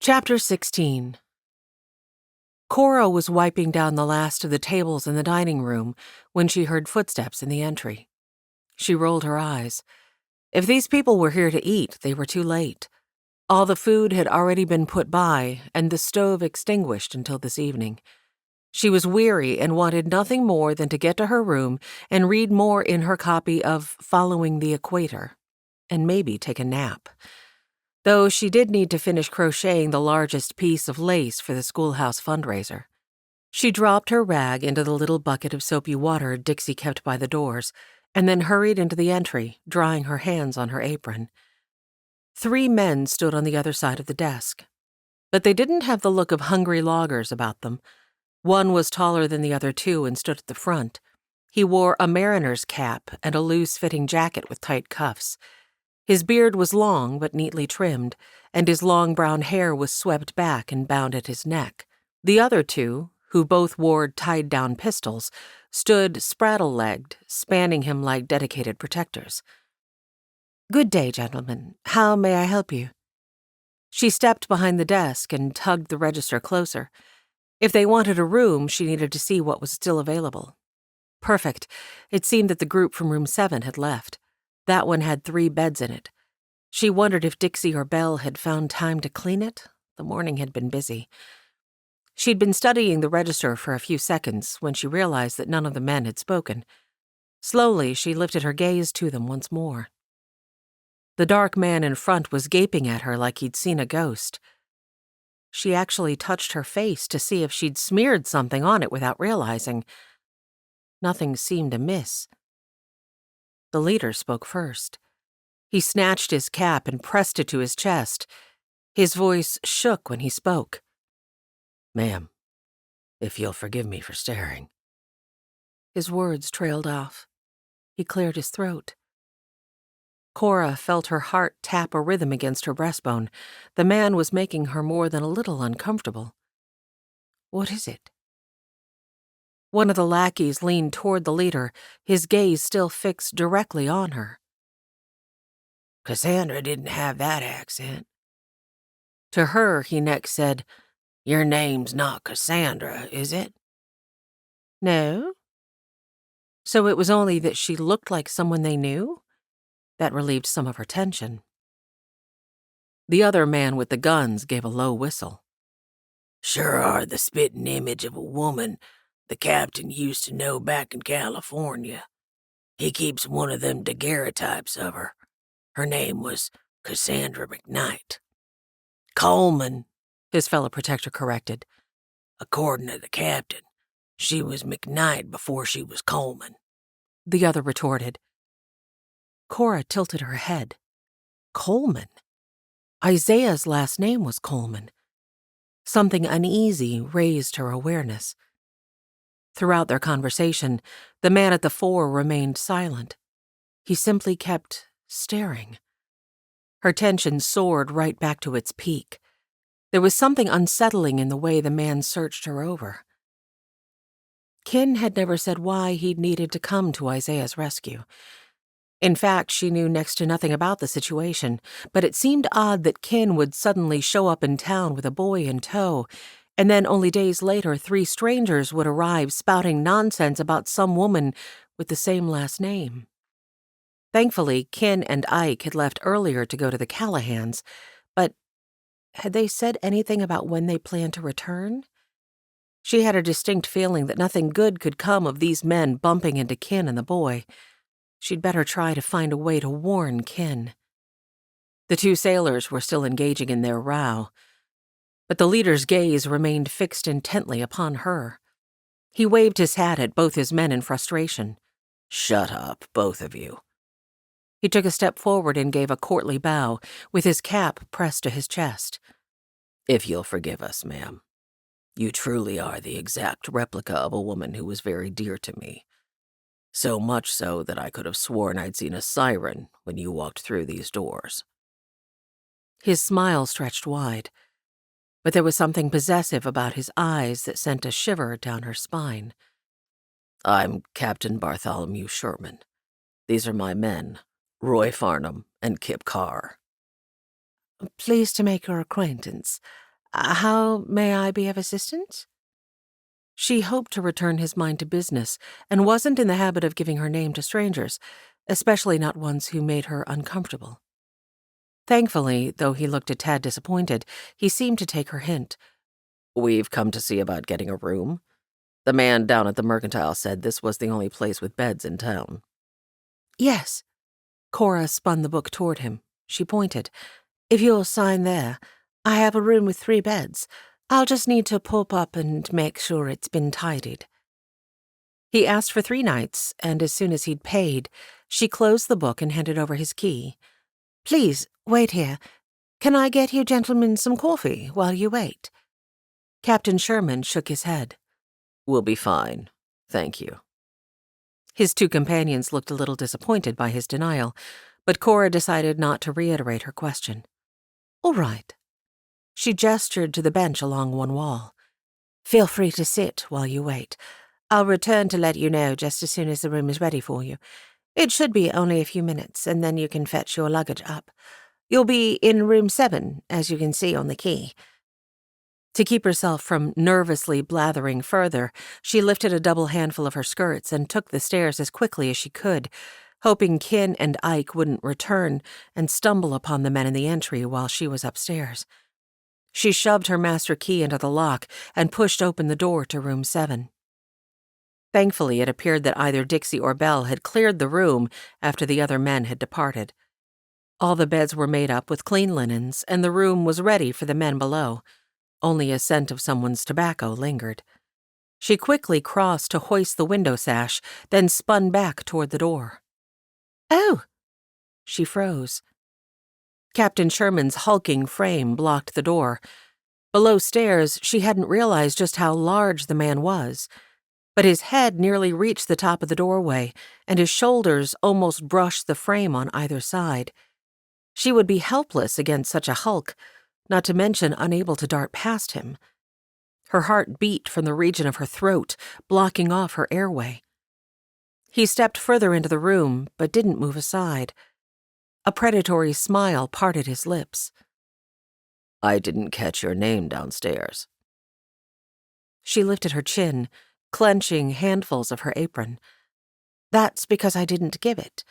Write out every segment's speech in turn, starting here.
Chapter 16. Cora was wiping down the last of the tables in the dining room when she heard footsteps in the entry. She rolled her eyes. If these people were here to eat, they were too late. All the food had already been put by and the stove extinguished until this evening. She was weary and wanted nothing more than to get to her room and read more in her copy of Following the Equator, and maybe take a nap. Though she did need to finish crocheting the largest piece of lace for the schoolhouse fundraiser. She dropped her rag into the little bucket of soapy water Dixie kept by the doors, and then hurried into the entry, drying her hands on her apron. 3 men stood on the other side of the desk, but they didn't have the look of hungry loggers about them. One was taller than the other 2 and stood at the front. He wore a mariner's cap and a loose-fitting jacket with tight cuffs. His beard was long but neatly trimmed, and his long brown hair was swept back and bound at his neck. The other 2, who both wore tied-down pistols, stood spraddle-legged, spanning him like dedicated protectors. "Good day, gentlemen. How may I help you?" She stepped behind the desk and tugged the register closer. If they wanted a room, she needed to see what was still available. Perfect. It seemed that the group from room 7 had left. That one had 3 beds in it. She wondered if Dixie or Belle had found time to clean it. The morning had been busy. She'd been studying the register for a few seconds when she realized that none of the men had spoken. Slowly, she lifted her gaze to them once more. The dark man in front was gaping at her like he'd seen a ghost. She actually touched her face to see if she'd smeared something on it without realizing. Nothing seemed amiss. The leader spoke first. He snatched his cap and pressed it to his chest. His voice shook when he spoke. "Ma'am, if you'll forgive me for staring." His words trailed off. He cleared his throat. Cora felt her heart tap a rhythm against her breastbone. The man was making her more than a little uncomfortable. "What is it?" One of the lackeys leaned toward the leader, his gaze still fixed directly on her. "Cassandra didn't have that accent." To her, he next said, "Your name's not Cassandra, is it?" "No." So it was only that she looked like someone they knew? That relieved some of her tension. The other man with the guns gave a low whistle. "Sure are the spitting image of a woman the captain used to know back in California. He keeps one of them daguerreotypes of her. Her name was Cassandra McKnight." "Coleman," his fellow protector corrected. "According to the captain, she was McKnight before she was Coleman," the other retorted. Cora tilted her head. Coleman? Isaiah's last name was Coleman. Something uneasy raised her awareness. Throughout their conversation, the man at the fore remained silent. He simply kept staring. Her tension soared right back to its peak. There was something unsettling in the way the man searched her over. Kin had never said why he'd needed to come to Isaiah's rescue. In fact, she knew next to nothing about the situation, but it seemed odd that Kin would suddenly show up in town with a boy in tow, and then only days later 3 strangers would arrive spouting nonsense about some woman with the same last name. Thankfully, Kin and Ike had left earlier to go to the Callahans, but had they said anything about when they planned to return? She had a distinct feeling that nothing good could come of these men bumping into Kin and the boy. She'd better try to find a way to warn Kin. The 2 sailors were still engaging in their row, but the leader's gaze remained fixed intently upon her. He waved his hat at both his men in frustration. "Shut up, both of you." He took a step forward and gave a courtly bow, with his cap pressed to his chest. "If you'll forgive us, ma'am. You truly are the exact replica of a woman who was very dear to me. So much so that I could have sworn I'd seen a siren when you walked through these doors." His smile stretched wide, but there was something possessive about his eyes that sent a shiver down her spine. "I'm Captain Bartholomew Sherman. These are my men, Roy Farnham and Kip Carr." "Pleased to make your acquaintance. How may I be of assistance?" She hoped to return his mind to business and wasn't in the habit of giving her name to strangers, especially not ones who made her uncomfortable. Thankfully, though he looked a tad disappointed, he seemed to take her hint. "We've come to see about getting a room. The man down at the Mercantile said this was the only place with beds in town." "Yes." Cora spun the book toward him. She pointed. "If you'll sign there, I have a room with 3 beds. I'll just need to pop up and make sure it's been tidied." He asked for 3 nights, and as soon as he'd paid, she closed the book and handed over his key. "Please, wait here. Can I get you gentlemen some coffee while you wait?" Captain Sherman shook his head. "We'll be fine, thank you." His 2 companions looked a little disappointed by his denial, but Cora decided not to reiterate her question. "All right." She gestured to the bench along one wall. "Feel free to sit while you wait. I'll return to let you know just as soon as the room is ready for you. It should be only a few minutes, and then you can fetch your luggage up. You'll be in room 7, as you can see on the key." To keep herself from nervously blathering further, she lifted a double handful of her skirts and took the stairs as quickly as she could, hoping Kin and Ike wouldn't return and stumble upon the men in the entry while she was upstairs. She shoved her master key into the lock and pushed open the door to room 7. Thankfully, it appeared that either Dixie or Belle had cleared the room after the other men had departed. All the beds were made up with clean linens, and the room was ready for the men below. Only a scent of someone's tobacco lingered. She quickly crossed to hoist the window sash, then spun back toward the door. "Oh!" She froze. Captain Sherman's hulking frame blocked the door. Below stairs, she hadn't realized just how large the man was, but his head nearly reached the top of the doorway, and his shoulders almost brushed the frame on either side. She would be helpless against such a hulk, not to mention unable to dart past him. Her heart beat from the region of her throat, blocking off her airway. He stepped further into the room, but didn't move aside. A predatory smile parted his lips. "I didn't catch your name downstairs." She lifted her chin, clenching handfuls of her apron. "That's because I didn't give it.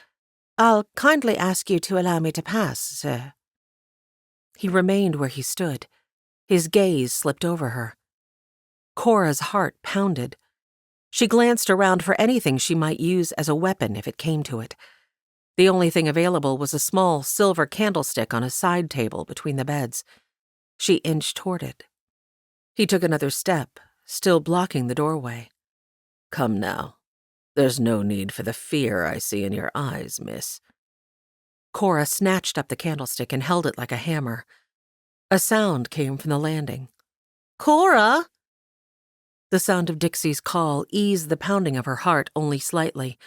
I'll kindly ask you to allow me to pass, sir." He remained where he stood. His gaze slipped over her. Cora's heart pounded. She glanced around for anything she might use as a weapon if it came to it. The only thing available was a small silver candlestick on a side table between the beds. She inched toward it. He took another step, still blocking the doorway. "Come now. There's no need for the fear I see in your eyes, miss." Cora snatched up the candlestick and held it like a hammer. A sound came from the landing. "Cora!" The sound of Dixie's call eased the pounding of her heart only slightly.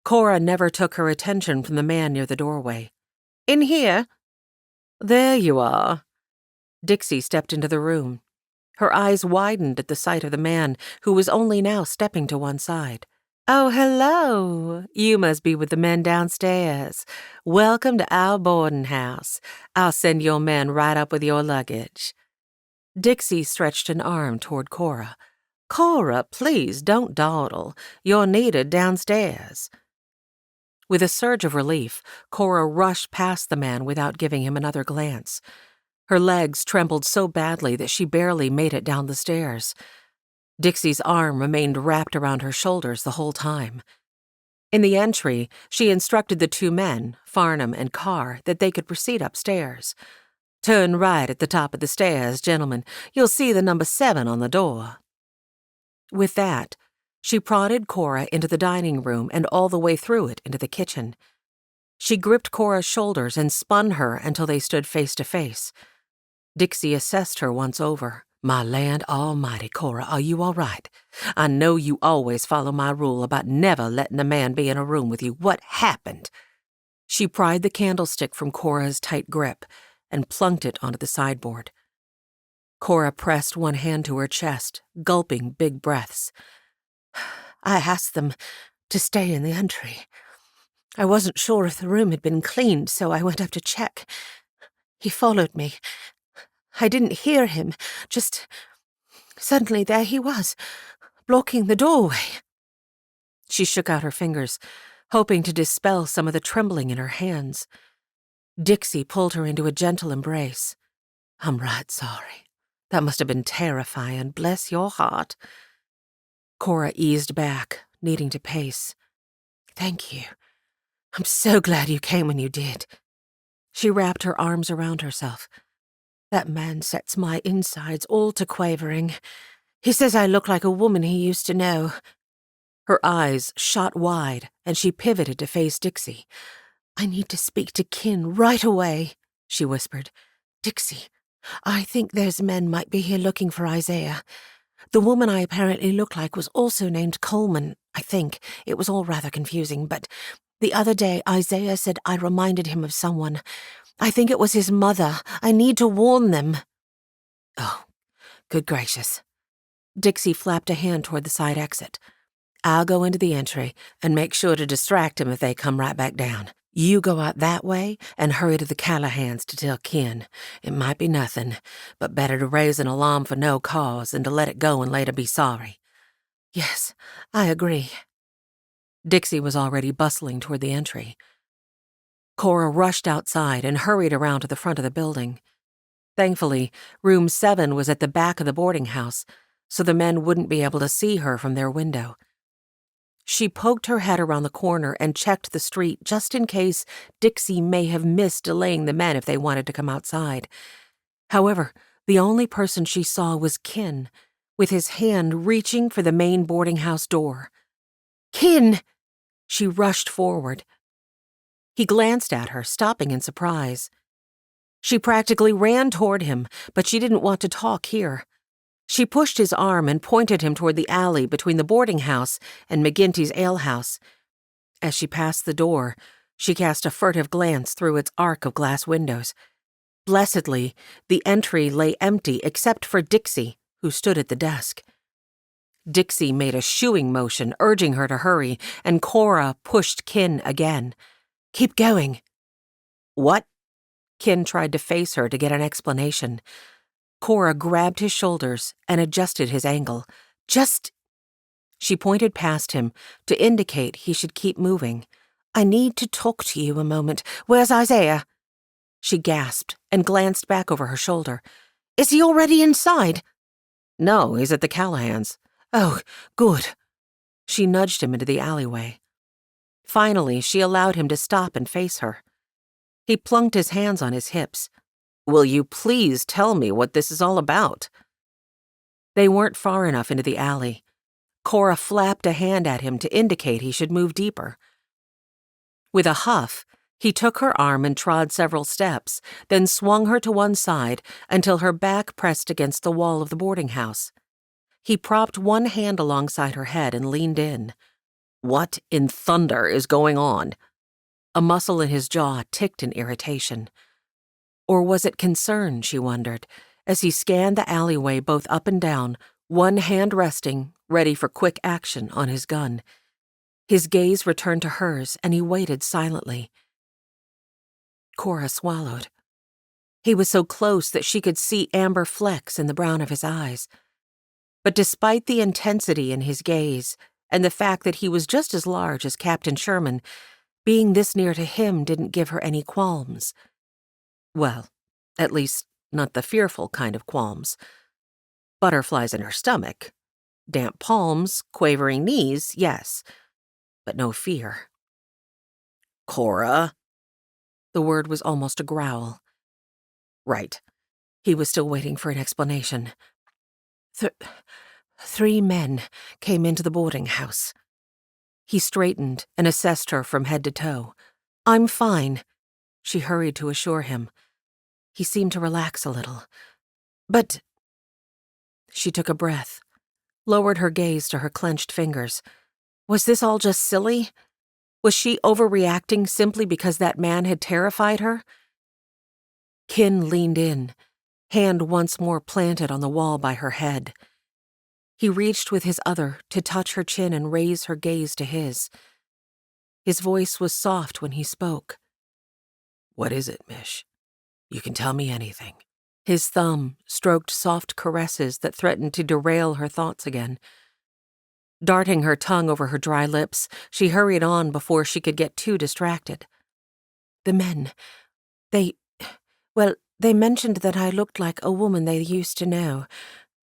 Cora never took her attention from the man near the doorway. "In here?" "There you are." Dixie stepped into the room. Her eyes widened at the sight of the man, who was only now stepping to one side. "Oh, hello. You must be with the men downstairs. Welcome to our boarding house. I'll send your men right up with your luggage." Dixie stretched an arm toward Cora. "Cora, please don't dawdle. You're needed downstairs." With a surge of relief, Cora rushed past the man without giving him another glance. Her legs trembled so badly that she barely made it down the stairs. Dixie's arm remained wrapped around her shoulders the whole time. In the entry, she instructed the 2 men, Farnham and Carr, that they could proceed upstairs. "Turn right at the top of the stairs, gentlemen. You'll see the number 7 on the door." With that, she prodded Cora into the dining room and all the way through it into the kitchen. She gripped Cora's shoulders and spun her until they stood face to face. Dixie assessed her once over. "My land almighty, Cora, are you all right? I know you always follow my rule about never letting a man be in a room with you. What happened?" She pried the candlestick from Cora's tight grip and plunked it onto the sideboard. Cora pressed one hand to her chest, gulping big breaths. "I asked them to stay in the entry. I wasn't sure if the room had been cleaned, so I went up to check. He followed me. I didn't hear him. Just suddenly there he was, blocking the doorway. She shook out her fingers, hoping to dispel some of the trembling in her hands. Dixie pulled her into a gentle embrace. I'm right sorry. That must have been terrifying. Bless your heart. Cora eased back, needing to pace. Thank you. I'm so glad you came when you did. She wrapped her arms around herself. That man sets my insides all to quavering. He says I look like a woman he used to know. Her eyes shot wide, and she pivoted to face Dixie. I need to speak to Kin right away, she whispered. Dixie, I think those men might be here looking for Isaiah. The woman I apparently look like was also named Coleman, I think. It was all rather confusing, but the other day Isaiah said I reminded him of someone. I think it was his mother. I need to warn them. Oh, good gracious. Dixie flapped a hand toward the side exit. I'll go into the entry and make sure to distract him if they come right back down. You go out that way and hurry to the Callahans to tell Kin. It might be nothing, but better to raise an alarm for no cause than to let it go and later be sorry. Yes, I agree. Dixie was already bustling toward the entry. Cora rushed outside and hurried around to the front of the building. Thankfully, room 7 was at the back of the boarding house, so the men wouldn't be able to see her from their window. She poked her head around the corner and checked the street just in case Dixie may have missed delaying the men if they wanted to come outside. However, the only person she saw was Kin, with his hand reaching for the main boarding house door. Kin! She rushed forward. He glanced at her, stopping in surprise. She practically ran toward him, but she didn't want to talk here. She pushed his arm and pointed him toward the alley between the boarding house and McGinty's alehouse. As she passed the door, she cast a furtive glance through its arc of glass windows. Blessedly, the entry lay empty except for Dixie, who stood at the desk. Dixie made a shooing motion, urging her to hurry, and Cora pushed Kin again. Keep going. What? Kin tried to face her to get an explanation. Cora grabbed his shoulders and adjusted his angle. Just... She pointed past him to indicate he should keep moving. I need to talk to you a moment. Where's Isaiah? She gasped and glanced back over her shoulder. Is he already inside? No, he's at the Callahans. Oh, good. She nudged him into the alleyway. Finally, she allowed him to stop and face her. He plunked his hands on his hips. Will you please tell me what this is all about? They weren't far enough into the alley. Cora flapped a hand at him to indicate he should move deeper. With a huff, he took her arm and trod several steps, then swung her to one side until her back pressed against the wall of the boarding house. He propped one hand alongside her head and leaned in. What in thunder is going on? A muscle in his jaw ticked in irritation. Or was it concern, she wondered, as he scanned the alleyway both up and down, one hand resting, ready for quick action on his gun. His gaze returned to hers, and he waited silently. Cora swallowed. He was so close that she could see amber flecks in the brown of his eyes. But despite the intensity in his gaze, and the fact that he was just as large as Captain Sherman, being this near to him didn't give her any qualms. Well, at least not the fearful kind of qualms. Butterflies in her stomach. Damp palms, quavering knees, yes, but no fear. Cora? The word was almost a growl. Right. He was still waiting for an explanation. 3 men came into the boarding house. He straightened and assessed her from head to toe. I'm fine, she hurried to assure him. He seemed to relax a little. But... She took a breath, lowered her gaze to her clenched fingers. Was this all just silly? Was she overreacting simply because that man had terrified her? Kin leaned in, hand once more planted on the wall by her head. He reached with his other to touch her chin and raise her gaze to his. His voice was soft when he spoke. What is it, Mish? You can tell me anything. His thumb stroked soft caresses that threatened to derail her thoughts again. Darting her tongue over her dry lips, she hurried on before she could get too distracted. The men, they mentioned that I looked like a woman they used to know.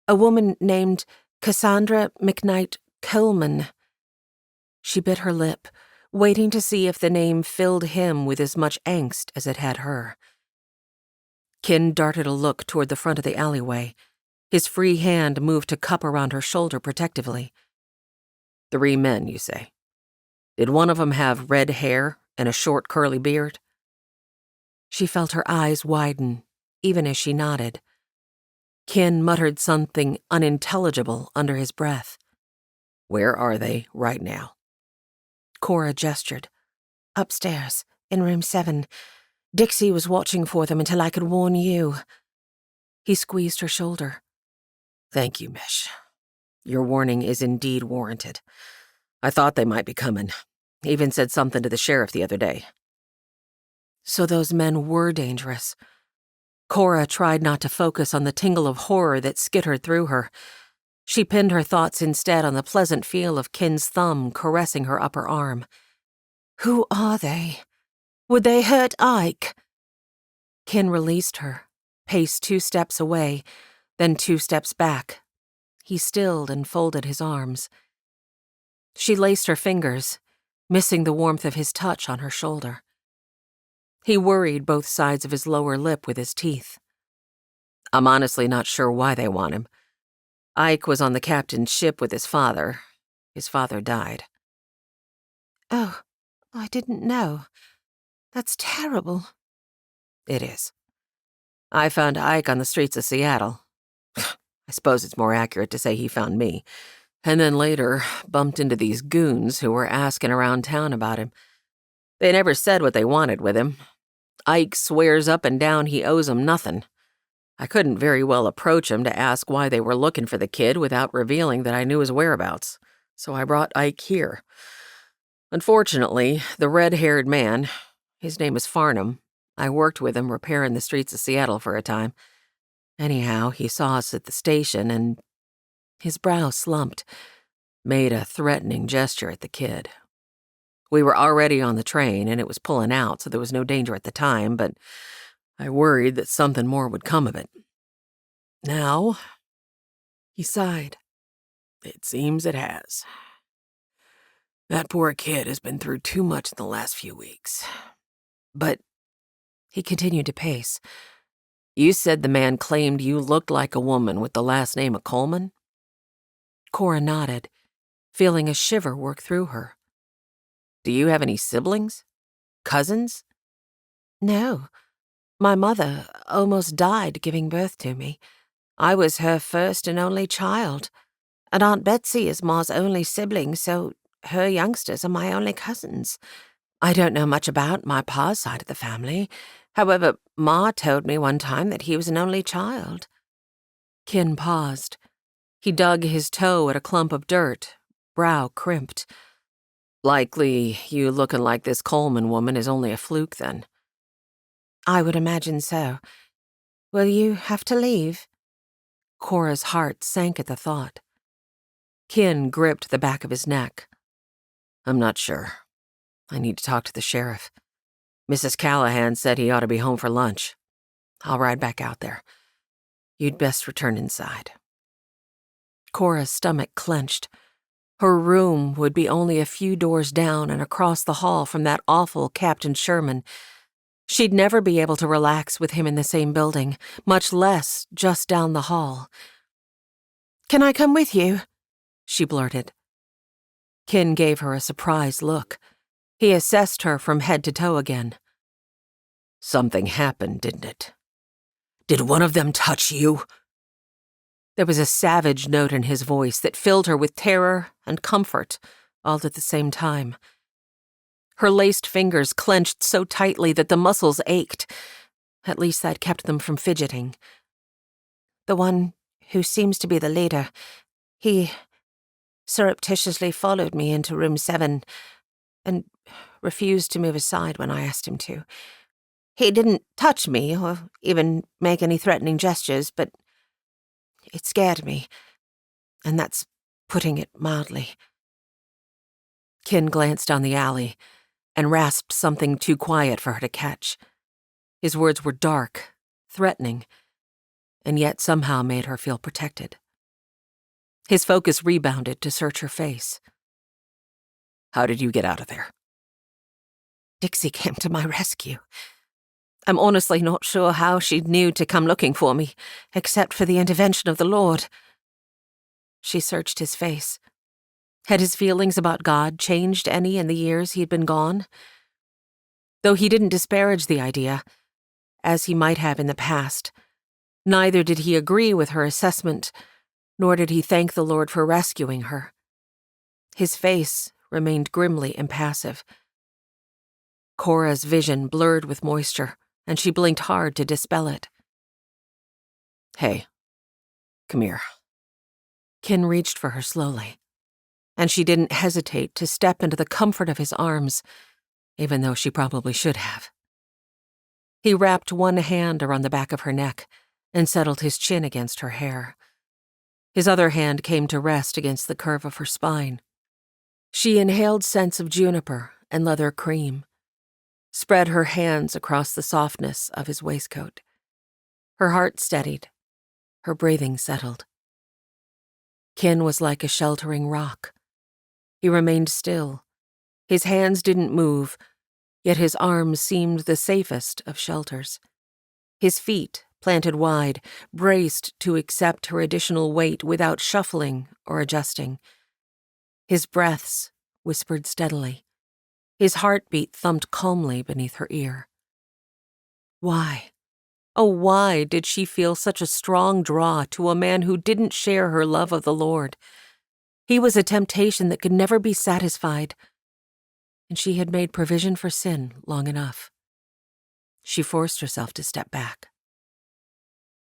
A woman named Cassandra McKnight Coleman. She bit her lip, waiting to see if the name filled him with as much angst as it had her. Kin darted a look toward the front of the alleyway. His free hand moved to cup around her shoulder protectively. 3 men, you say? Did one of them have red hair and a short curly beard? She felt her eyes widen, even as she nodded. Kin muttered something unintelligible under his breath. Where are they right now? Cora gestured. Upstairs, in room 7. Dixie was watching for them until I could warn you. He squeezed her shoulder. Thank you, Mish. Your warning is indeed warranted. I thought they might be coming. Even said something to the sheriff the other day. So those men were dangerous. Cora tried not to focus on the tingle of horror that skittered through her. She pinned her thoughts instead on the pleasant feel of Kin's thumb caressing her upper arm. Who are they? Would they hurt Ike? Kin released her, paced 2 steps away, then 2 steps back. He stilled and folded his arms. She laced her fingers, missing the warmth of his touch on her shoulder. He worried both sides of his lower lip with his teeth. I'm honestly not sure why they want him. Ike was on the captain's ship with his father. His father died. Oh, I didn't know. That's terrible. It is. I found Ike on the streets of Seattle. I suppose it's more accurate to say he found me. And then later bumped into these goons who were asking around town about him. They never said what they wanted with him. Ike swears up and down he owes them nothing. I couldn't very well approach him to ask why they were looking for the kid without revealing that I knew his whereabouts, so I brought Ike here. Unfortunately, the red-haired man, his name is Farnham, I worked with him repairing the streets of Seattle for a time. Anyhow, he saw us at the station and his brow slumped, made a threatening gesture at the kid. We were already on the train and it was pulling out, so there was no danger at the time, but I worried that something more would come of it. Now, he sighed. It seems it has. That poor kid has been through too much in the last few weeks. But, he continued to pace. You said the man claimed you looked like a woman with the last name of Coleman? Cora nodded, feeling a shiver work through her. Do you have any siblings? Cousins? No. My mother almost died giving birth to me. I was her first and only child, and Aunt Betsy is Ma's only sibling, so her youngsters are my only cousins. I don't know much about my pa's side of the family. However, Ma told me one time that he was an only child. Kin paused. He dug his toe at a clump of dirt, brow crimped. Likely you looking like this Coleman woman is only a fluke, then. I would imagine so. Will you have to leave? Cora's heart sank at the thought. Kin gripped the back of his neck. I'm not sure. I need to talk to the sheriff. Mrs. Callahan said he ought to be home for lunch. I'll ride back out there. You'd best return inside. Cora's stomach clenched. Her room would be only a few doors down and across the hall from that awful Captain Sherman. She'd never be able to relax with him in the same building, much less just down the hall. Can I come with you? She blurted. Kin gave her a surprised look. He assessed her from head to toe again. Something happened, didn't it? Did one of them touch you? There was a savage note in his voice that filled her with terror and comfort, all at the same time. Her laced fingers clenched so tightly that the muscles ached. At least that kept them from fidgeting. The one who seems to be the leader, he surreptitiously followed me into room 7 and refused to move aside when I asked him to. He didn't touch me or even make any threatening gestures, but it scared me, and that's putting it mildly." Kin glanced down the alley and rasped something too quiet for her to catch. His words were dark, threatening, and yet somehow made her feel protected. His focus rebounded to search her face. "How did you get out of there?" "Dixie came to my rescue. I'm honestly not sure how she knew to come looking for me, except for the intervention of the Lord." She searched his face. Had his feelings about God changed any in the years he'd been gone? Though he didn't disparage the idea, as he might have in the past, neither did he agree with her assessment, nor did he thank the Lord for rescuing her. His face remained grimly impassive. Cora's vision blurred with moisture, and she blinked hard to dispel it. "Hey, come here." Kin reached for her slowly, and she didn't hesitate to step into the comfort of his arms, even though she probably should have. He wrapped one hand around the back of her neck and settled his chin against her hair. His other hand came to rest against the curve of her spine. She inhaled scents of juniper and leather cream, spread her hands across the softness of his waistcoat. Her heart steadied, her breathing settled. Kin was like a sheltering rock. He remained still. His hands didn't move, yet his arms seemed the safest of shelters. His feet, planted wide, braced to accept her additional weight without shuffling or adjusting. His breaths whispered steadily. His heartbeat thumped calmly beneath her ear. Why? Oh, why did she feel such a strong draw to a man who didn't share her love of the Lord? He was a temptation that could never be satisfied, and she had made provision for sin long enough. She forced herself to step back.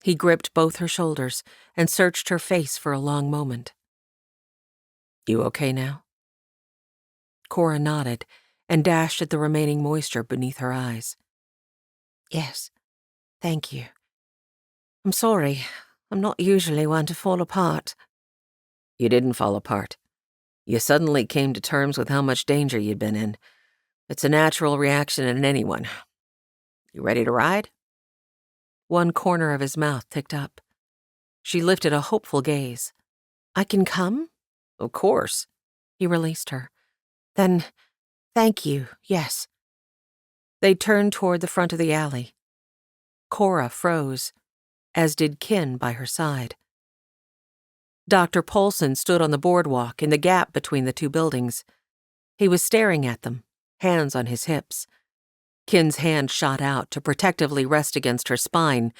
He gripped both her shoulders and searched her face for a long moment. "You okay now?" Cora nodded and dashed at the remaining moisture beneath her eyes. "Yes, thank you. I'm sorry. I'm not usually one to fall apart." "You didn't fall apart. You suddenly came to terms with how much danger you'd been in. It's a natural reaction in anyone. You ready to ride?" One corner of his mouth ticked up. She lifted a hopeful gaze. "I can come?" "Of course." He released her. "Then, thank you, yes." They turned toward the front of the alley. Cora froze, as did Kin by her side. Dr. Paulson stood on the boardwalk in the gap between the two buildings. He was staring at them, hands on his hips. Kin's hand shot out to protectively rest against her spine,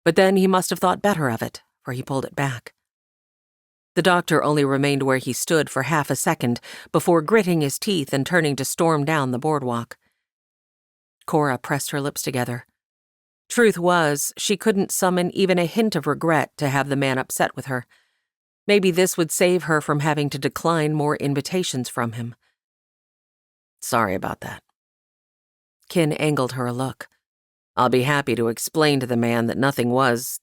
but then he must have thought better of it, for he pulled it back. The doctor only remained where he stood for half a second before gritting his teeth and turning to storm down the boardwalk. Cora pressed her lips together. Truth was, she couldn't summon even a hint of regret to have the man upset with her. Maybe this would save her from having to decline more invitations from him. "Sorry about that." Kin angled her a look. "I'll be happy to explain to the man that nothing was,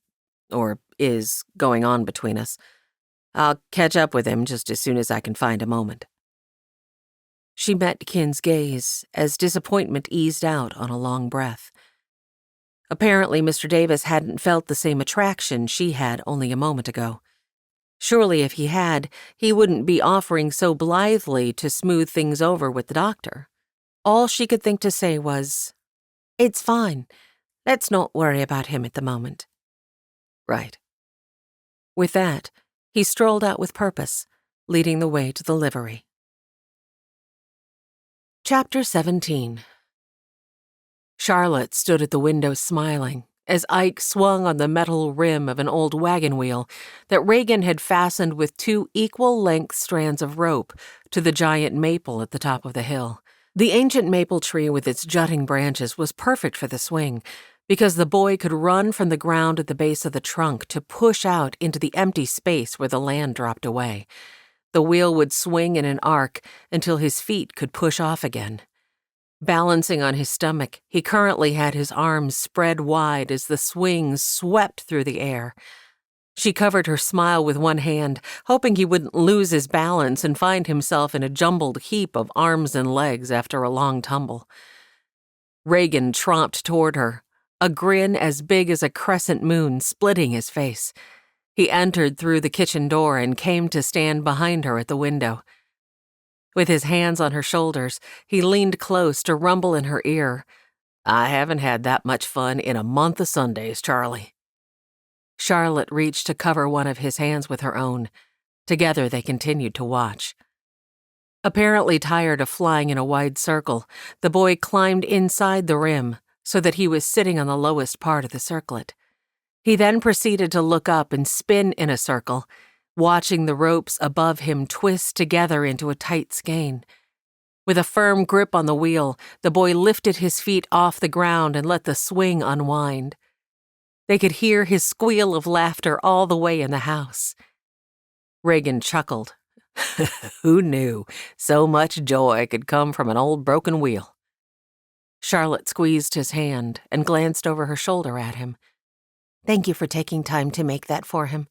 or is, going on between us. I'll catch up with him just as soon as I can find a moment." She met Kin's gaze as disappointment eased out on a long breath. Apparently, Mr. Davis hadn't felt the same attraction she had only a moment ago. Surely if he had, he wouldn't be offering so blithely to smooth things over with the doctor. All she could think to say was, "It's fine. Let's not worry about him at the moment." "Right." With that, he strolled out with purpose, leading the way to the livery. Chapter 17. Charlotte stood at the window smiling as Ike swung on the metal rim of an old wagon wheel that Reagan had fastened with two equal-length strands of rope to the giant maple at the top of the hill. The ancient maple tree with its jutting branches was perfect for the swing, because the boy could run from the ground at the base of the trunk to push out into the empty space where the land dropped away. The wheel would swing in an arc until his feet could push off again. Balancing on his stomach, he currently had his arms spread wide as the swing swept through the air. She covered her smile with one hand, hoping he wouldn't lose his balance and find himself in a jumbled heap of arms and legs after a long tumble. Reagan tromped toward her, a grin as big as a crescent moon splitting his face. He entered through the kitchen door and came to stand behind her at the window. With his hands on her shoulders, he leaned close to rumble in her ear, "I haven't had that much fun in a month of Sundays, Charlie." Charlotte reached to cover one of his hands with her own. Together they continued to watch. Apparently tired of flying in a wide circle, the boy climbed inside the rim so that he was sitting on the lowest part of the circlet. He then proceeded to look up and spin in a circle, watching the ropes above him twist together into a tight skein. With a firm grip on the wheel, the boy lifted his feet off the ground and let the swing unwind. They could hear his squeal of laughter all the way in the house. Reagan chuckled. Who knew so much joy could come from an old broken wheel? Charlotte squeezed his hand and glanced over her shoulder at him. "Thank you for taking time to make that for him.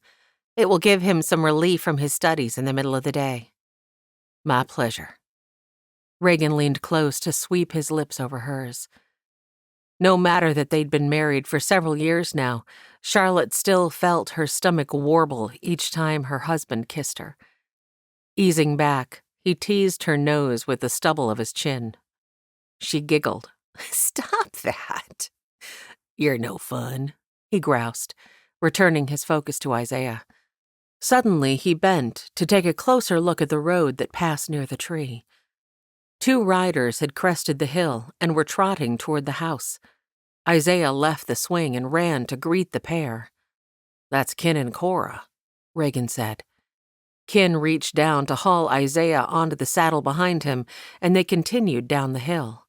It will give him some relief from his studies in the middle of the day." "My pleasure." Reagan leaned close to sweep his lips over hers. No matter that they'd been married for several years now, Charlotte still felt her stomach warble each time her husband kissed her. Easing back, he teased her nose with the stubble of his chin. She giggled. "Stop that." "You're no fun," he groused, returning his focus to Isaiah. Suddenly, he bent to take a closer look at the road that passed near the tree. 2 riders had crested the hill and were trotting toward the house. Isaiah left the swing and ran to greet the pair. "That's Ken and Cora," Reagan said. Ken reached down to haul Isaiah onto the saddle behind him, and they continued down the hill.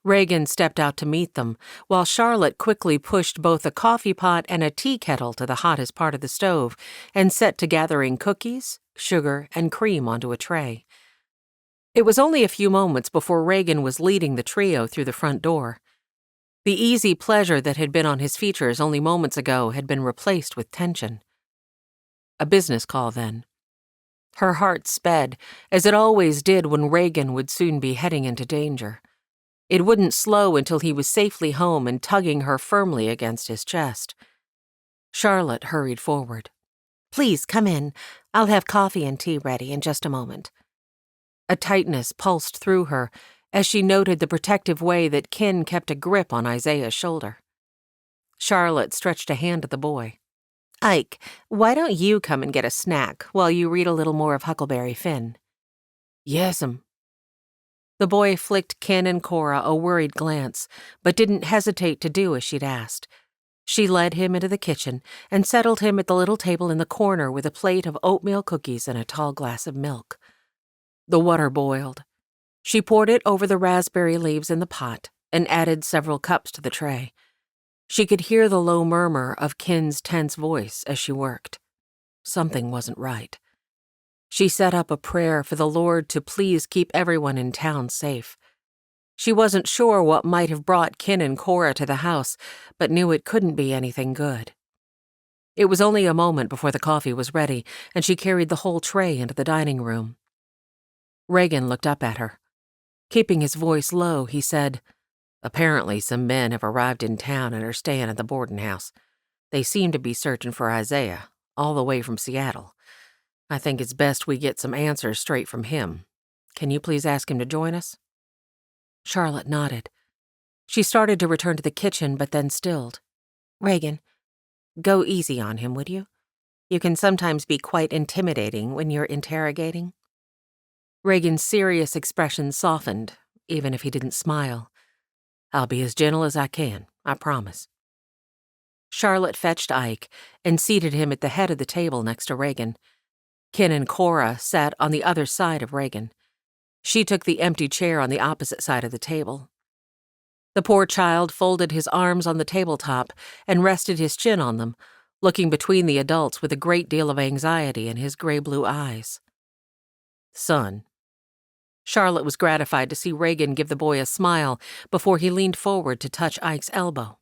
Reagan stepped out to meet them, while Charlotte quickly pushed both a coffee pot and a tea kettle to the hottest part of the stove and set to gathering cookies, sugar, and cream onto a tray. It was only a few moments before Reagan was leading the trio through the front door. The easy pleasure that had been on his features only moments ago had been replaced with tension. A business call, then. Her heart sped, as it always did when Reagan would soon be heading into danger. It wouldn't slow until he was safely home and tugging her firmly against his chest. Charlotte hurried forward. "Please, come in. I'll have coffee and tea ready in just a moment." A tightness pulsed through her as she noted the protective way that Ken kept a grip on Isaiah's shoulder. Charlotte stretched a hand at the boy. "Ike, why don't you come and get a snack while you read a little more of Huckleberry Finn?" "Yes'm." The boy flicked Ken and Cora a worried glance, but didn't hesitate to do as she'd asked. She led him into the kitchen and settled him at the little table in the corner with a plate of oatmeal cookies and a tall glass of milk. The water boiled. She poured it over the raspberry leaves in the pot and added several cups to the tray. She could hear the low murmur of Ken's tense voice as she worked. Something wasn't right. She set up a prayer for the Lord to please keep everyone in town safe. She wasn't sure what might have brought Ken and Cora to the house, but knew it couldn't be anything good. It was only a moment before the coffee was ready, and she carried the whole tray into the dining room. Reagan looked up at her. Keeping his voice low, he said, "Apparently some men have arrived in town and are staying at the boarding house. They seem to be searching for Isaiah, all the way from Seattle. I think it's best we get some answers straight from him. Can you please ask him to join us?" Charlotte nodded. She started to return to the kitchen, but then stilled. "Reagan, go easy on him, would you? You can sometimes be quite intimidating when you're interrogating." Reagan's serious expression softened, even if he didn't smile. "I'll be as gentle as I can, I promise." Charlotte fetched Ike and seated him at the head of the table next to Reagan. Ken and Cora sat on the other side of Reagan. She took the empty chair on the opposite side of the table. The poor child folded his arms on the tabletop and rested his chin on them, looking between the adults with a great deal of anxiety in his gray-blue eyes. "Son," Charlotte was gratified to see Reagan give the boy a smile before he leaned forward to touch Ike's elbow.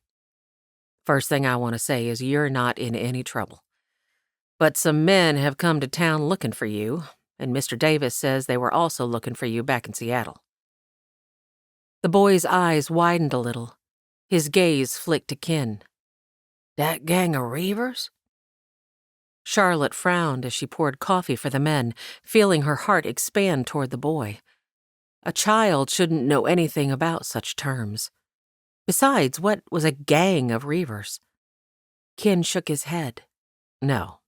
"First thing I want to say is you're not in any trouble. But some men have come to town looking for you, and Mr. Davis says they were also looking for you back in Seattle." The boy's eyes widened a little. His gaze flicked to Ken. "That gang of Reavers?" Charlotte frowned as she poured coffee for the men, feeling her heart expand toward the boy. A child shouldn't know anything about such terms. Besides, what was a gang of Reavers? Ken shook his head. No.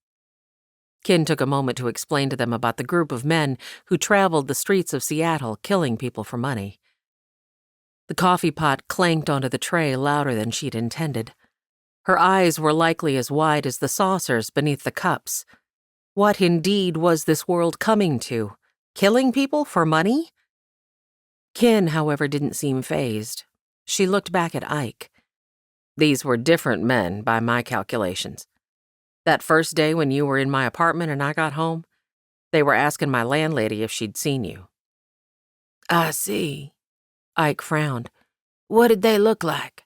Ken took a moment to explain to them about the group of men who traveled the streets of Seattle killing people for money. The coffee pot clanked onto the tray louder than she'd intended. Her eyes were likely as wide as the saucers beneath the cups. What indeed was this world coming to? Killing people for money? Ken, however, didn't seem fazed. She looked back at Ike. "These were different men, by my calculations. That first day when you were in my apartment and I got home, they were asking my landlady if she'd seen you." "I see." Ike frowned. "What did they look like?"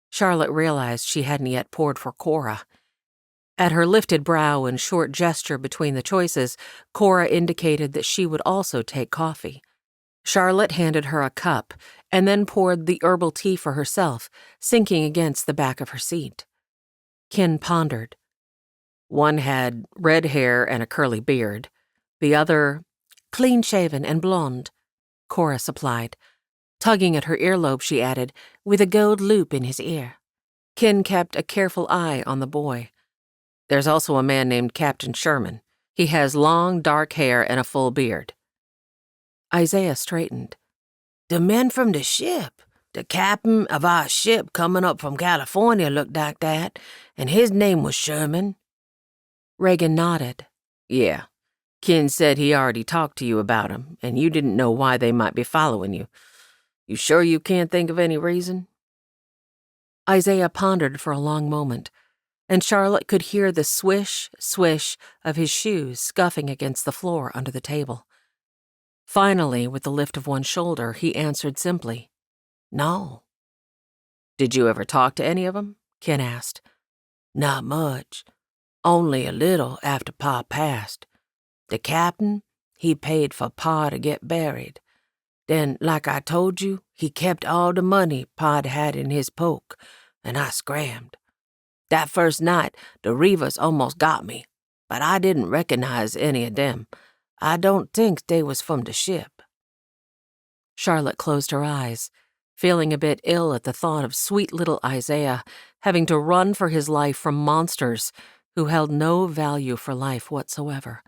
Charlotte realized she hadn't yet poured for Cora. At her lifted brow and short gesture between the choices, Cora indicated that she would also take coffee. Charlotte handed her a cup and then poured the herbal tea for herself, sinking against the back of her seat. Ken pondered. One had red hair and a curly beard. The other, clean-shaven and blonde, Cora supplied. Tugging at her earlobe, she added, with a gold loop in his ear. Ken kept a careful eye on the boy. "There's also a man named Captain Sherman. He has long, dark hair and a full beard." Isaiah straightened. "The men from the ship. The captain of our ship coming up from California looked like that, and his name was Sherman." Reagan nodded. "Yeah. Ken said he already talked to you about him, and you didn't know why they might be following you. You sure you can't think of any reason?" Isaiah pondered for a long moment, and Charlotte could hear the swish, swish of his shoes scuffing against the floor under the table. Finally, with the lift of one shoulder, he answered simply, "No." "Did you ever talk to any of them?" Ken asked. "Not much. Only a little after Pa passed. The captain, he paid for Pa to get buried. Then, like I told you, he kept all the money Pa'd had in his poke, and I scrammed. That first night, the Reavers almost got me, but I didn't recognize any of them. I don't think they was from the ship." Charlotte closed her eyes, feeling a bit ill at the thought of sweet little Isaiah having to run for his life from monsters who held no value for life whatsoever.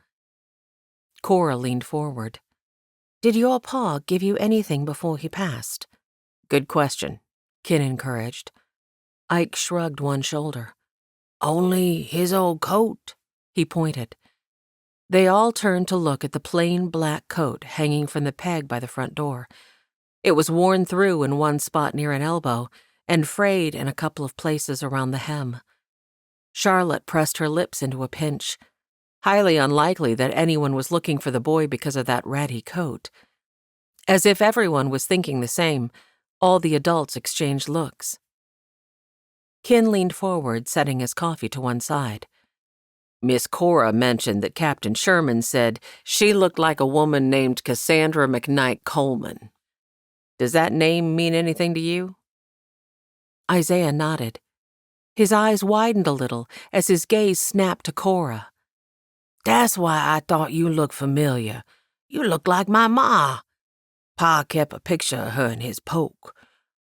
Cora leaned forward. "Did your pa give you anything before he passed?" "Good question," Ken encouraged. Ike shrugged one shoulder. "Only his old coat." He pointed. They all turned to look at the plain black coat hanging from the peg by the front door. It was worn through in one spot near an elbow and frayed in a couple of places around the hem. Charlotte pressed her lips into a pinch. Highly unlikely that anyone was looking for the boy because of that ratty coat. As if everyone was thinking the same, all the adults exchanged looks. Ken leaned forward, setting his coffee to one side. "Miss Cora mentioned that Captain Sherman said she looked like a woman named Cassandra McKnight Coleman. Does that name mean anything to you?" Isaiah nodded. His eyes widened a little as his gaze snapped to Cora. "That's why I thought you looked familiar. You look like my ma. Pa kept a picture of her in his poke,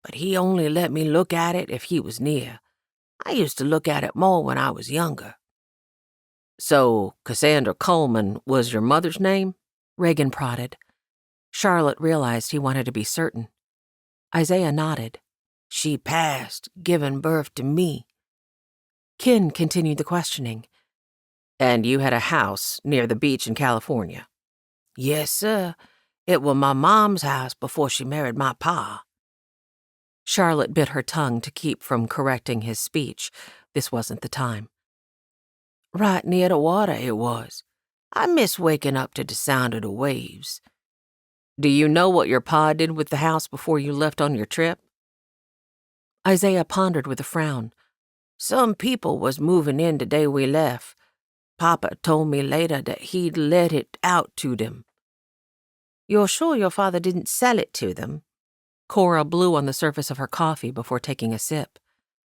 but he only let me look at it if he was near. I used to look at it more when I was younger." "So, Cassandra Coleman was your mother's name?" Reagan prodded. Charlotte realized he wanted to be certain. Isaiah nodded. "She passed, giving birth to me." Ken continued the questioning. "And you had a house near the beach in California?" "Yes, sir. It was my mom's house before she married my pa." Charlotte bit her tongue to keep from correcting his speech. This wasn't the time. "Right near the water it was. I miss waking up to the sound of the waves." Do you know what your pa did with the house before you left on your trip? Isaiah pondered with a frown. Some people was moving in the day we left. Papa told me later that he'd let it out to them. You're sure your father didn't sell it to them? Cora blew on the surface of her coffee before taking a sip.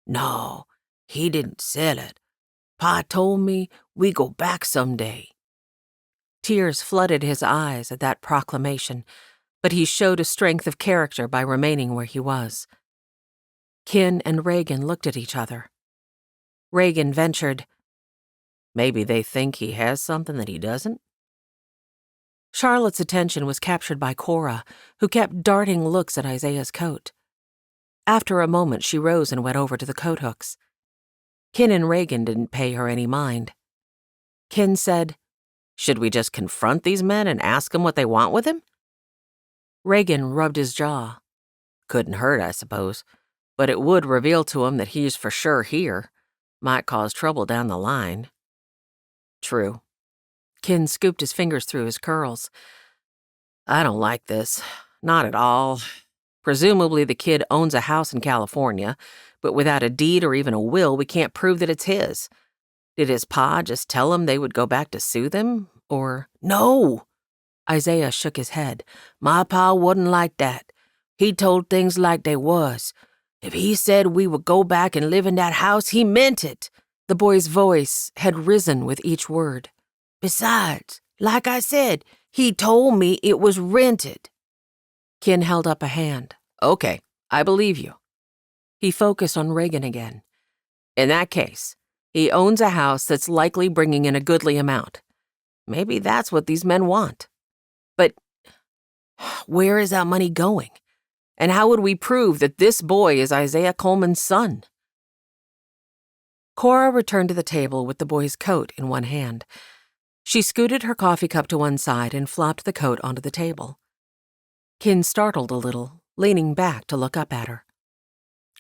No, he didn't sell it. Pa told me we go back someday. Tears flooded his eyes at that proclamation, but he showed a strength of character by remaining where he was. Kin and Reagan looked at each other. Reagan ventured, Maybe they think he has something that he doesn't? Charlotte's attention was captured by Cora, who kept darting looks at Isaiah's coat. After a moment, she rose and went over to the coat hooks. Kin and Reagan didn't pay her any mind. Kin said, Should we just confront these men and ask them what they want with him? Reagan rubbed his jaw. Couldn't hurt, I suppose, but it would reveal to him that he's for sure here. Might cause trouble down the line. True. Kin scooped his fingers through his curls. I don't like this. Not at all. Presumably the kid owns a house in California, but without a deed or even a will, we can't prove that it's his. Did his pa just tell him they would go back to sue them? Or... No! Isaiah shook his head. My pa wasn't like that. He told things like they was. If he said we would go back and live in that house, he meant it. The boy's voice had risen with each word. Besides, like I said, he told me it was rented. Kin held up a hand. Okay, I believe you. He focused on Reagan again. In that case, he owns a house that's likely bringing in a goodly amount. Maybe that's what these men want. But where is that money going? And how would we prove that this boy is Isaiah Coleman's son? Cora returned to the table with the boy's coat in one hand. She scooted her coffee cup to one side and flopped the coat onto the table. Kin startled a little, leaning back to look up at her.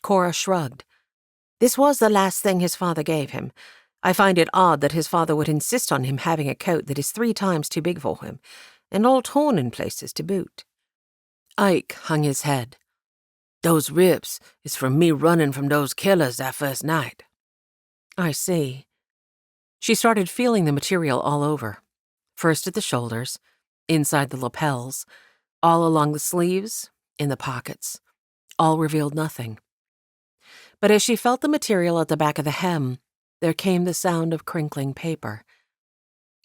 Cora shrugged. This was the last thing his father gave him. I find it odd that his father would insist on him having a coat that is 3 times too big for him, and all torn in places to boot. Ike hung his head. Those rips is from me running from those killers that first night. I see. She started feeling the material all over, first at the shoulders, inside the lapels, all along the sleeves, in the pockets. All revealed nothing. But as she felt the material at the back of the hem, there came the sound of crinkling paper.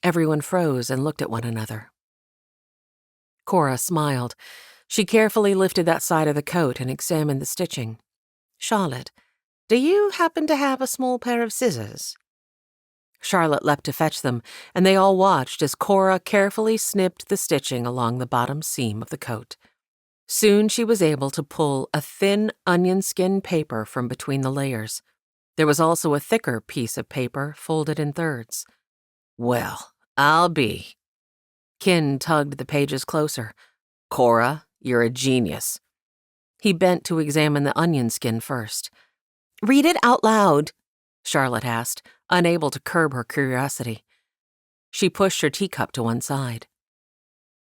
Everyone froze and looked at one another. Cora smiled. She carefully lifted that side of the coat and examined the stitching. Charlotte, do you happen to have a small pair of scissors? Charlotte leapt to fetch them, and they all watched as Cora carefully snipped the stitching along the bottom seam of the coat. Soon she was able to pull a thin onion skin paper from between the layers. There was also a thicker piece of paper folded in thirds. Well, I'll be. Kin tugged the pages closer. Cora, you're a genius. He bent to examine the onion skin first. Read it out loud, Charlotte asked, unable to curb her curiosity. She pushed her teacup to one side.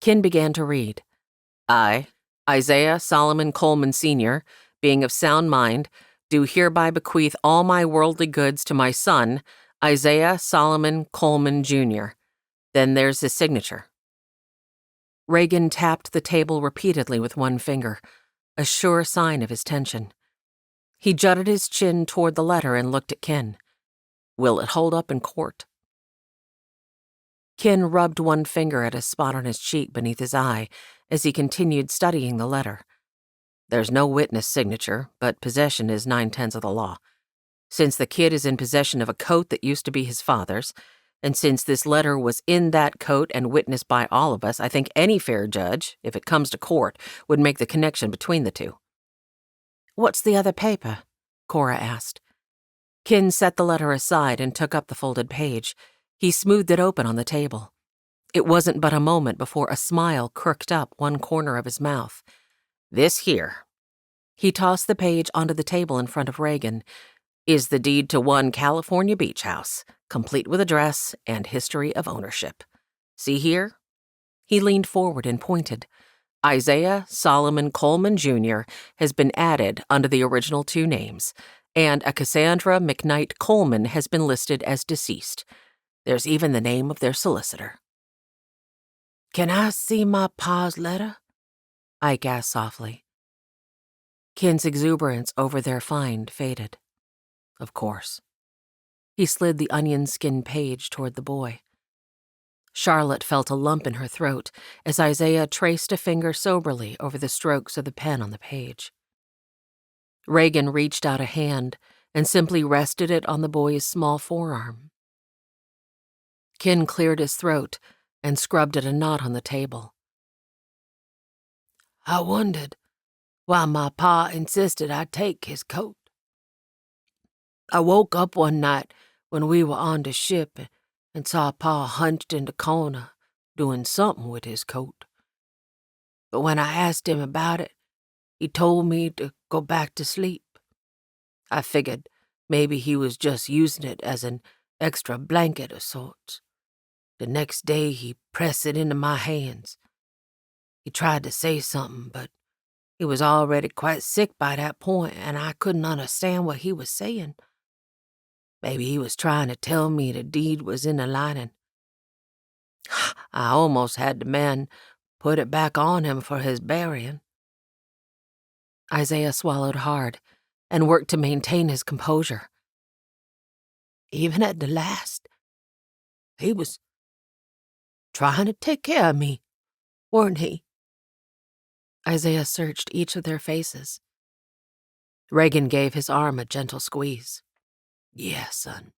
Kin began to read. I, Isaiah Solomon Coleman Sr., being of sound mind, do hereby bequeath all my worldly goods to my son, Isaiah Solomon Coleman Jr. Then there's his signature. Reagan tapped the table repeatedly with one finger, a sure sign of his tension. He jutted his chin toward the letter and looked at Kin. Will it hold up in court? Kin rubbed one finger at a spot on his cheek beneath his eye as he continued studying the letter. There's no witness signature, but possession is 9/10 of the law. Since the kid is in possession of a coat that used to be his father's, and since this letter was in that coat and witnessed by all of us, I think any fair judge, if it comes to court, would make the connection between the two. What's the other paper? Cora asked. Kin set the letter aside and took up the folded page. He smoothed it open on the table. It wasn't but a moment before a smile crooked up one corner of his mouth. This here. He tossed the page onto the table in front of Reagan. Is the deed to one California beach house, complete with address and history of ownership. See here? He leaned forward and pointed. Isaiah Solomon Coleman Jr. has been added under the original 2 names, and a Cassandra McKnight Coleman has been listed as deceased. There's even the name of their solicitor. Can I see my pa's letter? Ike asked softly. Ken's exuberance over their find faded. Of course. He slid the onion-skin page toward the boy. Charlotte felt a lump in her throat as Isaiah traced a finger soberly over the strokes of the pen on the page. Reagan reached out a hand and simply rested it on the boy's small forearm. Ken cleared his throat and scrubbed at a knot on the table. I wondered why my pa insisted I take his coat. I woke up one night when we were on the ship and saw Pa hunched in the corner doing something with his coat. But when I asked him about it, he told me to go back to sleep. I figured maybe he was just using it as an extra blanket of sorts. The next day he pressed it into my hands. He tried to say something, but he was already quite sick by that point, and I couldn't understand what he was saying. Maybe he was trying to tell me the deed was in the lining. I almost had the man put it back on him for his burying. Isaiah swallowed hard and worked to maintain his composure. Even at the last, he was trying to take care of me, weren't he? Isaiah searched each of their faces. Reagan gave his arm a gentle squeeze. Yeah, son.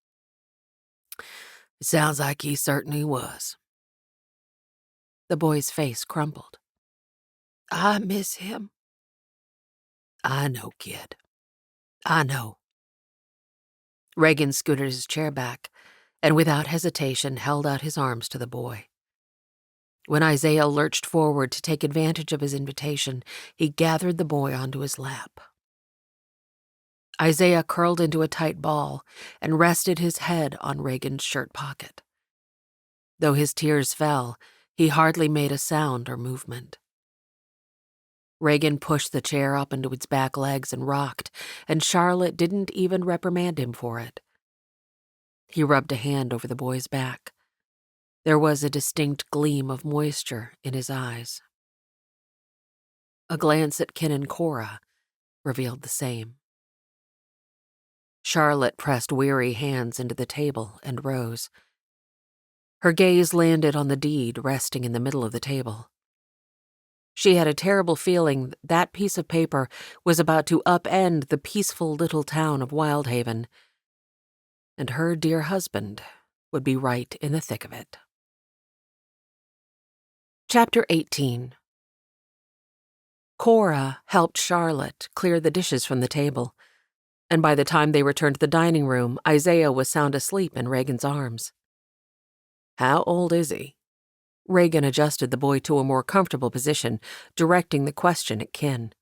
It sounds like he certainly was. The boy's face crumpled. I miss him. I know, kid. I know. Reagan scooted his chair back and without hesitation held out his arms to the boy. When Isaiah lurched forward to take advantage of his invitation, he gathered the boy onto his lap. Isaiah curled into a tight ball and rested his head on Reagan's shirt pocket. Though his tears fell, he hardly made a sound or movement. Reagan pushed the chair up into its back legs and rocked, and Charlotte didn't even reprimand him for it. He rubbed a hand over the boy's back. There was a distinct gleam of moisture in his eyes. A glance at Ken and Cora revealed the same. Charlotte pressed weary hands into the table and rose. Her gaze landed on the deed resting in the middle of the table. She had a terrible feeling that piece of paper was about to upend the peaceful little town of Wyldhaven, and her dear husband would be right in the thick of it. Chapter 18. Cora helped Charlotte clear the dishes from the table, and by the time they returned to the dining room, Isaiah was sound asleep in Reagan's arms. How old is he? Reagan adjusted the boy to a more comfortable position, directing the question at Ken.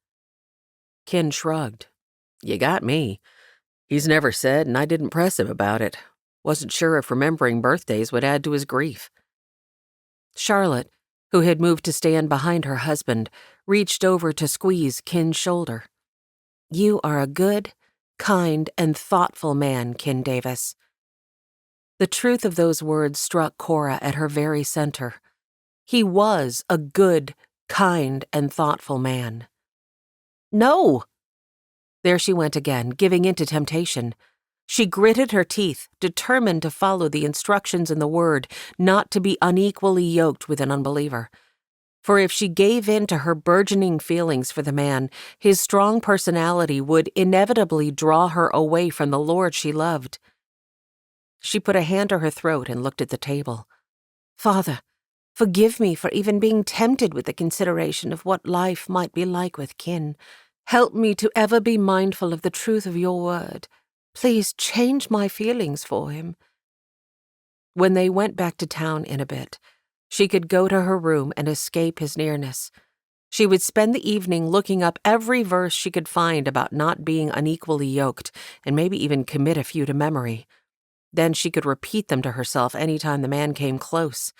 Ken shrugged. You got me. He's never said, and I didn't press him about it. Wasn't sure if remembering birthdays would add to his grief. Charlotte, who had moved to stand behind her husband, reached over to squeeze Ken's shoulder. You are a good, kind, and thoughtful man, Ken Davis. The truth of those words struck Cora at her very center. He was a good, kind, and thoughtful man. No! There she went again, giving in to temptation. She gritted her teeth, determined to follow the instructions in the word, not to be unequally yoked with an unbeliever. For if she gave in to her burgeoning feelings for the man, his strong personality would inevitably draw her away from the Lord she loved. She put a hand to her throat and looked at the table. Father, forgive me for even being tempted with the consideration of what life might be like with Ken. Help me to ever be mindful of the truth of your word. Please change my feelings for him. When they went back to town in a bit, she could go to her room and escape his nearness. She would spend the evening looking up every verse she could find about not being unequally yoked, and maybe even commit a few to memory. Then she could repeat them to herself any time the man came close.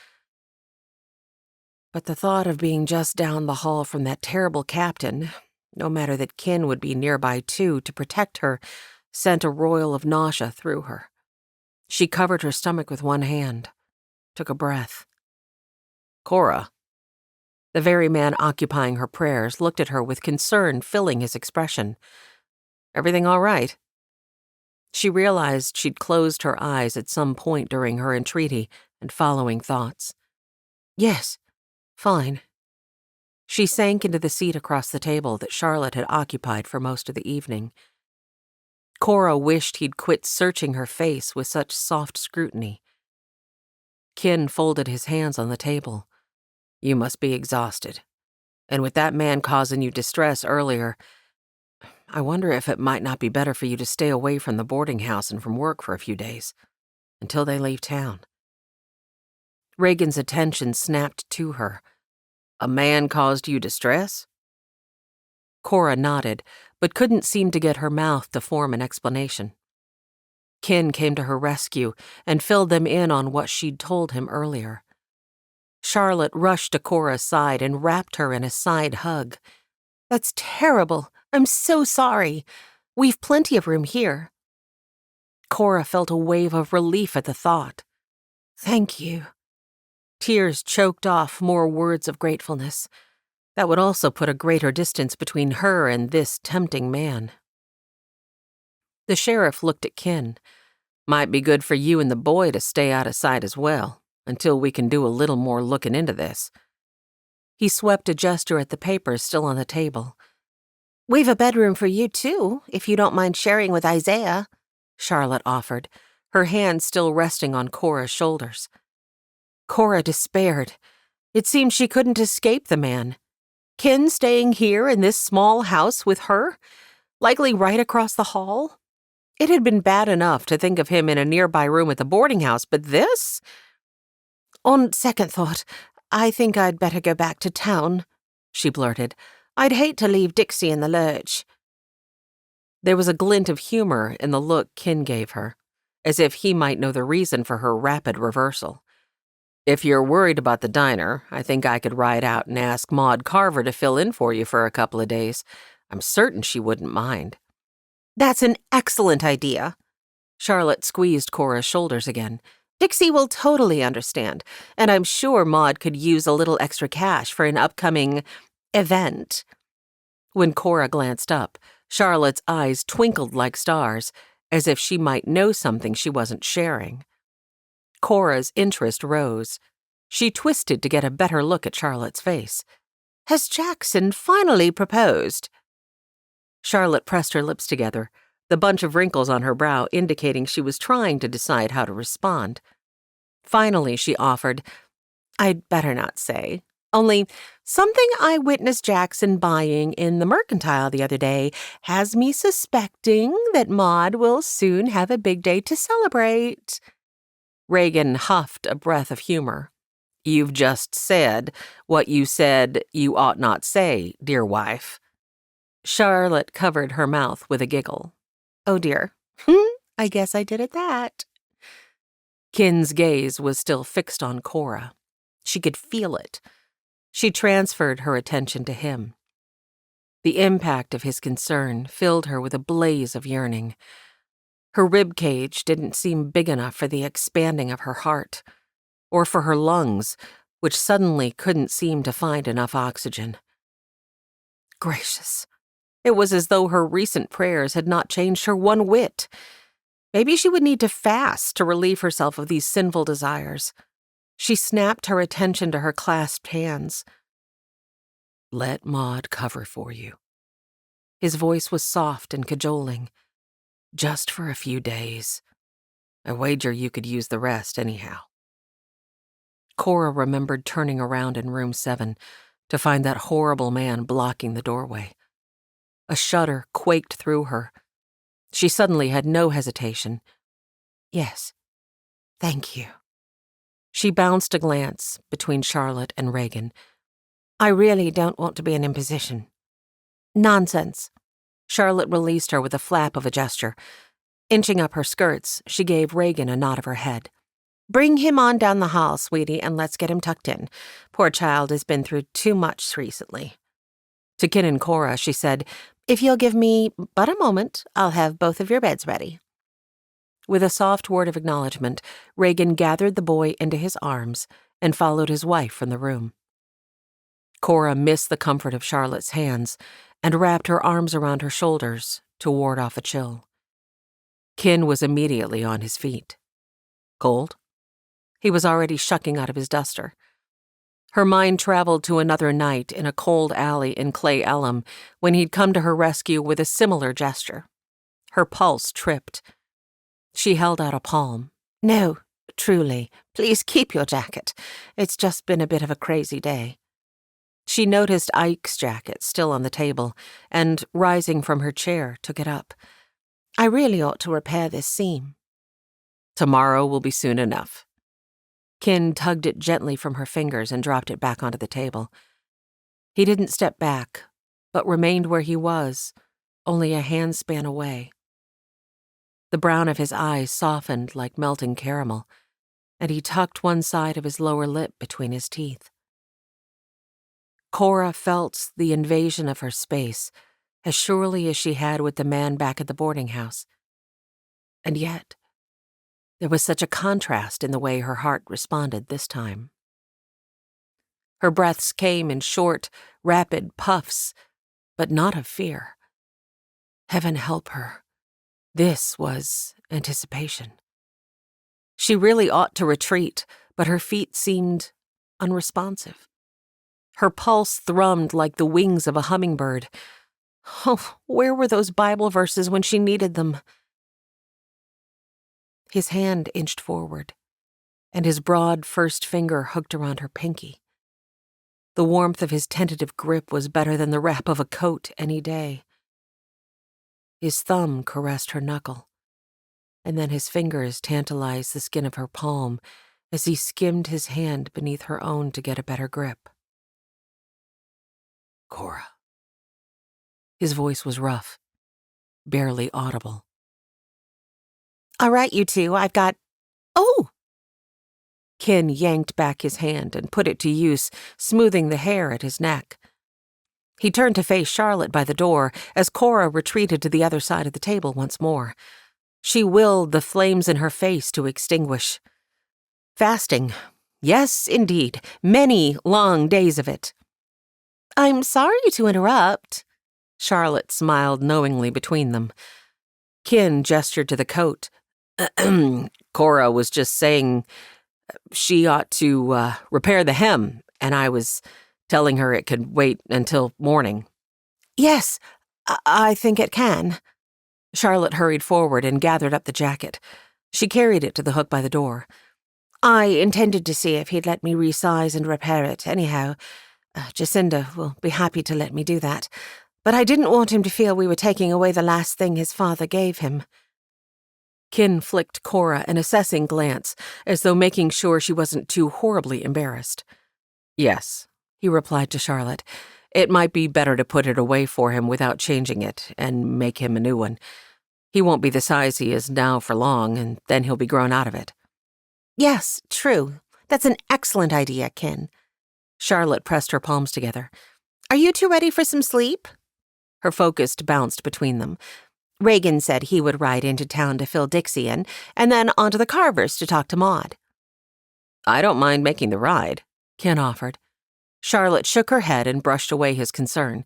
But the thought of being just down the hall from that terrible captain, no matter that Kin would be nearby too to protect her, sent a roil of nausea through her. She covered her stomach with one hand, took a breath. Cora. The very man occupying her prayers looked at her with concern filling his expression. Everything all right? She realized she'd closed her eyes at some point during her entreaty and following thoughts. Yes, fine. She sank into the seat across the table that Charlotte had occupied for most of the evening. Cora wished he'd quit searching her face with such soft scrutiny. Kin folded his hands on the table. You must be exhausted. And with that man causing you distress earlier, I wonder if it might not be better for you to stay away from the boarding house and from work for a few days, until they leave town. Reagan's attention snapped to her. A man caused you distress? Cora nodded, but couldn't seem to get her mouth to form an explanation. Kin came to her rescue and filled them in on what she'd told him earlier. Charlotte rushed to Cora's side and wrapped her in a side hug. That's terrible. I'm so sorry. We've plenty of room here. Cora felt a wave of relief at the thought. Thank you. Tears choked off more words of gratefulness. That would also put a greater distance between her and this tempting man. The sheriff looked at Kin. Might be good for you and the boy to stay out of sight as well, until we can do a little more looking into this. He swept a gesture at the papers still on the table. We've a bedroom for you, too, if you don't mind sharing with Isaiah, Charlotte offered, her hand still resting on Cora's shoulders. Cora despaired. It seemed she couldn't escape the man. Kin staying here in this small house with her, likely right across the hall? It had been bad enough to think of him in a nearby room at the boarding house, but this? On second thought, I think I'd better go back to town, she blurted. I'd hate to leave Dixie in the lurch. There was a glint of humor in the look Kin gave her, as if he might know the reason for her rapid reversal. If you're worried about the diner, I think I could ride out and ask Maud Carver to fill in for you for a couple of days. I'm certain she wouldn't mind. That's an excellent idea. Charlotte squeezed Cora's shoulders again. Dixie will totally understand, and I'm sure Maud could use a little extra cash for an upcoming event. When Cora glanced up, Charlotte's eyes twinkled like stars, as if she might know something she wasn't sharing. Cora's interest rose. She twisted to get a better look at Charlotte's face. Has Jackson finally proposed? Charlotte pressed her lips together, the bunch of wrinkles on her brow indicating she was trying to decide how to respond. Finally, she offered, I'd better not say. Only, something I witnessed Jackson buying in the Mercantile the other day has me suspecting that Maud will soon have a big day to celebrate. Reagan huffed a breath of humor. You've just said what you said you ought not say, dear wife. Charlotte covered her mouth with a giggle. Oh dear, I guess I did at that. Kin's gaze was still fixed on Cora. She could feel it. She transferred her attention to him. The impact of his concern filled her with a blaze of yearning. Her rib cage didn't seem big enough for the expanding of her heart, or for her lungs, which suddenly couldn't seem to find enough oxygen. Gracious. It was as though her recent prayers had not changed her one whit. Maybe she would need to fast to relieve herself of these sinful desires. She snapped her attention to her clasped hands. Let Maud cover for you. His voice was soft and cajoling. Just for a few days. I wager you could use the rest anyhow. Cora remembered turning around in room 7 to find that horrible man blocking the doorway. A shudder quaked through her. She suddenly had no hesitation. Yes, thank you. She bounced a glance between Charlotte and Reagan. I really don't want to be an imposition. Nonsense. Charlotte released her with a flap of a gesture. Inching up her skirts, she gave Reagan a nod of her head. Bring him on down the hall, sweetie, and let's get him tucked in. Poor child has been through too much recently. To Kin and Cora, she said, If you'll give me but a moment, I'll have both of your beds ready. With a soft word of acknowledgement, Reagan gathered the boy into his arms and followed his wife from the room. Cora missed the comfort of Charlotte's hands and wrapped her arms around her shoulders to ward off a chill. Kin was immediately on his feet. Cold? He was already shucking out of his duster. Her mind traveled to another night in a cold alley in Clay Elm when he'd come to her rescue with a similar gesture. Her pulse tripped. She held out a palm. No, truly, please keep your jacket. It's just been a bit of a crazy day. She noticed Ike's jacket still on the table and, rising from her chair, took it up. I really ought to repair this seam. Tomorrow will be soon enough. Kin tugged it gently from her fingers and dropped it back onto the table. He didn't step back, but remained where he was, only a handspan away. The brown of his eyes softened like melting caramel, and he tucked one side of his lower lip between his teeth. Cora felt the invasion of her space as surely as she had with the man back at the boarding house. And yet, there was such a contrast in the way her heart responded this time. Her breaths came in short, rapid puffs, but not of fear. Heaven help her. This was anticipation. She really ought to retreat, but her feet seemed unresponsive. Her pulse thrummed like the wings of a hummingbird. Oh, where were those Bible verses when she needed them? His hand inched forward, and his broad first finger hooked around her pinky. The warmth of his tentative grip was better than the wrap of a coat any day. His thumb caressed her knuckle, and then his fingers tantalized the skin of her palm as he skimmed his hand beneath her own to get a better grip. Cora. His voice was rough, barely audible. All right, you two, I've got... Oh! Kin yanked back his hand and put it to use, smoothing the hair at his neck. He turned to face Charlotte by the door as Cora retreated to the other side of the table once more. She willed the flames in her face to extinguish. Fasting. Yes, indeed. Many long days of it. I'm sorry to interrupt. Charlotte smiled knowingly between them. Kin gestured to the coat. Cora was just saying she ought to repair the hem, and I was telling her it could wait until morning. Yes, I think it can. Charlotte hurried forward and gathered up the jacket. She carried it to the hook by the door. I intended to see if he'd let me resize and repair it anyhow. Jacinda will be happy to let me do that. But I didn't want him to feel we were taking away the last thing his father gave him. Kin flicked Cora an assessing glance, as though making sure she wasn't too horribly embarrassed. Yes, he replied to Charlotte. It might be better to put it away for him without changing it and make him a new one. He won't be the size he is now for long, and then he'll be grown out of it. Yes, true. That's an excellent idea, Kin. Charlotte pressed her palms together. Are you two ready for some sleep? Her focus bounced between them. Reagan said he would ride into town to fill Dixie in, and then on to the Carvers to talk to Maud. I don't mind making the ride, Kin offered. Charlotte shook her head and brushed away his concern.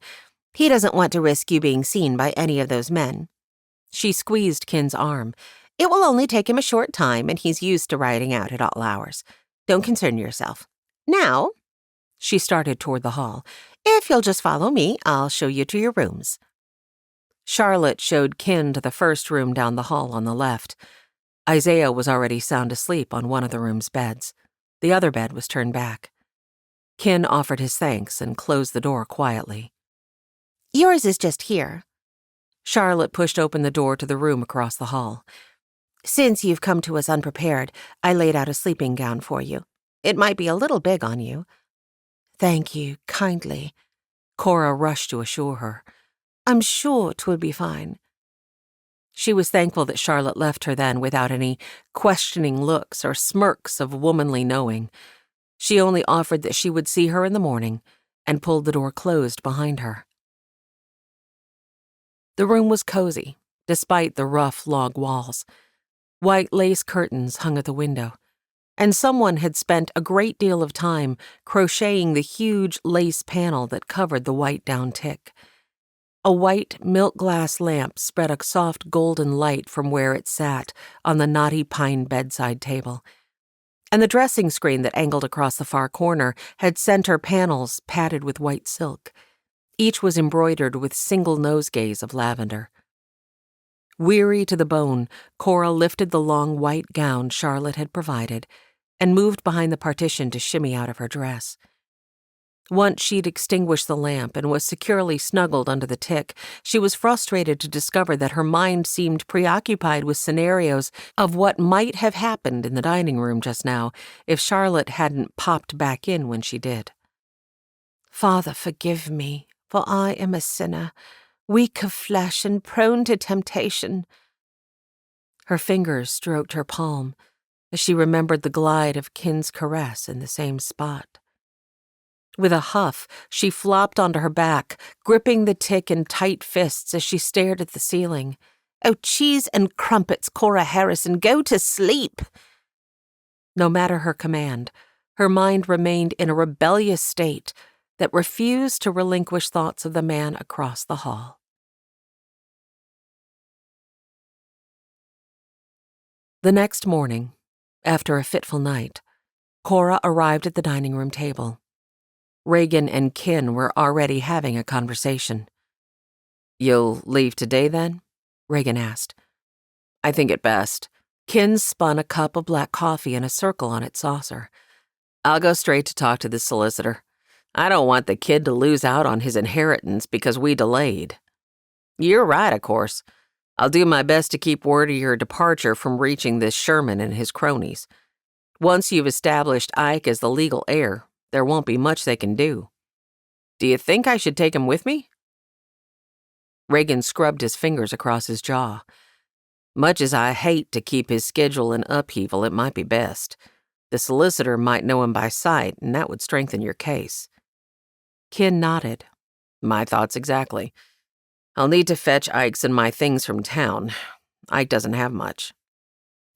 He doesn't want to risk you being seen by any of those men. She squeezed Kin's arm. It will only take him a short time, and he's used to riding out at all hours. Don't concern yourself. Now, she started toward the hall. If you'll just follow me, I'll show you to your rooms. Charlotte showed Kin to the first room down the hall on the left. Isaiah was already sound asleep on one of the room's beds. The other bed was turned back. Kin offered his thanks and closed the door quietly. Yours is just here. Charlotte pushed open the door to the room across the hall. Since you've come to us unprepared, I laid out a sleeping gown for you. It might be a little big on you. Thank you, kindly. Cora rushed to assure her. I'm sure 'twill be fine. She was thankful that Charlotte left her then without any questioning looks or smirks of womanly knowing. She only offered that she would see her in the morning and pulled the door closed behind her. The room was cozy, despite the rough log walls. White lace curtains hung at the window, and someone had spent a great deal of time crocheting the huge lace panel that covered the white down tick. A white milk glass lamp spread a soft golden light from where it sat on the knotty pine bedside table, and the dressing screen that angled across the far corner had center panels padded with white silk. Each was embroidered with single nosegays of lavender. Weary to the bone, Cora lifted the long white gown Charlotte had provided and moved behind the partition to shimmy out of her dress. Once she'd extinguished the lamp and was securely snuggled under the tick, she was frustrated to discover that her mind seemed preoccupied with scenarios of what might have happened in the dining room just now if Charlotte hadn't popped back in when she did. "Father, forgive me, for I am a sinner, weak of flesh and prone to temptation." Her fingers stroked her palm as she remembered the glide of Kin's caress in the same spot. With a huff, she flopped onto her back, gripping the tick in tight fists as she stared at the ceiling. "Oh, cheese and crumpets, Cora Harrison, go to sleep!" No matter her command, her mind remained in a rebellious state that refused to relinquish thoughts of the man across the hall. The next morning, after a fitful night, Cora arrived at the dining room table. Reagan and Kin were already having a conversation. "You'll leave today, then?" Reagan asked. "I think it best." Kin spun a cup of black coffee in a circle on its saucer. "I'll go straight to talk to the solicitor. I don't want the kid to lose out on his inheritance because we delayed." "You're right, of course. I'll do my best to keep word of your departure from reaching this Sherman and his cronies. Once you've established Ike as the legal heir, there won't be much they can do. Do you think I should take him with me?" Reagan scrubbed his fingers across his jaw. "Much as I hate to keep his schedule in upheaval, it might be best. The solicitor might know him by sight, and that would strengthen your case." Kin nodded. "My thoughts exactly. I'll need to fetch Ike's and my things from town. Ike doesn't have much."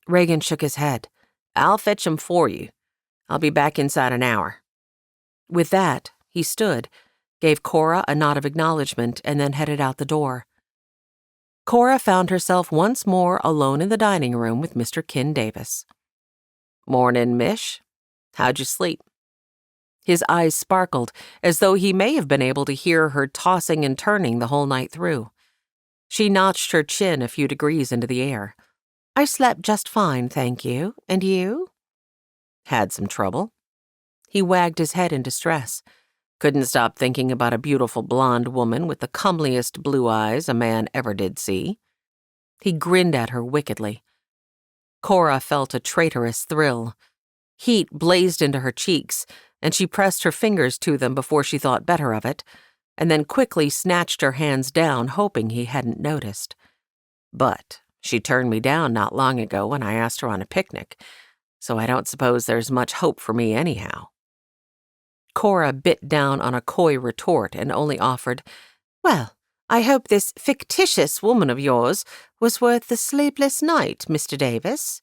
Reagan shook his head. "I'll fetch 'em for you. I'll be back inside an hour." With that, he stood, gave Cora a nod of acknowledgement, and then headed out the door. Cora found herself once more alone in the dining room with Mr. Kin Davis. "Mornin', Mish. How'd you sleep?" His eyes sparkled, as though he may have been able to hear her tossing and turning the whole night through. She notched her chin a few degrees into the air. "I slept just fine, thank you. And you?" "Had some trouble." He wagged his head in distress. "Couldn't stop thinking about a beautiful blonde woman with the comeliest blue eyes a man ever did see." He grinned at her wickedly. Cora felt a traitorous thrill. Heat blazed into her cheeks, and she pressed her fingers to them before she thought better of it, and then quickly snatched her hands down, hoping he hadn't noticed. "But she turned me down not long ago when I asked her on a picnic, so I don't suppose there's much hope for me anyhow." Cora bit down on a coy retort and only offered, "Well, I hope this fictitious woman of yours was worth the sleepless night, Mr. Davis."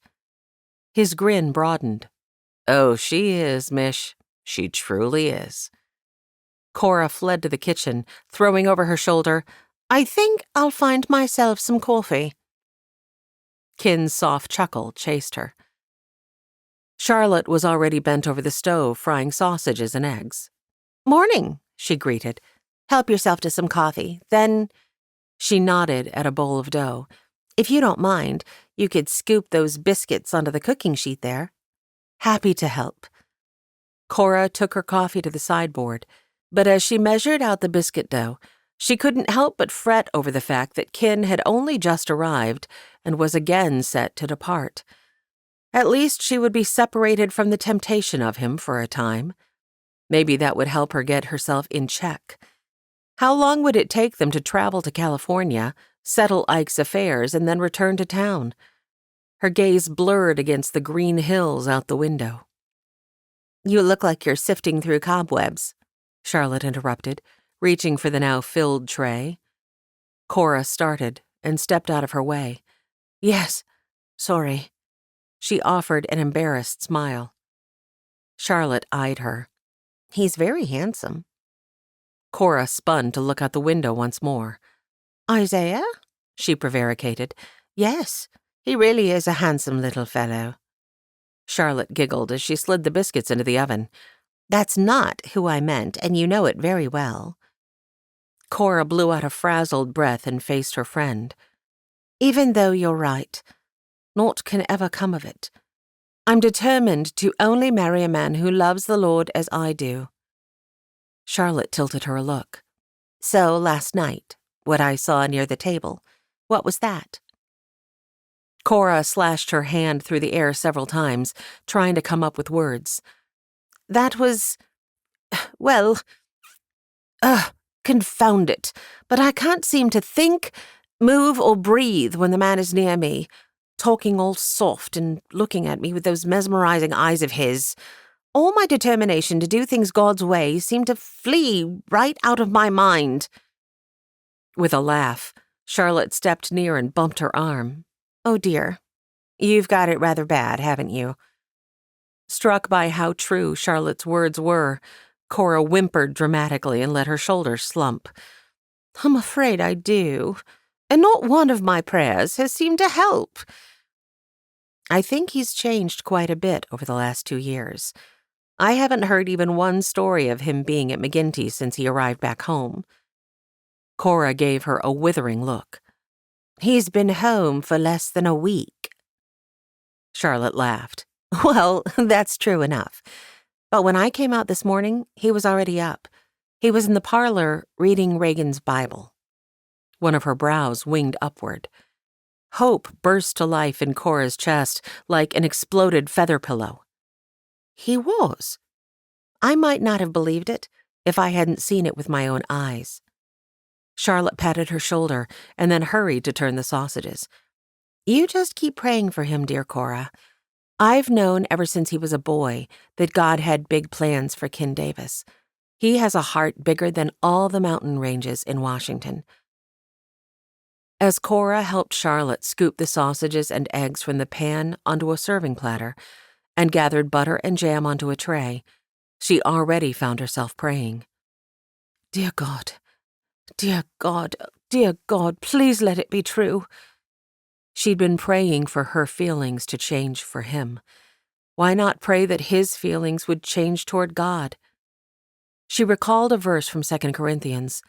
His grin broadened. "Oh, she is, Mish. She truly is." Cora fled to the kitchen, throwing over her shoulder, "I think I'll find myself some coffee." Kin's soft chuckle chased her. Charlotte was already bent over the stove frying sausages and eggs. "Morning," she greeted. "Help yourself to some coffee. Then—" She nodded at a bowl of dough. "If you don't mind, you could scoop those biscuits onto the cooking sheet there." "Happy to help." Cora took her coffee to the sideboard, but as she measured out the biscuit dough, she couldn't help but fret over the fact that Kin had only just arrived and was again set to depart. At least she would be separated from the temptation of him for a time. Maybe that would help her get herself in check. How long would it take them to travel to California, settle Ike's affairs, and then return to town. Her gaze blurred against the green hills out the window. "You look like you're sifting through cobwebs," Charlotte interrupted, reaching for the now filled tray. Cora started and stepped out of her way. "Yes, sorry." She offered an embarrassed smile. Charlotte eyed her. "He's very handsome." Cora spun to look out the window once more. "Isaiah?" she prevaricated. "Yes, he really is a handsome little fellow." Charlotte giggled as she slid the biscuits into the oven. "That's not who I meant, and you know it very well." Cora blew out a frazzled breath and faced her friend. "Even though you're right, naught can ever come of it. I'm determined to only marry a man who loves the Lord as I do." Charlotte tilted her a look. "So last night, what I saw near the table, what was that?" Cora slashed her hand through the air several times, trying to come up with words. "That was, well, confound it, but I can't seem to think, move, or breathe when the man is near me, talking all soft and looking at me with those mesmerizing eyes of his. All my determination to do things God's way seemed to flee right out of my mind." With a laugh, Charlotte stepped near and bumped her arm. "Oh dear, you've got it rather bad, haven't you?" Struck by how true Charlotte's words were, Cora whimpered dramatically and let her shoulders slump. "I'm afraid I do, and not one of my prayers has seemed to help." "I think he's changed quite a bit over the last 2 years. I haven't heard even one story of him being at McGinty's since he arrived back home." Cora gave her a withering look. "He's been home for less than a week." Charlotte laughed. "Well, that's true enough. But when I came out this morning, he was already up. He was in the parlor reading Reagan's Bible." One of her brows winged upward. Hope burst to life in Cora's chest like an exploded feather pillow. "He was? I might not have believed it if I hadn't seen it with my own eyes." Charlotte patted her shoulder and then hurried to turn the sausages. "You just keep praying for him, dear Cora. I've known ever since he was a boy that God had big plans for Ken Davis. He has a heart bigger than all the mountain ranges in Washington." As Cora helped Charlotte scoop the sausages and eggs from the pan onto a serving platter and gathered butter and jam onto a tray, she already found herself praying. "Dear God, dear God, dear God, please let it be true." She'd been praying for her feelings to change for him. Why not pray that his feelings would change toward God? She recalled a verse from 2 Corinthians.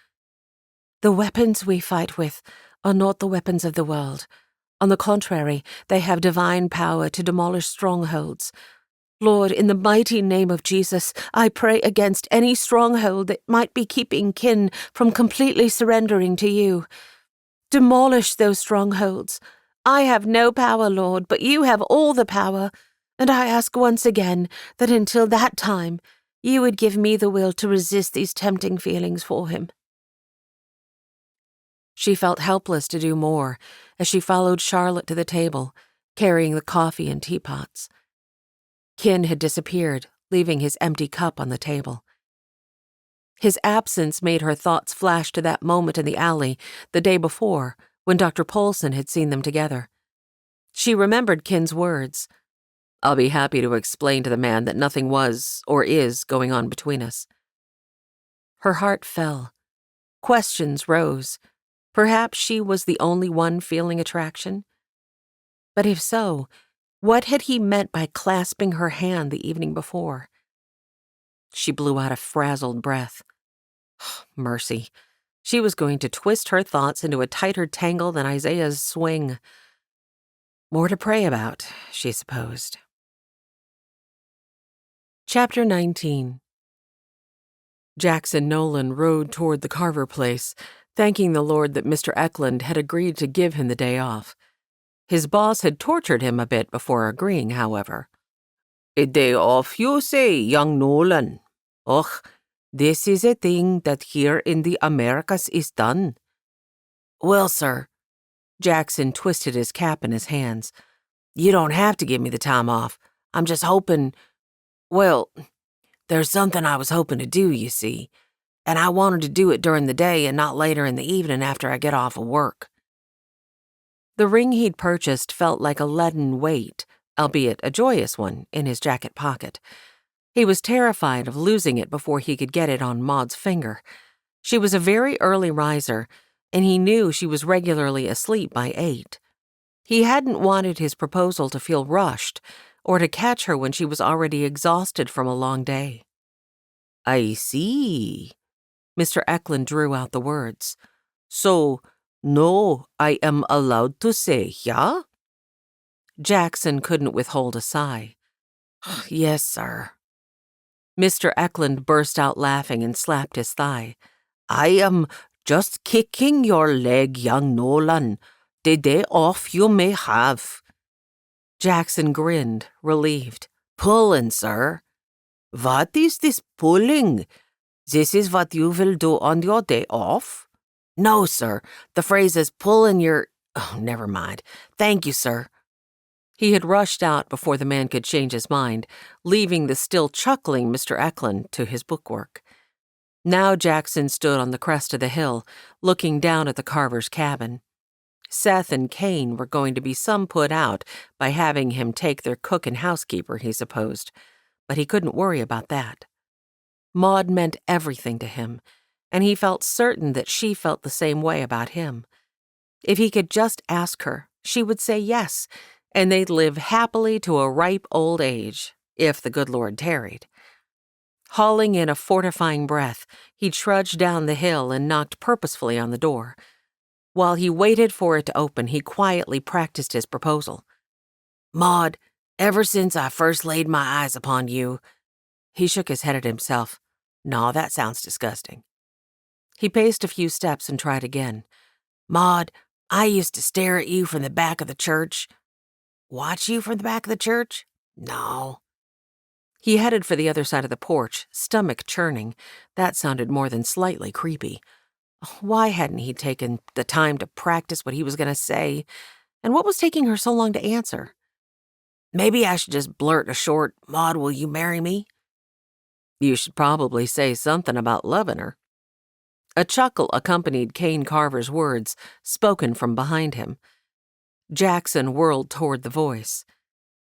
"The weapons we fight with are not the weapons of the world. On the contrary, they have divine power to demolish strongholds. Lord, in the mighty name of Jesus, I pray against any stronghold that might be keeping Ken from completely surrendering to you. Demolish those strongholds. I have no power, Lord, but you have all the power, and I ask once again that until that time, you would give me the will to resist these tempting feelings for him." She felt helpless to do more as she followed Charlotte to the table, carrying the coffee and teapots. Ken had disappeared, leaving his empty cup on the table. His absence made her thoughts flash to that moment in the alley the day before when Dr. Polson had seen them together. She remembered Ken's words. "I'll be happy to explain to the man that nothing was or is going on between us." Her heart fell. Questions rose. Perhaps she was the only one feeling attraction? But if so, what had he meant by clasping her hand the evening before? She blew out a frazzled breath. Mercy. She was going to twist her thoughts into a tighter tangle than Isaiah's swing. More to pray about, she supposed. Chapter 19. Jackson Nolan rode toward the Carver place, thanking the Lord that Mr. Eklund had agreed to give him the day off. His boss had tortured him a bit before agreeing, however. "A day off, you say, young Nolan? Och, this is a thing that here in the Americas is done." "Well, sir, Jackson twisted his cap in his hands. You don't have to give me the time off. I'm just hoping, well, there's something I was hoping to do, you see, and I wanted to do it during the day and not later in the evening after I get off of work. The ring he'd purchased felt like a leaden weight, albeit a joyous one, in his jacket pocket. He was terrified of losing it before he could get it on Maud's finger. She was a very early riser, and he knew she was regularly asleep by 8. He hadn't wanted his proposal to feel rushed, or to catch her when she was already exhausted from a long day. I see. Mr. Eklund drew out the words. So, no, I am allowed to say, yeah? Jackson couldn't withhold a sigh. Yes, sir. Mr. Eklund burst out laughing and slapped his thigh. I am just kicking your leg, young Nolan. The day off you may have. Jackson grinned, relieved. Pulling, sir. What is this pulling? This is what you will do on your day off? No, sir. The phrase is pulling your... Oh, never mind. Thank you, sir. He had rushed out before the man could change his mind, leaving the still chuckling Mr. Eklund to his bookwork. Now Jackson stood on the crest of the hill, looking down at the carver's cabin. Seth and Kane were going to be some put out by having him take their cook and housekeeper, he supposed, but he couldn't worry about that. Maud meant everything to him, and he felt certain that she felt the same way about him. If he could just ask her, she would say yes, and they'd live happily to a ripe old age, if the good Lord tarried. Hauling in a fortifying breath, he trudged down the hill and knocked purposefully on the door. While he waited for it to open, he quietly practiced his proposal. Maud, ever since I first laid my eyes upon you... He shook his head at himself. No, that sounds disgusting. He paced a few steps and tried again. Maud, I used to stare at you from the back of the church. Watch you from the back of the church? No. He headed for the other side of the porch, stomach churning. That sounded more than slightly creepy. Why hadn't he taken the time to practice what he was going to say? And what was taking her so long to answer? Maybe I should just blurt a short, Maud, will you marry me? You should probably say something about loving her. A chuckle accompanied Kane Carver's words, spoken from behind him. Jackson whirled toward the voice.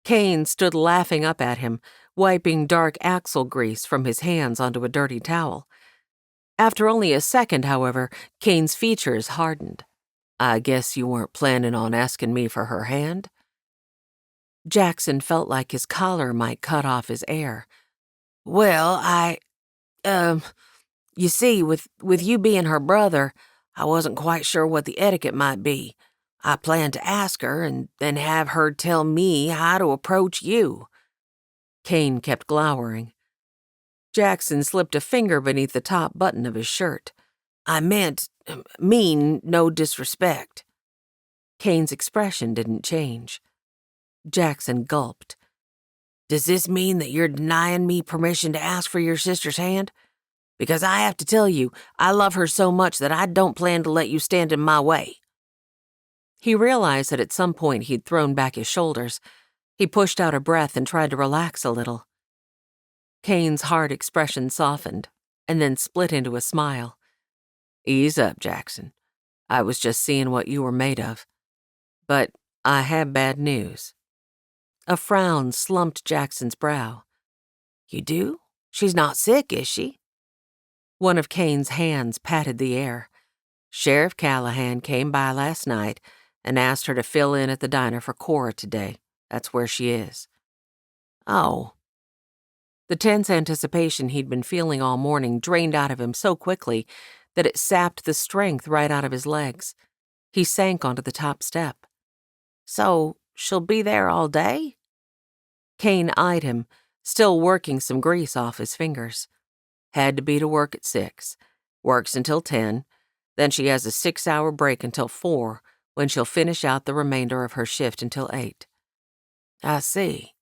Kane stood laughing up at him, wiping dark axle grease from his hands onto a dirty towel. After only a second, however, Kane's features hardened. I guess you weren't planning on asking me for her hand? Jackson felt like his collar might cut off his air. Well, you see, with you being her brother, I wasn't quite sure what the etiquette might be. I planned to ask her and then have her tell me how to approach you. Kane kept glowering. Jackson slipped a finger beneath the top button of his shirt. I mean no disrespect. Kane's expression didn't change. Jackson gulped. Does this mean that you're denying me permission to ask for your sister's hand? Because I have to tell you, I love her so much that I don't plan to let you stand in my way. He realized that at some point he'd thrown back his shoulders. He pushed out a breath and tried to relax a little. Kane's hard expression softened, and then split into a smile. Ease up, Jackson. I was just seeing what you were made of. But I have bad news. A frown slumped Jackson's brow. You do? She's not sick, is she? One of Kane's hands patted the air. Sheriff Callahan came by last night and asked her to fill in at the diner for Cora today. That's where she is. Oh. The tense anticipation he'd been feeling all morning drained out of him so quickly that it sapped the strength right out of his legs. He sank onto the top step. So, she'll be there all day? Kane eyed him, still working some grease off his fingers. Had to be to work at 6. Works until 10. Then she has a 6-hour break until 4, when she'll finish out the remainder of her shift until 8. I see.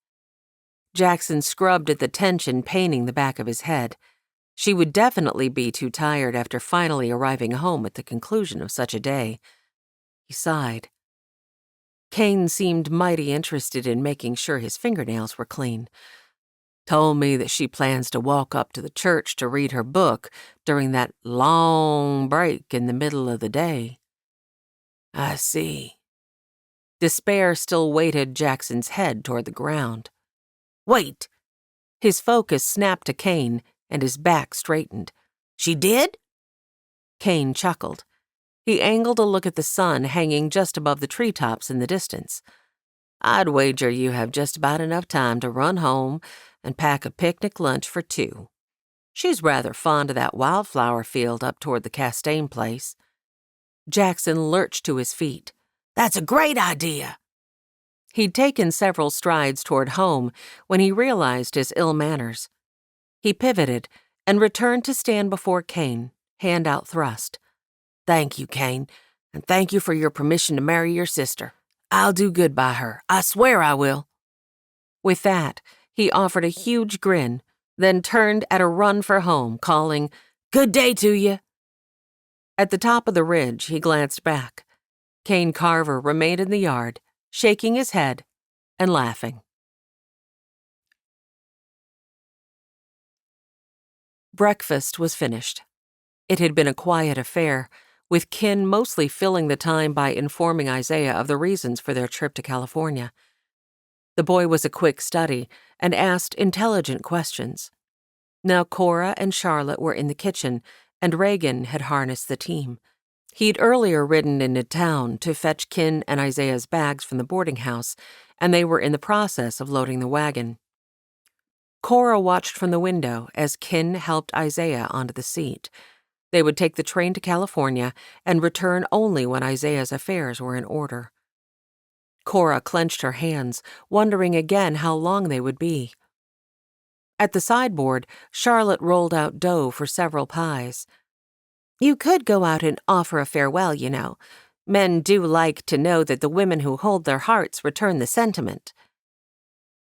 Jackson scrubbed at the tension paining the back of his head. She would definitely be too tired after finally arriving home at the conclusion of such a day. He sighed. Kane seemed mighty interested in making sure his fingernails were clean. Told me that she plans to walk up to the church to read her book during that long break in the middle of the day. I see. Despair still weighted Jackson's head toward the ground. Wait, His focus snapped to Kane, and his back straightened. she did? Kane chuckled. He angled a look at the sun hanging just above the treetops in the distance. I'd wager you have just about enough time to run home and pack a picnic lunch for two. She's rather fond of that wildflower field up toward the Castaigne place. Jackson lurched to his feet. That's a great idea. He'd taken several strides toward home when he realized his ill manners. He pivoted and returned to stand before Kane, hand outthrust. Thank you, Kane, and thank you for your permission to marry your sister. I'll do good by her. I swear I will. With that, he offered a huge grin, then turned at a run for home, calling, Good day to you. At the top of the ridge, he glanced back. Kane Carver remained in the yard, shaking his head and laughing. Breakfast was finished. It had been a quiet affair, with Kin mostly filling the time by informing Isaiah of the reasons for their trip to California. The boy was a quick study and asked intelligent questions. Now Cora and Charlotte were in the kitchen, and Reagan had harnessed the team. He'd earlier ridden into town to fetch Kin and Isaiah's bags from the boarding house, and they were in the process of loading the wagon. Cora watched from the window as Kin helped Isaiah onto the seat. They would take the train to California and return only when Isaiah's affairs were in order. Cora clenched her hands, wondering again how long they would be. At the sideboard, Charlotte rolled out dough for several pies. You could go out and offer a farewell, you know. Men do like to know that the women who hold their hearts return the sentiment.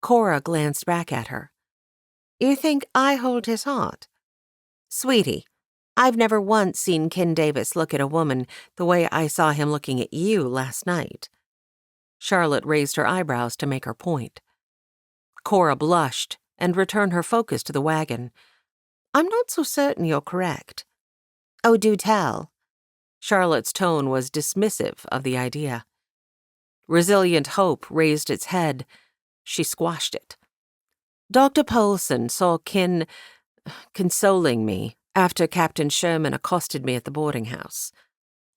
Cora glanced back at her. You think I hold his heart? Sweetie, I've never once seen Ken Davis look at a woman the way I saw him looking at you last night. Charlotte raised her eyebrows to make her point. Cora blushed and returned her focus to the wagon. I'm not so certain you're correct. Oh, do tell. Charlotte's tone was dismissive of the idea. Resilient hope raised its head. She squashed it. Dr. Polson saw Kin consoling me after Captain Sherman accosted me at the boarding house.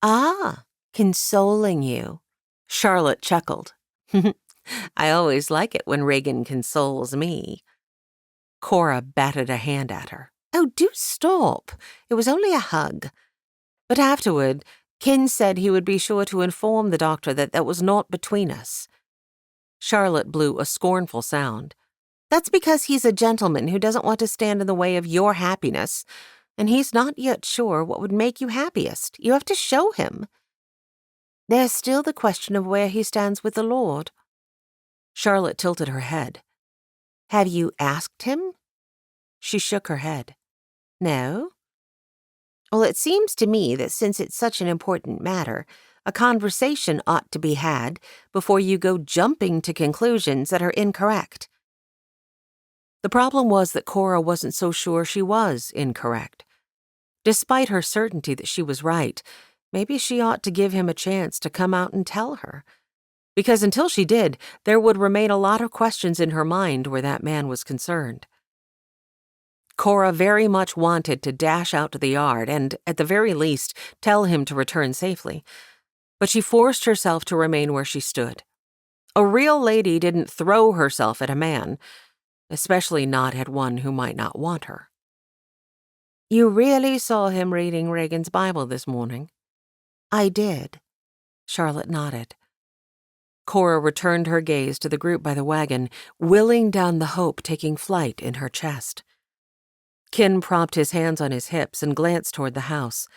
Ah, consoling you. Charlotte chuckled. I always like it when Reagan consoles me. Cora batted a hand at her. Oh, do stop. It was only a hug. But afterward, Kin said he would be sure to inform the doctor that was naught between us. Charlotte blew a scornful sound. That's because he's a gentleman who doesn't want to stand in the way of your happiness, and he's not yet sure what would make you happiest. You have to show him. There's still the question of where he stands with the Lord. Charlotte tilted her head. Have you asked him? She shook her head. No? Well, it seems to me that since it's such an important matter, a conversation ought to be had before you go jumping to conclusions that are incorrect. The problem was that Cora wasn't so sure she was incorrect. Despite her certainty that she was right, maybe she ought to give him a chance to come out and tell her. Because until she did, there would remain a lot of questions in her mind where that man was concerned. Cora very much wanted to dash out to the yard and, at the very least, tell him to return safely. But she forced herself to remain where she stood. A real lady didn't throw herself at a man, especially not at one who might not want her. You really saw him reading Reagan's Bible this morning? I did. Charlotte nodded. Cora returned her gaze to the group by the wagon, willing down the hope taking flight in her chest. Kin propped his hands on his hips and glanced toward the house.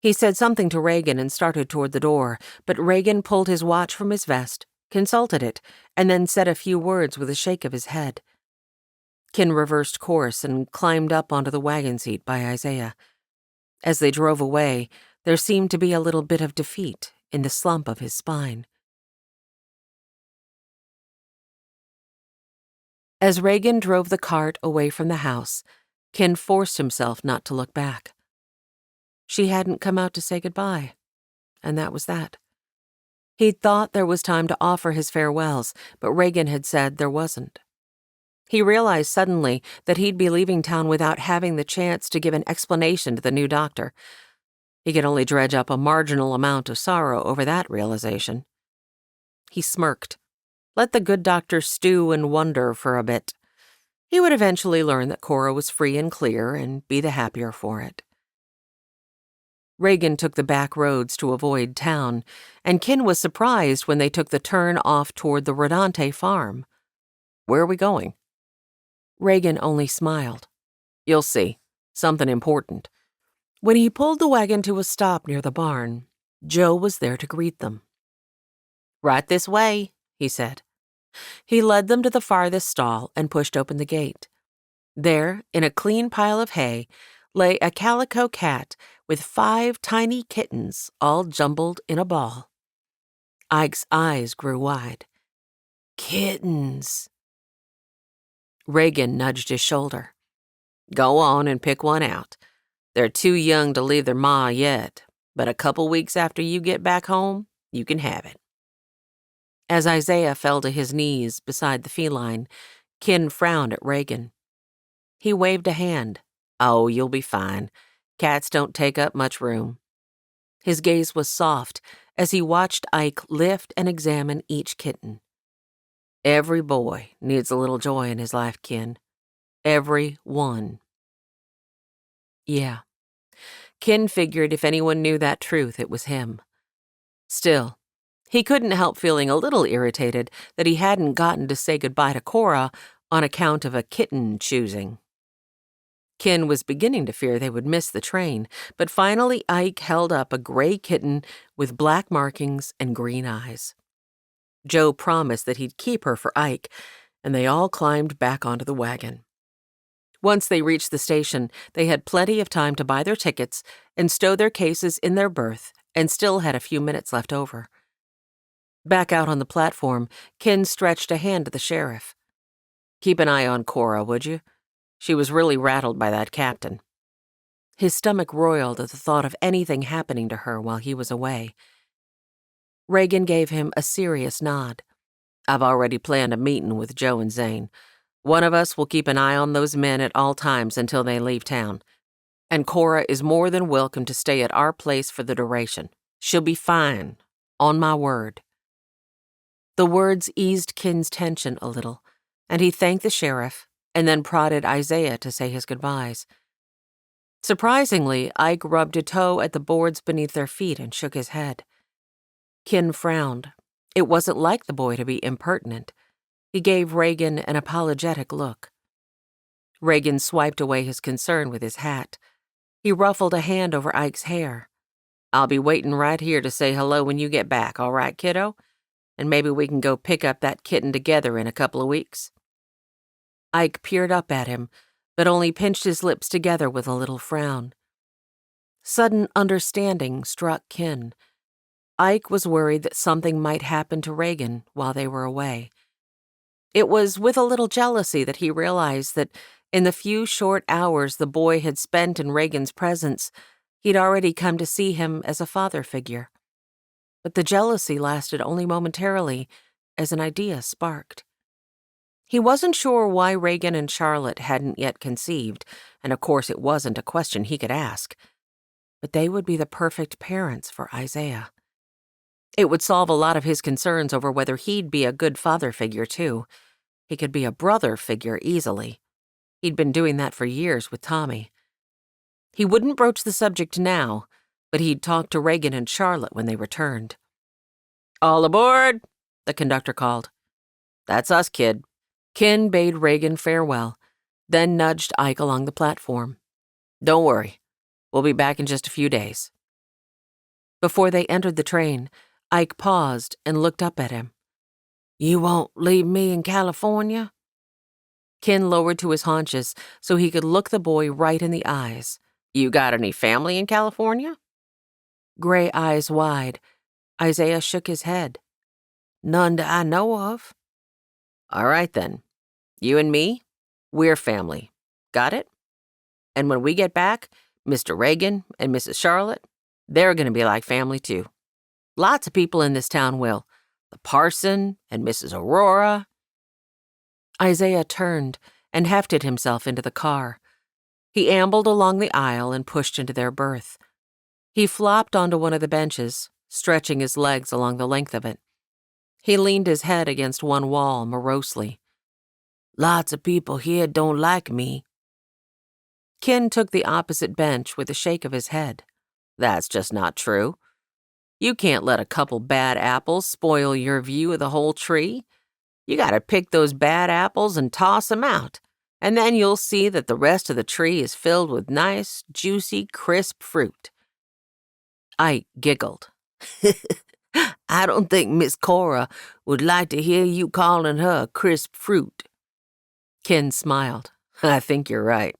He said something to Reagan and started toward the door, but Reagan pulled his watch from his vest, consulted it, and then said a few words with a shake of his head. Kin reversed course and climbed up onto the wagon seat by Isaiah. As they drove away, there seemed to be a little bit of defeat in the slump of his spine. As Reagan drove the cart away from the house, Ken forced himself not to look back. She hadn't come out to say goodbye, and that was that. He'd thought there was time to offer his farewells, but Reagan had said there wasn't. He realized suddenly that he'd be leaving town without having the chance to give an explanation to the new doctor. He could only dredge up a marginal amount of sorrow over that realization. He smirked. Let the good doctor stew and wonder for a bit. He would eventually learn that Cora was free and clear and be the happier for it. Reagan took the back roads to avoid town, and Ken was surprised when they took the turn off toward the Rodante farm. "Where are we going?" Reagan only smiled. "You'll see. Something important." When he pulled the wagon to a stop near the barn, Joe was there to greet them. "Right this way," he said. He led them to the farthest stall and pushed open the gate. There, in a clean pile of hay, lay a calico cat with 5 tiny kittens all jumbled in a ball. Ike's eyes grew wide. "Kittens." Reagan nudged his shoulder. "Go on and pick one out. They're too young to leave their ma yet, but a couple weeks after you get back home, you can have it." As Isaiah fell to his knees beside the feline, Ken frowned at Reagan. He waved a hand. "Oh, you'll be fine. Cats don't take up much room." His gaze was soft as he watched Ike lift and examine each kitten. "Every boy needs a little joy in his life, Ken. Every one." Yeah. Ken figured if anyone knew that truth, it was him. Still, he couldn't help feeling a little irritated that he hadn't gotten to say goodbye to Cora on account of a kitten choosing. Ken was beginning to fear they would miss the train, but finally Ike held up a gray kitten with black markings and green eyes. Joe promised that he'd keep her for Ike, and they all climbed back onto the wagon. Once they reached the station, they had plenty of time to buy their tickets and stow their cases in their berth, and still had a few minutes left over. Back out on the platform, Ken stretched a hand to the sheriff. "Keep an eye on Cora, would you? She was really rattled by that captain." His stomach roiled at the thought of anything happening to her while he was away. Reagan gave him a serious nod. "I've already planned a meeting with Joe and Zane. One of us will keep an eye on those men at all times until they leave town. And Cora is more than welcome to stay at our place for the duration. She'll be fine, on my word." The words eased Ken's tension a little, and he thanked the sheriff and then prodded Isaiah to say his goodbyes. Surprisingly, Ike rubbed a toe at the boards beneath their feet and shook his head. Ken frowned. It wasn't like the boy to be impertinent. He gave Reagan an apologetic look. Reagan swiped away his concern with his hat. He ruffled a hand over Ike's hair. "I'll be waiting right here to say hello when you get back, all right, kiddo? And maybe we can go pick up that kitten together in a couple of weeks." Ike peered up at him, but only pinched his lips together with a little frown. Sudden understanding struck Ken. Ike was worried that something might happen to Reagan while they were away. It was with a little jealousy that he realized that in the few short hours the boy had spent in Reagan's presence, he'd already come to see him as a father figure. But the jealousy lasted only momentarily, as an idea sparked. He wasn't sure why Reagan and Charlotte hadn't yet conceived, and of course it wasn't a question he could ask. But they would be the perfect parents for Isaiah. It would solve a lot of his concerns over whether he'd be a good father figure, too. He could be a brother figure easily. He'd been doing that for years with Tommy. He wouldn't broach the subject now, but he'd talk to Reagan and Charlotte when they returned. "All aboard," the conductor called. "That's us, kid." Ken bade Reagan farewell, then nudged Ike along the platform. "Don't worry. We'll be back in just a few days." Before they entered the train, Ike paused and looked up at him. "You won't leave me in California?" Ken lowered to his haunches so he could look the boy right in the eyes. "You got any family in California?" Gray eyes wide, Isaiah shook his head. "None that I know of." "All right, then. You and me, we're family. Got it? And when we get back, Mr. Reagan and Mrs. Charlotte, they're going to be like family too. Lots of people in this town will. The parson and Mrs. Aurora. Isaiah turned and hefted himself into the car. He ambled along the aisle and pushed into their berth. He flopped onto one of the benches, stretching his legs along the length of it. He leaned his head against one wall morosely. Lots of people here don't like me. Ken took the opposite bench with a shake of his head. That's just not true. You can't let a couple bad apples spoil your view of the whole tree. You gotta pick those bad apples and toss them out, and then you'll see that the rest of the tree is filled with nice, juicy, crisp fruit. I giggled. I don't think Miss Cora would like to hear you calling her crisp fruit. Ken smiled. I think you're right.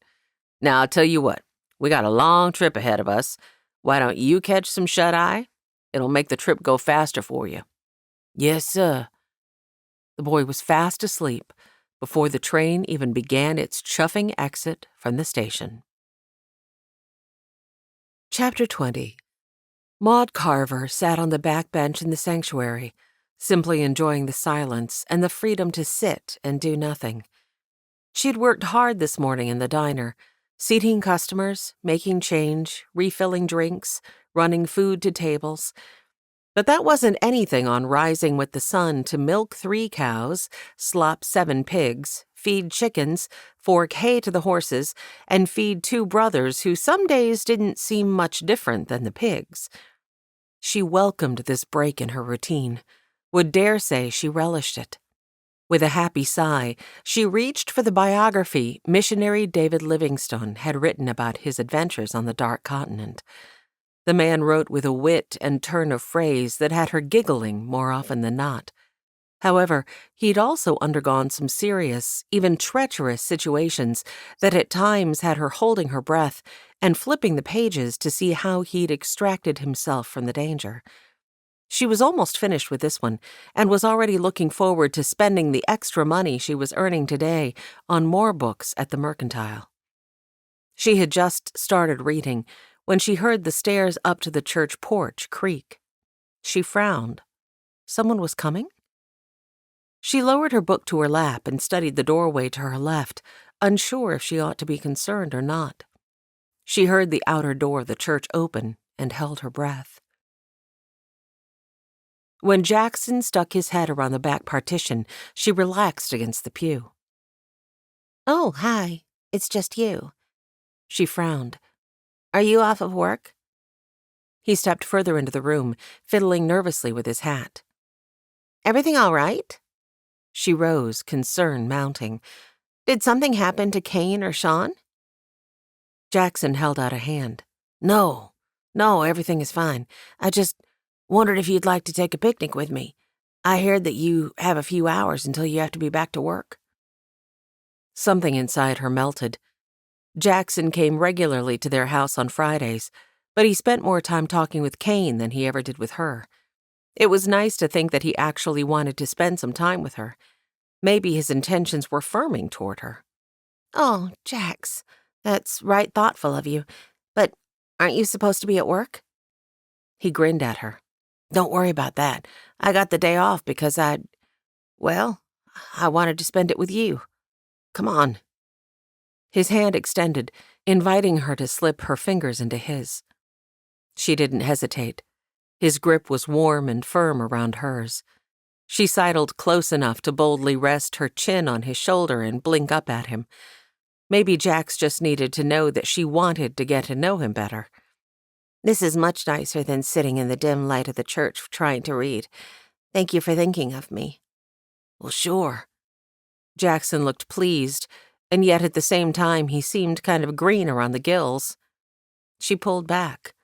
Now, I'll tell you what. We got a long trip ahead of us. Why don't you catch some shut-eye? It'll make the trip go faster for you. Yes, sir. The boy was fast asleep before the train even began its chuffing exit from the station. Chapter 20. Maud Carver sat on the back bench in the sanctuary, simply enjoying the silence and the freedom to sit and do nothing. She'd worked hard this morning in the diner, seating customers, making change, refilling drinks, running food to tables. But that wasn't anything on rising with the sun to milk 3 cows, slop 7 pigs, feed chickens, fork hay to the horses, and feed 2 brothers who some days didn't seem much different than the pigs. She welcomed this break in her routine, would dare say she relished it. With a happy sigh, she reached for the biography missionary David Livingstone had written about his adventures on the Dark Continent. The man wrote with a wit and turn of phrase that had her giggling more often than not. However, he'd also undergone some serious, even treacherous situations that at times had her holding her breath and flipping the pages to see how he'd extracted himself from the danger. She was almost finished with this one and was already looking forward to spending the extra money she was earning today on more books at the Mercantile. She had just started reading when she heard the stairs up to the church porch creak. She frowned. Someone was coming? She lowered her book to her lap and studied the doorway to her left, unsure if she ought to be concerned or not. She heard the outer door of the church open and held her breath. When Jackson stuck his head around the back partition, she relaxed against the pew. "Oh, hi. It's just you." She frowned. "Are you off of work?" He stepped further into the room, fiddling nervously with his hat. "Everything all right?" She rose, concern mounting. "Did something happen to Kane or Sean?" Jackson held out a hand. No, everything is fine. I just wondered if you'd like to take a picnic with me. I heard that you have a few hours until you have to be back to work." Something inside her melted. Jackson came regularly to their house on Fridays, but he spent more time talking with Kane than he ever did with her. It was nice to think that he actually wanted to spend some time with her. Maybe his intentions were firming toward her. "Oh, Jax, that's right thoughtful of you. But aren't you supposed to be at work?" He grinned at her. Don't worry about that. I got the day off because I wanted to spend it with you. Come on." His hand extended, inviting her to slip her fingers into his. She didn't hesitate. His grip was warm and firm around hers. She sidled close enough to boldly rest her chin on his shoulder and blink up at him. Maybe Jax just needed to know that she wanted to get to know him better. "This is much nicer than sitting in the dim light of the church trying to read. Thank you for thinking of me." "Well, sure." Jackson looked pleased, and yet at the same time he seemed kind of green around the gills. She pulled back.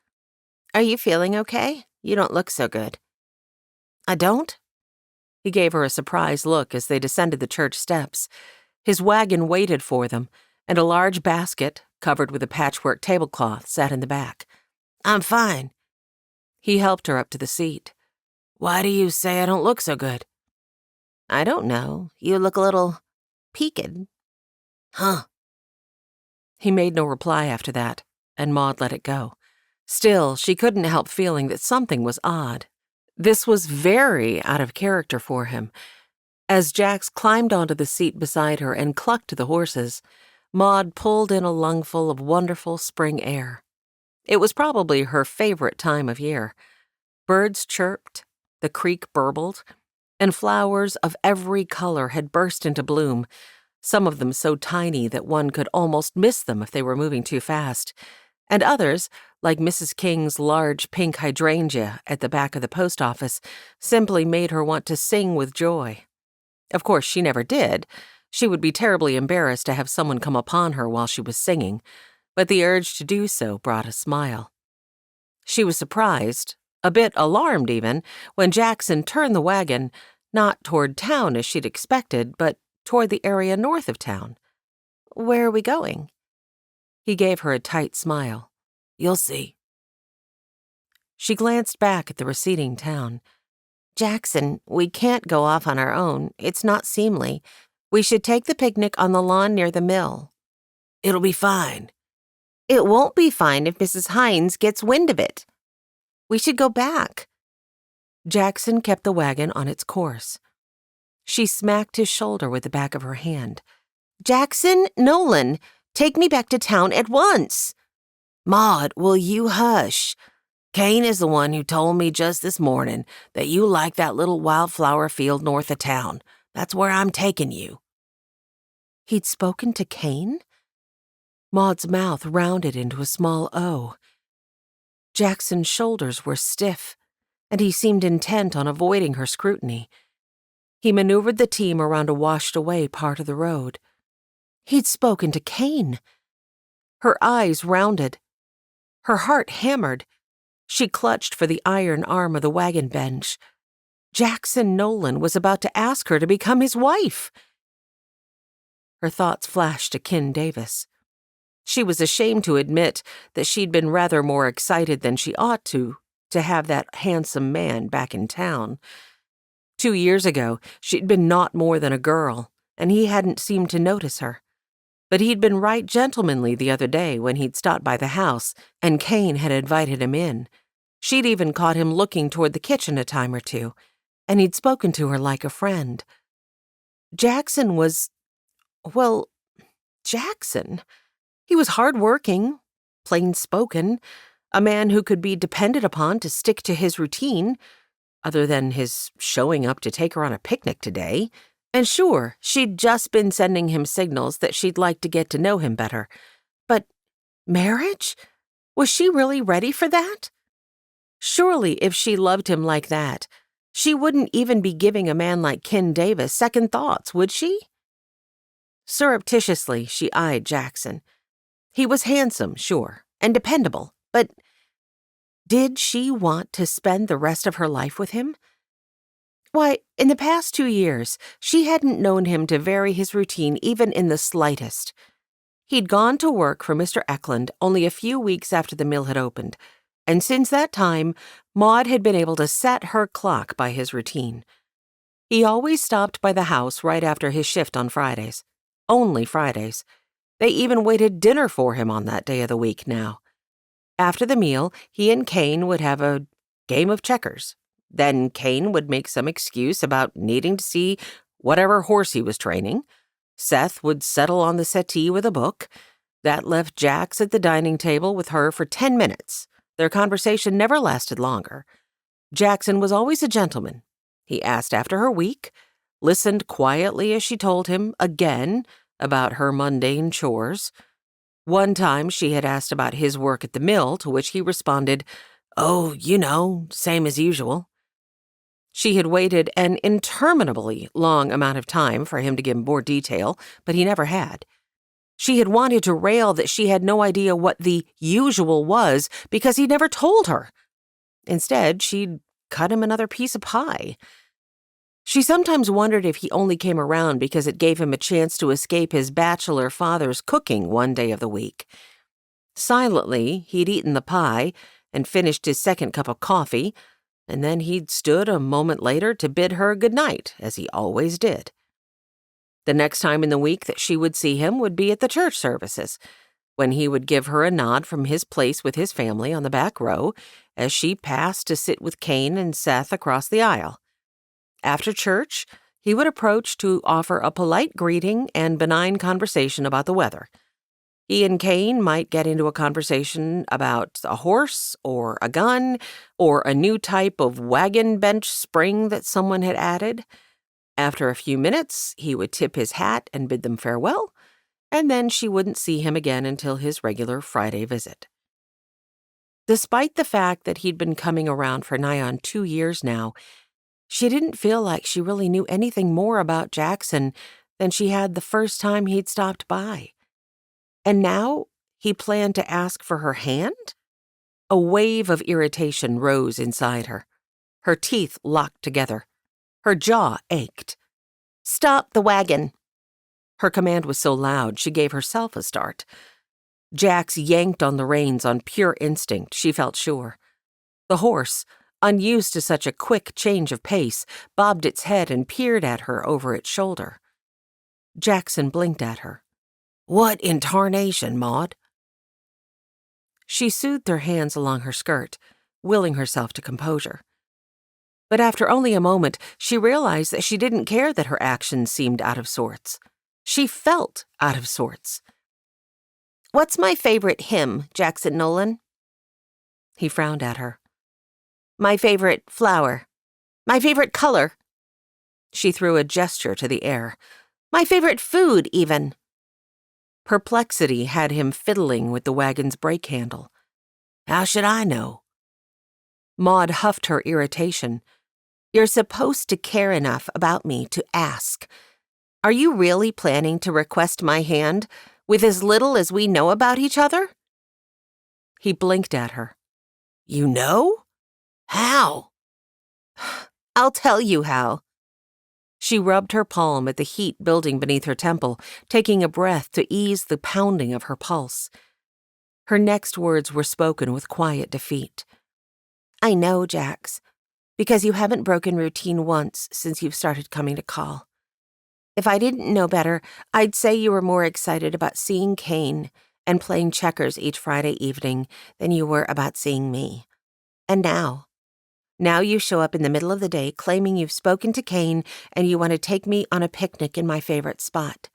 "Are you feeling okay? You don't look so good." "I don't?" He gave her a surprised look as they descended the church steps. His wagon waited for them, and a large basket, covered with a patchwork tablecloth, sat in the back. "I'm fine." He helped her up to the seat. "Why do you say I don't look so good?" "I don't know. You look a little Peeked. Huh. He made no reply after that, and Maud let it go. Still, she couldn't help feeling that something was odd. This was very out of character for him. As Jax climbed onto the seat beside her and clucked to the horses, Maud pulled in a lungful of wonderful spring air. It was probably her favorite time of year. Birds chirped, the creek burbled, and flowers of every color had burst into bloom, some of them so tiny that one could almost miss them if they were moving too fast, and others, like Mrs. King's large pink hydrangea at the back of the post office, simply made her want to sing with joy. Of course, she never did. She would be terribly embarrassed to have someone come upon her while she was singing, but the urge to do so brought a smile. She was surprised, a bit alarmed even, when Jackson turned the wagon, not toward town as she'd expected, but toward the area north of town. Where are we going? He gave her a tight smile. You'll see. She glanced back at the receding town. Jackson, we can't go off on our own. It's not seemly. We should take the picnic on the lawn near the mill. It'll be fine. It won't be fine if Mrs. Hines gets wind of it. We should go back. Jackson kept the wagon on its course. She smacked his shoulder with the back of her hand. Jackson, Nolan, take me back to town at once. Maud, will you hush? Kane is the one who told me just this morning that you like that little wildflower field north of town. That's where I'm taking you. He'd spoken to Kane? Maud's mouth rounded into a small O. Jackson's shoulders were stiff, and he seemed intent on avoiding her scrutiny. He maneuvered the team around a washed-away part of the road. He'd spoken to Kane. Her eyes rounded. Her heart hammered. She clutched for the iron arm of the wagon bench. Jackson Nolan was about to ask her to become his wife. Her thoughts flashed to Ken Davis. She was ashamed to admit that she'd been rather more excited than she ought to have that handsome man back in town. 2 years ago, she'd been not more than a girl, and he hadn't seemed to notice her. But he'd been right gentlemanly the other day when he'd stopped by the house, and Kane had invited him in. She'd even caught him looking toward the kitchen a time or two, and he'd spoken to her like a friend. Jackson was, well, Jackson. He was hard-working, plain-spoken, a man who could be depended upon to stick to his routine, other than his showing up to take her on a picnic today. And sure, she'd just been sending him signals that she'd like to get to know him better. But marriage? Was she really ready for that? Surely, if she loved him like that, she wouldn't even be giving a man like Ken Davis second thoughts, would she? Surreptitiously, she eyed Jackson. He was handsome, sure, and dependable, but did she want to spend the rest of her life with him? Why, in the past 2 years, she hadn't known him to vary his routine even in the slightest. He'd gone to work for Mr. Eklund only a few weeks after the mill had opened, and since that time, Maud had been able to set her clock by his routine. He always stopped by the house right after his shift on Fridays. Only Fridays. They even waited dinner for him on that day of the week now. After the meal, he and Kane would have a game of checkers. Then Kane would make some excuse about needing to see whatever horse he was training. Seth would settle on the settee with a book. That left Jax at the dining table with her for 10 minutes. Their conversation never lasted longer. Jackson was always a gentleman. He asked after her week, listened quietly as she told him, again, about her mundane chores. One time she had asked about his work at the mill, to which he responded, "Oh, you know, same as usual." She had waited an interminably long amount of time for him to give more detail, but he never had. She had wanted to rail that she had no idea what the usual was because he never told her. Instead, she'd cut him another piece of pie. She sometimes wondered if he only came around because it gave him a chance to escape his bachelor father's cooking one day of the week. Silently, he'd eaten the pie and finished his second cup of coffee, and then he'd stood a moment later to bid her good night, as he always did. The next time in the week that she would see him would be at the church services, when he would give her a nod from his place with his family on the back row as she passed to sit with Kane and Seth across the aisle. After church, he would approach to offer a polite greeting and benign conversation about the weather. He and Kane might get into a conversation about a horse or a gun or a new type of wagon bench spring that someone had added. After a few minutes, he would tip his hat and bid them farewell, and then she wouldn't see him again until his regular Friday visit. Despite the fact that he'd been coming around for nigh on 2 years now, she didn't feel like she really knew anything more about Jackson than she had the first time he'd stopped by. And now he planned to ask for her hand? A wave of irritation rose inside her. Her teeth locked together. Her jaw ached. Stop the wagon. Her command was so loud she gave herself a start. Jax yanked on the reins on pure instinct, she felt sure. The horse, unused to such a quick change of pace, bobbed its head and peered at her over its shoulder. Jackson blinked at her. What in tarnation, Maud? She soothed her hands along her skirt, willing herself to composure. But after only a moment, she realized that she didn't care that her actions seemed out of sorts. She felt out of sorts. What's my favorite hymn, Jackson Nolan? He frowned at her. My favorite flower. My favorite color. She threw a gesture to the air. My favorite food, even. Perplexity had him fiddling with the wagon's brake handle. How should I know? Maud huffed her irritation. You're supposed to care enough about me to ask. Are you really planning to request my hand with as little as we know about each other? He blinked at her. You know? How? I'll tell you how. She rubbed her palm at the heat building beneath her temple, taking a breath to ease the pounding of her pulse. Her next words were spoken with quiet defeat. I know, Jax, because you haven't broken routine once since you've started coming to call. If I didn't know better, I'd say you were more excited about seeing Kane and playing checkers each Friday evening than you were about seeing me. And now you show up in the middle of the day claiming you've spoken to Kane and you want to take me on a picnic in my favorite spot.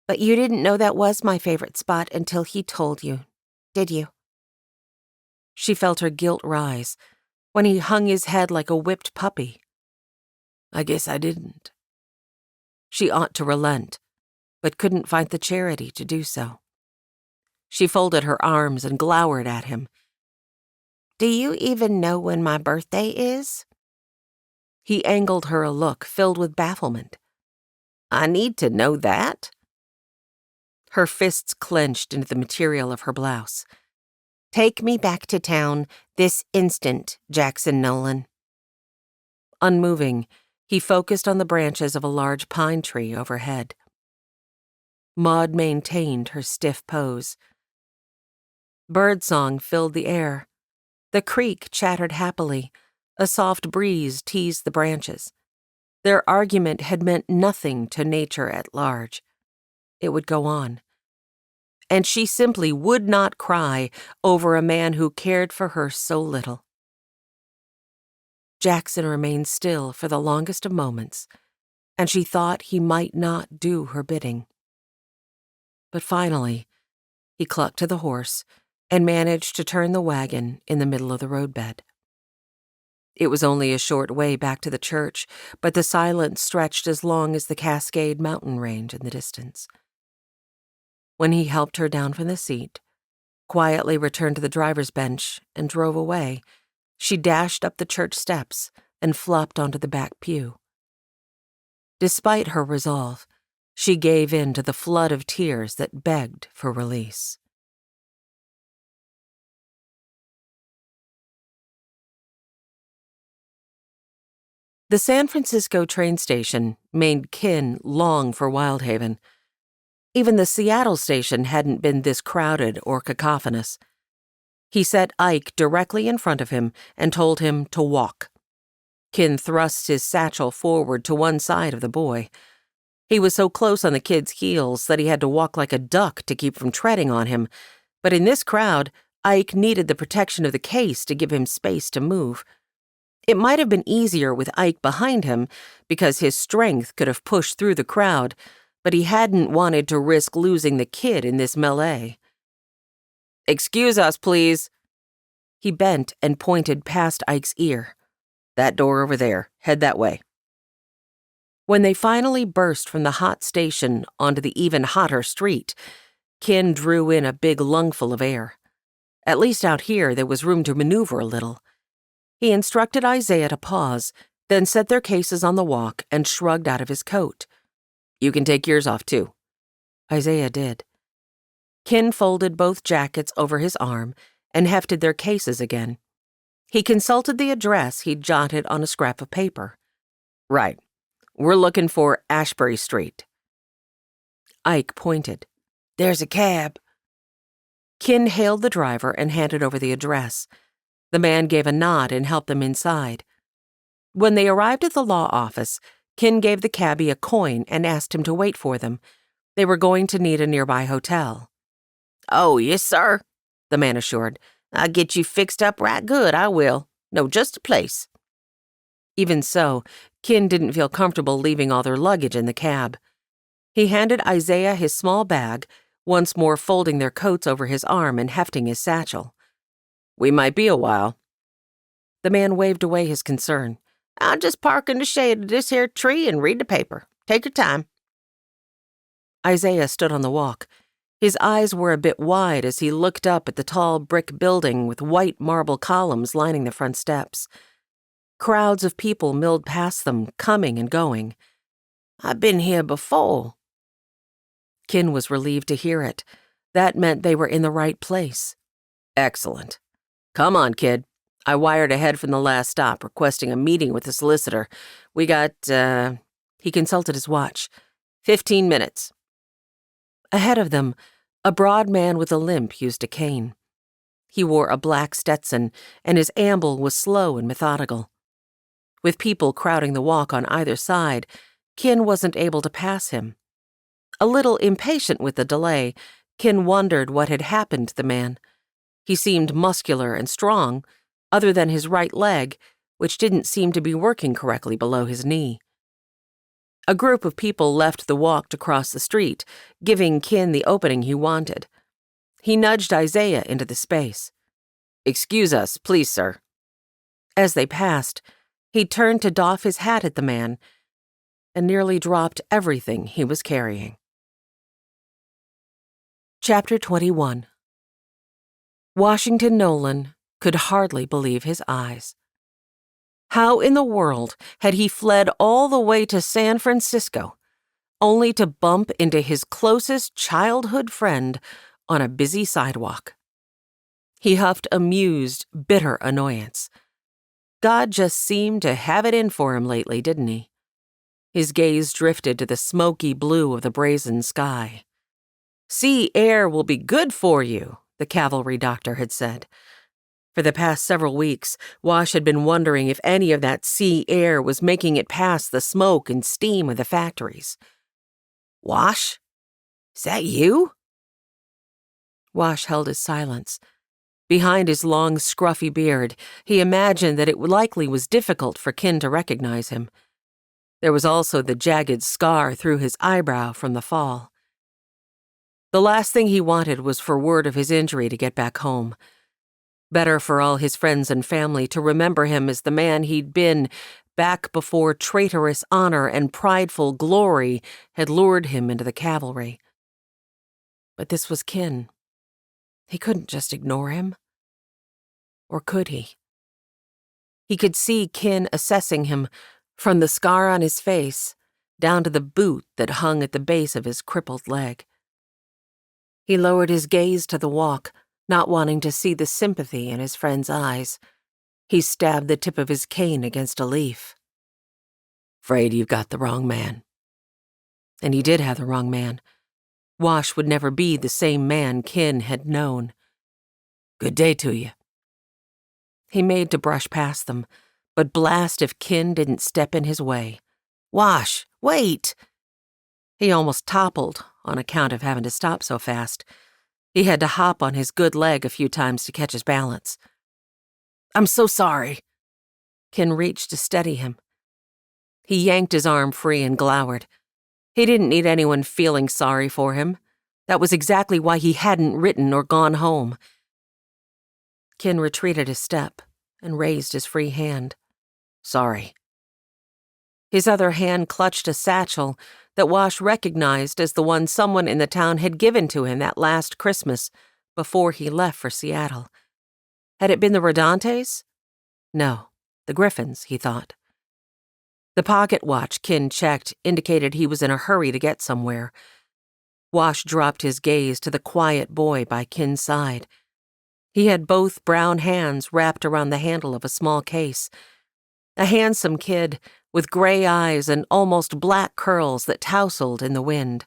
But you didn't know that was my favorite spot until he told you, did you? She felt her guilt rise when he hung his head like a whipped puppy. I guess I didn't. She ought to relent, but couldn't find the charity to do so. She folded her arms and glowered at him. Do you even know when my birthday is? He angled her a look filled with bafflement. I need to know that. Her fists clenched into the material of her blouse. Take me back to town this instant, Jackson Nolan. Unmoving, he focused on the branches of a large pine tree overhead. Maud maintained her stiff pose. Birdsong filled the air. The creek chattered happily. A soft breeze teased the branches. Their argument had meant nothing to nature at large. It would go on. And she simply would not cry over a man who cared for her so little. Jackson remained still for the longest of moments, and she thought he might not do her bidding. But finally, he clucked to the horse and managed to turn the wagon in the middle of the roadbed. It was only a short way back to the church, but the silence stretched as long as the Cascade mountain range in the distance. When he helped her down from the seat, quietly returned to the driver's bench, and drove away, she dashed up the church steps and flopped onto the back pew. Despite her resolve, she gave in to the flood of tears that begged for release. The San Francisco train station made Kin long for Wyldhaven. Even the Seattle station hadn't been this crowded or cacophonous. He set Ike directly in front of him and told him to walk. Kin thrust his satchel forward to one side of the boy. He was so close on the kid's heels that he had to walk like a duck to keep from treading on him, but in this crowd, Ike needed the protection of the case to give him space to move. It might have been easier with Ike behind him because his strength could have pushed through the crowd, but he hadn't wanted to risk losing the kid in this melee. "Excuse us, please." He bent and pointed past Ike's ear. "That door over there. Head that way." When they finally burst from the hot station onto the even hotter street, Ken drew in a big lungful of air. At least out here there was room to maneuver a little. He instructed Isaiah to pause, then set their cases on the walk and shrugged out of his coat. "You can take yours off, too." Isaiah did. Ken folded both jackets over his arm and hefted their cases again. He consulted the address he'd jotted on a scrap of paper. "Right. We're looking for Ashbury Street." Ike pointed. "There's a cab." Ken hailed the driver and handed over the address. The man gave a nod and helped them inside. When they arrived at the law office, Ken gave the cabbie a coin and asked him to wait for them. They were going to need a nearby hotel. "Oh, yes, sir," the man assured. "I'll get you fixed up right good, I will. Know just a place." Even so, Ken didn't feel comfortable leaving all their luggage in the cab. He handed Isaiah his small bag, once more folding their coats over his arm and hefting his satchel. "We might be a while." The man waved away his concern. "I'll just park in the shade of this here tree and read the paper. Take your time." Isaiah stood on the walk. His eyes were a bit wide as he looked up at the tall brick building with white marble columns lining the front steps. Crowds of people milled past them, coming and going. "I've been here before." Ken was relieved to hear it. That meant they were in the right place. "Excellent. Come on, kid. I wired ahead from the last stop, requesting a meeting with the solicitor. We got, he consulted his watch. 15 minutes. Ahead of them, a broad man with a limp used a cane. He wore a black Stetson, and his amble was slow and methodical. With people crowding the walk on either side, Ken wasn't able to pass him. A little impatient with the delay, Ken wondered what had happened to the man. He seemed muscular and strong, other than his right leg, which didn't seem to be working correctly below his knee. A group of people left the walk to cross the street, giving Ken the opening he wanted. He nudged Isaiah into the space. "Excuse us, please, sir." As they passed, he turned to doff his hat at the man and nearly dropped everything he was carrying. Chapter 21. Washington Nolan could hardly believe his eyes. How in the world had he fled all the way to San Francisco, only to bump into his closest childhood friend on a busy sidewalk? He huffed amused, bitter annoyance. God just seemed to have it in for him lately, didn't he? His gaze drifted to the smoky blue of the brazen sky. "Sea air will be good for you," the cavalry doctor had said. For the past several weeks, Wash had been wondering if any of that sea air was making it past the smoke and steam of the factories. "Wash? Is that you?" Wash held his silence. Behind his long, scruffy beard, he imagined that it likely was difficult for Ken to recognize him. There was also the jagged scar through his eyebrow from the fall. The last thing he wanted was for word of his injury to get back home. Better for all his friends and family to remember him as the man he'd been back before traitorous honor and prideful glory had lured him into the cavalry. But this was Ken. He couldn't just ignore him. Or could he? He could see Ken assessing him, from the scar on his face down to the boot that hung at the base of his crippled leg. He lowered his gaze to the walk, not wanting to see the sympathy in his friend's eyes. He stabbed the tip of his cane against a leaf. "Afraid you've got the wrong man." And he did have the wrong man. Wash would never be the same man Ken had known. "Good day to you." He made to brush past them, but blast if Ken didn't step in his way. "Wash, wait!" He almost toppled on account of having to stop so fast. He had to hop on his good leg a few times to catch his balance. "I'm so sorry." Ken reached to steady him. He yanked his arm free and glowered. He didn't need anyone feeling sorry for him. That was exactly why he hadn't written or gone home. Ken retreated a step and raised his free hand. "Sorry." His other hand clutched a satchel that Wash recognized as the one someone in the town had given to him that last Christmas before he left for Seattle. Had it been the Rodantes? No, the Griffins, he thought. The pocket watch Ken checked indicated he was in a hurry to get somewhere. Wash dropped his gaze to the quiet boy by Ken's side. He had both brown hands wrapped around the handle of a small case. A handsome kid with gray eyes and almost black curls that tousled in the wind.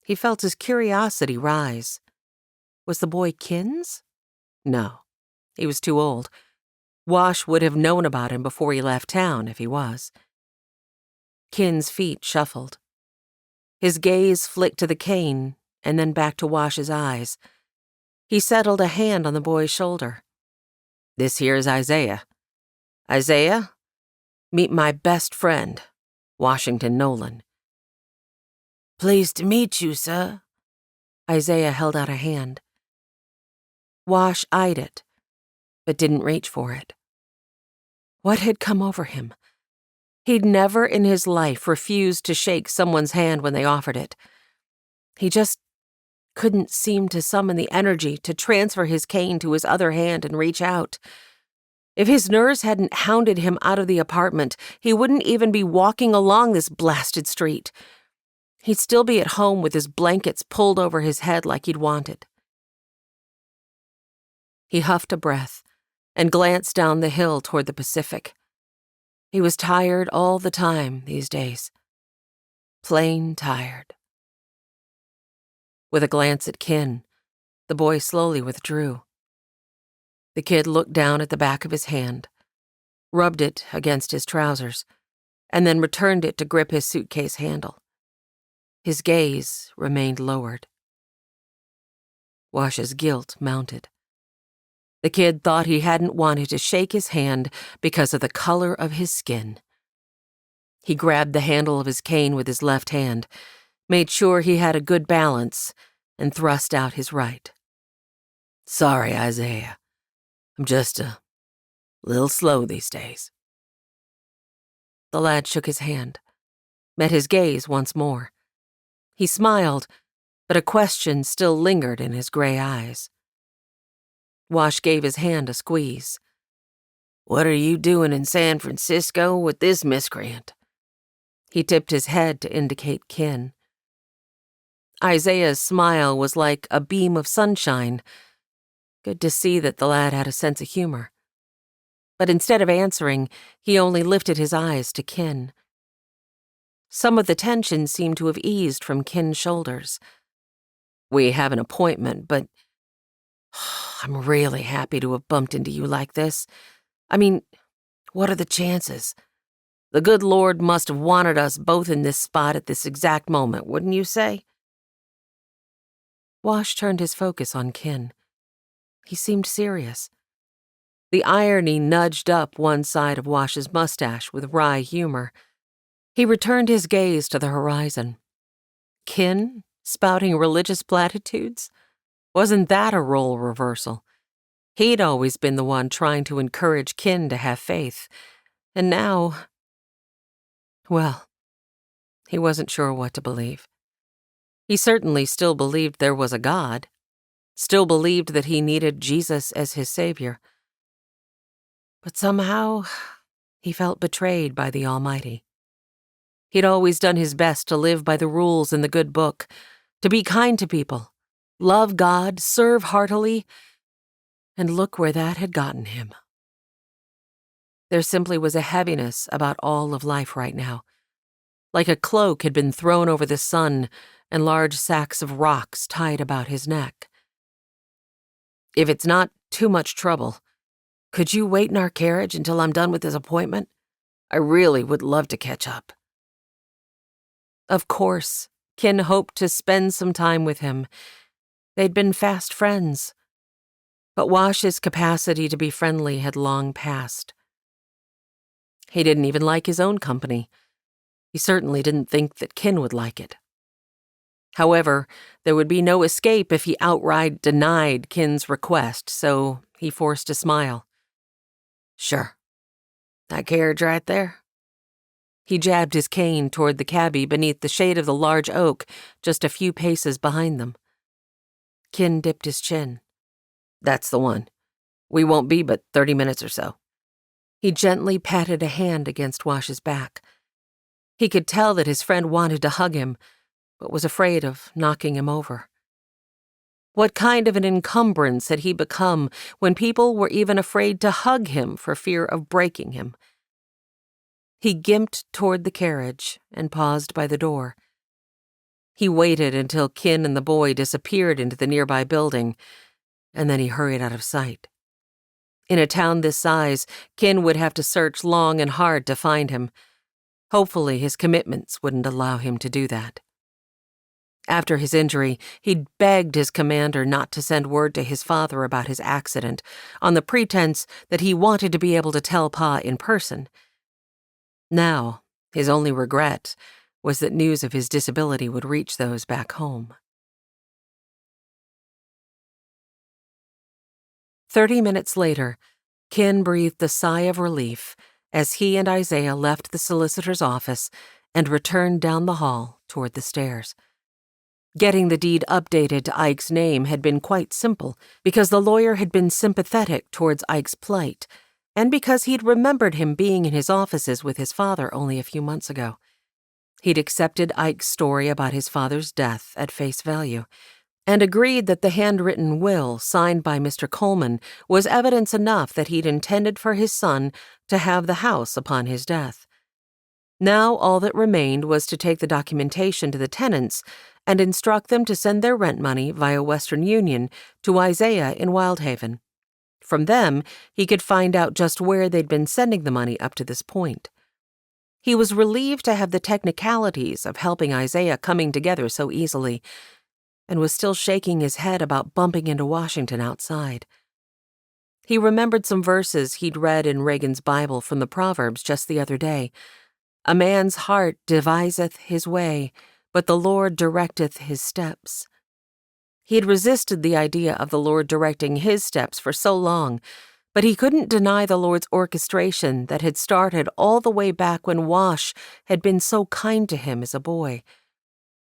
He felt his curiosity rise. Was the boy Ken's? No, he was too old. Wash would have known about him before he left town if he was. Ken's feet shuffled. His gaze flicked to the cane and then back to Wash's eyes. He settled a hand on the boy's shoulder. "This here's Isaiah. Isaiah, meet my best friend, Washington Nolan." "Pleased to meet you, sir." Isaiah held out a hand. Wash eyed it, but didn't reach for it. What had come over him? He'd never in his life refused to shake someone's hand when they offered it. He just couldn't seem to summon the energy to transfer his cane to his other hand and reach out. If his nurse hadn't hounded him out of the apartment, he wouldn't even be walking along this blasted street. He'd still be at home with his blankets pulled over his head like he'd wanted. He huffed a breath and glanced down the hill toward the Pacific. He was tired all the time these days. Plain tired. With a glance at Ken, the boy slowly withdrew. The kid looked down at the back of his hand, rubbed it against his trousers, and then returned it to grip his suitcase handle. His gaze remained lowered. Wash's guilt mounted. The kid thought he hadn't wanted to shake his hand because of the color of his skin. He grabbed the handle of his cane with his left hand, made sure he had a good balance, and thrust out his right. "Sorry, Isaiah. I'm just a little slow these days." The lad shook his hand, met his gaze once more. He smiled, but a question still lingered in his gray eyes. Wash gave his hand a squeeze. "What are you doing in San Francisco with this miscreant?" He tipped his head to indicate Ken. Isaiah's smile was like a beam of sunshine. Good to see that the lad had a sense of humor. But instead of answering, he only lifted his eyes to Ken. Some of the tension seemed to have eased from Ken's shoulders. "We have an appointment, but I'm really happy to have bumped into you like this. I mean, what are the chances? The good Lord must have wanted us both in this spot at this exact moment, wouldn't you say?" Wash turned his focus on Ken. He seemed serious. The irony nudged up one side of Wash's mustache with wry humor. He returned his gaze to the horizon. Ken, spouting religious platitudes? Wasn't that a role reversal? He'd always been the one trying to encourage Ken to have faith. And now, well, he wasn't sure what to believe. He certainly still believed there was a God, still believed that he needed Jesus as his savior. But somehow, he felt betrayed by the Almighty. He'd always done his best to live by the rules in the good book, to be kind to people, love God, serve heartily, and look where that had gotten him. There simply was a heaviness about all of life right now, like a cloak had been thrown over the sun and large sacks of rocks tied about his neck. "If it's not too much trouble, could you wait in our carriage until I'm done with this appointment? I really would love to catch up." Of course, Kin hoped to spend some time with him. They'd been fast friends. But Wash's capacity to be friendly had long passed. He didn't even like his own company. He certainly didn't think that Kin would like it. However, there would be no escape if he outright denied Kin's request, so he forced a smile. Sure. That carriage right there? He jabbed his cane toward the cabbie beneath the shade of the large oak just a few paces behind them. Kin dipped his chin. That's the one. We won't be but 30 minutes or so. He gently patted a hand against Wash's back. He could tell that his friend wanted to hug him, but was afraid of knocking him over. What kind of an encumbrance had he become when people were even afraid to hug him for fear of breaking him? He gimped toward the carriage and paused by the door. He waited until Kin and the boy disappeared into the nearby building, and then he hurried out of sight. In a town this size, Kin would have to search long and hard to find him. Hopefully, his commitments wouldn't allow him to do that. After his injury, he'd begged his commander not to send word to his father about his accident, on the pretense that he wanted to be able to tell Pa in person. Now, his only regret was that news of his disability would reach those back home. 30 minutes later, Kin breathed a sigh of relief as he and Isaiah left the solicitor's office and returned down the hall toward the stairs. Getting the deed updated to Ike's name had been quite simple because the lawyer had been sympathetic towards Ike's plight, and because he'd remembered him being in his offices with his father only a few months ago. He'd accepted Ike's story about his father's death at face value, and agreed that the handwritten will signed by Mr. Coleman was evidence enough that he'd intended for his son to have the house upon his death. Now all that remained was to take the documentation to the tenants and instruct them to send their rent money via Western Union to Isaiah in Wyldhaven. From them, he could find out just where they'd been sending the money up to this point. He was relieved to have the technicalities of helping Isaiah coming together so easily, and was still shaking his head about bumping into Washington outside. He remembered some verses he'd read in Reagan's Bible from the Proverbs just the other day. "A man's heart deviseth his way, but the Lord directeth his steps." He had resisted the idea of the Lord directing his steps for so long, but he couldn't deny the Lord's orchestration that had started all the way back when Wash had been so kind to him as a boy.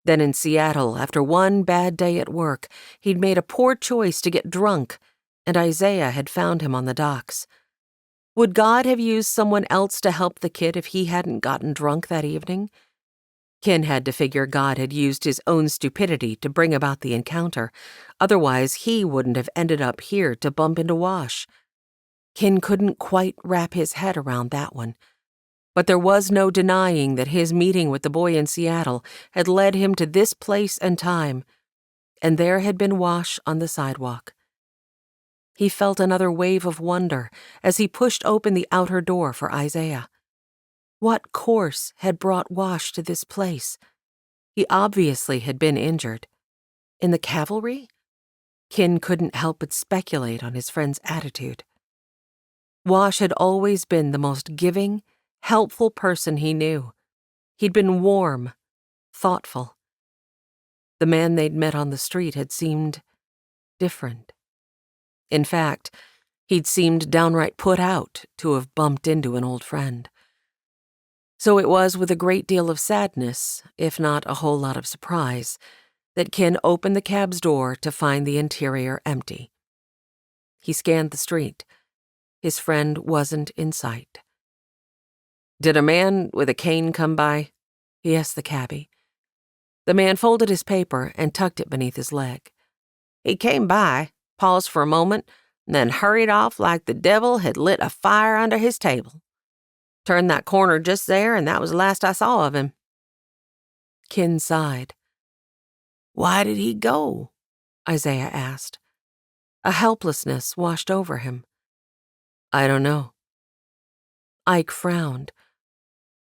Then in Seattle, after one bad day at work, he'd made a poor choice to get drunk, and Isaiah had found him on the docks. Would God have used someone else to help the kid if he hadn't gotten drunk that evening? Kin had to figure God had used his own stupidity to bring about the encounter. Otherwise, he wouldn't have ended up here to bump into Wash. Kin couldn't quite wrap his head around that one. But there was no denying that his meeting with the boy in Seattle had led him to this place and time, and there had been Wash on the sidewalk. He felt another wave of wonder as he pushed open the outer door for Isaiah. What course had brought Wash to this place? He obviously had been injured. In the cavalry? Kin couldn't help but speculate on his friend's attitude. Wash had always been the most giving, helpful person he knew. He'd been warm, thoughtful. The man they'd met on the street had seemed different. In fact, he'd seemed downright put out to have bumped into an old friend. So it was with a great deal of sadness, if not a whole lot of surprise, that Kin opened the cab's door to find the interior empty. He scanned the street. His friend wasn't in sight. "Did a man with a cane come by?" he asked the cabbie. The man folded his paper and tucked it beneath his leg. "He came by, paused for a moment, and then hurried off like the devil had lit a fire under his table. Turned that corner just there, and that was the last I saw of him." Kin sighed. "Why did he go?" Isaiah asked. A helplessness washed over him. "I don't know." Ike frowned.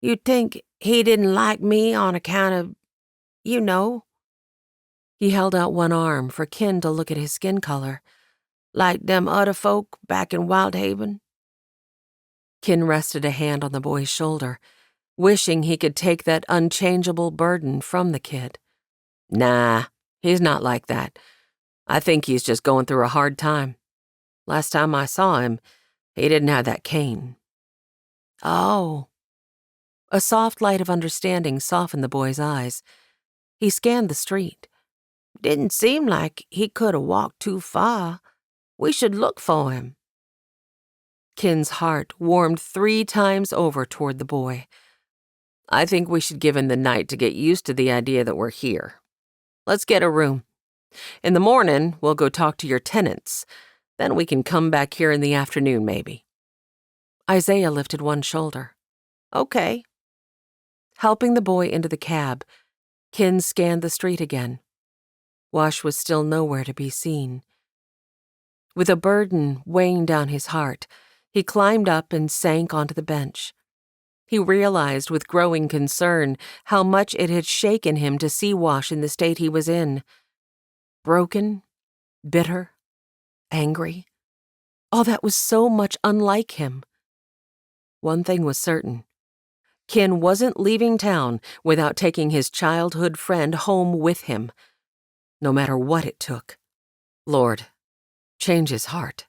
"You'd think he didn't like me on account of You know, He held out one arm for Ken to look at his skin color. Like them other folk back in Wyldhaven. Ken rested a hand on the boy's shoulder, wishing he could take that unchangeable burden from the kid. Nah, he's not like that. I think he's just going through a hard time. Last time I saw him, he didn't have that cane. Oh. A soft light of understanding softened the boy's eyes. He scanned the street. Didn't seem like he could have walked too far. We should look for him. Ken's heart warmed 3 times over toward the boy. I think we should give him the night to get used to the idea that we're here. Let's get a room. In the morning, we'll go talk to your tenants. Then we can come back here in the afternoon, maybe. Isaiah lifted one shoulder. Okay. Helping the boy into the cab, Ken scanned the street again. Wash was still nowhere to be seen. With a burden weighing down his heart, he climbed up and sank onto the bench. He realized with growing concern how much it had shaken him to see Wash in the state he was in. Broken, bitter, angry. All that was so much unlike him. One thing was certain. Ken wasn't leaving town without taking his childhood friend home with him, no matter what it took. Lord, change his heart.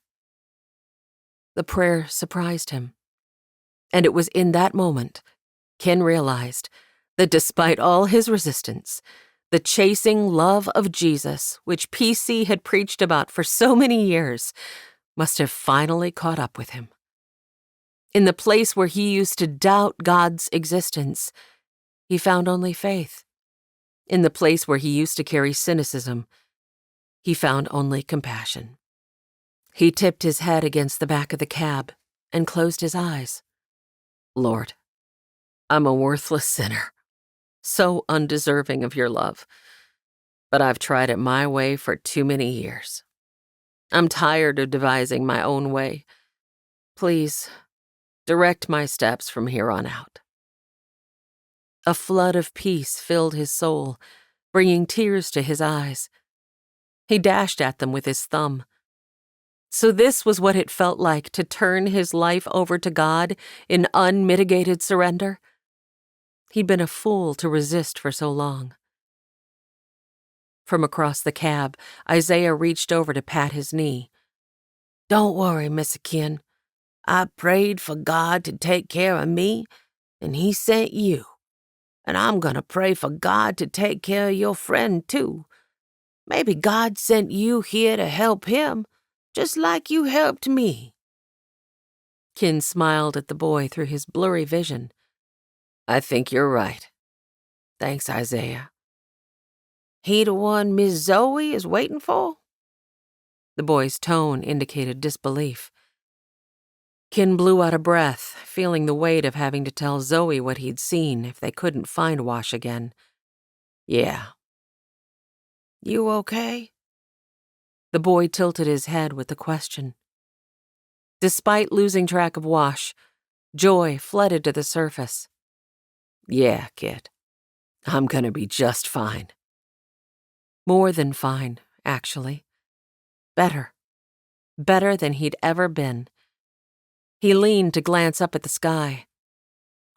The prayer surprised him. And it was in that moment Ken realized that despite all his resistance, the chasing love of Jesus, which PC had preached about for so many years, must have finally caught up with him. In the place where he used to doubt God's existence, he found only faith. In the place where he used to carry cynicism, he found only compassion. He tipped his head against the back of the cab and closed his eyes. Lord, I'm a worthless sinner, so undeserving of your love, but I've tried it my way for too many years. I'm tired of devising my own way. Please, direct my steps from here on out. A flood of peace filled his soul, bringing tears to his eyes. He dashed at them with his thumb. So this was what it felt like to turn his life over to God in unmitigated surrender? He'd been a fool to resist for so long. From across the cab, Isaiah reached over to pat his knee. Don't worry, Mr. Ken. I prayed for God to take care of me, and he sent you. And I'm gonna pray for God to take care of your friend, too. Maybe God sent you here to help him, just like you helped me. Ken smiled at the boy through his blurry vision. I think you're right. Thanks, Isaiah. He the one Miss Zoe is waiting for? The boy's tone indicated disbelief. Ken blew out a breath, feeling the weight of having to tell Zoe what he'd seen if they couldn't find Wash again. Yeah. You okay? The boy tilted his head with the question. Despite losing track of Wash, joy flooded to the surface. Yeah, kid. I'm gonna be just fine. More than fine, actually. Better. Better than he'd ever been. He leaned to glance up at the sky.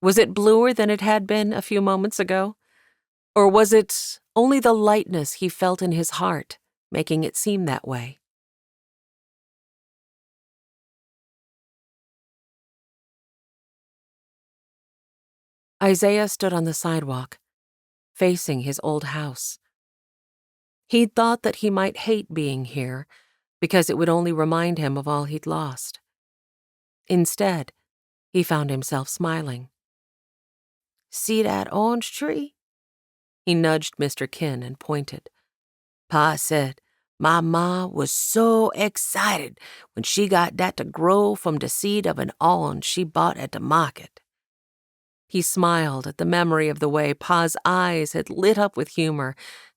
Was it bluer than it had been a few moments ago? Or was it only the lightness he felt in his heart, making it seem that way? Isaiah stood on the sidewalk, facing his old house. He'd thought that he might hate being here because it would only remind him of all he'd lost. Instead, he found himself smiling. See that orange tree? He nudged Mr. Ken and pointed. Pa said my ma was so excited when she got that to grow from the seed of an orange she bought at the market. He smiled at the memory of the way Pa's eyes had lit up with humor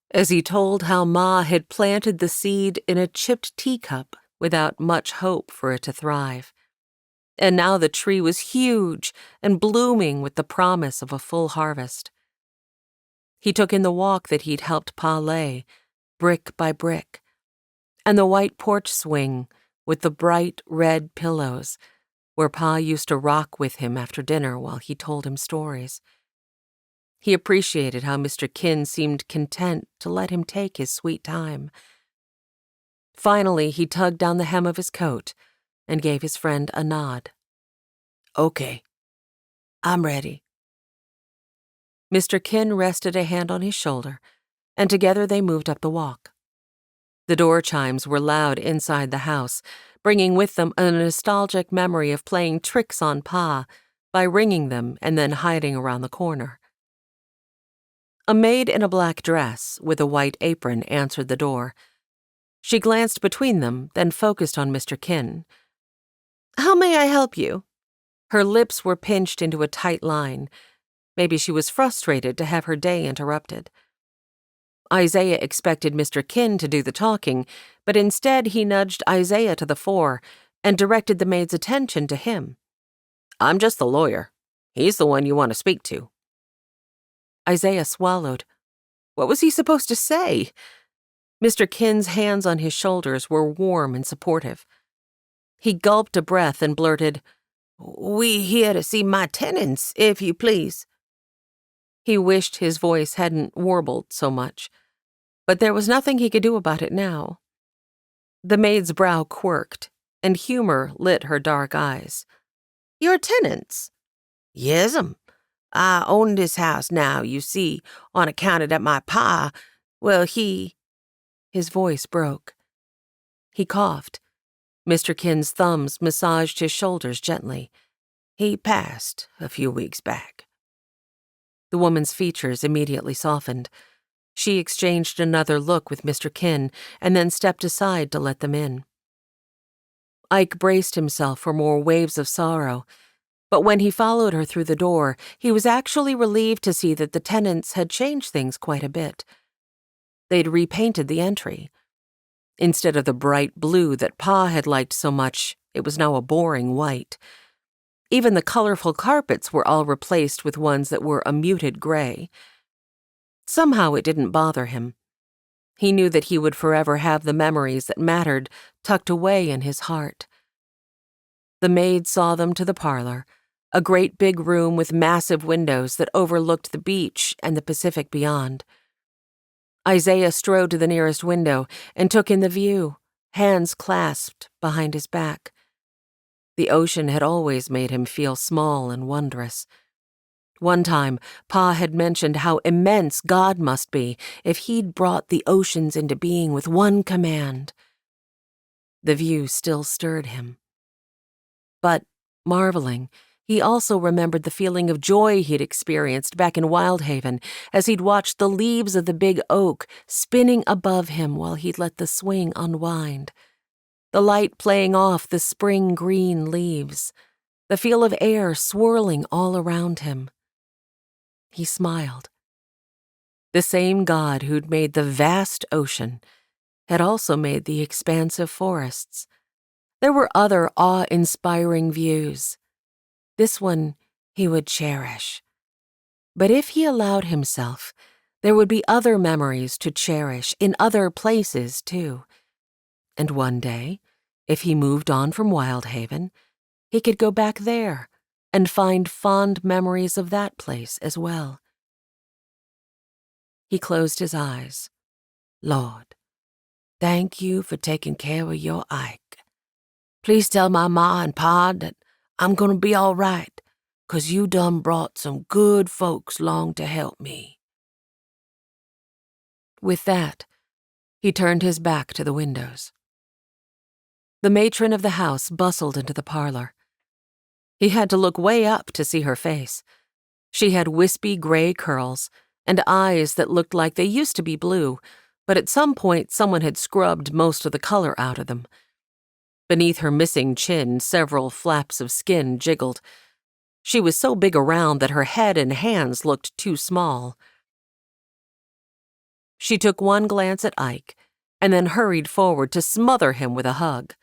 as he told how Ma had planted the seed in a chipped teacup without much hope for it to thrive. And now the tree was huge and blooming with the promise of a full harvest. He took in the walk that he'd helped Pa lay, brick by brick, and the white porch swing with the bright red pillows where Pa used to rock with him after dinner while he told him stories. He appreciated how Mr. Kinn seemed content to let him take his sweet time. Finally, he tugged down the hem of his coat and gave his friend a nod. Okay, I'm ready. Mr. Kinn rested a hand on his shoulder, and together they moved up the walk. The door chimes were loud inside the house, bringing with them a nostalgic memory of playing tricks on Pa by ringing them and then hiding around the corner. A maid in a black dress with a white apron answered the door. She glanced between them, then focused on Mr. Kinn. "How may I help you?" Her lips were pinched into a tight line. Maybe she was frustrated to have her day interrupted. Isaiah expected Mr. Kinn to do the talking, but instead he nudged Isaiah to the fore and directed the maid's attention to him. "I'm just the lawyer. He's the one you want to speak to." Isaiah swallowed. What was he supposed to say? Mr. Kinn's hands on his shoulders were warm and supportive. He gulped a breath and blurted, "We here to see my tenants, if you please." He wished his voice hadn't warbled so much, but there was nothing he could do about it now. The maid's brow quirked, and humor lit her dark eyes. "Your tenants?" "Yes'm. I own this house now, you see, on account of that my pa, well, His voice broke. He coughed. Mr. Kinn's thumbs massaged his shoulders gently. He passed a few weeks back." The woman's features immediately softened. She exchanged another look with Mr. Kinn and then stepped aside to let them in. Ike braced himself for more waves of sorrow, but when he followed her through the door, he was actually relieved to see that the tenants had changed things quite a bit. They'd repainted the entry. Instead of the bright blue that Pa had liked so much, it was now a boring white. Even the colorful carpets were all replaced with ones that were a muted gray. Somehow it didn't bother him. He knew that he would forever have the memories that mattered tucked away in his heart. The maid saw them to the parlor, a great big room with massive windows that overlooked the beach and the Pacific beyond. Isaiah strode to the nearest window and took in the view, hands clasped behind his back. The ocean had always made him feel small and wondrous. One time, Pa had mentioned how immense God must be if he'd brought the oceans into being with one command. The view still stirred him. But, marveling, he also remembered the feeling of joy he'd experienced back in Wyldhaven as he'd watched the leaves of the big oak spinning above him while he'd let the swing unwind. The light playing off the spring green leaves, the feel of air swirling all around him. He smiled. The same God who'd made the vast ocean had also made the expansive forests. There were other awe-inspiring views. This one he would cherish. But if he allowed himself, there would be other memories to cherish in other places, too. And one day, if he moved on from Wyldhaven, he could go back there and find fond memories of that place as well. He closed his eyes. "Lord, thank you for taking care of your Ike. Please tell my ma and pa that I'm gonna be all right, 'cause you done brought some good folks along to help me." With that, he turned his back to the windows. The matron of the house bustled into the parlor. He had to look way up to see her face. She had wispy gray curls and eyes that looked like they used to be blue, but at some point someone had scrubbed most of the color out of them. Beneath her missing chin, several flaps of skin jiggled. She was so big around that her head and hands looked too small. She took one glance at Ike and then hurried forward to smother him with a hug.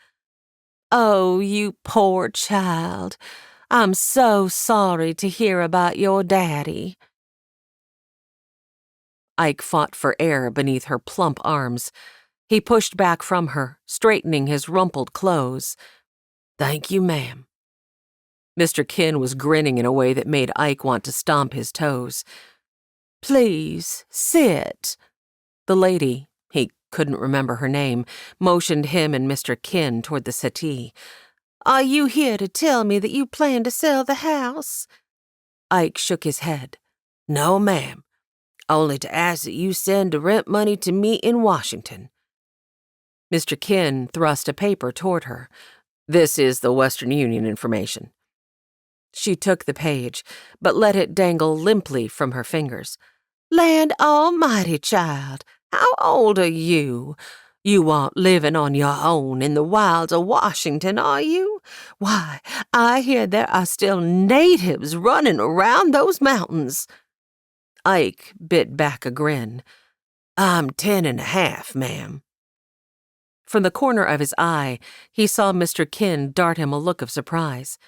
"Oh, you poor child. I'm so sorry to hear about your daddy." Ike fought for air beneath her plump arms. He pushed back from her, straightening his rumpled clothes. "Thank you, ma'am." Mr. Kinn was grinning in a way that made Ike want to stomp his toes. "Please, sit." The lady, he couldn't remember her name, motioned him and Mr. Kinn toward the settee. "Are you here to tell me that you plan to sell the house?" Ike shook his head. "No, ma'am. Only to ask that you send the rent money to me in Washington." Mr. Kinn thrust a paper toward her. "This is the Western Union information." She took the page, but let it dangle limply from her fingers. "Land almighty, child, how old are you? You aren't living on your own in the wilds of Washington, are you? Why, I hear there are still natives running around those mountains." Ike bit back a grin. "I'm 10.5, ma'am." From the corner of his eye, he saw Mr. Kinn dart him a look of surprise.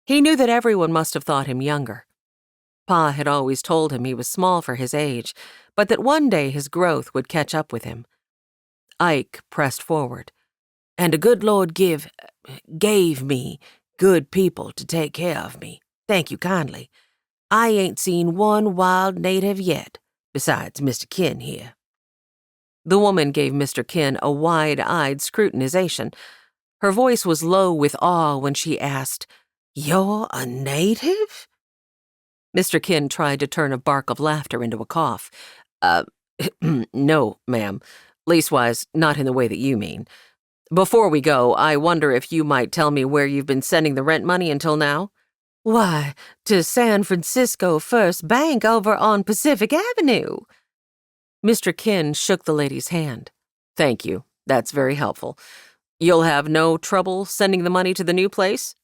He knew that everyone must have thought him younger. Pa had always told him he was small for his age, but that one day his growth would catch up with him. Ike pressed forward. "And the good Lord gave me good people to take care of me. Thank you kindly. I ain't seen one wild native yet, besides Mr. Kinn here." The woman gave Mr. Kinn a wide-eyed scrutinization. Her voice was low with awe when she asked, "You're a native?" Mr. Kinn tried to turn a bark of laughter into a cough. No, ma'am. Leastwise, not in the way that you mean. Before we go, I wonder if you might tell me where you've been sending the rent money until now?" "Why, to San Francisco First Bank over on Pacific Avenue." Mr. Kinn shook the lady's hand. "Thank you. That's very helpful. You'll have no trouble sending the money to the new place?"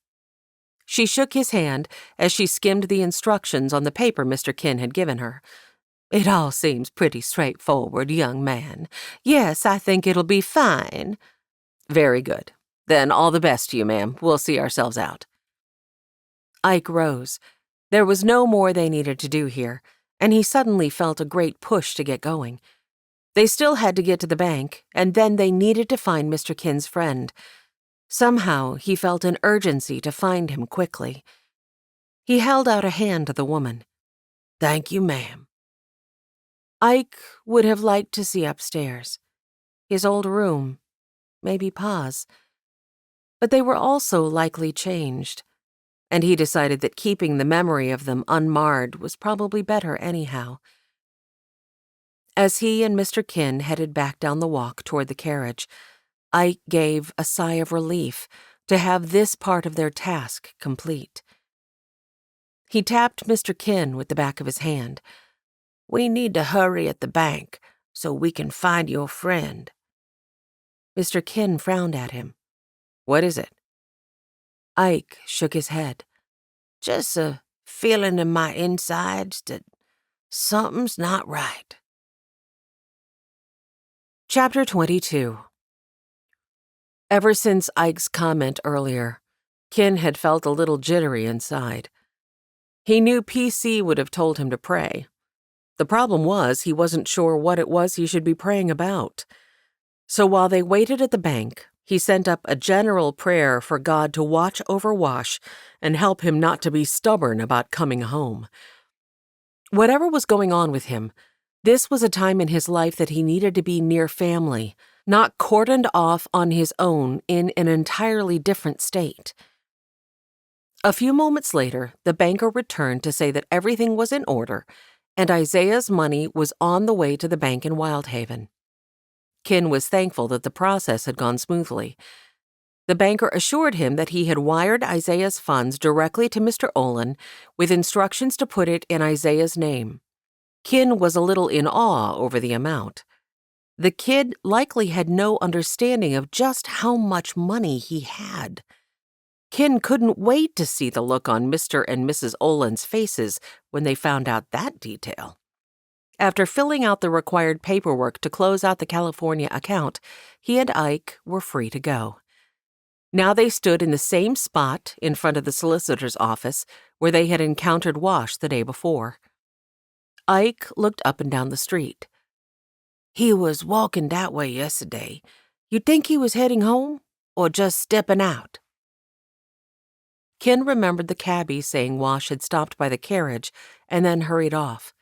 She shook his hand as she skimmed the instructions on the paper Mr. Kinn had given her. "It all seems pretty straightforward, young man. Yes, I think it'll be fine." "Very good. Then all the best to you, ma'am. We'll see ourselves out." Ike rose. There was no more they needed to do here, and he suddenly felt a great push to get going. They still had to get to the bank, and then they needed to find Mr. Kinn's friend. Somehow, he felt an urgency to find him quickly. He held out a hand to the woman. "Thank you, ma'am." Ike would have liked to see upstairs. His old room, maybe Pa's. But they were also likely changed, and he decided that keeping the memory of them unmarred was probably better anyhow. As he and Mr. Kinn headed back down the walk toward the carriage, Ike gave a sigh of relief to have this part of their task complete. He tapped Mr. Kinn with the back of his hand. "We need to hurry at the bank so we can find your friend." Mr. Kinn frowned at him. "What is it?" Ike shook his head. "Just a feeling in my insides that something's not right." Chapter 22. Ever since Ike's comment earlier, Kinn had felt a little jittery inside. He knew PC would have told him to pray. The problem was he wasn't sure what it was he should be praying about. So while they waited at the bank, he sent up a general prayer for God to watch over Wash and help him not to be stubborn about coming home. Whatever was going on with him, this was a time in his life that he needed to be near family, not cordoned off on his own in an entirely different state. A few moments later, the banker returned to say that everything was in order, and Isaiah's money was on the way to the bank in Wyldhaven. Kinn was thankful that the process had gone smoothly. The banker assured him that he had wired Isaiah's funds directly to Mr. Olin with instructions to put it in Isaiah's name. Kinn was a little in awe over the amount. The kid likely had no understanding of just how much money he had. Kinn couldn't wait to see the look on Mr. and Mrs. Olin's faces when they found out that detail. After filling out the required paperwork to close out the California account, he and Ike were free to go. Now they stood in the same spot in front of the solicitor's office where they had encountered Wash the day before. Ike looked up and down the street. He was walking that way yesterday. You think he was heading home or just stepping out? Ken remembered the cabbie saying Wash had stopped by the carriage and then hurried off.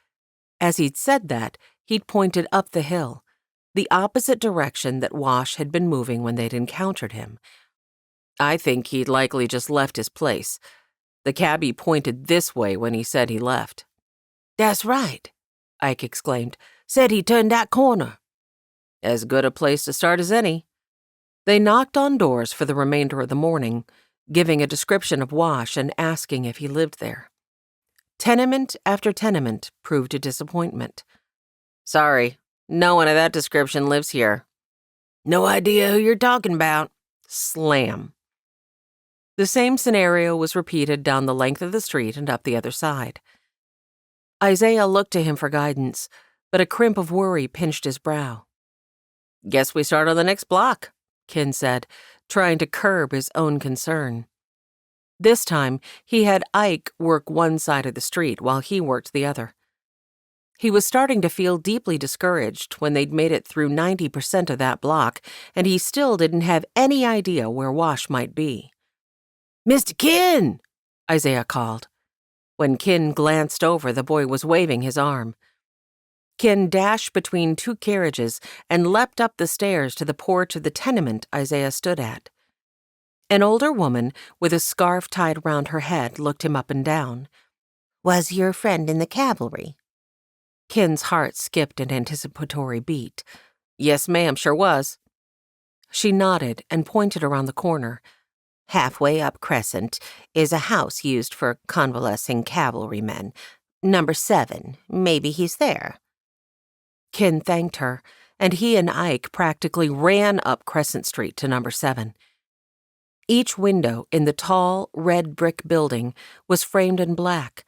As he'd said that, he'd pointed up the hill, the opposite direction that Wash had been moving when they'd encountered him. I think he'd likely just left his place. The cabbie pointed this way when he said he left. That's right, Ike exclaimed. Said he turned that corner. As good a place to start as any. They knocked on doors for the remainder of the morning, giving a description of Wash and asking if he lived there. Tenement after tenement proved a disappointment. Sorry, no one of that description lives here. No idea who you're talking about. Slam. The same scenario was repeated down the length of the street and up the other side. Isaiah looked to him for guidance, but a crimp of worry pinched his brow. Guess we start on the next block, Ken said, trying to curb his own concern. This time, he had Ike work one side of the street while he worked the other. He was starting to feel deeply discouraged when they'd made it through 90% of that block, and he still didn't have any idea where Wash might be. Mr. Ken! Isaiah called. When Ken glanced over, the boy was waving his arm. Ken dashed between two carriages and leapt up the stairs to the porch of the tenement Isaiah stood at. An older woman with a scarf tied round her head looked him up and down. Was your friend in the cavalry? Ken's heart skipped an anticipatory beat. Yes, ma'am, sure was. She nodded and pointed around the corner. Halfway up Crescent is a house used for convalescing cavalrymen. Number 7. Maybe he's there. Ken thanked her, and he and Ike practically ran up Crescent Street to number 7. Each window in the tall, red brick building was framed in black,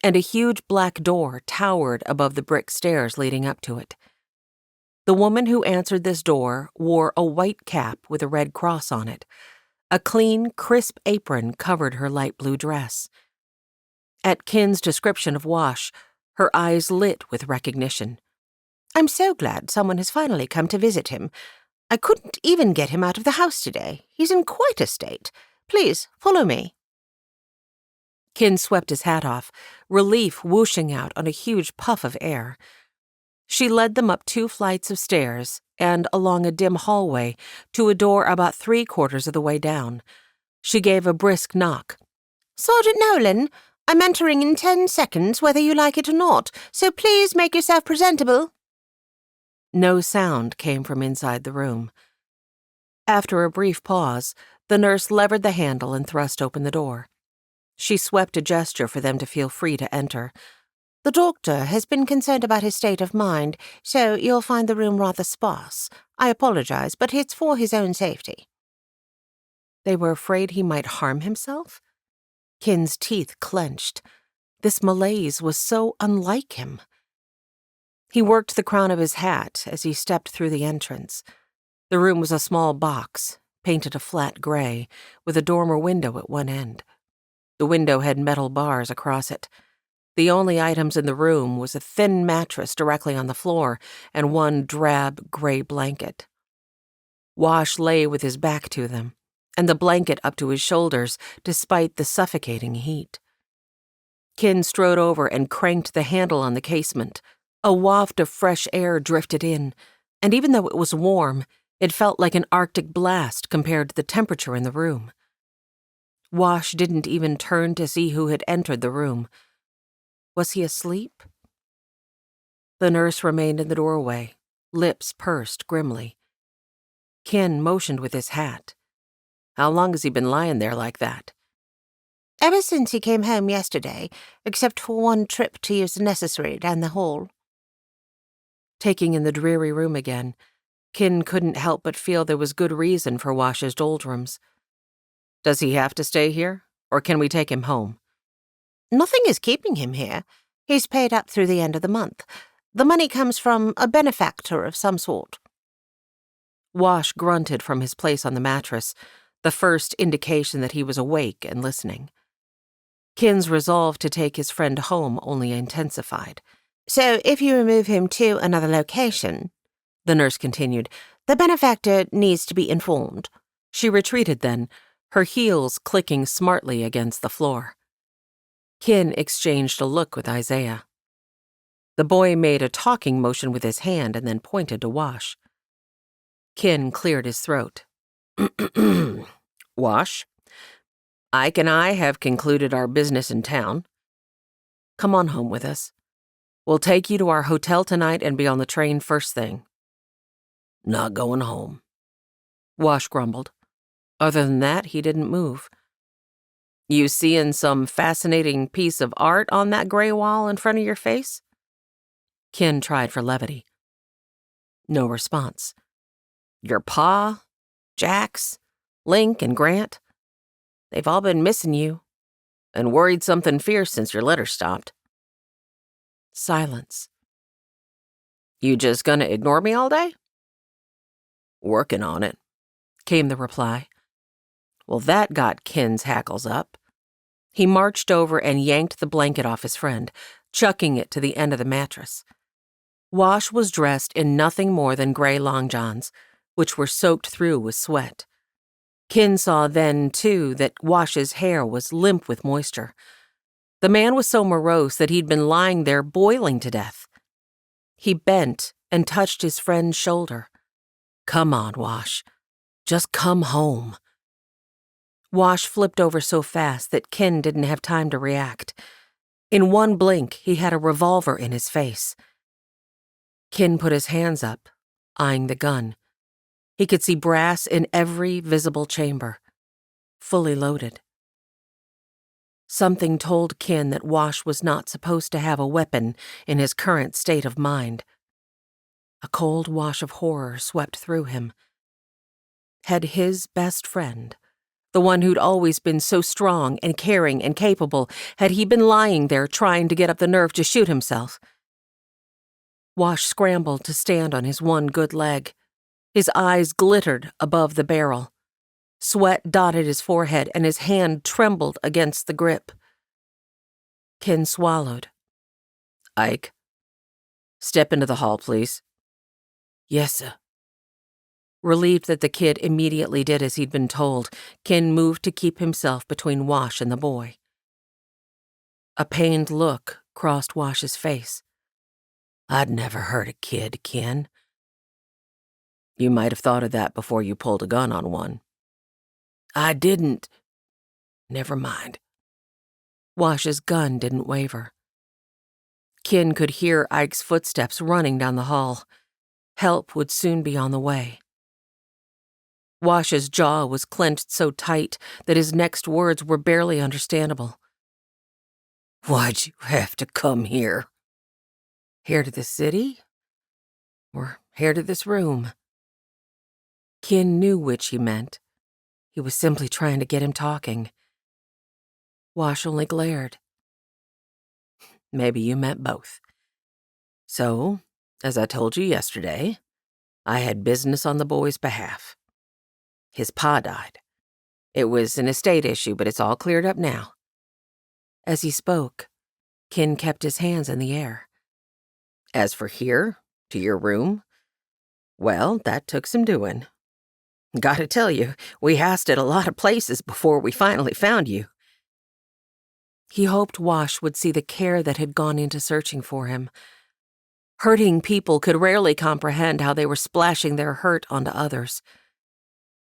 and a huge black door towered above the brick stairs leading up to it. The woman who answered this door wore a white cap with a red cross on it. A clean, crisp apron covered her light blue dress. At Ken's description of Wash, her eyes lit with recognition. I'm so glad someone has finally come to visit him. I couldn't even get him out of the house today. He's in quite a state. Please, follow me. Ken swept his hat off, relief whooshing out on a huge puff of air. She led them up 2 flights of stairs and along a dim hallway to a door about 3/4 of the way down. She gave a brisk knock. Sergeant Nolan, I'm entering in 10 seconds whether you like it or not, so please make yourself presentable. No sound came from inside the room. After a brief pause, the nurse levered the handle and thrust open the door. She swept a gesture for them to feel free to enter. The doctor has been concerned about his state of mind, so you'll find the room rather sparse. I apologize, but it's for his own safety. They were afraid he might harm himself? Ken's teeth clenched. This malaise was so unlike him. He worked the crown of his hat as he stepped through the entrance. The room was a small box, painted a flat gray, with a dormer window at one end. The window had metal bars across it. The only items in the room was a thin mattress directly on the floor and one drab gray blanket. Wash lay with his back to them, and the blanket up to his shoulders despite the suffocating heat. Ken strode over and cranked the handle on the casement. A waft of fresh air drifted in, and even though it was warm, it felt like an Arctic blast compared to the temperature in the room. Wash didn't even turn to see who had entered the room. Was he asleep? The nurse remained in the doorway, lips pursed grimly. Ken motioned with his hat. How long has he been lying there like that? Ever since he came home yesterday, except for one trip to use the necessary down the hall. Taking in the dreary room again, Ken couldn't help but feel there was good reason for Wash's doldrums. Does he have to stay here, or can we take him home? Nothing is keeping him here. He's paid up through the end of the month. The money comes from a benefactor of some sort. Wash grunted from his place on the mattress, the first indication that he was awake and listening. Ken's resolve to take his friend home only intensified. So if you remove him to another location, the nurse continued, the benefactor needs to be informed. She retreated then, her heels clicking smartly against the floor. Kin exchanged a look with Isaiah. The boy made a talking motion with his hand and then pointed to Wash. Kin cleared his throat. Wash, Ike and I have concluded our business in town. Come on home with us. We'll take you to our hotel tonight and be on the train first thing. Not going home, Wash grumbled. Other than that, he didn't move. You seeing some fascinating piece of art on that gray wall in front of your face? Kin tried for levity. No response. Your pa, Jax, Link, and Grant, they've all been missing you and worried something fierce since your letter stopped. Silence. You just gonna ignore me all day? Working on it, came the reply. Well, that got Kin's hackles up. He marched over and yanked the blanket off his friend, chucking it to the end of the mattress. Wash was dressed in nothing more than gray long johns, which were soaked through with sweat. Kin saw then, too, that Wash's hair was limp with moisture. The man was so morose that he'd been lying there boiling to death. He bent and touched his friend's shoulder. Come on, Wash. Just come home. Wash flipped over so fast that Kin didn't have time to react. In one blink, he had a revolver in his face. Kin put his hands up, eyeing the gun. He could see brass in every visible chamber, fully loaded. Something told Kin that Wash was not supposed to have a weapon in his current state of mind. A cold wash of horror swept through him. Had his best friend, the one who'd always been so strong and caring and capable, had he been lying there trying to get up the nerve to shoot himself? Wash scrambled to stand on his one good leg. His eyes glittered above the barrel. Sweat dotted his forehead and his hand trembled against the grip. Kin swallowed. Ike, step into the hall, please. Yes, sir. Relieved that the kid immediately did as he'd been told, Kin moved to keep himself between Wash and the boy. A pained look crossed Wash's face. I'd never hurt a kid, Kin. You might have thought of that before you pulled a gun on one. I didn't. Never mind. Wash's gun didn't waver. Kin could hear Ike's footsteps running down the hall. Help would soon be on the way. Wash's jaw was clenched so tight that his next words were barely understandable. Why'd you have to come here? Here to the city? Or here to this room? Kin knew which he meant. He was simply trying to get him talking. Wash only glared. Maybe you meant both. So, as I told you yesterday, I had business on the boy's behalf. His pa died. It was an estate issue, but it's all cleared up now. As he spoke, Kin kept his hands in the air. As for here, to your room, well, that took some doing. Gotta tell you, we asked at a lot of places before we finally found you. He hoped Wash would see the care that had gone into searching for him. Hurting people could rarely comprehend how they were splashing their hurt onto others.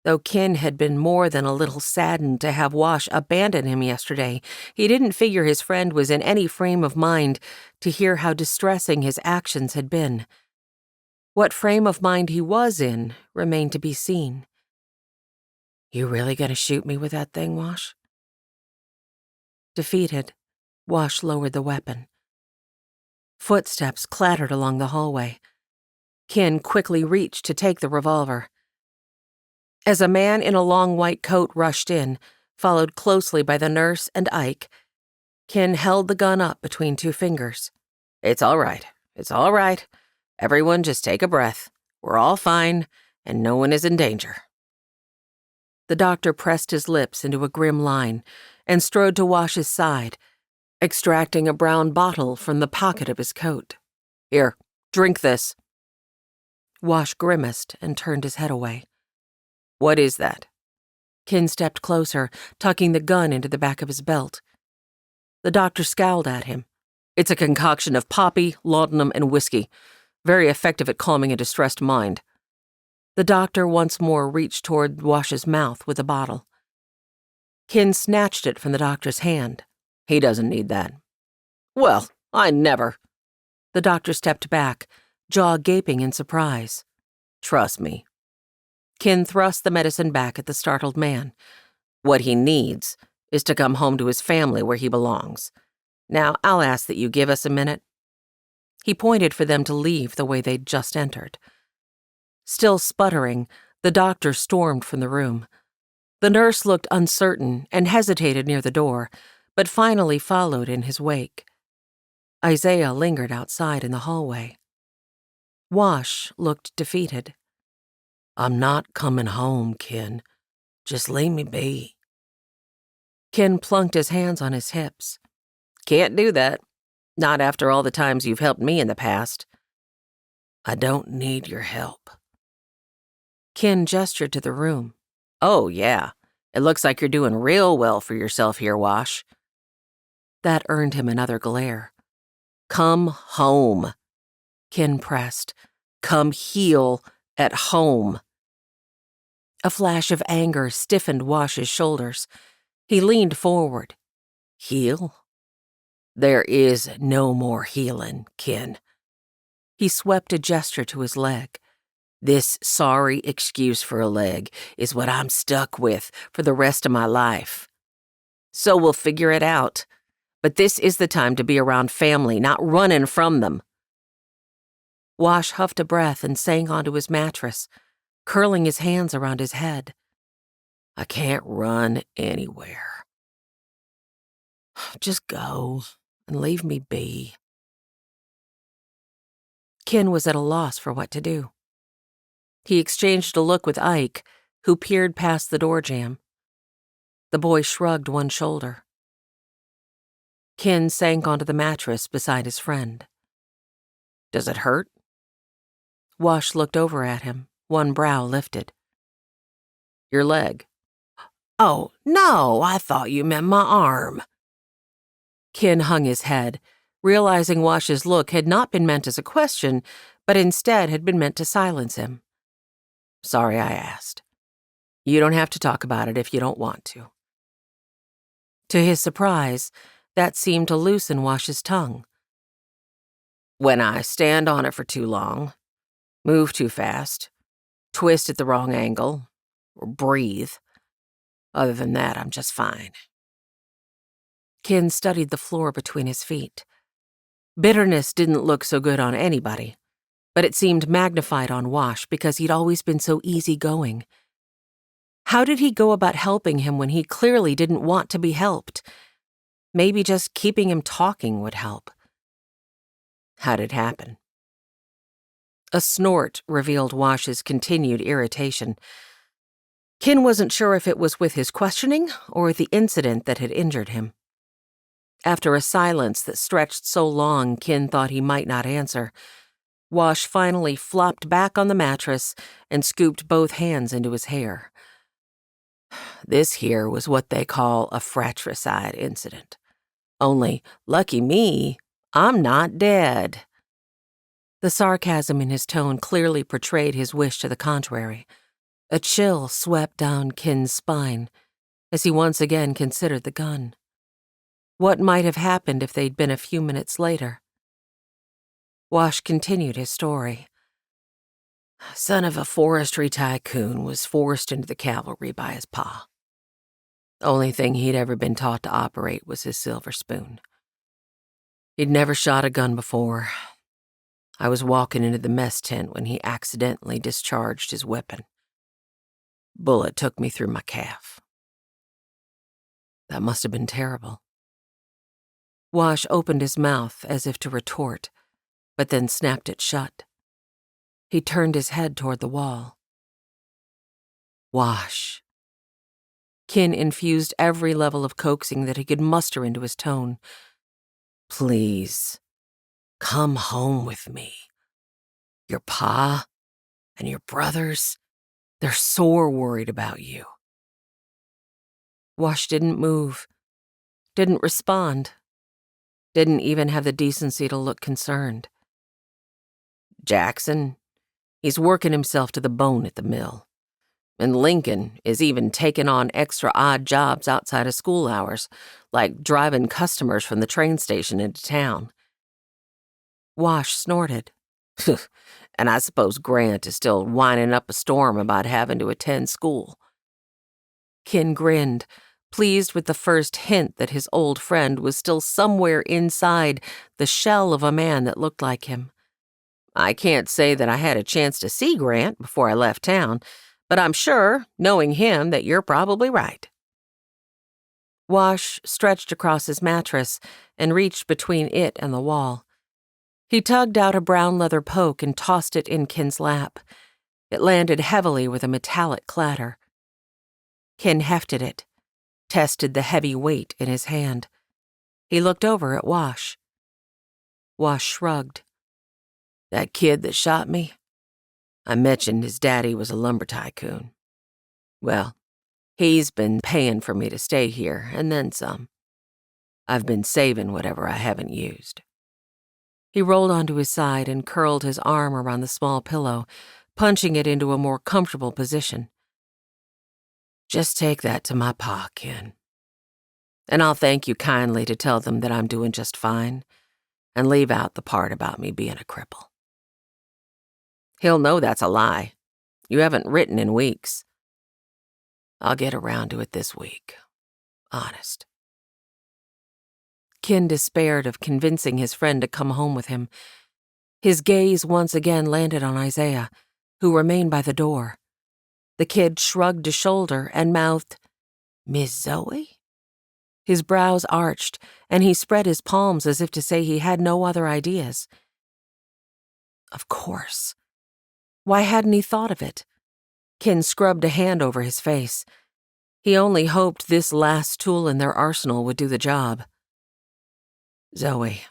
Though Kin had been more than a little saddened to have Wash abandon him yesterday, he didn't figure his friend was in any frame of mind to hear how distressing his actions had been. What frame of mind he was in remained to be seen. You really gonna shoot me with that thing, Wash? Defeated, Wash lowered the weapon. Footsteps clattered along the hallway. Kin quickly reached to take the revolver. As a man in a long white coat rushed in, followed closely by the nurse and Ike, Kin held the gun up between two fingers. It's all right. It's all right. Everyone just take a breath. We're all fine, and no one is in danger. The doctor pressed his lips into a grim line and strode to Wash's side, extracting a brown bottle from the pocket of his coat. Here, drink this." Wash grimaced and turned his head away. "What is that?" Kin stepped closer, tucking the gun into the back of his belt. The doctor scowled at him. "It's a concoction of poppy, laudanum, and whiskey. Very effective at calming a distressed mind." The doctor once more reached toward Wash's mouth with the bottle. Kin snatched it from the doctor's hand. "He doesn't need that." "Well, I never." The doctor stepped back, jaw gaping in surprise. "Trust me." Kin thrust the medicine back at the startled man. "What he needs is to come home to his family where he belongs. Now, I'll ask that you give us a minute." He pointed for them to leave the way they'd just entered. Still sputtering, the doctor stormed from the room. The nurse looked uncertain and hesitated near the door, but finally followed in his wake. Isaiah lingered outside in the hallway. Wash looked defeated. "I'm not coming home, Kin. Just leave me be." Kin plunked his hands on his hips. "Can't do that. Not after all the times you've helped me in the past." "I don't need your help." Kin gestured to the room. "Oh, yeah. It looks like you're doing real well for yourself here, Wash." That earned him another glare. "Come home," Kin pressed. "Come heal at home." A flash of anger stiffened Wash's shoulders. He leaned forward. "Heal? There is no more healing, Kin." He swept a gesture to his leg. "This sorry excuse for a leg is what I'm stuck with for the rest of my life. So we'll figure it out. But this is the time to be around family, not running from them." Wash huffed a breath and sank onto his mattress, curling his hands around his head. "I can't run anywhere. Just go and leave me be." Kin was at a loss for what to do. He exchanged a look with Ike, who peered past the door jamb. The boy shrugged one shoulder. Kin sank onto the mattress beside his friend. "Does it hurt?" Wash looked over at him, one brow lifted. "Your leg." "Oh, no, I thought you meant my arm." Kin hung his head, realizing Wash's look had not been meant as a question, but instead had been meant to silence him. "Sorry I asked. You don't have to talk about it if you don't want to." To his surprise, that seemed to loosen Wash's tongue. "When I stand on it for too long, move too fast, twist at the wrong angle, or breathe. Other than that, I'm just fine." Kin studied the floor between his feet. Bitterness didn't look so good on anybody, but it seemed magnified on Wash because he'd always been so easygoing. How did he go about helping him when he clearly didn't want to be helped? Maybe just keeping him talking would help. How'd it happen? A snort revealed Wash's continued irritation. Kin wasn't sure if it was with his questioning or the incident that had injured him. After a silence that stretched so long Kin thought he might not answer, Wash finally flopped back on the mattress and scooped both hands into his hair. "This here was what they call a fratricide incident. Only, lucky me, I'm not dead." The sarcasm in his tone clearly portrayed his wish to the contrary. A chill swept down Kin's spine as he once again considered the gun. What might have happened if they'd been a few minutes later? Wash continued his story. "Son of a forestry tycoon was forced into the cavalry by his pa. Only thing he'd ever been taught to operate was his silver spoon. He'd never shot a gun before. I was walking into the mess tent when he accidentally discharged his weapon. Bullet took me through my calf." That must have been terrible. Wash opened his mouth as if to retort, but then snapped it shut. He turned his head toward the wall. "Wash." Kin infused every level of coaxing that he could muster into his tone. "Please, Come home with me. Your pa and your brothers, they're sore worried about you." Wash didn't move, didn't respond, didn't even have the decency to look concerned. "Jackson, he's working himself to the bone at the mill. And Lincoln is even taking on extra odd jobs outside of school hours, like driving customers from the train station into town." Wash snorted. "And I suppose Grant is still whining up a storm about having to attend school." Kin grinned, pleased with the first hint that his old friend was still somewhere inside the shell of a man that looked like him. "I can't say that I had a chance to see Grant before I left town, but I'm sure, knowing him, that you're probably right." Wash stretched across his mattress and reached between it and the wall. He tugged out a brown leather poke and tossed it in Kin's lap. It landed heavily with a metallic clatter. Kin hefted it, tested the heavy weight in his hand. He looked over at Wash. Wash shrugged. "That kid that shot me? I mentioned his daddy was a lumber tycoon. Well, he's been paying for me to stay here, and then some. I've been saving whatever I haven't used." He rolled onto his side and curled his arm around the small pillow, punching it into a more comfortable position. "Just take that to my pa, Ken. And I'll thank you kindly to tell them that I'm doing just fine, and leave out the part about me being a cripple. He'll know that's a lie. You haven't written in weeks. I'll get around to it this week. Honest." Kin despaired of convincing his friend to come home with him. His gaze once again landed on Isaiah, who remained by the door. The kid shrugged a shoulder and mouthed, "Miss Zoe?" His brows arched, and he spread his palms as if to say he had no other ideas. Of course. Why hadn't he thought of it? Kin scrubbed a hand over his face. He only hoped this last tool in their arsenal would do the job. "Zoe."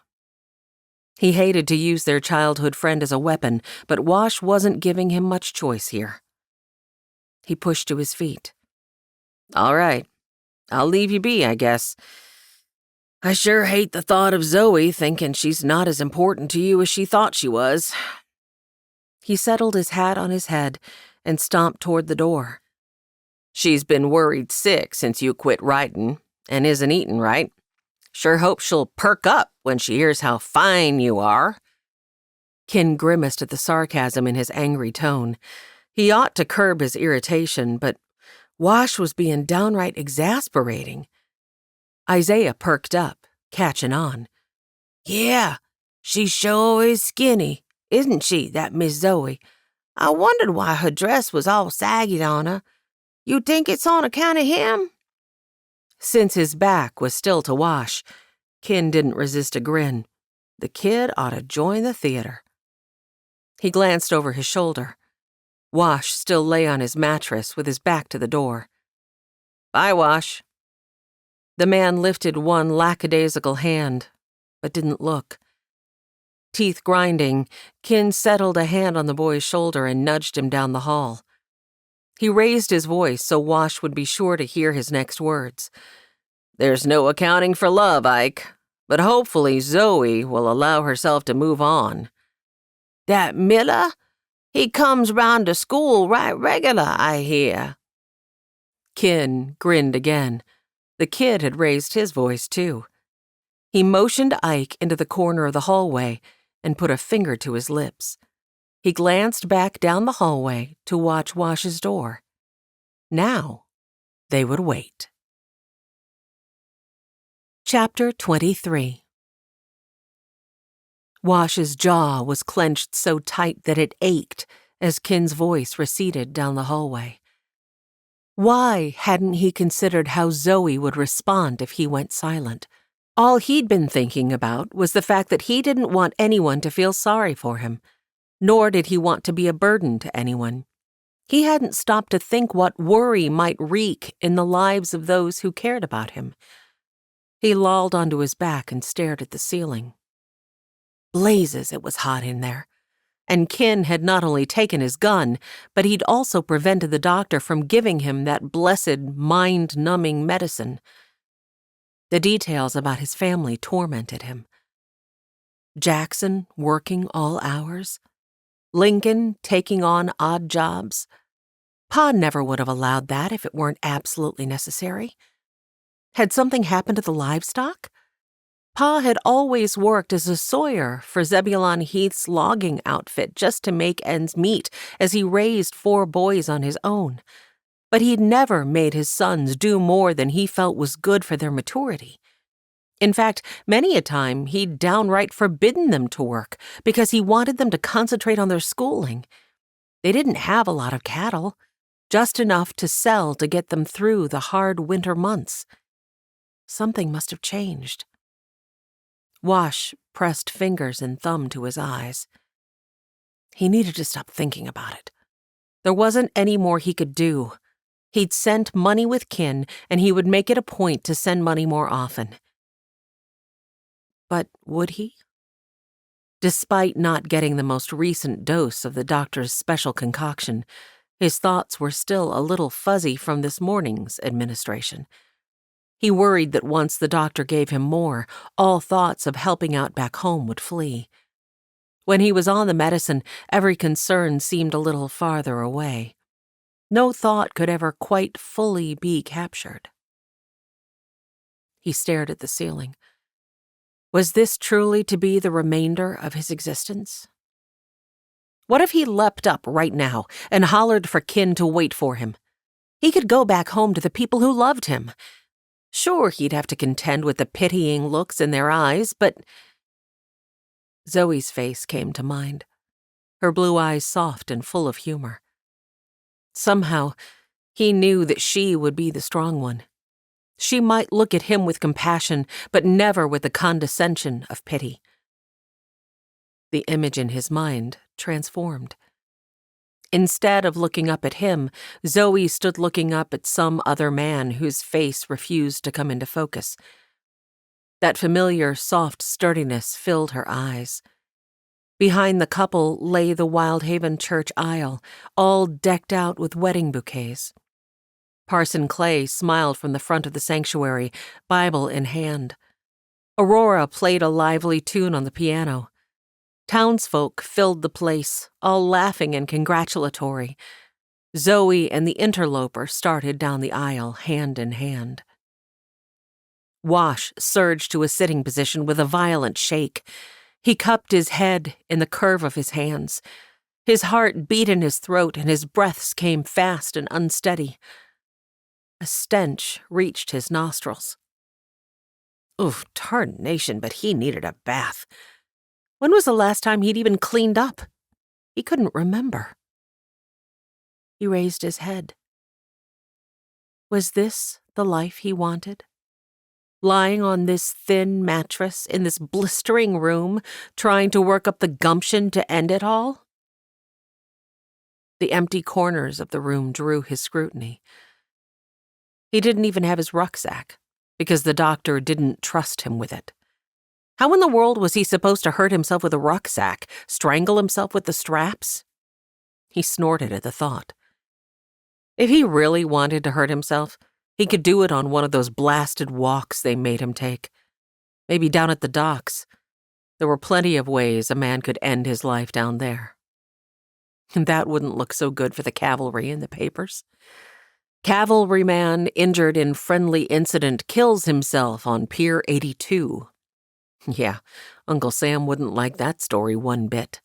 He hated to use their childhood friend as a weapon, but Wash wasn't giving him much choice here. He pushed to his feet. "All right. I'll leave you be, I guess. I sure hate the thought of Zoe thinking she's not as important to you as she thought she was." He settled his hat on his head and stomped toward the door. "She's been worried sick since you quit writing and isn't eating right. Sure hope she'll perk up when she hears how fine you are." Kin grimaced at the sarcasm in his angry tone. He ought to curb his irritation, but Wash was being downright exasperating. Isaiah perked up, catching on. "Yeah, she sure is skinny, isn't she, that Miss Zoe? I wondered why her dress was all saggy on her. You think it's on account of him?" Since his back was still to Wash, Kin didn't resist a grin. The kid ought to join the theater. He glanced over his shoulder. Wash still lay on his mattress with his back to the door. "Bye, Wash." The man lifted one lackadaisical hand, but didn't look. Teeth grinding, Kin settled a hand on the boy's shoulder and nudged him down the hall. He raised his voice so Wash would be sure to hear his next words. "There's no accounting for love, Ike, but hopefully Zoe will allow herself to move on." "That Miller? He comes round to school right regular, I hear." Kin grinned again. The kid had raised his voice, too. He motioned Ike into the corner of the hallway and put a finger to his lips. He glanced back down the hallway to watch Wash's door. Now, they would wait. Chapter 23. Wash's jaw was clenched so tight that it ached as Kin's voice receded down the hallway. Why hadn't he considered how Zoe would respond if he went silent? All he'd been thinking about was the fact that he didn't want anyone to feel sorry for him, nor did he want to be a burden to anyone. He hadn't stopped to think what worry might wreak in the lives of those who cared about him. He lolled onto his back and stared at the ceiling. Blazes, it was hot in there. And Kin had not only taken his gun, but he'd also prevented the doctor from giving him that blessed mind-numbing medicine. The details about his family tormented him. Jackson working all hours. Lincoln taking on odd jobs. Pa never would have allowed that if it weren't absolutely necessary. Had something happened to the livestock? Pa had always worked as a sawyer for Zebulon Heath's logging outfit just to make ends meet as he raised 4 boys on his own. But he'd never made his sons do more than he felt was good for their maturity. In fact, many a time he'd downright forbidden them to work because he wanted them to concentrate on their schooling. They didn't have a lot of cattle, just enough to sell to get them through the hard winter months. Something must have changed. Wash pressed fingers and thumb to his eyes. He needed to stop thinking about it. There wasn't any more he could do. He'd sent money with Kin, and he would make it a point to send money more often. But would he? Despite not getting the most recent dose of the doctor's special concoction, his thoughts were still a little fuzzy from this morning's administration. He worried that once the doctor gave him more, all thoughts of helping out back home would flee. When he was on the medicine, every concern seemed a little farther away. No thought could ever quite fully be captured. He stared at the ceiling. Was this truly to be the remainder of his existence? What if he leapt up right now and hollered for Kin to wait for him? He could go back home to the people who loved him. Sure, he'd have to contend with the pitying looks in their eyes, but... Zoe's face came to mind, her blue eyes soft and full of humor. Somehow, he knew that she would be the strong one. She might look at him with compassion, but never with the condescension of pity. The image in his mind transformed. Instead of looking up at him, Zoe stood looking up at some other man whose face refused to come into focus. That familiar, soft sturdiness filled her eyes. Behind the couple lay the Wyldhaven church aisle, all decked out with wedding bouquets. Parson Clay smiled from the front of the sanctuary, Bible in hand. Aurora played a lively tune on the piano. Townsfolk filled the place, all laughing and congratulatory. Zoe and the interloper started down the aisle, hand in hand. Wash surged to a sitting position with a violent shake. He cupped his head in the curve of his hands. His heart beat in his throat, and his breaths came fast and unsteady. A stench reached his nostrils. Oof, tarnation, but he needed a bath. When was the last time he'd even cleaned up? He couldn't remember. He raised his head. Was this the life he wanted? Lying on this thin mattress in this blistering room, trying to work up the gumption to end it all? The empty corners of the room drew his scrutiny. He didn't even have his rucksack, because the doctor didn't trust him with it. How in the world was he supposed to hurt himself with a rucksack, strangle himself with the straps? He snorted at the thought. If he really wanted to hurt himself, he could do it on one of those blasted walks they made him take. Maybe down at the docks. There were plenty of ways a man could end his life down there. And that wouldn't look so good for the cavalry in the papers. Cavalryman injured in friendly incident kills himself on Pier 82. Yeah, Uncle Sam wouldn't like that story one bit.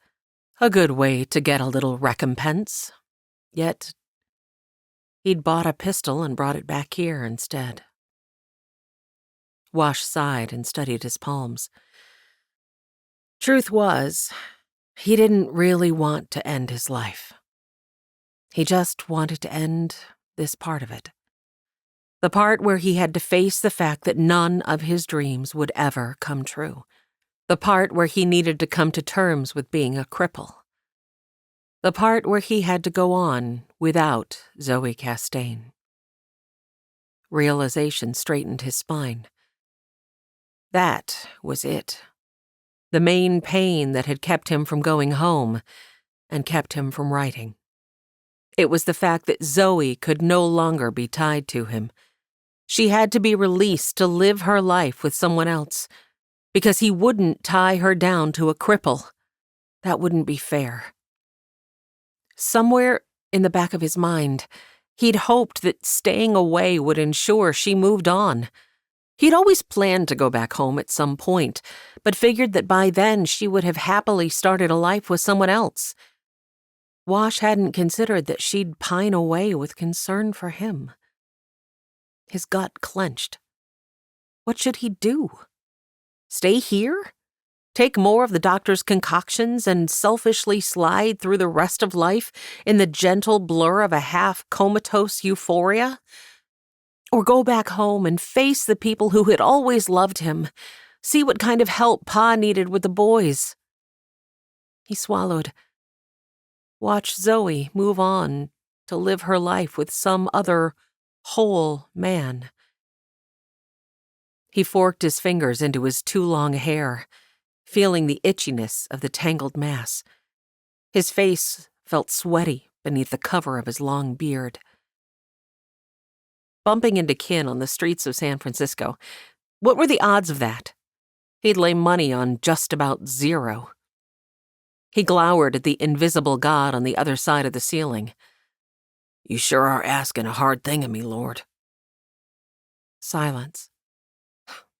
A good way to get a little recompense. Yet, he'd bought a pistol and brought it back here instead. Wash sighed and studied his palms. Truth was, he didn't really want to end his life. He just wanted to end this part of it. The part where he had to face the fact that none of his dreams would ever come true. The part where he needed to come to terms with being a cripple. The part where he had to go on without Zoe Castaigne. Realization straightened his spine. That was it. the main pain that had kept him from going home and kept him from writing. It was the fact that Zoe could no longer be tied to him. She had to be released to live her life with someone else, because he wouldn't tie her down to a cripple. That wouldn't be fair. Somewhere in the back of his mind, he'd hoped that staying away would ensure she moved on. He'd always planned to go back home at some point, but figured that by then she would have happily started a life with someone else. Wash hadn't considered that she'd pine away with concern for him. His gut clenched. What should he do? Stay here? Take more of the doctor's concoctions and selfishly slide through the rest of life in the gentle blur of a half-comatose euphoria? Or go back home and face the people who had always loved him, see what kind of help Pa needed with the boys? He swallowed. Watch Zoe move on to live her life with some other whole man. He forked his fingers into his too long hair, feeling the itchiness of the tangled mass. His face felt sweaty beneath the cover of his long beard. Bumping into kin on the streets of San Francisco, what were the odds of that? He'd lay money on just about zero. He glowered at the invisible god on the other side of the ceiling. You sure are asking a hard thing of me, Lord. Silence.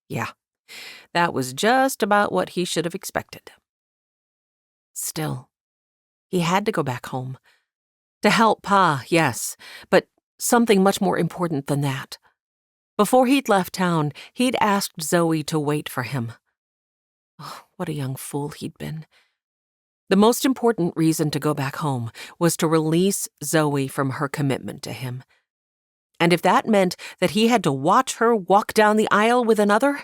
Yeah, that was just about what he should have expected. Still, he had to go back home. To help Pa, yes, but something much more important than that. Before he'd left town, he'd asked Zoe to wait for him. Oh, what a young fool he'd been. The most important reason to go back home was to release Zoe from her commitment to him. And if that meant that he had to watch her walk down the aisle with another,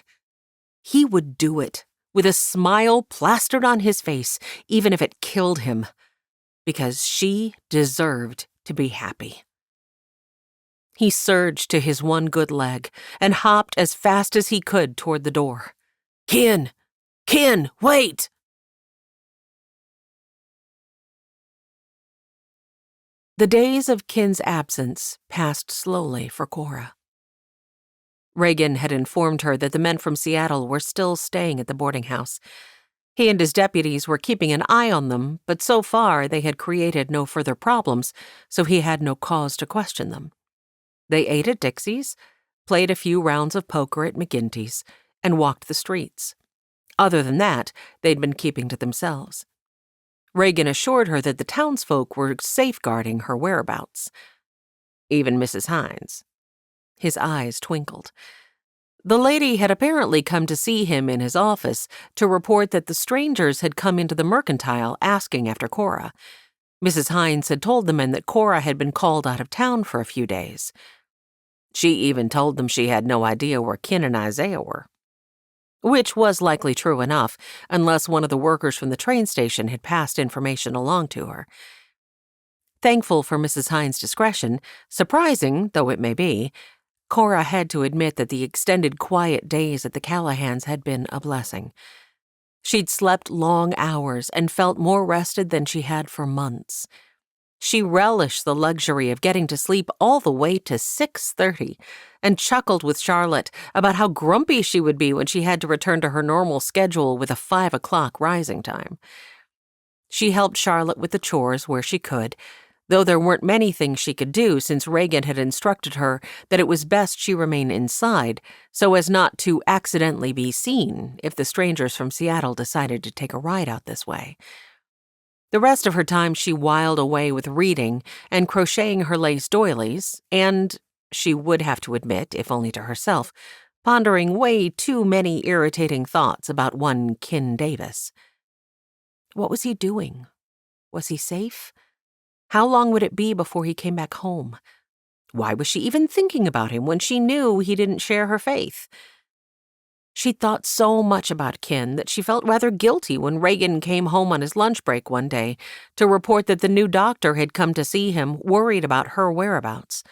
he would do it, with a smile plastered on his face, even if it killed him, because she deserved to be happy. He surged to his one good leg and hopped as fast as he could toward the door. Kin, wait! The days of Kin's absence passed slowly for Cora. Reagan had informed her that the men from Seattle were still staying at the boarding house. He and his deputies were keeping an eye on them, but so far they had created no further problems, so he had no cause to question them. They ate at Dixie's, played a few rounds of poker at McGinty's, and walked the streets. Other than that, they'd been keeping to themselves. Reagan assured her that the townsfolk were safeguarding her whereabouts. Even Mrs. Hines. His eyes twinkled. The lady had apparently come to see him in his office to report that the strangers had come into the mercantile asking after Cora. Mrs. Hines had told the men that Cora had been called out of town for a few days. She even told them she had no idea where Kin and Isaiah were. Which was likely true enough, unless one of the workers from the train station had passed information along to her. Thankful for Mrs. Hines' discretion, surprising though it may be, Cora had to admit that the extended quiet days at the Callahans had been a blessing. She'd slept long hours and felt more rested than she had for months. She relished the luxury of getting to sleep all the way to 6:30 and chuckled with Charlotte about how grumpy she would be when she had to return to her normal schedule with a 5 o'clock rising time. She helped Charlotte with the chores where she could, though there weren't many things she could do since Reagan had instructed her that it was best she remain inside so as not to accidentally be seen if the strangers from Seattle decided to take a ride out this way. The rest of her time she whiled away with reading and crocheting her lace doilies and, she would have to admit, if only to herself, pondering way too many irritating thoughts about one Kin Davis. What was he doing? Was he safe? How long would it be before he came back home? Why was she even thinking about him when she knew he didn't share her faith? She'd thought so much about Kin that she felt rather guilty when Reagan came home on his lunch break one day to report that the new doctor had come to see him, worried about her whereabouts.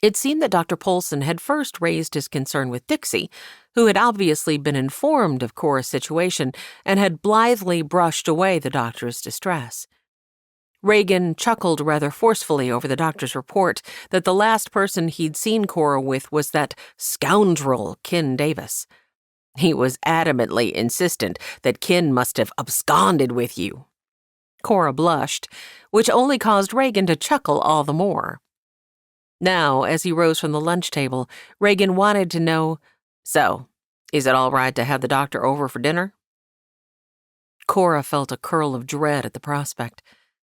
It seemed that Dr. Polson had first raised his concern with Dixie, who had obviously been informed of Cora's situation and had blithely brushed away the doctor's distress. Reagan chuckled rather forcefully over the doctor's report that the last person he'd seen Cora with was that scoundrel, Ken Davis. He was adamantly insistent that Ken must have absconded with you. Cora blushed, which only caused Reagan to chuckle all the more. Now, as he rose from the lunch table, Reagan wanted to know, "So, is it all right to have the doctor over for dinner?" Cora felt a curl of dread at the prospect.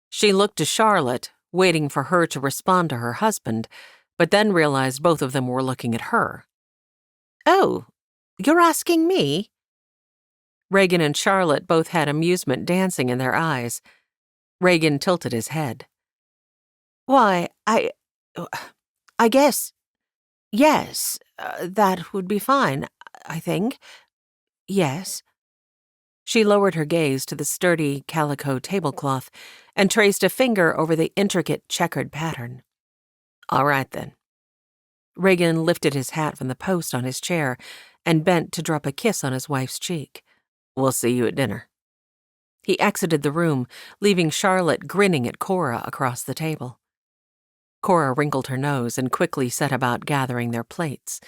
She looked to Charlotte, waiting for her to respond to her husband, but then realized both of them were looking at her. "Oh, you're asking me?" Reagan and Charlotte both had amusement dancing in their eyes. Reagan tilted his head. "Why, I guess, yes, that would be fine, I think. Yes." She lowered her gaze to the sturdy calico tablecloth and traced a finger over the intricate checkered pattern. "All right, then." Reagan lifted his hat from the post on his chair and bent to drop a kiss on his wife's cheek. "We'll see you at dinner." He exited the room, leaving Charlotte grinning at Cora across the table. Cora wrinkled her nose and quickly set about gathering their plates.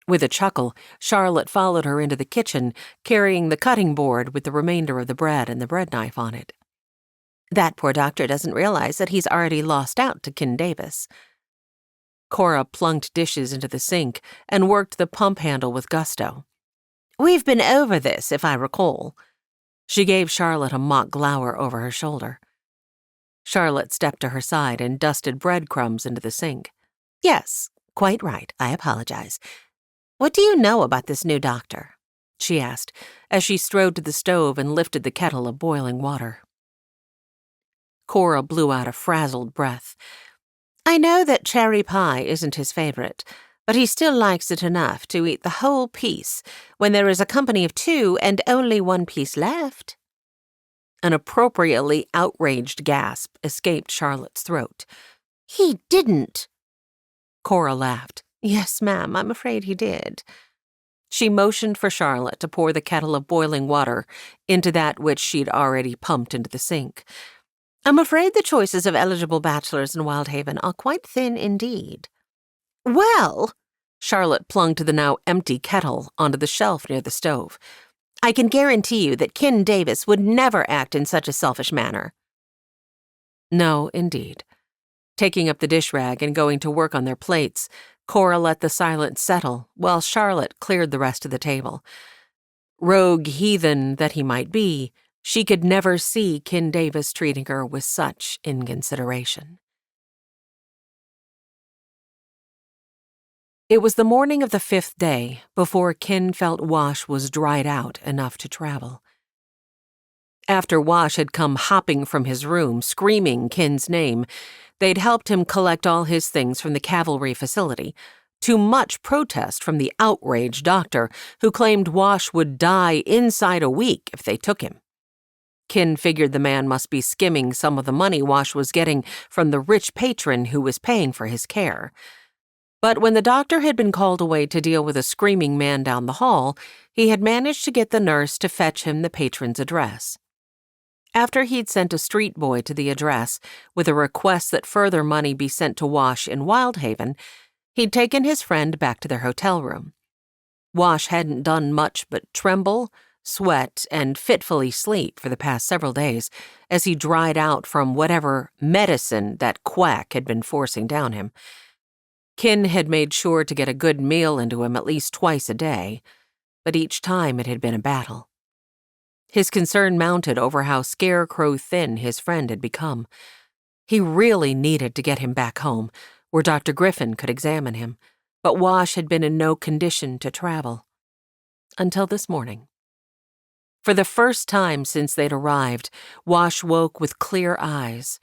With a chuckle, Charlotte followed her into the kitchen, carrying the cutting board with the remainder of the bread and the bread knife on it. "That poor doctor doesn't realize that he's already lost out to Ken Davis." Cora plunked dishes into the sink and worked the pump handle with gusto. "We've been over this, if I recall." She gave Charlotte a mock glower over her shoulder. Charlotte stepped to her side and dusted breadcrumbs into the sink. "Yes, quite right. I apologize. What do you know about this new doctor?" she asked, as she strode to the stove and lifted the kettle of boiling water. Cora blew out a frazzled breath. "I know that cherry pie isn't his favorite, but he still likes it enough to eat the whole piece when there is a company of 2 and only 1 piece left." An appropriately outraged gasp escaped Charlotte's throat. "He didn't." Cora laughed. "Yes, ma'am, I'm afraid he did." She motioned for Charlotte to pour the kettle of boiling water into that which she'd already pumped into the sink. "I'm afraid the choices of eligible bachelors in Wyldhaven are quite thin indeed." "Well," Charlotte plunked the now empty kettle onto the shelf near the stove, "I can guarantee you that Ken Davis would never act in such a selfish manner." No, indeed. Taking up the dish rag and going to work on their plates, Cora let the silence settle while Charlotte cleared the rest of the table. Rogue heathen that he might be, she could never see Ken Davis treating her with such inconsideration. It was the morning of the 5th day before Ken felt Wash was dried out enough to travel. After Wash had come hopping from his room, screaming Ken's name, they'd helped him collect all his things from the cavalry facility, to much protest from the outraged doctor, who claimed Wash would die inside a week if they took him. Ken figured the man must be skimming some of the money Wash was getting from the rich patron who was paying for his care. But when the doctor had been called away to deal with a screaming man down the hall, he had managed to get the nurse to fetch him the patron's address. After he'd sent a street boy to the address with a request that further money be sent to Wash in Wyldhaven, he'd taken his friend back to their hotel room. Wash hadn't done much but tremble, sweat, and fitfully sleep for the past several days as he dried out from whatever medicine that quack had been forcing down him. Ken had made sure to get a good meal into him at least twice a day, but each time it had been a battle. His concern mounted over how scarecrow thin his friend had become. He really needed to get him back home, where Dr. Griffin could examine him, but Wash had been in no condition to travel. Until this morning. For the first time since they'd arrived, Wash woke with clear eyes.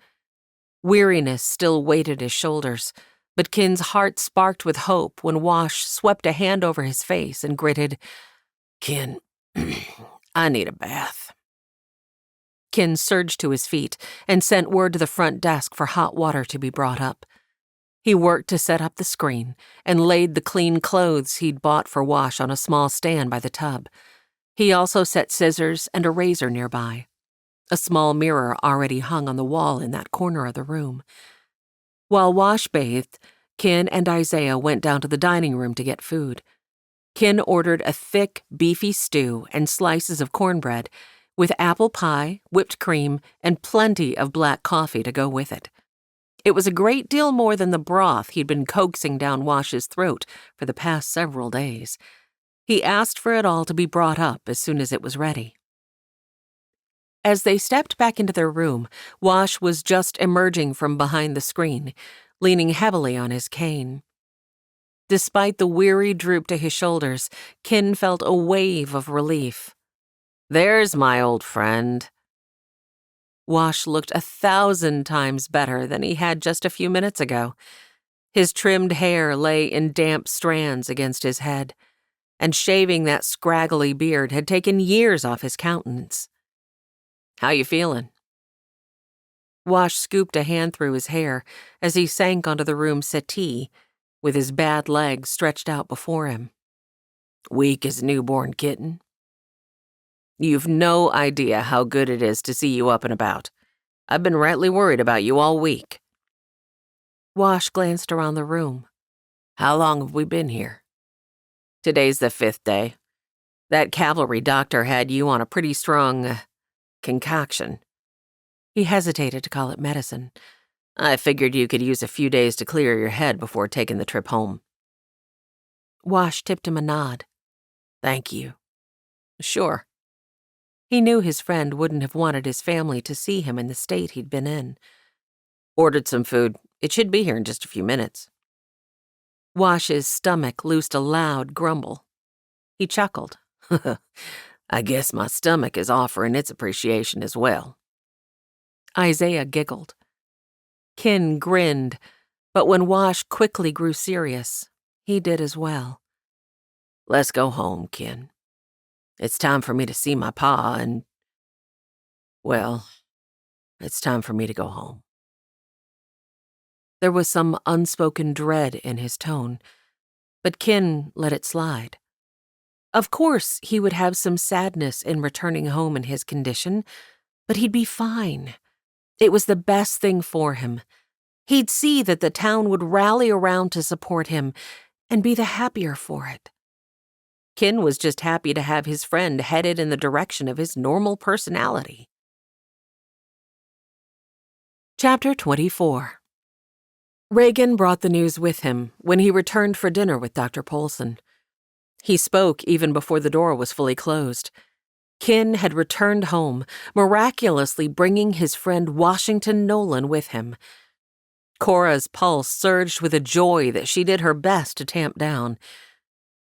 Weariness still weighted his shoulders, but Ken's heart sparked with hope when Wash swept a hand over his face and gritted, "Ken, I need a bath." Ken surged to his feet and sent word to the front desk for hot water to be brought up. He worked to set up the screen and laid the clean clothes he'd bought for Wash on a small stand by the tub. He also set scissors and a razor nearby. A small mirror already hung on the wall in that corner of the room. While Wash bathed, Ken and Isaiah went down to the dining room to get food. Ken ordered a thick, beefy stew and slices of cornbread, with apple pie, whipped cream, and plenty of black coffee to go with it. It was a great deal more than the broth he'd been coaxing down Wash's throat for the past several days. He asked for it all to be brought up as soon as it was ready. As they stepped back into their room, Wash was just emerging from behind the screen, leaning heavily on his cane. Despite the weary droop to his shoulders, Ken felt a wave of relief. "There's my old friend." Wash looked 1,000 times better than he had just a few minutes ago. His trimmed hair lay in damp strands against his head, and shaving that scraggly beard had taken years off his countenance. "How you feeling?" Wash scooped a hand through his hair as he sank onto the room settee, with his bad legs stretched out before him. "Weak as a newborn kitten." "You've no idea how good it is to see you up and about. I've been rightly worried about you all week." Wash glanced around the room. "How long have we been here?" "Today's the 5th day. That cavalry doctor had you on a pretty strong concoction." He hesitated to call it medicine. "I figured you could use a few days to clear your head before taking the trip home." Wash tipped him a nod. "Thank you." "Sure." He knew his friend wouldn't have wanted his family to see him in the state he'd been in. "Ordered some food. It should be here in just a few minutes." Wash's stomach loosed a loud grumble. He chuckled. "I guess my stomach is offering its appreciation as well." Isaiah giggled. Ken grinned, but when Wash quickly grew serious, he did as well. "Let's go home, Ken. It's time for me to see my pa and, well, it's time for me to go home." There was some unspoken dread in his tone, but Ken let it slide. Of course, he would have some sadness in returning home in his condition, but he'd be fine. It was the best thing for him. He'd see that the town would rally around to support him and be the happier for it. Ken was just happy to have his friend headed in the direction of his normal personality. Chapter 24. Reagan brought the news with him when he returned for dinner with Dr. Polson. He spoke even before the door was fully closed. Ken had returned home, miraculously bringing his friend Washington Nolan with him. Cora's pulse surged with a joy that she did her best to tamp down.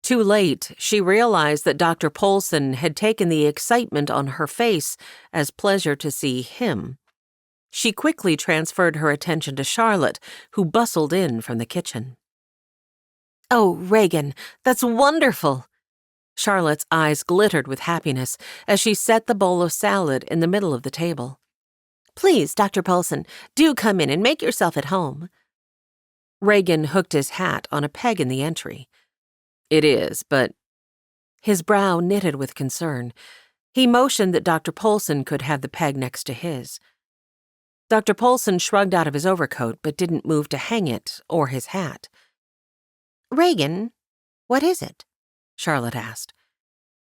Too late, she realized that Dr. Polson had taken the excitement on her face as pleasure to see him. She quickly transferred her attention to Charlotte, who bustled in from the kitchen. "Oh, Reagan, that's wonderful!" Charlotte's eyes glittered with happiness as she set the bowl of salad in the middle of the table. "Please, Dr. Polson, do come in and make yourself at home." Reagan hooked his hat on a peg in the entry. "It is, but—" His brow knitted with concern. He motioned that Dr. Polson could have the peg next to his. Dr. Polson shrugged out of his overcoat but didn't move to hang it or his hat. "Reagan, what is it?" Charlotte asked.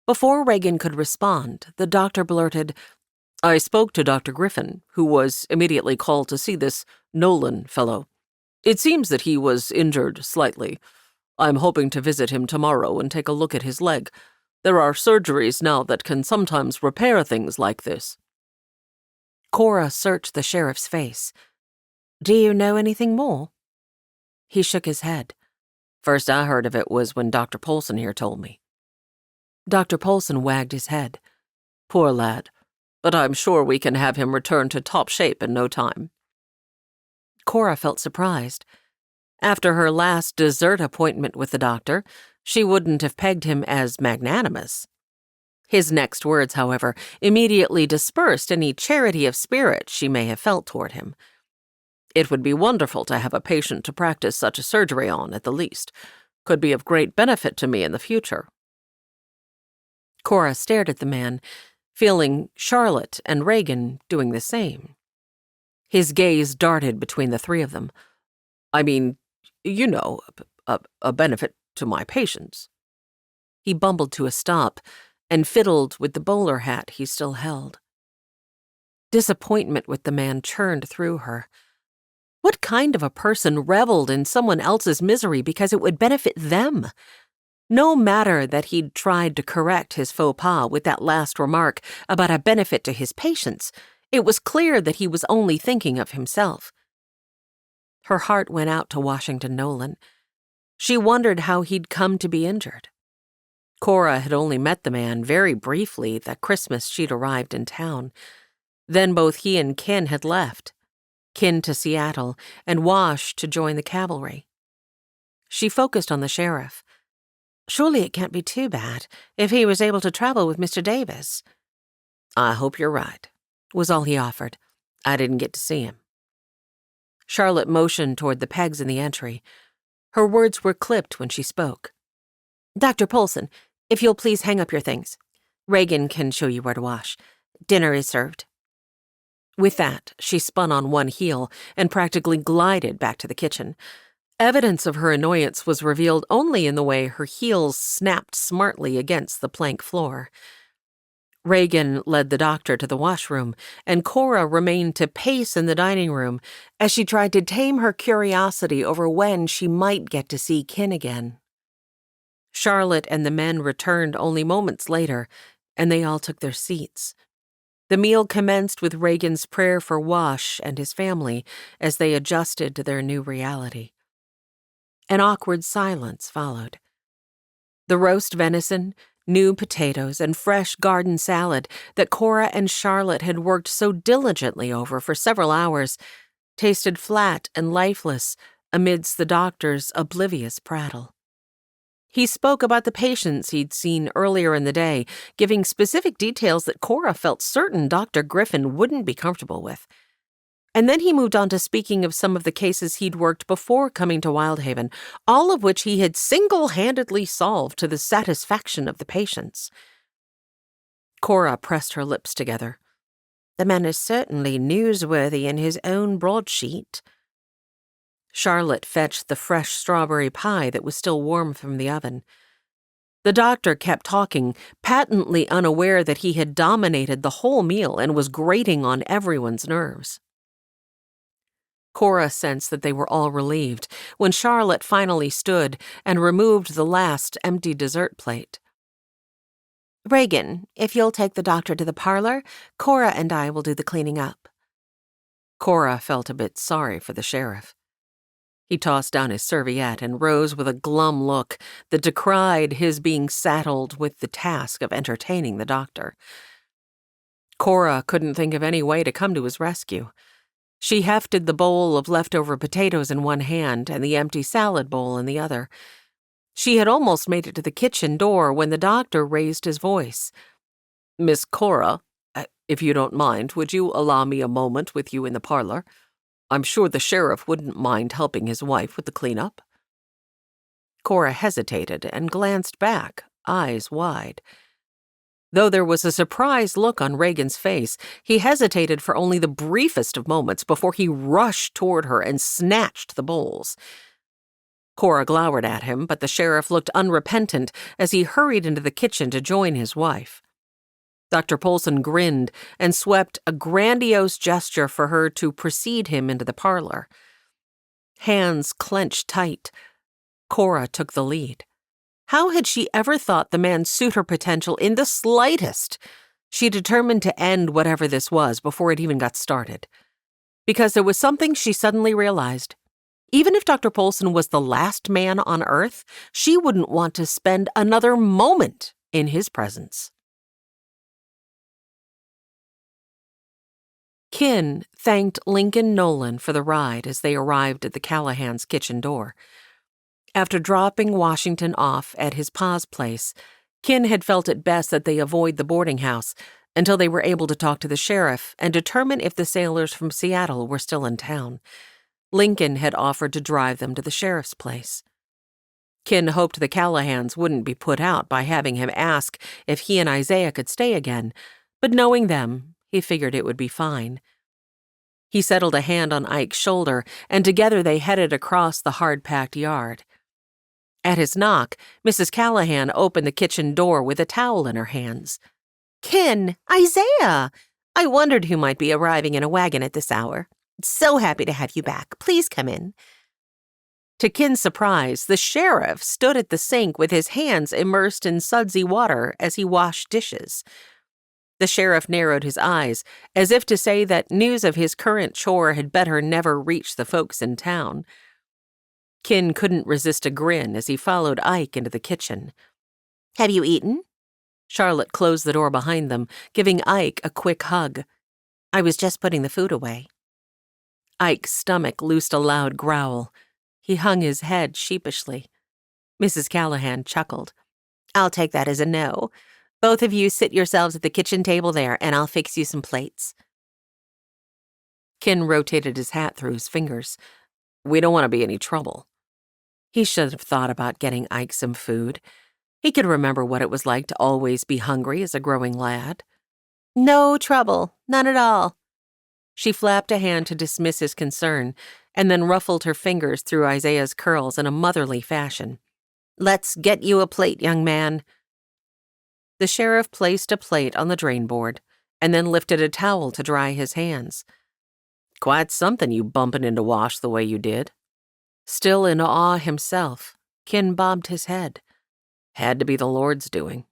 Before Reagan could respond, the doctor blurted, "I spoke to Dr. Griffin, who was immediately called to see this Nolan fellow. It seems that he was injured slightly. I'm hoping to visit him tomorrow and take a look at his leg. There are surgeries now that can sometimes repair things like this." Cora searched the sheriff's face. "Do you know anything more?" He shook his head. "First I heard of it was when Dr. Polson here told me." Dr. Polson wagged his head. "Poor lad, but I'm sure we can have him return to top shape in no time." Cora felt surprised. After her last dessert appointment with the doctor, she wouldn't have pegged him as magnanimous. His next words, however, immediately dispersed any charity of spirit she may have felt toward him. It would be wonderful to have a patient to practice such a surgery on, at the least. Could be of great benefit to me in the future." Cora stared at the man, feeling Charlotte and Reagan doing the same. His gaze darted between the three of them. "I mean, you know, a benefit to my patients." He bumbled to a stop and fiddled with the bowler hat he still held. Disappointment with the man churned through her. What kind of a person reveled in someone else's misery because it would benefit them? No matter that he'd tried to correct his faux pas with that last remark about a benefit to his patients, it was clear that he was only thinking of himself. Her heart went out to Washington Nolan. She wondered how he'd come to be injured. Cora had only met the man very briefly that Christmas she'd arrived in town. Then both he and Ken had left, Ken to Seattle and Wash to join the cavalry. She focused on the sheriff. Surely it can't be too bad if he was able to travel with Mr. Davis. "I hope you're right," was all he offered. "I didn't get to see him." Charlotte motioned toward the pegs in the entry. Her words were clipped when she spoke. "Dr. Polson, if you'll please hang up your things. Reagan can show you where to wash. Dinner is served." With that, she spun on one heel and practically glided back to the kitchen. Evidence of her annoyance was revealed only in the way her heels snapped smartly against the plank floor. Reagan led the doctor to the washroom, and Cora remained to pace in the dining room as she tried to tame her curiosity over when she might get to see Ken again. Charlotte and the men returned only moments later, and they all took their seats. The meal commenced with Reagan's prayer for Wash and his family as they adjusted to their new reality. An awkward silence followed. The roast venison, new potatoes, and fresh garden salad that Cora and Charlotte had worked so diligently over for several hours tasted flat and lifeless amidst the doctor's oblivious prattle. He spoke about the patients he'd seen earlier in the day, giving specific details that Cora felt certain Dr. Griffin wouldn't be comfortable with. And then he moved on to speaking of some of the cases he'd worked before coming to Wyldhaven, all of which he had single-handedly solved to the satisfaction of the patients. Cora pressed her lips together. "The man is certainly newsworthy in his own broadsheet." Charlotte fetched the fresh strawberry pie that was still warm from the oven. The doctor kept talking, patently unaware that he had dominated the whole meal and was grating on everyone's nerves. Cora sensed that they were all relieved when Charlotte finally stood and removed the last empty dessert plate. "Reagan, if you'll take the doctor to the parlor, Cora and I will do the cleaning up." Cora felt a bit sorry for the sheriff. He tossed down his serviette and rose with a glum look that decried his being saddled with the task of entertaining the doctor. Cora couldn't think of any way to come to his rescue. She hefted the bowl of leftover potatoes in one hand and the empty salad bowl in the other. She had almost made it to the kitchen door when the doctor raised his voice. "Miss Cora, if you don't mind, would you allow me a moment with you in the parlor? I'm sure the sheriff wouldn't mind helping his wife with the cleanup." Cora hesitated and glanced back, eyes wide. Though there was a surprised look on Reagan's face, he hesitated for only the briefest of moments before he rushed toward her and snatched the bowls. Cora glowered at him, but the sheriff looked unrepentant as he hurried into the kitchen to join his wife. Dr. Polson grinned and swept a grandiose gesture for her to precede him into the parlor. Hands clenched tight, Cora took the lead. How had she ever thought the man suit her potential in the slightest? She determined to end whatever this was before it even got started. Because there was something she suddenly realized. Even if Dr. Polson was the last man on Earth, she wouldn't want to spend another moment in his presence. Ken thanked Lincoln Nolan for the ride as they arrived at the Callahans' kitchen door. After dropping Washington off at his pa's place, Ken had felt it best that they avoid the boarding house until they were able to talk to the sheriff and determine if the sailors from Seattle were still in town. Lincoln had offered to drive them to the sheriff's place. Ken hoped the Callahans wouldn't be put out by having him ask if he and Isaiah could stay again, but knowing them, he figured it would be fine. He settled a hand on Ike's shoulder, and together they headed across the hard-packed yard. At his knock, Mrs. Callahan opened the kitchen door with a towel in her hands. Ken, Isaiah! I wondered who might be arriving in a wagon at this hour. So happy to have you back. Please come in. To Ken's surprise, the sheriff stood at the sink with his hands immersed in sudsy water as he washed dishes. The sheriff narrowed his eyes, as if to say that news of his current chore had better never reach the folks in town. Ken couldn't resist a grin as he followed Ike into the kitchen. Have you eaten? Charlotte closed the door behind them, giving Ike a quick hug. I was just putting the food away. Ike's stomach loosed a loud growl. He hung his head sheepishly. Mrs. Callahan chuckled. I'll take that as a no. Both of you sit yourselves at the kitchen table there, and I'll fix you some plates. Ken rotated his hat through his fingers. We don't want to be any trouble. He should have thought about getting Ike some food. He could remember what it was like to always be hungry as a growing lad. No trouble, none at all. She flapped a hand to dismiss his concern, and then ruffled her fingers through Isaiah's curls in a motherly fashion. Let's get you a plate, young man. The sheriff placed a plate on the drain board, and then lifted a towel to dry his hands. Quite something you bumping into wash the way you did. Still in awe himself, Ken bobbed his head. Had to be the Lord's doing.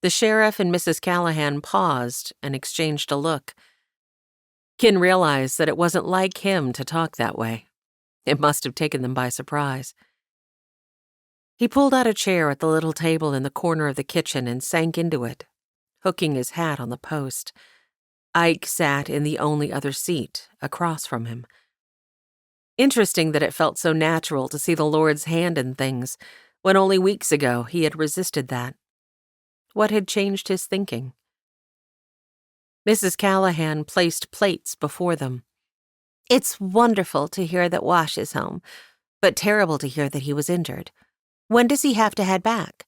The sheriff and Mrs. Callahan paused and exchanged a look. Ken realized that it wasn't like him to talk that way. It must have taken them by surprise. He pulled out a chair at the little table in the corner of the kitchen and sank into it, hooking his hat on the post. Ike sat in the only other seat, across from him. Interesting that it felt so natural to see the Lord's hand in things, when only weeks ago he had resisted that. What had changed his thinking? Mrs. Callahan placed plates before them. It's wonderful to hear that Wash is home, but terrible to hear that he was injured. When does he have to head back?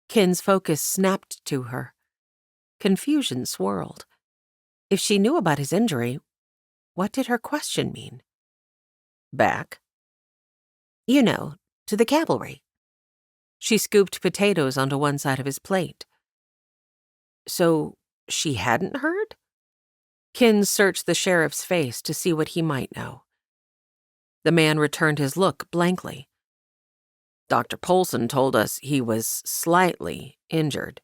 Ken's focus snapped to her. Confusion swirled. If she knew about his injury, what did her question mean? Back? You know, to the cavalry. She scooped potatoes onto one side of his plate. So she hadn't heard? Ken searched the sheriff's face to see what he might know. The man returned his look blankly. Dr. Polson told us he was slightly injured.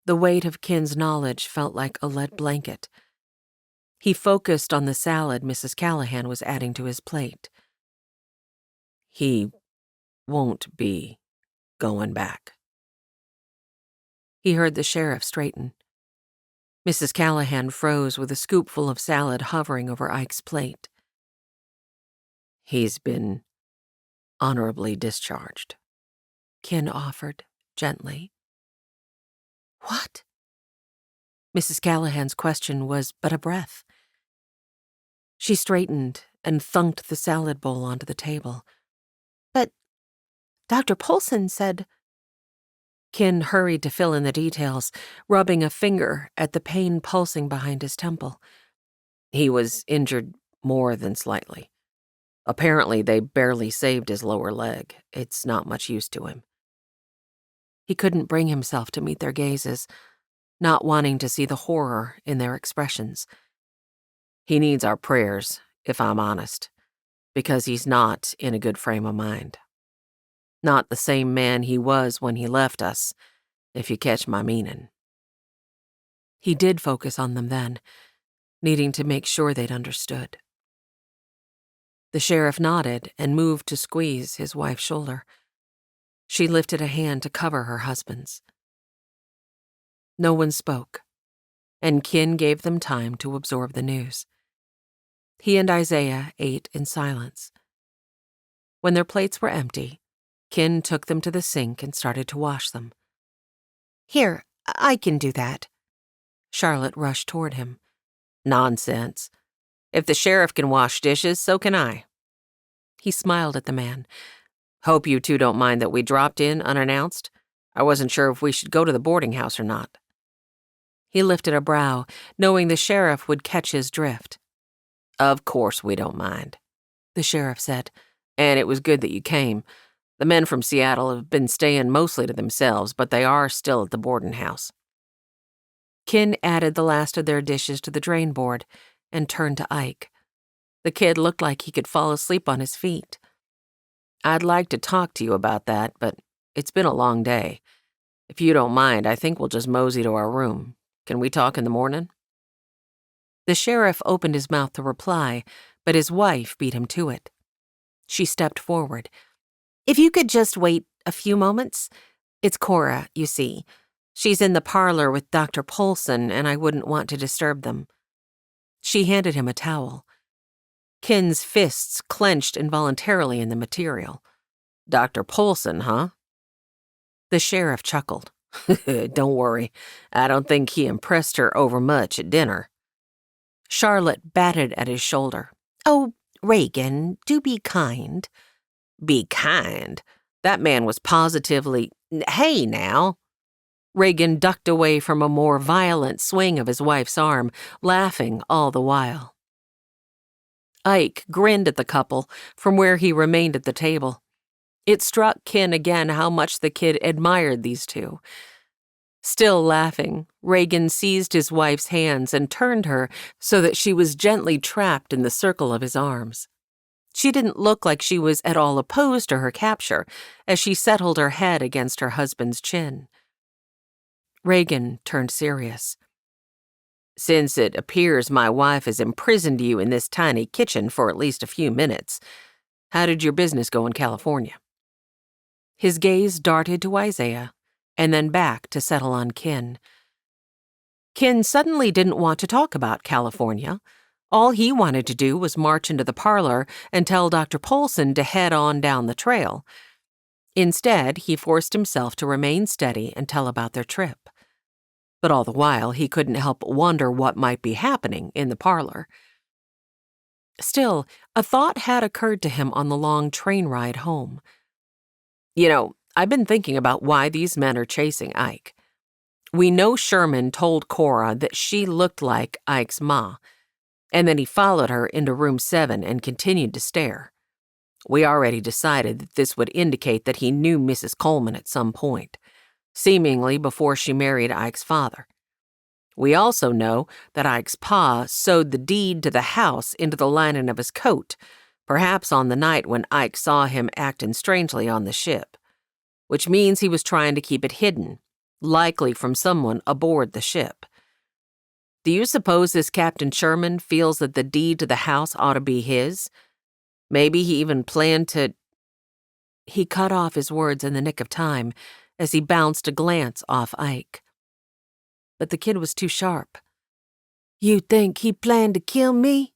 The weight of Ken's knowledge felt like a lead blanket. He focused on the salad Mrs. Callahan was adding to his plate. He won't be going back. He heard the sheriff straighten. Mrs. Callahan froze with a scoopful of salad hovering over Ike's plate. He's been honorably discharged, Ken offered gently. What? Mrs. Callahan's question was but a breath. She straightened and thunked the salad bowl onto the table. But Dr. Polson said... Ken hurried to fill in the details, rubbing a finger at the pain pulsing behind his temple. He was injured more than slightly. Apparently, they barely saved his lower leg. It's not much use to him. He couldn't bring himself to meet their gazes, not wanting to see the horror in their expressions. He needs our prayers, if I'm honest, because he's not in a good frame of mind. Not the same man he was when he left us, if you catch my meaning. He did focus on them then, needing to make sure they'd understood. The sheriff nodded and moved to squeeze his wife's shoulder. She lifted a hand to cover her husband's. No one spoke, and Ken gave them time to absorb the news. He and Isaiah ate in silence. When their plates were empty, Ken took them to the sink and started to wash them. Here, I can do that. Charlotte rushed toward him. Nonsense. If the sheriff can wash dishes, so can I." He smiled at the man. "Hope you two don't mind that we dropped in unannounced. I wasn't sure if we should go to the boarding house or not." He lifted a brow, knowing the sheriff would catch his drift. "Of course we don't mind," the sheriff said, "and it was good that you came. The men from Seattle have been staying mostly to themselves, but they are still at the boarding house." Ken added the last of their dishes to the drain board and turned to Ike. The kid looked like he could fall asleep on his feet. "I'd like to talk to you about that, but it's been a long day. If you don't mind, I think we'll just mosey to our room. Can we talk in the morning?" The sheriff opened his mouth to reply, but his wife beat him to it. She stepped forward. "If you could just wait a few moments. It's Cora, you see. She's in the parlor with Dr. Polson, and I wouldn't want to disturb them." She handed him a towel. Ken's fists clenched involuntarily in the material. "Dr. Polson, huh?" The sheriff chuckled. "Don't worry. I don't think he impressed her overmuch at dinner." Charlotte batted at his shoulder. "Oh, Reagan, do be kind." "Be kind? That man was positively— Hey, now." Reagan ducked away from a more violent swing of his wife's arm, laughing all the while. Ike grinned at the couple from where he remained at the table. It struck Ken again how much the kid admired these two. Still laughing, Reagan seized his wife's hands and turned her so that she was gently trapped in the circle of his arms. She didn't look like she was at all opposed to her capture as she settled her head against her husband's chin. Reagan turned serious. "Since it appears my wife has imprisoned you in this tiny kitchen for at least a few minutes, how did your business go in California?" His gaze darted to Isaiah and then back to settle on Ken. Ken suddenly didn't want to talk about California. All he wanted to do was march into the parlor and tell Dr. Polson to head on down the trail. Instead, he forced himself to remain steady and tell about their trip. But all the while, he couldn't help but wonder what might be happening in the parlor. Still, a thought had occurred to him on the long train ride home. "You know, I've been thinking about why these men are chasing Ike. We know Sherman told Cora that she looked like Ike's ma, and then he followed her into room 7 and continued to stare. We already decided that this would indicate that he knew Mrs. Coleman at some point, seemingly before she married Ike's father. We also know that Ike's pa sewed the deed to the house into the lining of his coat, perhaps on the night when Ike saw him acting strangely on the ship, which means he was trying to keep it hidden, likely from someone aboard the ship. Do you suppose this Captain Sherman feels that the deed to the house ought to be his? Maybe he even planned to—" He cut off his words in the nick of time as he bounced a glance off Ike. But the kid was too sharp. "You think he planned to kill me?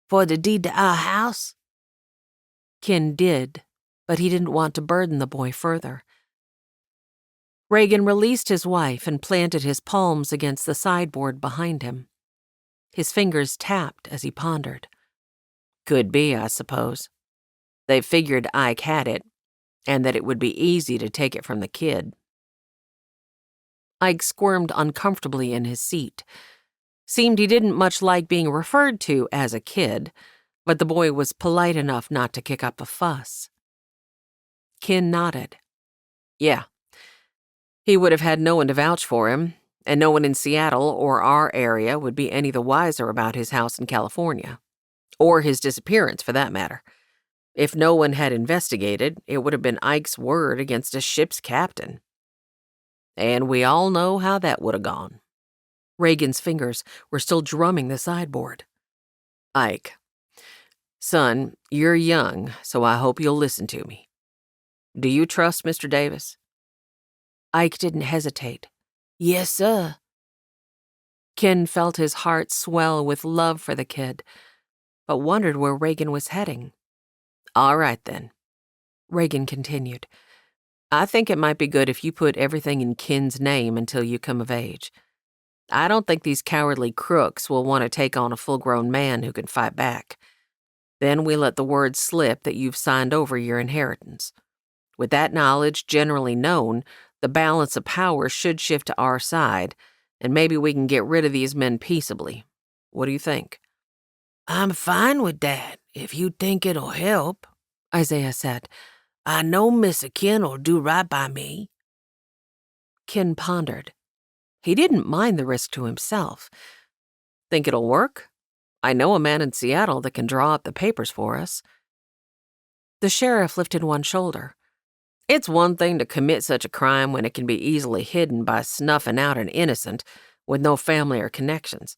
For the deed to our house?" Ken did, but he didn't want to burden the boy further. Reagan released his wife and planted his palms against the sideboard behind him. His fingers tapped as he pondered. "Could be, I suppose. They figured Ike had it, and that it would be easy to take it from the kid." Ike squirmed uncomfortably in his seat. Seemed he didn't much like being referred to as a kid, but the boy was polite enough not to kick up a fuss. Ken nodded. "Yeah. He would have had no one to vouch for him, and no one in Seattle or our area would be any the wiser about his house in California. Or his disappearance, for that matter. If no one had investigated, it would have been Ike's word against a ship's captain. And we all know how that would have gone." Reagan's fingers were still drumming the sideboard. "Ike, son, you're young, so I hope you'll listen to me. Do you trust Mr. Davis?" Ike didn't hesitate. "Yes, sir." Ken felt his heart swell with love for the kid, but wondered where Reagan was heading. "All right, then," Reagan continued. "I think it might be good if you put everything in Ken's name until you come of age. I don't think these cowardly crooks will want to take on a full-grown man who can fight back. Then we let the word slip that you've signed over your inheritance. With that knowledge generally known, the balance of power should shift to our side, and maybe we can get rid of these men peaceably. What do you think?" "I'm fine with that, if you think it'll help," Isaiah said. "I know Mr. Ken'll do right by me." Ken pondered. He didn't mind the risk to himself. "Think it'll work? I know a man in Seattle that can draw up the papers for us." The sheriff lifted one shoulder. "It's one thing to commit such a crime when it can be easily hidden by snuffing out an innocent with no family or connections.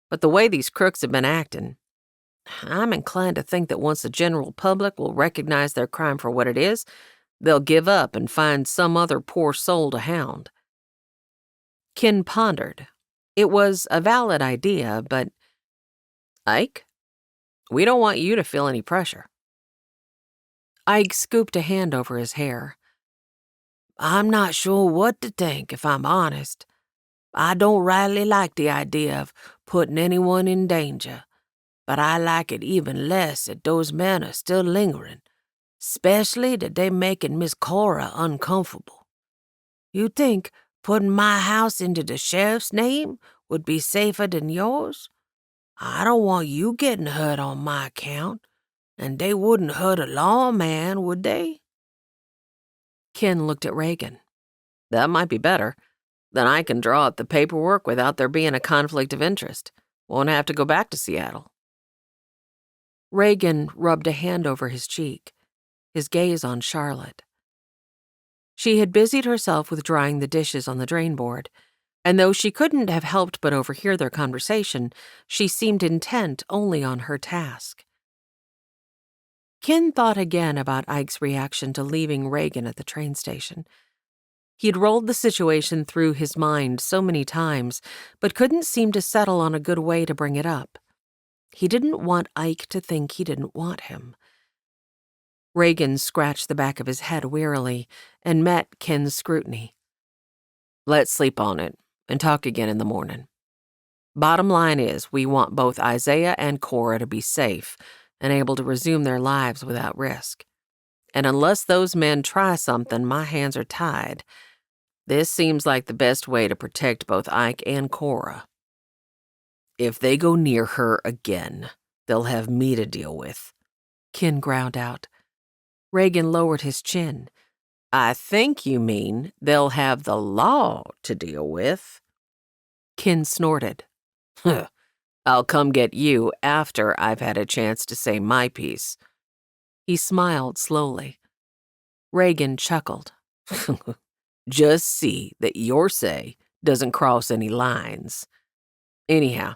But the way these crooks have been acting, I'm inclined to think that once the general public will recognize their crime for what it is, they'll give up and find some other poor soul to hound." Ken pondered. It was a valid idea, but Ike, we don't want you to feel any pressure. Ike scooped a hand over his hair. "I'm not sure what to think, if I'm honest. I don't rightly like the idea of putting anyone in danger, but I like it even less that those men are still lingering, especially that they're making Miss Cora uncomfortable. You think putting my house into the sheriff's name would be safer than yours? I don't want you getting hurt on my account, and they wouldn't hurt a lawman, would they?" Ken looked at Reagan. "That might be better. Then I can draw up the paperwork without there being a conflict of interest. Won't have to go back to Seattle." Reagan rubbed a hand over his cheek, his gaze on Charlotte. She had busied herself with drying the dishes on the drain board, and though she couldn't have helped but overhear their conversation, she seemed intent only on her task. Ken thought again about Ike's reaction to leaving Reagan at the train station. He'd rolled the situation through his mind so many times, but couldn't seem to settle on a good way to bring it up. He didn't want Ike to think he didn't want him. Reagan scratched the back of his head wearily and met Ken's scrutiny. "Let's sleep on it and talk again in the morning. Bottom line is, we want both Isaiah and Cora to be safe and able to resume their lives without risk. And unless those men try something, my hands are tied. This seems like the best way to protect both Ike and Cora. If they go near her again, they'll have me to deal with," Ken growled out. Reagan lowered his chin. "I think you mean they'll have the law to deal with." Ken snorted. "Huh. I'll come get you after I've had a chance to say my piece." He smiled slowly. Reagan chuckled. "Just see that your say doesn't cross any lines. Anyhow,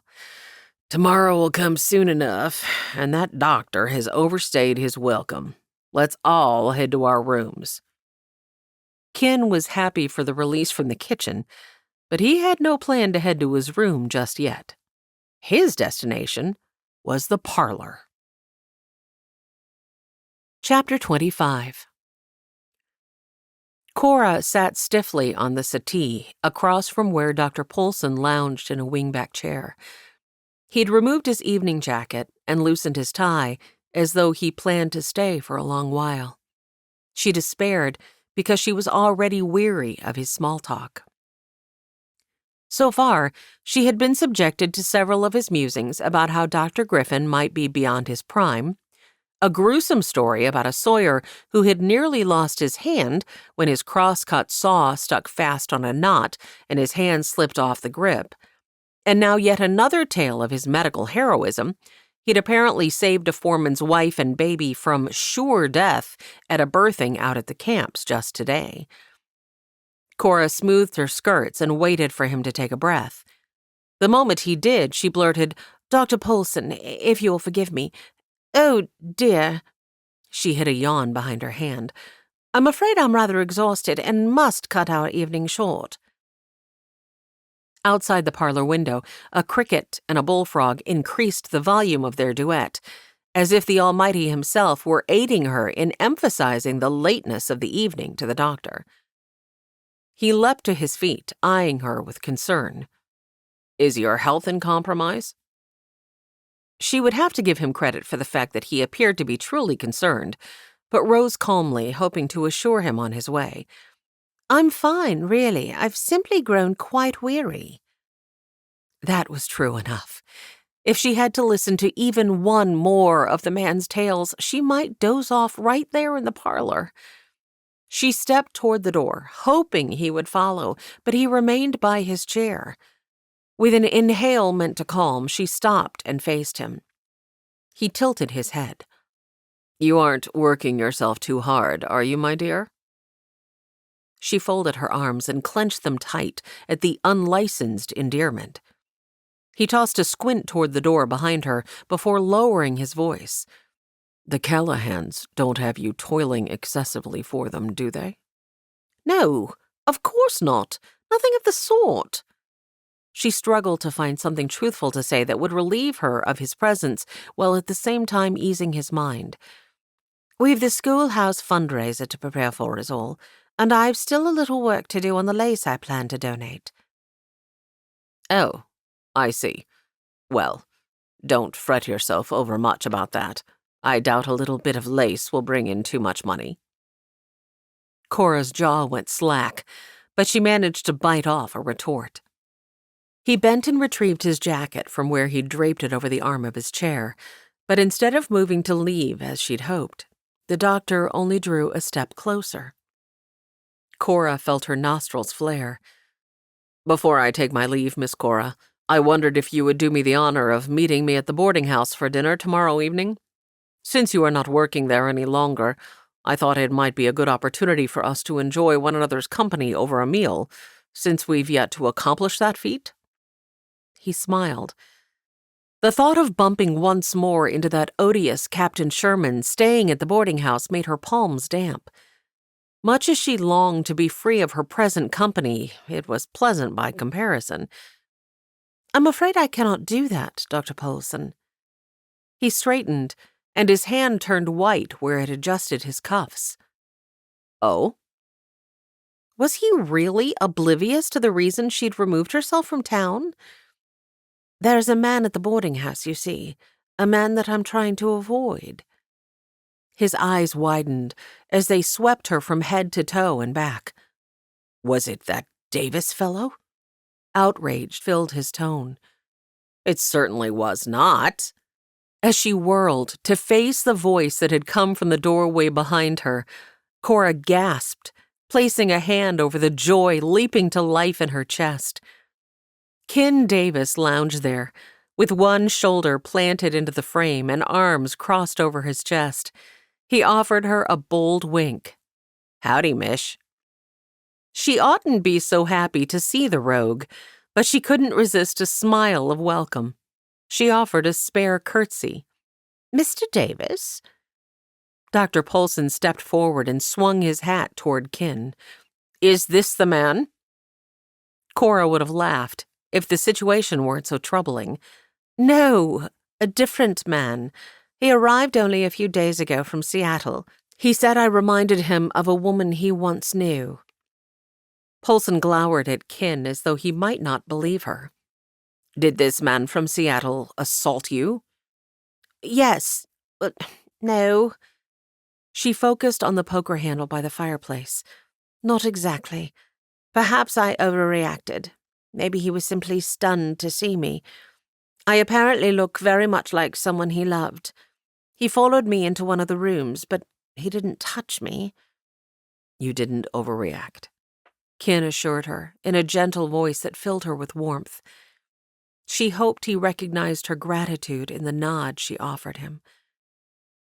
tomorrow will come soon enough, and that doctor has overstayed his welcome. Let's all head to our rooms." Ken was happy for the release from the kitchen, but he had no plan to head to his room just yet. His destination was the parlor. Chapter 25. Cora sat stiffly on the settee across from where Dr. Poulsen lounged in a wingback chair. He'd removed his evening jacket and loosened his tie as though he planned to stay for a long while. She despaired because she was already weary of his small talk. So far, she had been subjected to several of his musings about how Dr. Griffin might be beyond his prime, a gruesome story about a sawyer who had nearly lost his hand when his cross-cut saw stuck fast on a knot and his hand slipped off the grip, and now yet another tale of his medical heroism. He'd apparently saved a foreman's wife and baby from sure death at a birthing out at the camps just today. Cora smoothed her skirts and waited for him to take a breath. The moment he did, she blurted, "Dr. Poulsen, if you will forgive me." "Oh, dear." She hid a yawn behind her hand. "I'm afraid I'm rather exhausted and must cut our evening short." Outside the parlor window, a cricket and a bullfrog increased the volume of their duet, as if the Almighty himself were aiding her in emphasizing the lateness of the evening to the doctor. He leapt to his feet, eyeing her with concern. Is your health in compromise? She would have to give him credit for the fact that he appeared to be truly concerned, but rose calmly, hoping to assure him on his way. I'm fine, really. I've simply grown quite weary. That was true enough. If she had to listen to even one more of the man's tales, she might doze off right there in the parlor. She stepped toward the door, hoping he would follow, but he remained by his chair. With an inhale meant to calm, she stopped and faced him. He tilted his head. You aren't working yourself too hard, are you, my dear? She folded her arms and clenched them tight at the unlicensed endearment. He tossed a squint toward the door behind her before lowering his voice. The Callahans don't have you toiling excessively for them, do they? No, of course not. Nothing of the sort. She struggled to find something truthful to say that would relieve her of his presence while at the same time easing his mind. We've the schoolhouse fundraiser to prepare for is all, and I've still a little work to do on the lace I plan to donate. Oh, I see. Well, don't fret yourself over much about that. I doubt a little bit of lace will bring in too much money. Cora's jaw went slack, but she managed to bite off a retort. He bent and retrieved his jacket from where he'd draped it over the arm of his chair, but instead of moving to leave as she'd hoped, the doctor only drew a step closer. Cora felt her nostrils flare. Before I take my leave, Miss Cora, I wondered if you would do me the honor of meeting me at the boarding house for dinner tomorrow evening. Since you are not working there any longer, I thought it might be a good opportunity for us to enjoy one another's company over a meal, since we've yet to accomplish that feat. He smiled. The thought of bumping once more into that odious Captain Sherman staying at the boarding house made her palms damp. Much as she longed to be free of her present company, it was pleasant by comparison. I'm afraid I cannot do that, Dr. Poulsen. He straightened, and his hand turned white where it adjusted his cuffs. Oh? Was he really oblivious to the reason she'd removed herself from town? There's a man at the boarding house, you see, a man that I'm trying to avoid. His eyes widened as they swept her from head to toe and back. Was it that Davis fellow? Outrage filled his tone. It certainly was not. As she whirled to face the voice that had come from the doorway behind her, Cora gasped, placing a hand over the joy leaping to life in her chest. Ken Davis lounged there, with one shoulder planted into the frame and arms crossed over his chest. He offered her a bold wink. Howdy, mish. She oughtn't be so happy to see the rogue, but she couldn't resist a smile of welcome. She offered a spare curtsy. Mr. Davis? Dr. Poulsen stepped forward and swung his hat toward Ken. Is this the man? Cora would have laughed if the situation weren't so troubling. No, a different man. He arrived only a few days ago from Seattle. He said I reminded him of a woman he once knew. Poulsen glowered at Ken as though he might not believe her. Did this man from Seattle assault you? Yes, but no. She focused on the poker handle by the fireplace. Not exactly. Perhaps I overreacted. Maybe he was simply stunned to see me. I apparently look very much like someone he loved. He followed me into one of the rooms, but he didn't touch me. You didn't overreact, Ken assured her in a gentle voice that filled her with warmth. She hoped he recognized her gratitude in the nod she offered him.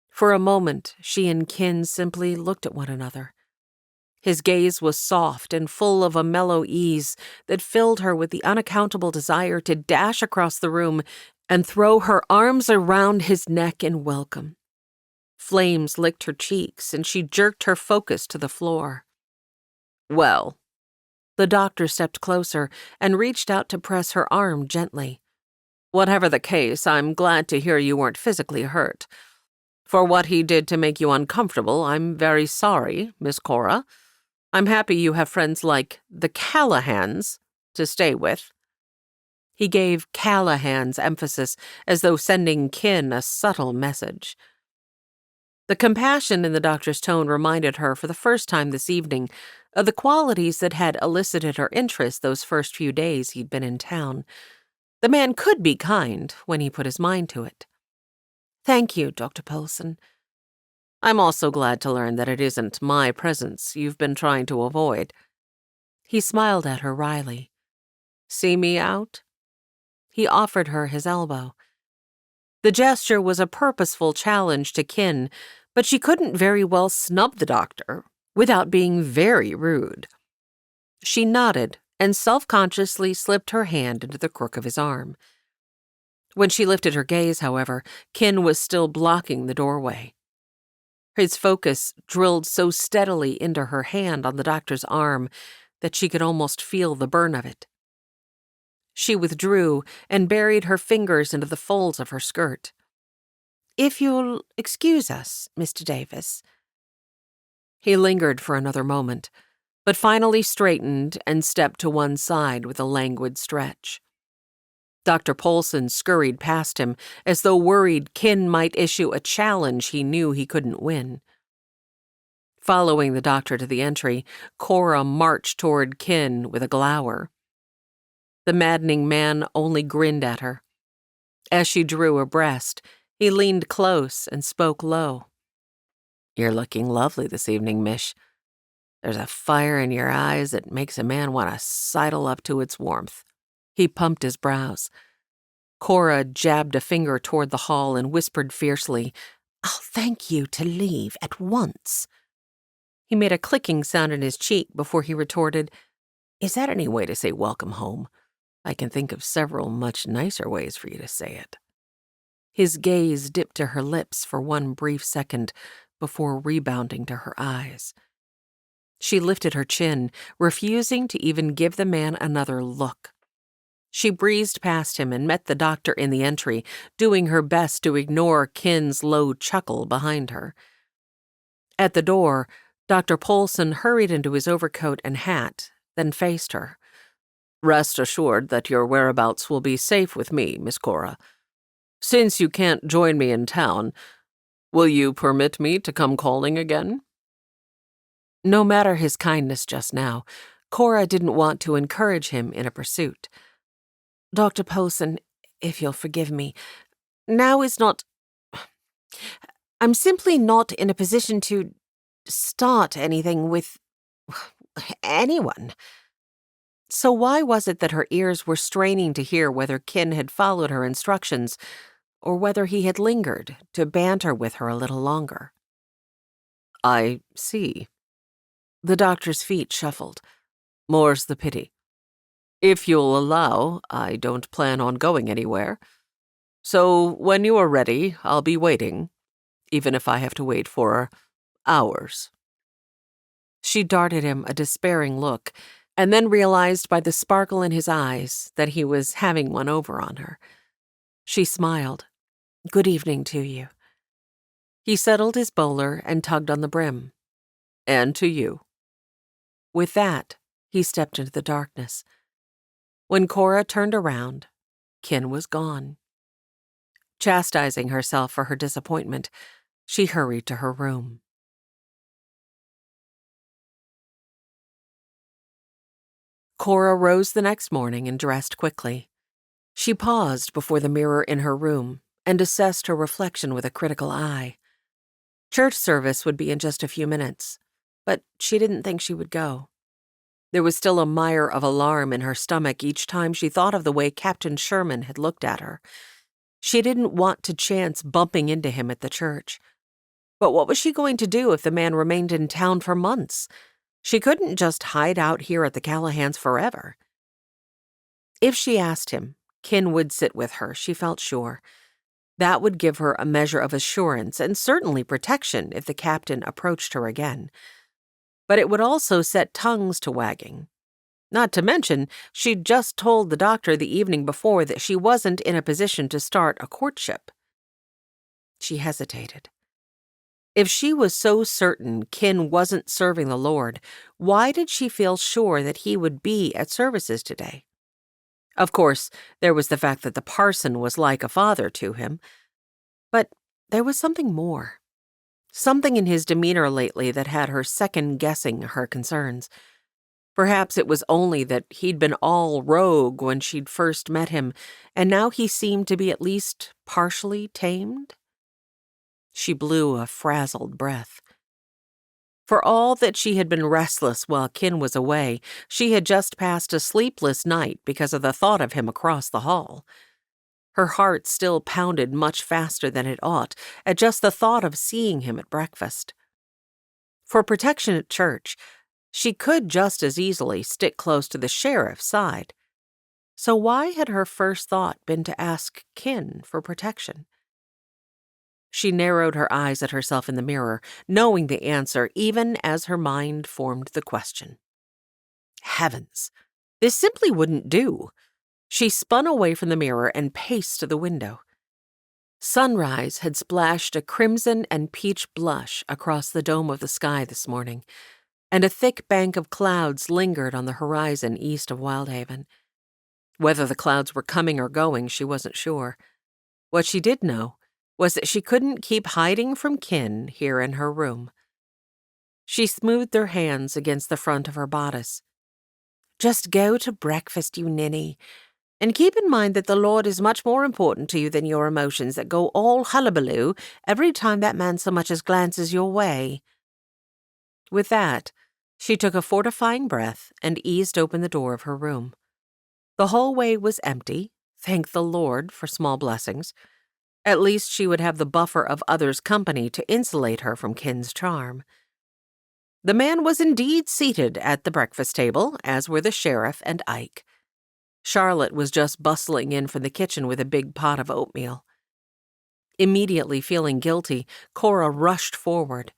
For a moment, she and Ken simply looked at one another. His gaze was soft and full of a mellow ease that filled her with the unaccountable desire to dash across the room and throw her arms around his neck in welcome. Flames licked her cheeks, and she jerked her focus to the floor. Well, the doctor stepped closer and reached out to press her arm gently. Whatever the case, I'm glad to hear you weren't physically hurt. For what he did to make you uncomfortable, I'm very sorry, Miss Cora. I'm happy you have friends like the Callahans to stay with. He gave Callahan's emphasis as though sending Kin a subtle message. The compassion in the doctor's tone reminded her for the first time this evening of the qualities that had elicited her interest those first few days he'd been in town. The man could be kind when he put his mind to it. "Thank you, Dr. Polson. I'm also glad to learn that it isn't my presence you've been trying to avoid." He smiled at her wryly. "See me out?" He offered her his elbow. The gesture was a purposeful challenge to Kin, but she couldn't very well snub the doctor without being very rude. She nodded and self-consciously slipped her hand into the crook of his arm. When she lifted her gaze, however, Kin was still blocking the doorway. His focus drilled so steadily into her hand on the doctor's arm that she could almost feel the burn of it. She withdrew and buried her fingers into the folds of her skirt. "If you'll excuse us, Mr. Davis." He lingered for another moment, but finally straightened and stepped to one side with a languid stretch. Dr. Polson scurried past him as though worried Kin might issue a challenge he knew he couldn't win. Following the doctor to the entry, Cora marched toward Kin with a glower. The maddening man only grinned at her. As she drew abreast, he leaned close and spoke low. "You're looking lovely this evening, Mish. There's a fire in your eyes that makes a man want to sidle up to its warmth." He pumped his brows. Cora jabbed a finger toward the hall and whispered fiercely, "I'll thank you to leave at once." He made a clicking sound in his cheek before he retorted, "Is that any way to say welcome home? I can think of several much nicer ways for you to say it." His gaze dipped to her lips for one brief second before rebounding to her eyes. She lifted her chin, refusing to even give the man another look. She breezed past him and met the doctor in the entry, doing her best to ignore Kin's low chuckle behind her. At the door, Dr. Polson hurried into his overcoat and hat, then faced her. "Rest assured that your whereabouts will be safe with me, Miss Cora. Since you can't join me in town, will you permit me to come calling again?" No matter his kindness just now, Cora didn't want to encourage him in a pursuit. "Dr. Polson, if you'll forgive me, now is not... I'm simply not in a position to start anything with anyone." So why was it that her ears were straining to hear whether Kin had followed her instructions, or whether he had lingered to banter with her a little longer? "I see." The doctor's feet shuffled. "More's the pity. If you'll allow, I don't plan on going anywhere. So when you are ready, I'll be waiting, even if I have to wait for hours." She darted him a despairing look, and then realized by the sparkle in his eyes that he was having one over on her. She smiled. "Good evening to you." He settled his bowler and tugged on the brim. "And to you." With that, he stepped into the darkness. When Cora turned around, Kin was gone. Chastising herself for her disappointment, she hurried to her room. Cora rose the next morning and dressed quickly. She paused before the mirror in her room and assessed her reflection with a critical eye. Church service would be in just a few minutes, but she didn't think she would go. There was still a mire of alarm in her stomach each time she thought of the way Captain Sherman had looked at her. She didn't want to chance bumping into him at the church. But what was she going to do if the man remained in town for months? She couldn't just hide out here at the Callahans forever. If she asked him, Kin would sit with her, she felt sure. That would give her a measure of assurance and certainly protection if the captain approached her again. But it would also set tongues to wagging. Not to mention, she'd just told the doctor the evening before that she wasn't in a position to start a courtship. She hesitated. If she was so certain Kin wasn't serving the Lord, why did she feel sure that he would be at services today? Of course, there was the fact that the parson was like a father to him. But there was something more. Something in his demeanor lately that had her second-guessing her concerns. Perhaps it was only that he'd been all rogue when she'd first met him, and now he seemed to be at least partially tamed. She blew a frazzled breath. For all that she had been restless while Kin was away, she had just passed a sleepless night because of the thought of him across the hall. Her heart still pounded much faster than it ought at just the thought of seeing him at breakfast. For protection at church, she could just as easily stick close to the sheriff's side. So why had her first thought been to ask Kin for protection? She narrowed her eyes at herself in the mirror, knowing the answer even as her mind formed the question. Heavens, this simply wouldn't do. She spun away from the mirror and paced to the window. Sunrise had splashed a crimson and peach blush across the dome of the sky this morning, and a thick bank of clouds lingered on the horizon east of Wyldhaven. Whether the clouds were coming or going, she wasn't sure. What she did know was that she couldn't keep hiding from Kin here in her room. She smoothed her hands against the front of her bodice. "Just go to breakfast, you ninny. And keep in mind that the Lord is much more important to you than your emotions that go all hullabaloo every time that man so much as glances your way." With that, she took a fortifying breath and eased open the door of her room. The hallway was empty, thank the Lord for small blessings. At least she would have the buffer of others' company to insulate her from Kin's charm. The man was indeed seated at the breakfast table, as were the sheriff and Ike. Charlotte was just bustling in from the kitchen with a big pot of oatmeal. Immediately feeling guilty, Cora rushed forward.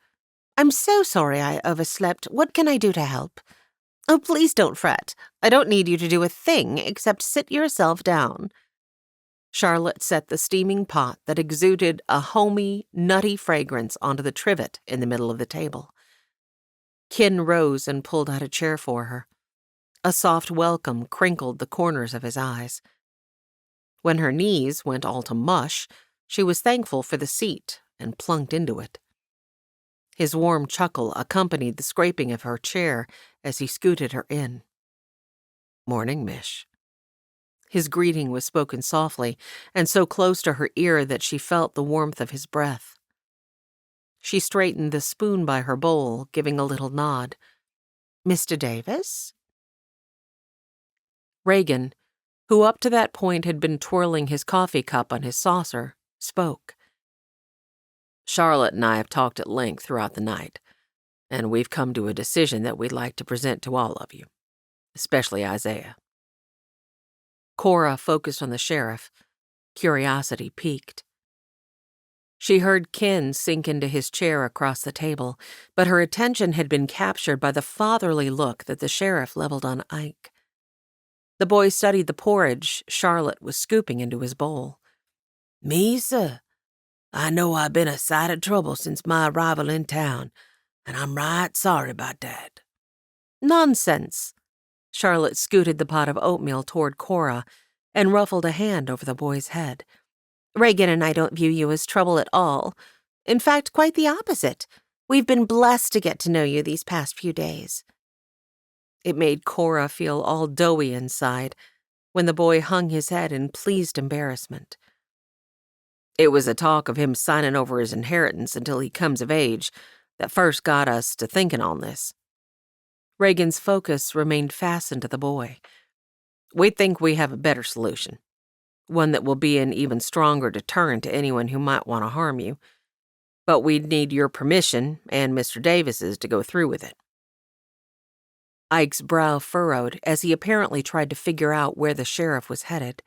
"I'm so sorry I overslept. What can I do to help?" "Oh, please don't fret. I don't need you to do a thing except sit yourself down." Charlotte set the steaming pot that exuded a homey, nutty fragrance onto the trivet in the middle of the table. Kin rose and pulled out a chair for her. A soft welcome crinkled the corners of his eyes. When her knees went all to mush, she was thankful for the seat and plunked into it. His warm chuckle accompanied the scraping of her chair as he scooted her in. "Morning, mish." His greeting was spoken softly and so close to her ear that she felt the warmth of his breath. She straightened the spoon by her bowl, giving a little nod. "Mr. Davis?" Reagan, who up to that point had been twirling his coffee cup on his saucer, spoke. "Charlotte and I have talked at length throughout the night, and we've come to a decision that we'd like to present to all of you, especially Isaiah." Cora focused on the sheriff. Curiosity piqued. She heard Kin sink into his chair across the table, but her attention had been captured by the fatherly look that the sheriff leveled on Ike. The boy studied the porridge Charlotte was scooping into his bowl. "Me, sir? I know I've been a sight of trouble since my arrival in town, and I'm right sorry about that." "Nonsense." Charlotte scooted the pot of oatmeal toward Cora and ruffled a hand over the boy's head. "Reagan and I don't view you as trouble at all. In fact, quite the opposite. We've been blessed to get to know you these past few days." It made Cora feel all doughy inside when the boy hung his head in pleased embarrassment. "It was a talk of him signing over his inheritance until he comes of age that first got us to thinking on this." Reagan's focus remained fastened to the boy. "We think we have a better solution, one that will be an even stronger deterrent to anyone who might want to harm you, but we'd need your permission and Mr. Davis's to go through with it." Ike's brow furrowed as he apparently tried to figure out where the sheriff was headed.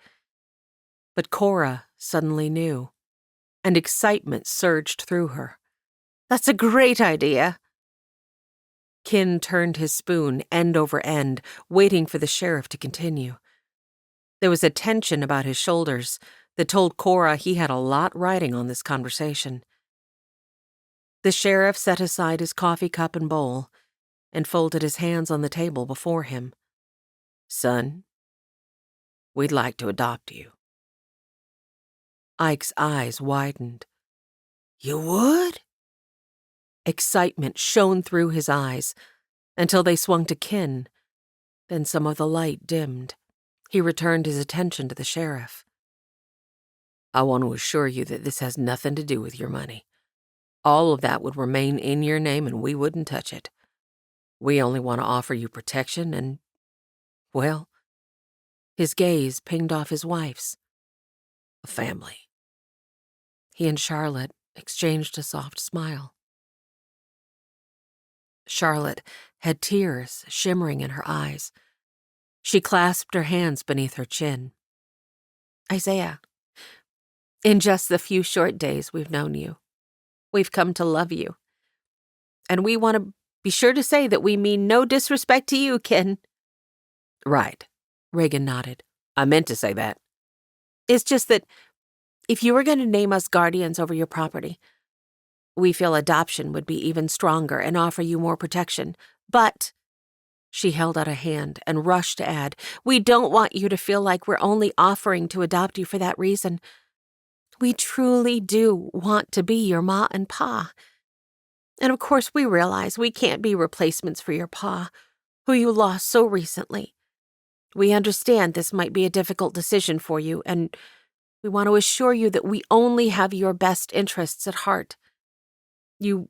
But Cora suddenly knew, and excitement surged through her. "That's a great idea." Kin turned his spoon end over end, waiting for the sheriff to continue. There was a tension about his shoulders that told Cora he had a lot riding on this conversation. The sheriff set aside his coffee cup and bowl and folded his hands on the table before him. "Son, We'd like to adopt you." Ike's eyes widened. You would? Excitement shone through his eyes until they swung to Kin. Then some of the light dimmed. He returned his attention to the sheriff. "I want to assure you that this has nothing to do with your money. All of that would remain in your name and we wouldn't touch it. We only want to offer you protection and, well," his gaze pinged off his wife's, "a family." He and Charlotte exchanged a soft smile. Charlotte had tears shimmering in her eyes. She clasped her hands beneath her chin. "Isaiah, in just the few short days we've known you, we've come to love you. And we want to be sure to say that we mean no disrespect to you, Kin." "Right," Reagan nodded. "I meant to say that." "It's just that if you were going to name us guardians over your property, we feel adoption would be even stronger and offer you more protection. But," she held out a hand and rushed to add, "we don't want you to feel like we're only offering to adopt you for that reason. We truly do want to be your ma and pa. And of course we realize we can't be replacements for your pa, who you lost so recently. We understand this might be a difficult decision for you, and we want to assure you that we only have your best interests at heart. You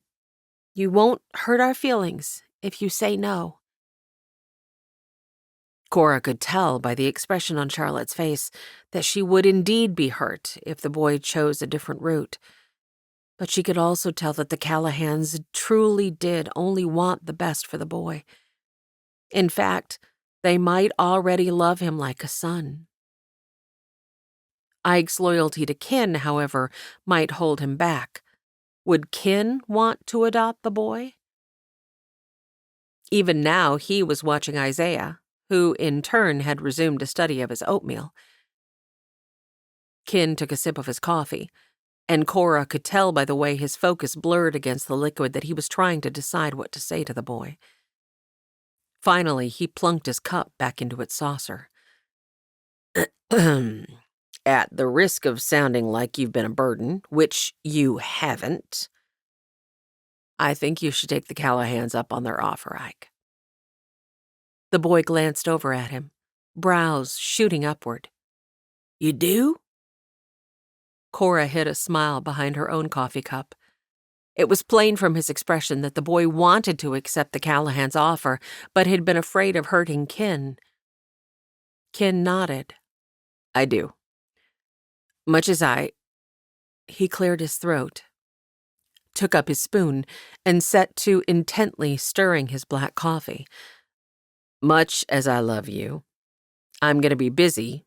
won't hurt our feelings if you say no." Cora could tell by the expression on Charlotte's face that she would indeed be hurt if the boy chose a different route. But she could also tell that the Callahans truly did only want the best for the boy. In fact, they might already love him like a son. Ike's loyalty to Kin, however, might hold him back. Would Kin want to adopt the boy? Even now, he was watching Isaiah, who in turn had resumed a study of his oatmeal. Kin took a sip of his coffee, and Cora could tell by the way his focus blurred against the liquid that he was trying to decide what to say to the boy. Finally, he plunked his cup back into its saucer. "At the risk of sounding like you've been a burden, which you haven't, I think you should take the Callahans up on their offer, Ike." The boy glanced over at him, brows shooting upward. You do? Cora hid a smile behind her own coffee cup. It was plain from his expression that the boy wanted to accept the Callahans' offer, but had been afraid of hurting Kin. Kin nodded. "I do. Much as He cleared his throat, took up his spoon, and set to intently stirring his black coffee. "Much as I love you, I'm going to be busy,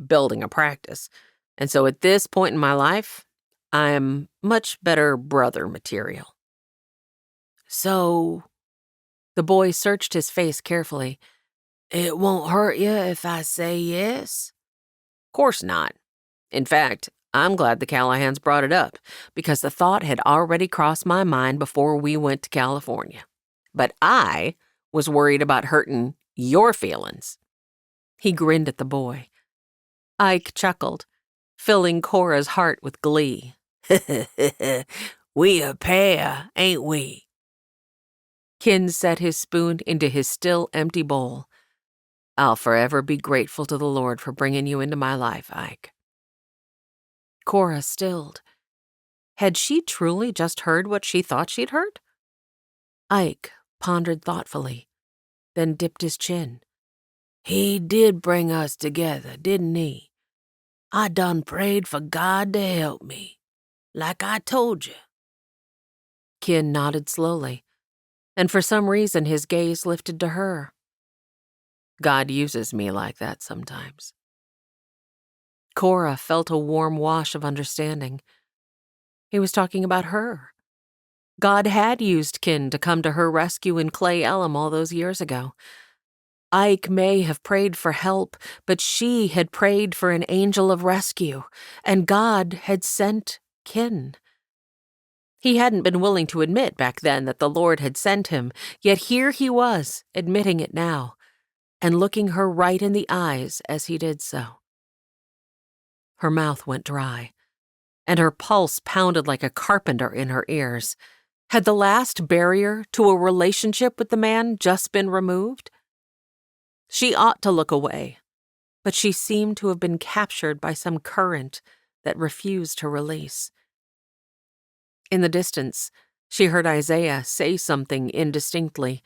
building a practice. And so at this point in my life, I'm much better brother material." So, The boy searched his face carefully. it won't hurt you if I say yes? "Course not. In fact, I'm glad the Callahans brought it up, because the thought had already crossed my mind before we went to California. But I was worried about hurting your feelings." He grinned at the boy. Ike chuckled, filling Cora's heart with glee. We a pair, ain't we? Kin set his spoon into his still empty bowl. "I'll forever be grateful to the Lord for bringing you into my life, Ike." Cora stilled. Had she truly just heard what she thought she'd heard? Ike pondered thoughtfully, then dipped his chin. He did bring us together, didn't he? I done prayed for God to help me, like I told you. Kin nodded slowly, and for some reason his gaze lifted to her. "God uses me like that sometimes." Cora felt a warm wash of understanding. He was talking about her. God had used Kin to come to her rescue in Clay Elm all those years ago. Ike may have prayed for help, but she had prayed for an angel of rescue, and God had sent Kin. He hadn't been willing to admit back then that the Lord had sent him, yet here he was, admitting it now. and looking her right in the eyes as he did so. Her mouth went dry, and her pulse pounded like a carpenter in her ears. Had the last barrier to a relationship with the man just been removed? She ought to look away, but she seemed to have been captured by some current that refused to release. In the distance, she heard Isaiah say something indistinctly,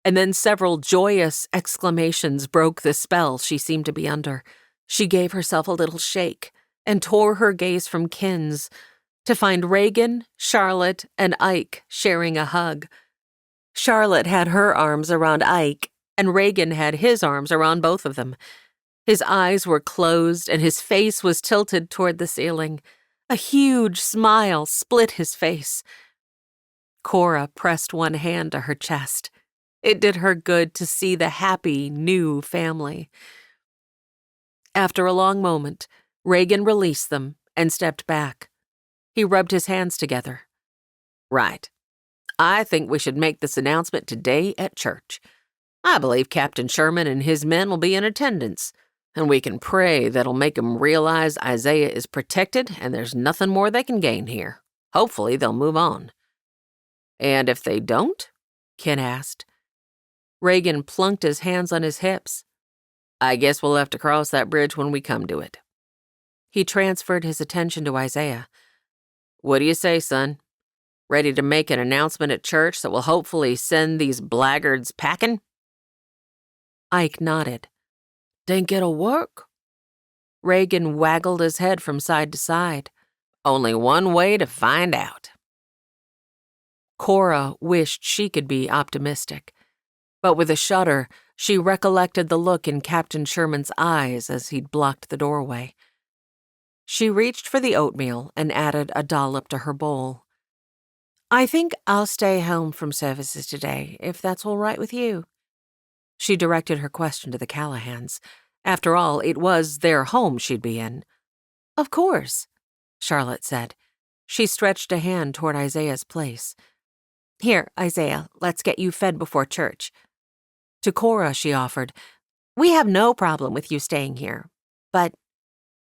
and then several joyous exclamations broke the spell she seemed to be under. She gave herself a little shake and tore her gaze from Kin's to find Reagan, Charlotte, and Ike sharing a hug. Charlotte had her arms around Ike, and Reagan had his arms around both of them. His eyes were closed, and his face was tilted toward the ceiling. A huge smile split his face. Cora pressed one hand to her chest. It did her good to see the happy, new family. After a long moment, Reagan released them and stepped back. He rubbed his hands together. "Right. I think we should make this announcement today at church. I believe Captain Sherman and his men will be in attendance, and we can pray that'll make 'em realize Isaiah is protected and there's nothing more they can gain here. Hopefully they'll move on." "And if they don't?" Ken asked. Reagan plunked his hands on his hips. "I guess we'll have to cross that bridge when we come to it." He transferred his attention to Isaiah. "What do you say, son? Ready to make an announcement at church that will hopefully send these blackguards packing?" Ike nodded. "Think it'll work?" Reagan waggled his head from side to side. "Only one way to find out." Cora wished she could be optimistic, but with a shudder, she recollected the look in Captain Sherman's eyes as he'd blocked the doorway. She reached for the oatmeal and added a dollop to her bowl. "I think I'll stay home from services today, if that's all right with you." She directed her question to the Callahans. After all, it was their home she'd be in. "Of course," Charlotte said. She stretched a hand toward Isaiah's place. "Here, Isaiah, let's get you fed before church." To Cora, she offered, "We have no problem with you staying here, but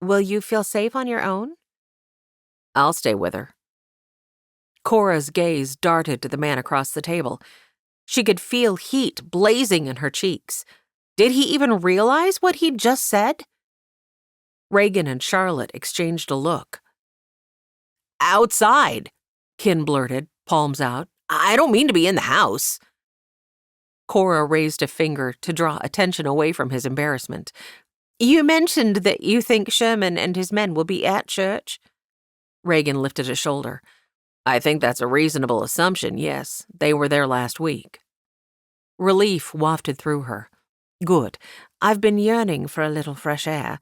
will you feel safe on your own?" "I'll stay with her." Cora's gaze darted to the man across the table. She could feel heat blazing in her cheeks. Did he even realize what he'd just said? Reagan and Charlotte exchanged a look. "Outside," Ken blurted, palms out. "I don't mean to be in the house." Cora raised a finger to draw attention away from his embarrassment. "You mentioned that you think Sherman and his men will be at church?" Reagan lifted a shoulder. "I think that's a reasonable assumption, yes. They were there last week." Relief wafted through her. "Good. I've been yearning for a little fresh air.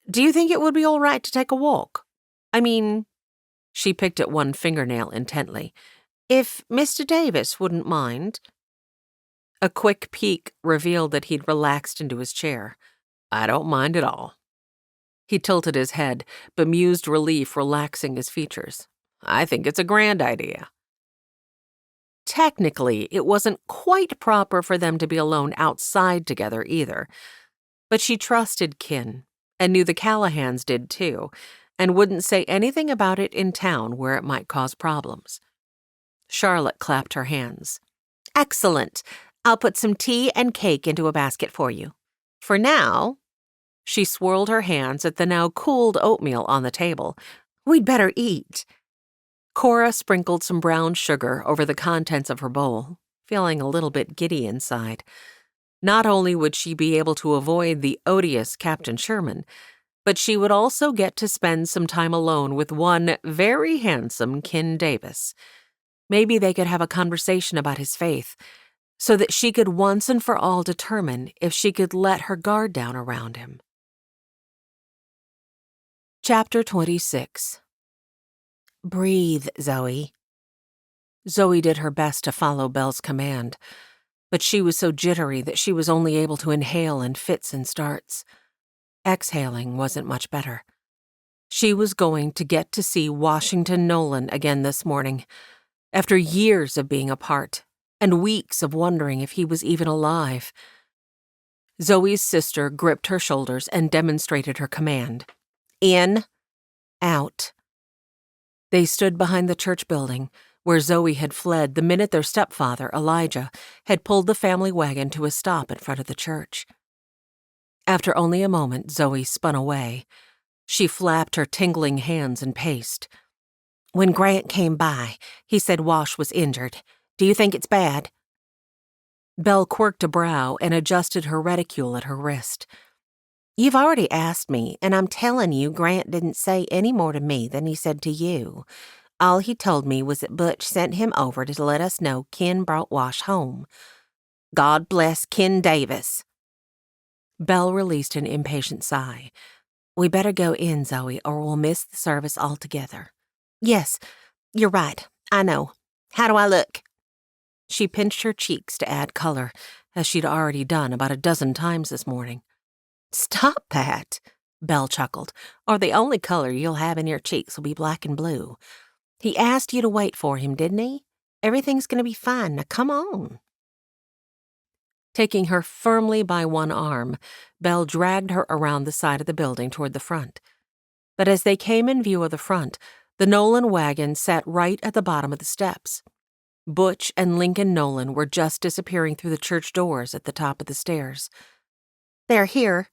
Do you think it would be all right to take a walk? I mean," she picked at one fingernail intently, "if Mr. Davis wouldn't mind." A quick peek revealed that he'd relaxed into his chair. "I don't mind at all." He tilted his head, bemused relief relaxing his features. "I think it's a grand idea." Technically, it wasn't quite proper for them to be alone outside together either, but she trusted Kin and knew the Callahans did too, and wouldn't say anything about it in town where it might cause problems. Charlotte clapped her hands. "Excellent. I'll put some tea and cake into a basket for you. For now," she swirled her hands at the now cooled oatmeal on the table, "we'd better eat." Cora sprinkled some brown sugar over the contents of her bowl, feeling a little bit giddy inside. Not only would she be able to avoid the odious Captain Sherman, but she would also get to spend some time alone with one very handsome Kin Davis. Maybe they could have a conversation about his faith, so that she could once and for all determine if she could let her guard down around him. Chapter 26. "Breathe, Zoe." Zoe did her best to follow Belle's command, but she was so jittery that she was only able to inhale in fits and starts. Exhaling wasn't much better. She was going to get to see Washington Nolan again this morning, after years of being apart and weeks of wondering if he was even alive. Zoe's sister gripped her shoulders and demonstrated her command. In, out. They stood behind the church building, where Zoe had fled the minute their stepfather, Elijah, had pulled the family wagon to a stop in front of the church. After only a moment, Zoe spun away. She flapped her tingling hands and paced. When Grant came by, he said Wash was injured. Do you think it's bad? Belle quirked a brow and adjusted her reticule at her wrist. You've already asked me, and I'm telling you Grant didn't say any more to me than he said to you. All he told me was that Butch sent him over to let us know Ken brought Wash home. God bless Ken Davis. Belle released an impatient sigh. We better go in, Zoe, or we'll miss the service altogether. Yes, you're right. I know. How do I look? She pinched her cheeks to add color, as she'd already done about a dozen times this morning. Stop that, Belle chuckled, or the only color you'll have in your cheeks will be black and blue. He asked you to wait for him, didn't he? Everything's going to be fine. Now come on. Taking her firmly by one arm, Belle dragged her around the side of the building toward the front. But as they came in view of the front, the Nolan wagon sat right at the bottom of the steps. Butch and Lincoln Nolan were just disappearing through the church doors at the top of the stairs. They're here.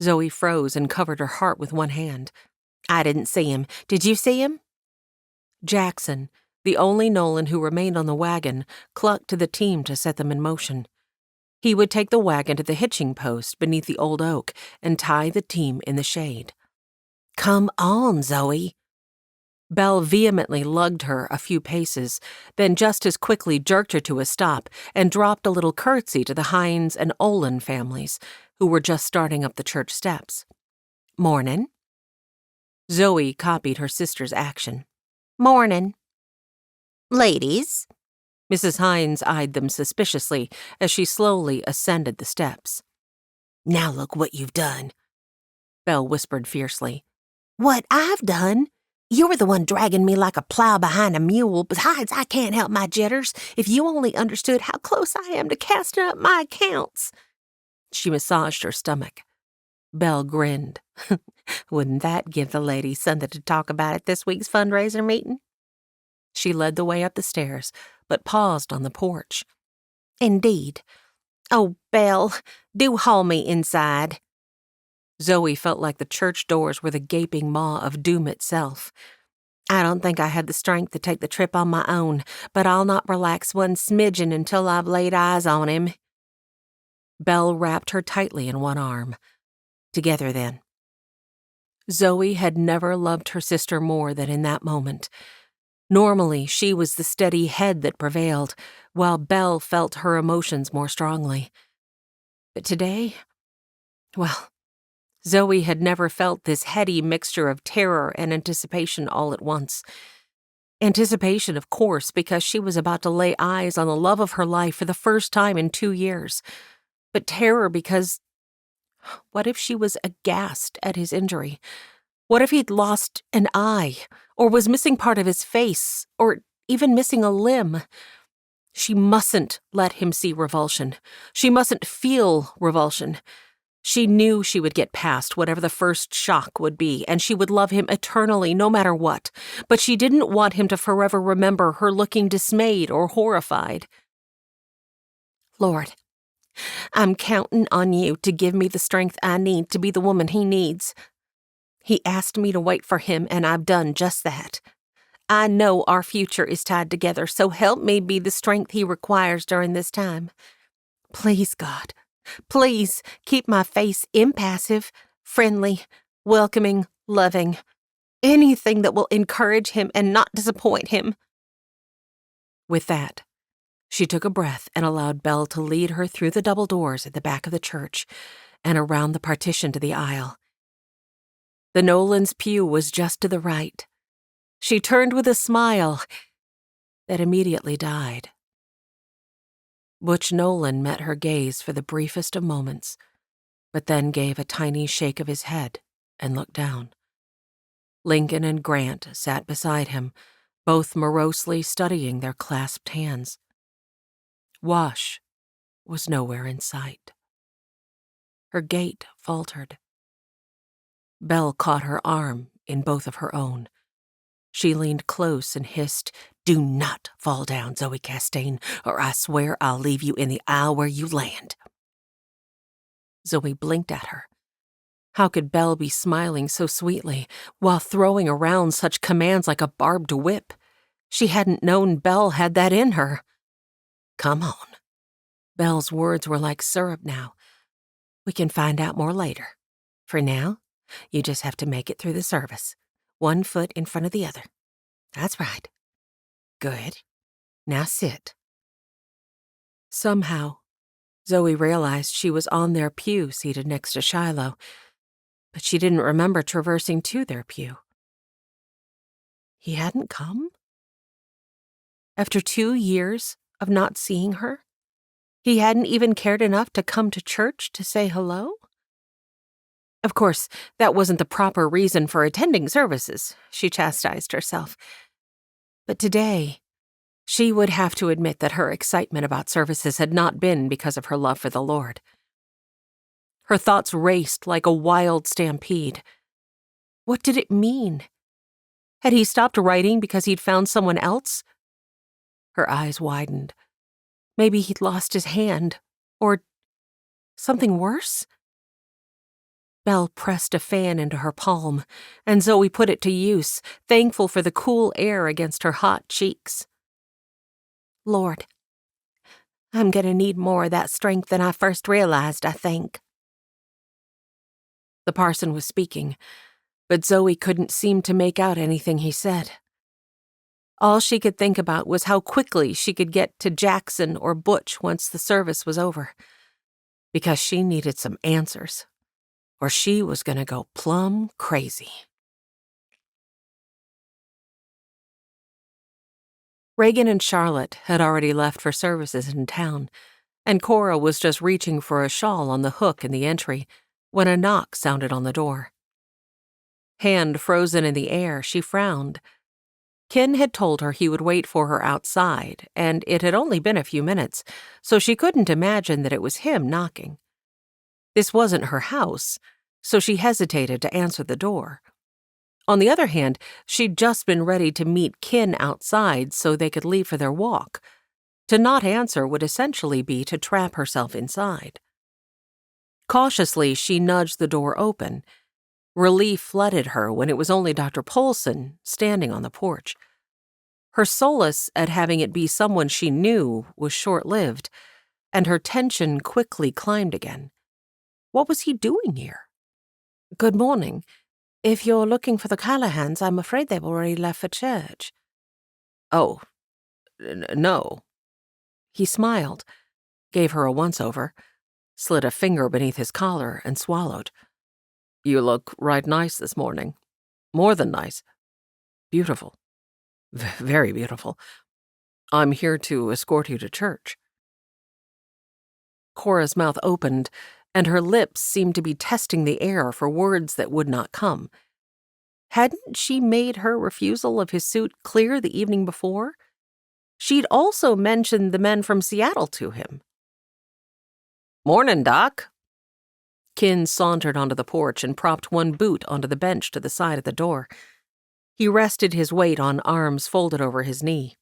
Zoe froze and covered her heart with one hand. I didn't see him. Did you see him? Jackson, the only Nolan who remained on the wagon, clucked to the team to set them in motion. He would take the wagon to the hitching post beneath the old oak and tie the team in the shade. Come on, Zoe. Belle vehemently lugged her a few paces, then just as quickly jerked her to a stop and dropped a little curtsy to the Hines and Olin families, who were just starting up the church steps. Mornin'. Zoe copied her sister's action. Mornin'. Ladies. Mrs. Hines eyed them suspiciously as she slowly ascended the steps. Now look what you've done, Belle whispered fiercely. What I've done? You were the one dragging me like a plow behind a mule. Besides, I can't help my jitters. If you only understood how close I am to casting up my accounts. She massaged her stomach. Belle grinned. Wouldn't that give the ladies something to talk about at this week's fundraiser meeting? She led the way up the stairs, but paused on the porch. Indeed. Oh, Belle, do haul me inside. Zoe felt like the church doors were the gaping maw of doom itself. I don't think I had the strength to take the trip on my own, but I'll not relax one smidgen until I've laid eyes on him. Belle wrapped her tightly in one arm. Together, then. Zoe had never loved her sister more than in that moment. Normally, she was the steady head that prevailed, while Belle felt her emotions more strongly. But today, well, Zoe had never felt this heady mixture of terror and anticipation all at once. Anticipation, of course, because she was about to lay eyes on the love of her life for the first time in 2 years. But terror because, what if she was aghast at his injury? What if he'd lost an eye, or was missing part of his face, or even missing a limb? She mustn't let him see revulsion. She mustn't feel revulsion. She knew she would get past whatever the first shock would be, and she would love him eternally no matter what, but she didn't want him to forever remember her looking dismayed or horrified. Lord, I'm counting on you to give me the strength I need to be the woman he needs. He asked me to wait for him, and I've done just that. I know our future is tied together, so help me be the strength he requires during this time. Please, God, please keep my face impassive, friendly, welcoming, loving. Anything that will encourage him and not disappoint him. With that, she took a breath and allowed Belle to lead her through the double doors at the back of the church and around the partition to the aisle. The Nolans' pew was just to the right. She turned with a smile that immediately died. Butch Nolan met her gaze for the briefest of moments, but then gave a tiny shake of his head and looked down. Lincoln and Grant sat beside him, both morosely studying their clasped hands. Wash was nowhere in sight. Her gait faltered. Belle caught her arm in both of her own. She leaned close and hissed, "Do not fall down, Zoe Castaigne, or I swear I'll leave you in the aisle where you land." Zoe blinked at her. How could Belle be smiling so sweetly while throwing around such commands like a barbed whip? She hadn't known Belle had that in her. "Come on." Belle's words were like syrup now. "We can find out more later. For now, you just have to make it through the service. One foot in front of the other. That's right. Good. Now sit." Somehow, Zoe realized she was on their pew seated next to Shiloh, but she didn't remember traversing to their pew. He hadn't come? After 2 years of not seeing her, he hadn't even cared enough to come to church to say hello? Of course, that wasn't the proper reason for attending services, she chastised herself. But today, she would have to admit that her excitement about services had not been because of her love for the Lord. Her thoughts raced like a wild stampede. What did it mean? Had he stopped writing because he'd found someone else? Her eyes widened. Maybe he'd lost his hand, or something worse? Belle pressed a fan into her palm, and Zoe put it to use, thankful for the cool air against her hot cheeks. "Lord, I'm going to need more of that strength than I first realized, I think." The parson was speaking, but Zoe couldn't seem to make out anything he said. All she could think about was how quickly she could get to Jackson or Butch once the service was over, because she needed some answers, or she was going to go plumb crazy. Reagan and Charlotte had already left for services in town, and Cora was just reaching for a shawl on the hook in the entry when a knock sounded on the door. Hand frozen in the air, she frowned. Ken had told her he would wait for her outside, and it had only been a few minutes, so she couldn't imagine that it was him knocking. This wasn't her house, so she hesitated to answer the door. On the other hand, she'd just been ready to meet Ken outside so they could leave for their walk. To not answer would essentially be to trap herself inside. Cautiously, she nudged the door open. Relief flooded her when it was only Dr. Polson standing on the porch. Her solace at having it be someone she knew was short-lived, and her tension quickly climbed again. What was he doing here? "Good morning. If you're looking for the Callahans, I'm afraid they've already left for church." "Oh, no." He smiled, gave her a once-over, slid a finger beneath his collar, and swallowed. "You look right nice this morning. More than nice. Beautiful. Very beautiful. I'm here to escort you to church." Cora's mouth opened, and her lips seemed to be testing the air for words that would not come. Hadn't she made her refusal of his suit clear the evening before? She'd also mentioned the men from Seattle to him. "Morning, Doc." Ken sauntered onto the porch and propped one boot onto the bench to the side of the door. He rested his weight on arms folded over his knee.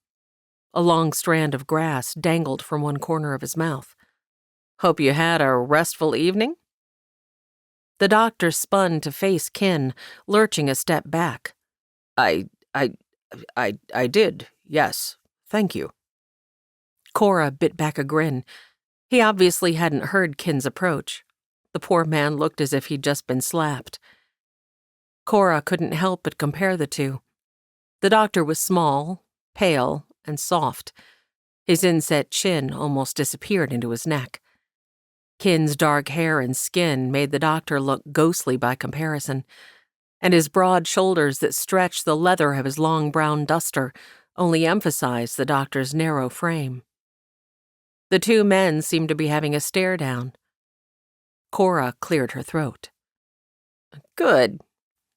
A long strand of grass dangled from one corner of his mouth. "Hope you had a restful evening?" The doctor spun to face Ken, lurching a step back. I did, yes, thank you." Cora bit back a grin. He obviously hadn't heard Ken's approach. The poor man looked as if he'd just been slapped. Cora couldn't help but compare the two. The doctor was small, pale, and soft. His inset chin almost disappeared into his neck. Ken's dark hair and skin made the doctor look ghostly by comparison, and his broad shoulders that stretched the leather of his long brown duster only emphasized the doctor's narrow frame. The two men seemed to be having a stare-down. Cora cleared her throat. "Good.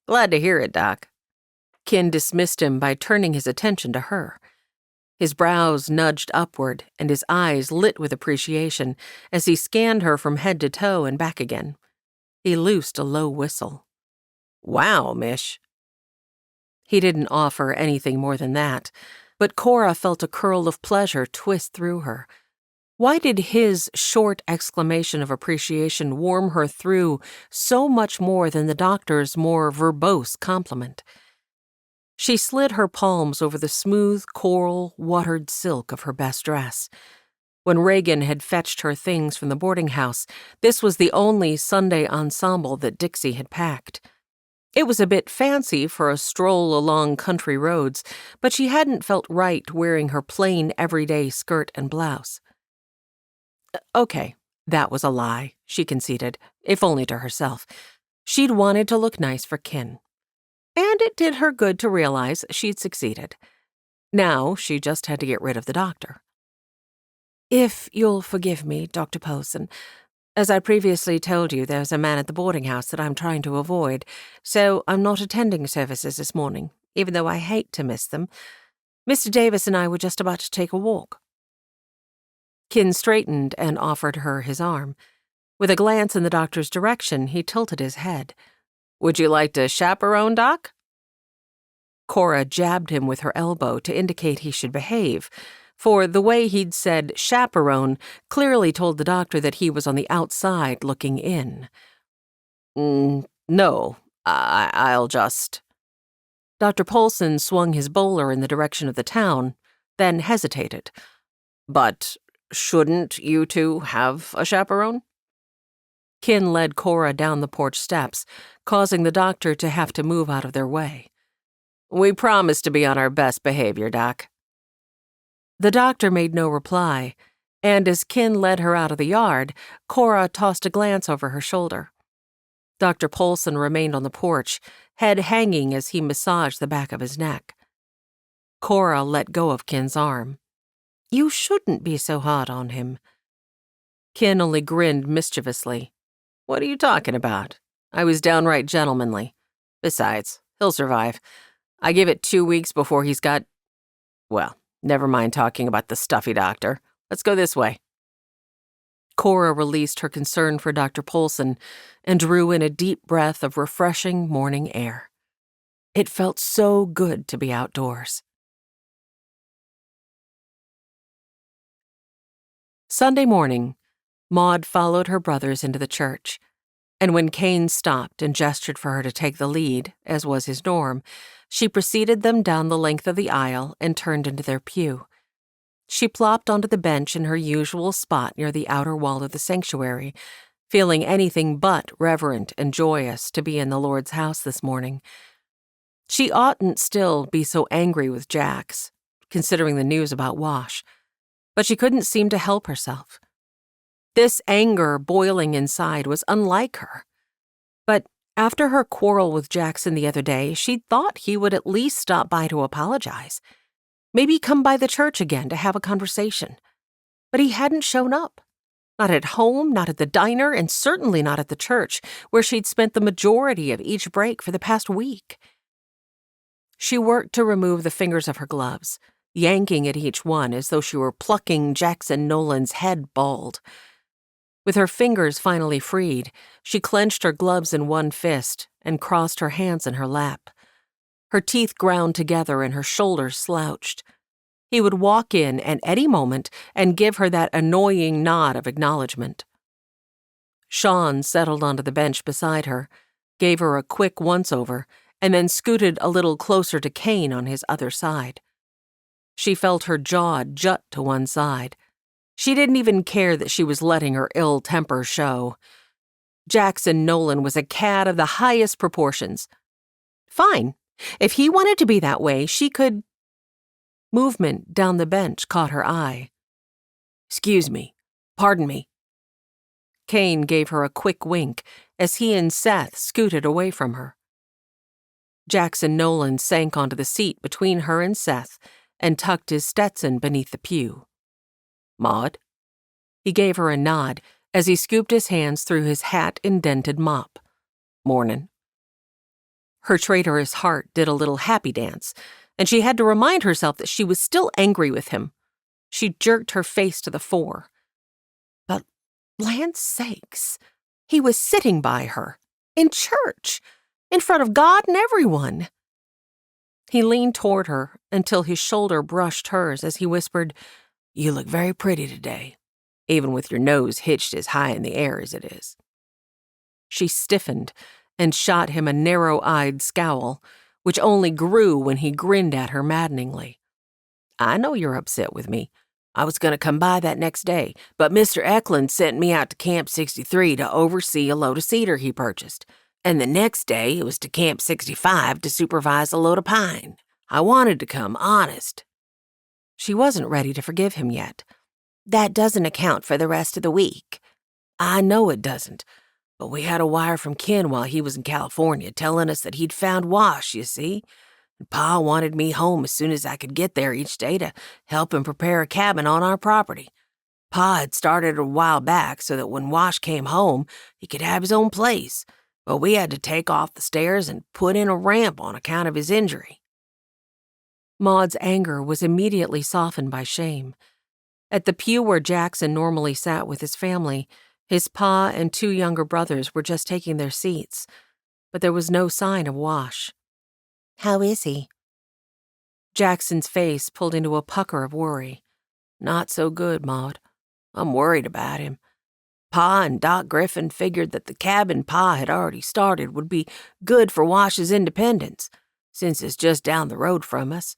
Glad to hear it, Doc." Ken dismissed him by turning his attention to her. His brows nudged upward, and his eyes lit with appreciation as he scanned her from head to toe and back again, He loosed a low whistle. "Wow, Mish." He didn't offer anything more than that, but Cora felt a curl of pleasure twist through her. Why did his short exclamation of appreciation warm her through so much more than the doctor's more verbose compliment? She slid her palms over the smooth, coral, watered silk of her best dress. When Reagan had fetched her things from the boarding house, this was the only Sunday ensemble that Dixie had packed. It was a bit fancy for a stroll along country roads, but she hadn't felt right wearing her plain everyday skirt and blouse. Okay, that was a lie, she conceded, if only to herself. She'd wanted to look nice for Kin. And it did her good to realize she'd succeeded. Now she just had to get rid of the doctor. "If you'll forgive me, Dr. Polson, as I previously told you, there's a man at the boarding house that I'm trying to avoid, so I'm not attending services this morning, even though I hate to miss them. Mr. Davis and I were just about to take a walk." Kin straightened and offered her his arm. With a glance in the doctor's direction, he tilted his head. "Would you like to chaperone, Doc?" Cora jabbed him with her elbow to indicate he should behave, for the way he'd said chaperone clearly told the doctor that he was on the outside looking in. No, I'll just..." Dr. Polson swung his bowler in the direction of the town, then hesitated. "But shouldn't you two have a chaperone?" Kin led Cora down the porch steps, causing the doctor to have to move out of their way. "We promise to be on our best behavior, Doc." The doctor made no reply, and as Kin led her out of the yard, Cora tossed a glance over her shoulder. Dr. Polson remained on the porch, head hanging as he massaged the back of his neck. Cora let go of Kin's arm. "You shouldn't be so hard on him." Kin only grinned mischievously. "What are you talking about? I was downright gentlemanly. Besides, he'll survive. I give it 2 weeks before he's got... Well, never mind talking about the stuffy doctor. Let's go this way." Cora released her concern for Dr. Polson and drew in a deep breath of refreshing morning air. It felt so good to be outdoors. Sunday morning, Maud followed her brothers into the church, and when Kane stopped and gestured for her to take the lead, as was his norm, she preceded them down the length of the aisle and turned into their pew. She plopped onto the bench in her usual spot near the outer wall of the sanctuary, feeling anything but reverent and joyous to be in the Lord's house this morning. She oughtn't still be so angry with Jax, considering the news about Wash, but she couldn't seem to help herself. This anger boiling inside was unlike her. But after her quarrel with Jackson the other day, she'd thought he would at least stop by to apologize. Maybe come by the church again to have a conversation. But he hadn't shown up. Not at home, not at the diner, and certainly not at the church, where she'd spent the majority of each break for the past week. She worked to remove the fingers of her gloves, yanking at each one as though she were plucking Jackson Nolan's head bald. With her fingers finally freed, she clenched her gloves in one fist and crossed her hands in her lap. Her teeth ground together and her shoulders slouched. He would walk in at any moment and give her that annoying nod of acknowledgement. Sean settled onto the bench beside her, gave her a quick once-over, and then scooted a little closer to Kane on his other side. She felt her jaw jut to one side. She didn't even care that she was letting her ill temper show. Jackson Nolan was a cad of the highest proportions. Fine. If he wanted to be that way, she could... Movement down the bench caught her eye. "Excuse me. Pardon me." Kane gave her a quick wink as he and Seth scooted away from her. Jackson Nolan sank onto the seat between her and Seth and tucked his Stetson beneath the pew. "Maud?" He gave her a nod as he scooped his hands through his hat-indented mop. "Mornin'." Her traitorous heart did a little happy dance, and she had to remind herself that she was still angry with him. She jerked her face to the fore. But, land's sakes, He was sitting by her, in church, in front of God and everyone. He leaned toward her until his shoulder brushed hers as he whispered, "You look very pretty today, even with your nose hitched as high in the air as it is." She stiffened and shot him a narrow-eyed scowl, which only grew when he grinned at her maddeningly. "I know you're upset with me. I was going to come by that next day, but Mr. Eklund sent me out to Camp 63 to oversee a load of cedar he purchased, and the next day it was to Camp 65 to supervise a load of pine. I wanted to come, honest." She wasn't ready to forgive him yet. That doesn't account for the rest of the week. "I know it doesn't, but we had a wire from Ken while he was in California telling us that he'd found Wash, you see. And Pa wanted me home as soon as I could get there each day to help him prepare a cabin on our property. Pa had started a while back so that when Wash came home, he could have his own place, but we had to take off the stairs and put in a ramp on account of his injury." Maud's anger was immediately softened by shame. At the pew where Jackson normally sat with his family, his pa and 2 younger brothers were just taking their seats, but there was no sign of Wash. How is he? Jackson's face pulled into a pucker of worry. "Not so good, Maud. I'm worried about him. Pa and Doc Griffin figured that the cabin Pa had already started would be good for Wash's independence, since it's just down the road from us.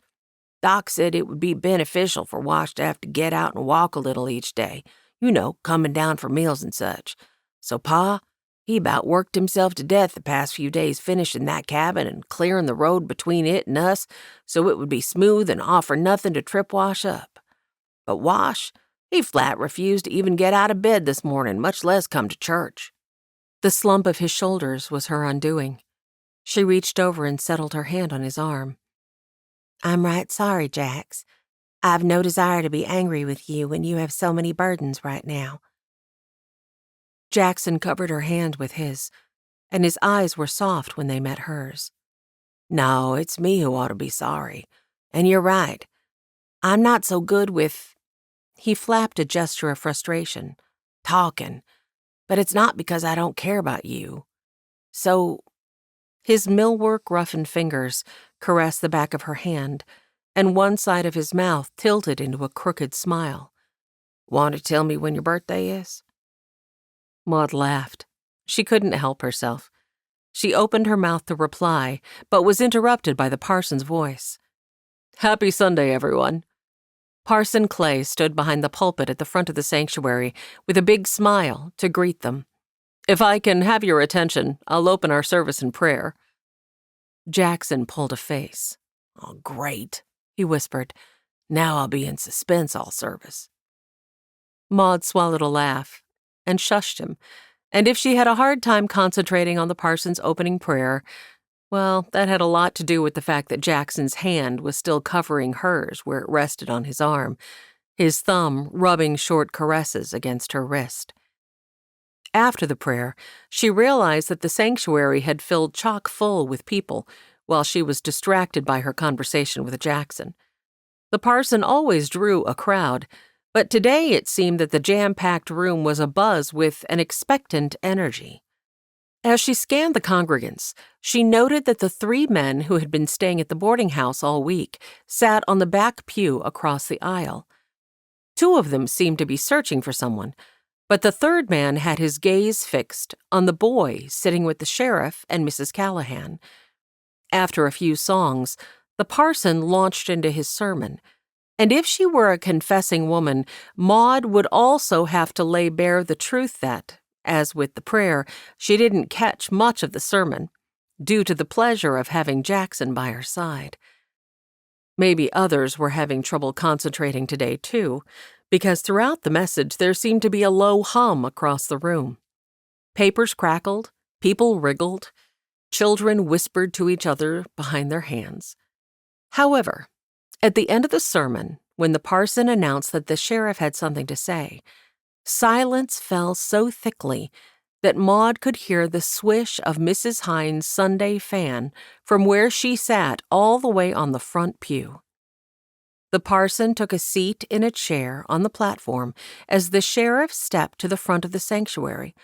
Doc said it would be beneficial for Wash to have to get out and walk a little each day, coming down for meals and such. So Pa, he about worked himself to death the past few days finishing that cabin and clearing the road between it and us so it would be smooth and offer nothing to trip Wash up. But Wash, he flat refused to even get out of bed this morning, much less come to church." The slump of his shoulders was her undoing. She reached over and settled her hand on his arm. I'm right sorry, Jax. I've no desire to be angry with you when you have so many burdens right now. Jackson covered her hand with his, and his eyes were soft when they met hers. "No, it's me who ought to be sorry. And you're right. I'm not so good with—" He flapped a gesture of frustration. "Talking. But it's not because I don't care about you. So—" His millwork-roughened fingers caressed the back of her hand, and one side of his mouth tilted into a crooked smile. "Want to tell me when your birthday is?" Maud laughed. She couldn't help herself. She opened her mouth to reply, but was interrupted by the parson's voice. "Happy Sunday, everyone." Parson Clay stood behind the pulpit at the front of the sanctuary with a big smile to greet them. "If I can have your attention, I'll open our service in prayer." Jackson pulled a face. "Oh, great," he whispered. "Now I'll be in suspense all service." Maud swallowed a laugh and shushed him, and if she had a hard time concentrating on the parson's opening prayer, well, that had a lot to do with the fact that Jackson's hand was still covering hers where it rested on his arm, his thumb rubbing short caresses against her wrist. After the prayer, she realized that the sanctuary had filled chock full with people while she was distracted by her conversation with Jackson. The parson always drew a crowd, but today it seemed that the jam-packed room was abuzz with an expectant energy. As she scanned the congregants, she noted that the 3 men who had been staying at the boarding house all week sat on the back pew across the aisle. 2 of them seemed to be searching for someone, but the 3rd man had his gaze fixed on the boy sitting with the sheriff and Mrs. Callahan. After a few songs, the parson launched into his sermon, and if she were a confessing woman, Maud would also have to lay bare the truth that, as with the prayer, she didn't catch much of the sermon, due to the pleasure of having Jackson by her side. Maybe others were having trouble concentrating today, too, because throughout the message there seemed to be a low hum across the room. Papers crackled, people wriggled, children whispered to each other behind their hands. However, at the end of the sermon, when the parson announced that the sheriff had something to say, silence fell so thickly that Maud could hear the swish of Mrs. Hines' Sunday fan from where she sat all the way on the front pew. The parson took a seat in a chair on the platform as the sheriff stepped to the front of the sanctuary,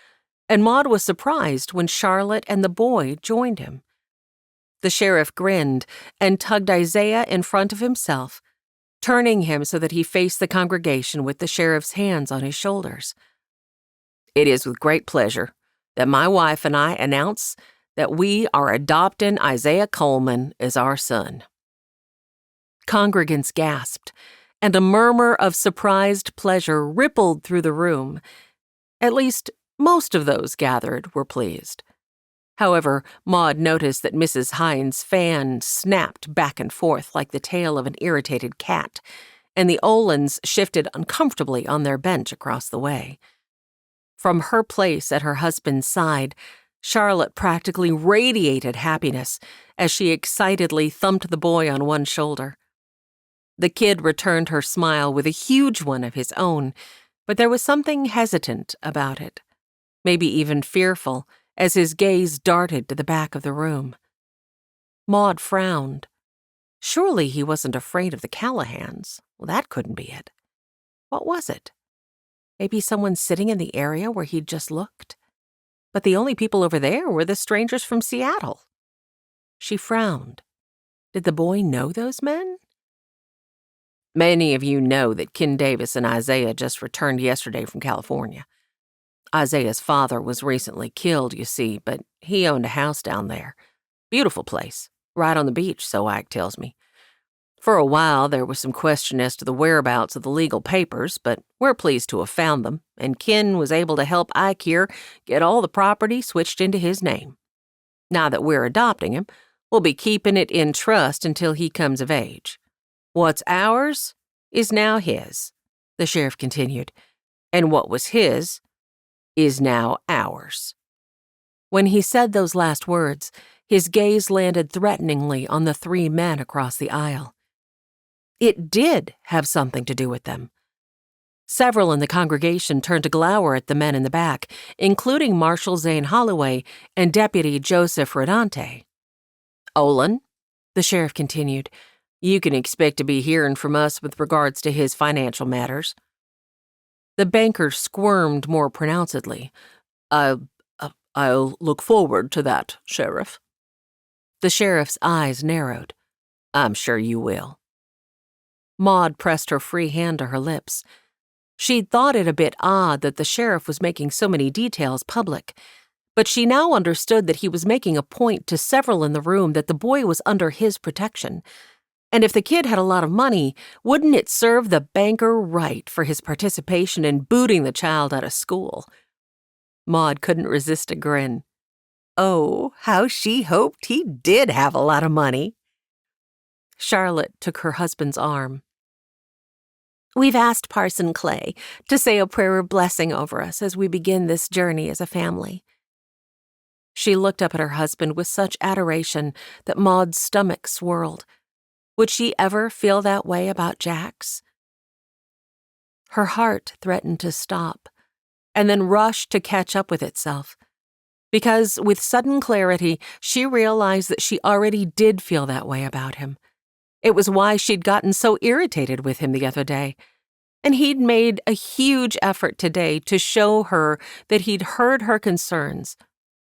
and Maud was surprised when Charlotte and the boy joined him. The sheriff grinned and tugged Isaiah in front of himself, turning him so that he faced the congregation with the sheriff's hands on his shoulders. "It is with great pleasure that my wife and I announce that we are adopting Isaiah Coleman as our son." Congregants gasped, and a murmur of surprised pleasure rippled through the room. At least, most of those gathered were pleased. However, Maud noticed that Mrs. Hines' fan snapped back and forth like the tail of an irritated cat, and the Olins shifted uncomfortably on their bench across the way. From her place at her husband's side, Charlotte practically radiated happiness as she excitedly thumped the boy on one shoulder. The kid returned her smile with a huge one of his own, but there was something hesitant about it, maybe even fearful, as his gaze darted to the back of the room. Maud frowned. Surely he wasn't afraid of the Callahans. Well, that couldn't be it. What was it? Maybe someone sitting in the area where he'd just looked? But the only people over there were the strangers from Seattle. She frowned. Did the boy know those men? "Many of you know that Ken Davis and Isaiah just returned yesterday from California. Isaiah's father was recently killed, you see, but he owned a house down there. Beautiful place, right on the beach, so Ike tells me. For a while, there was some question as to the whereabouts of the legal papers, but we're pleased to have found them, and Ken was able to help Ike here get all the property switched into his name. Now that we're adopting him, we'll be keeping it in trust until he comes of age. What's ours is now his," the sheriff continued, "and what was his is now ours." When he said those last words, his gaze landed threateningly on the three men across the aisle. It did have something to do with them. Several in the congregation turned to glower at the men in the back, including Marshal Zane Holloway and Deputy Joseph Redante. "Olin," the sheriff continued, "you can expect to be hearing from us with regards to his financial matters." The banker squirmed more pronouncedly. I'll look forward to that, Sheriff." The sheriff's eyes narrowed. "I'm sure you will." Maud pressed her free hand to her lips. She'd thought it a bit odd that the sheriff was making so many details public, but she now understood that he was making a point to several in the room that the boy was under his protection. And if the kid had a lot of money, wouldn't it serve the banker right for his participation in booting the child out of school? Maud couldn't resist a grin. Oh, how she hoped he did have a lot of money. Charlotte took her husband's arm. "We've asked Parson Clay to say a prayer of blessing over us as we begin this journey as a family." She looked up at her husband with such adoration that Maud's stomach swirled. Would she ever feel that way about Jax? Her heart threatened to stop, and then rushed to catch up with itself, because with sudden clarity, she realized that she already did feel that way about him. It was why she'd gotten so irritated with him the other day, and he'd made a huge effort today to show her that he'd heard her concerns,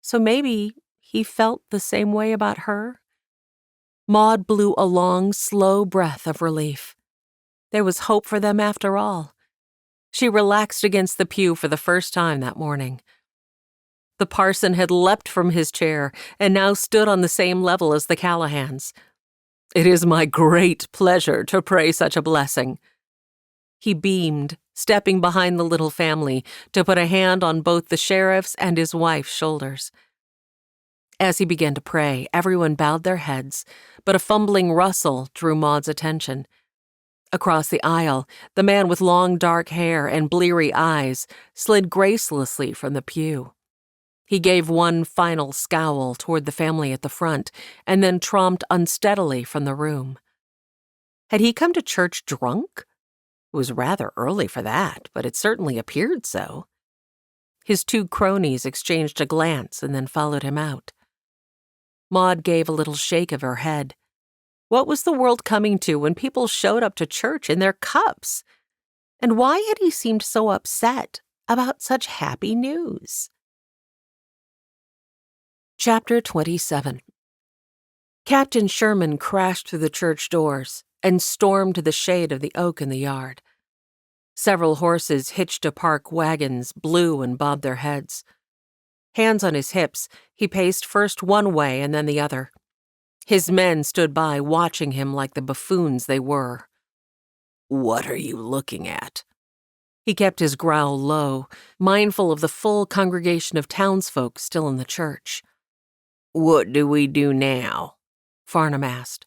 so maybe he felt the same way about her. Maud blew a long, slow breath of relief. There was hope for them after all. She relaxed against the pew for the first time that morning. The parson had leapt from his chair and now stood on the same level as the Callahans. "It is my great pleasure to pray such a blessing." He beamed, stepping behind the little family to put a hand on both the sheriff's and his wife's shoulders. As he began to pray, everyone bowed their heads, but a fumbling rustle drew Maud's attention. Across the aisle, the man with long dark hair and bleary eyes slid gracelessly from the pew. He gave one final scowl toward the family at the front and then tromped unsteadily from the room. Had he come to church drunk? It was rather early for that, but it certainly appeared so. His two cronies exchanged a glance and then followed him out. Maud gave a little shake of her head. What was the world coming to when people showed up to church in their cups? And why had he seemed so upset about such happy news? Chapter 27. Captain Sherman crashed through the church doors and stormed to the shade of the oak in the yard. Several horses hitched to park wagons blew and bobbed their heads. Hands on his hips, he paced first one way and then the other. His men stood by watching him like the buffoons they were. "What are you looking at?" He kept his growl low, mindful of the full congregation of townsfolk still in the church. "What do we do now?" Farnham asked.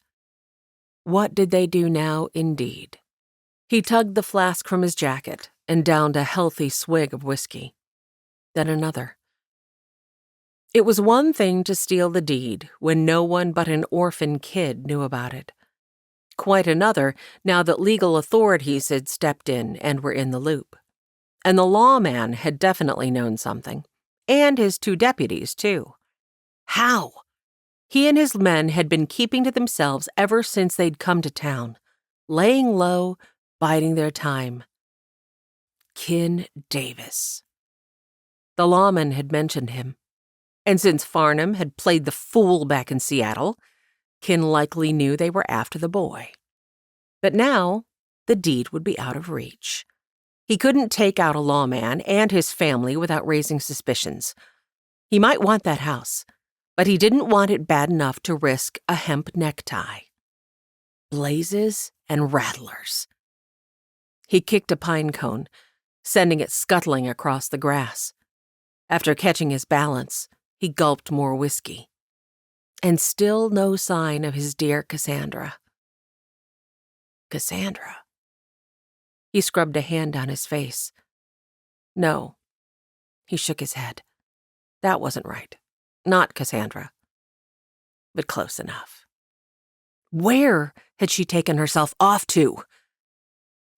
What did they do now, indeed? He tugged the flask from his jacket and downed a healthy swig of whiskey. Then another. It was one thing to steal the deed when no one but an orphan kid knew about it. Quite another now that legal authorities had stepped in and were in the loop. And the lawman had definitely known something. And his 2 deputies, too. How? He and his men had been keeping to themselves ever since they'd come to town, laying low, biding their time. Kin Davis. The lawman had mentioned him. And since Farnham had played the fool back in Seattle, Kin likely knew they were after the boy. But now, the deed would be out of reach. He couldn't take out a lawman and his family without raising suspicions. He might want that house, but he didn't want it bad enough to risk a hemp necktie. Blazes and rattlers. He kicked a pine cone, sending it scuttling across the grass. After catching his balance, he gulped more whiskey. And still no sign of his dear Cassandra. Cassandra. He scrubbed a hand down his face. No. He shook his head. That wasn't right. Not Cassandra. But close enough. Where had she taken herself off to?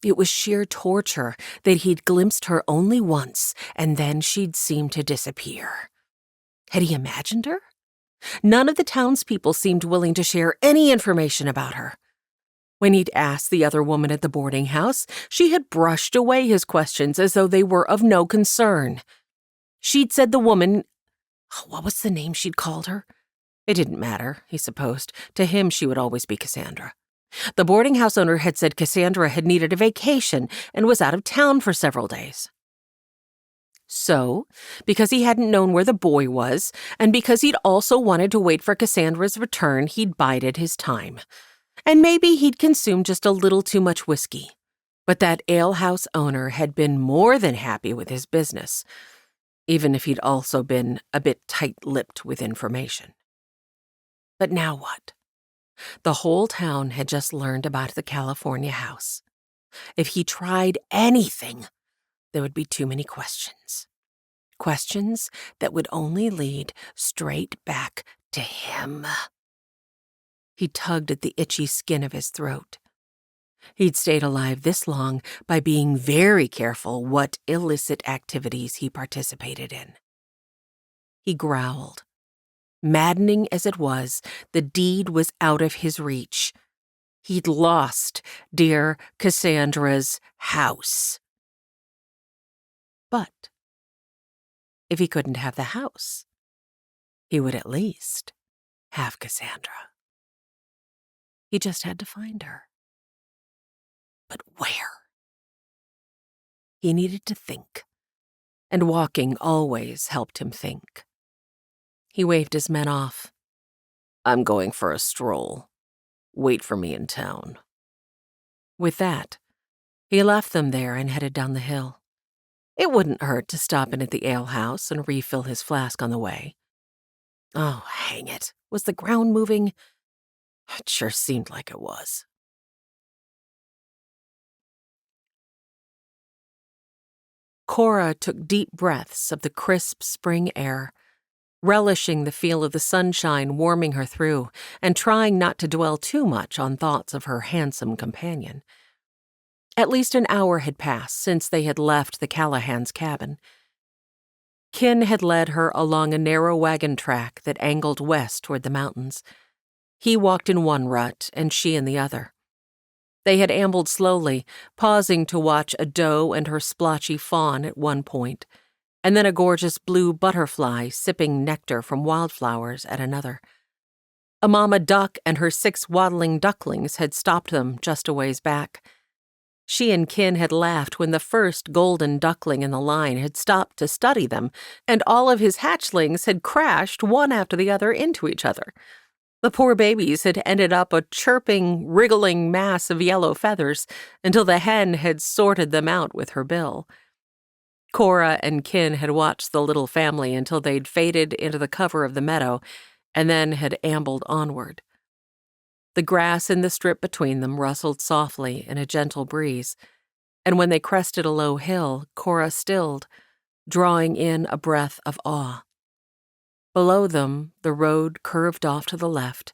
It was sheer torture that he'd glimpsed her only once, and then she'd seemed to disappear. Had he imagined her? None of the townspeople seemed willing to share any information about her. When he'd asked the other woman at the boarding house, she had brushed away his questions as though they were of no concern. She'd said the woman— what was the name she'd called her? It didn't matter, he supposed. To him, she would always be Cassandra. The boarding house owner had said Cassandra had needed a vacation and was out of town for several days. So, because he hadn't known where the boy was, and because he'd also wanted to wait for Cassandra's return, he'd bided his time. And maybe he'd consumed just a little too much whiskey. But that alehouse owner had been more than happy with his business, even if he'd also been a bit tight-lipped with information. But now what? The whole town had just learned about the California house. If he tried anything, there would be too many questions. Questions that would only lead straight back to him. He tugged at the itchy skin of his throat. He'd stayed alive this long by being very careful what illicit activities he participated in. He growled. Maddening as it was, the deed was out of his reach. He'd lost dear Cassandra's house. But if he couldn't have the house, he would at least have Cassandra. He just had to find her. But where? He needed to think, and walking always helped him think. He waved his men off. "I'm going for a stroll. Wait for me in town." With that, he left them there and headed down the hill. It wouldn't hurt to stop in at the alehouse and refill his flask on the way. Oh, hang it. Was the ground moving? It sure seemed like it was. Cora took deep breaths of the crisp spring air, relishing the feel of the sunshine warming her through and trying not to dwell too much on thoughts of her handsome companion. At least an hour had passed since they had left the Callahans' cabin. Kin had led her along a narrow wagon track that angled west toward the mountains. He walked in one rut and she in the other. They had ambled slowly, pausing to watch a doe and her splotchy fawn at one point, and then a gorgeous blue butterfly sipping nectar from wildflowers at another. A mama duck and her 6 waddling ducklings had stopped them just a ways back. She and Kin had laughed when the first golden duckling in the line had stopped to study them, and all of his hatchlings had crashed one after the other into each other. The poor babies had ended up a chirping, wriggling mass of yellow feathers until the hen had sorted them out with her bill. Cora and Kin had watched the little family until they'd faded into the cover of the meadow and then had ambled onward. The grass in the strip between them rustled softly in a gentle breeze, and when they crested a low hill, Cora stilled, drawing in a breath of awe. Below them, the road curved off to the left,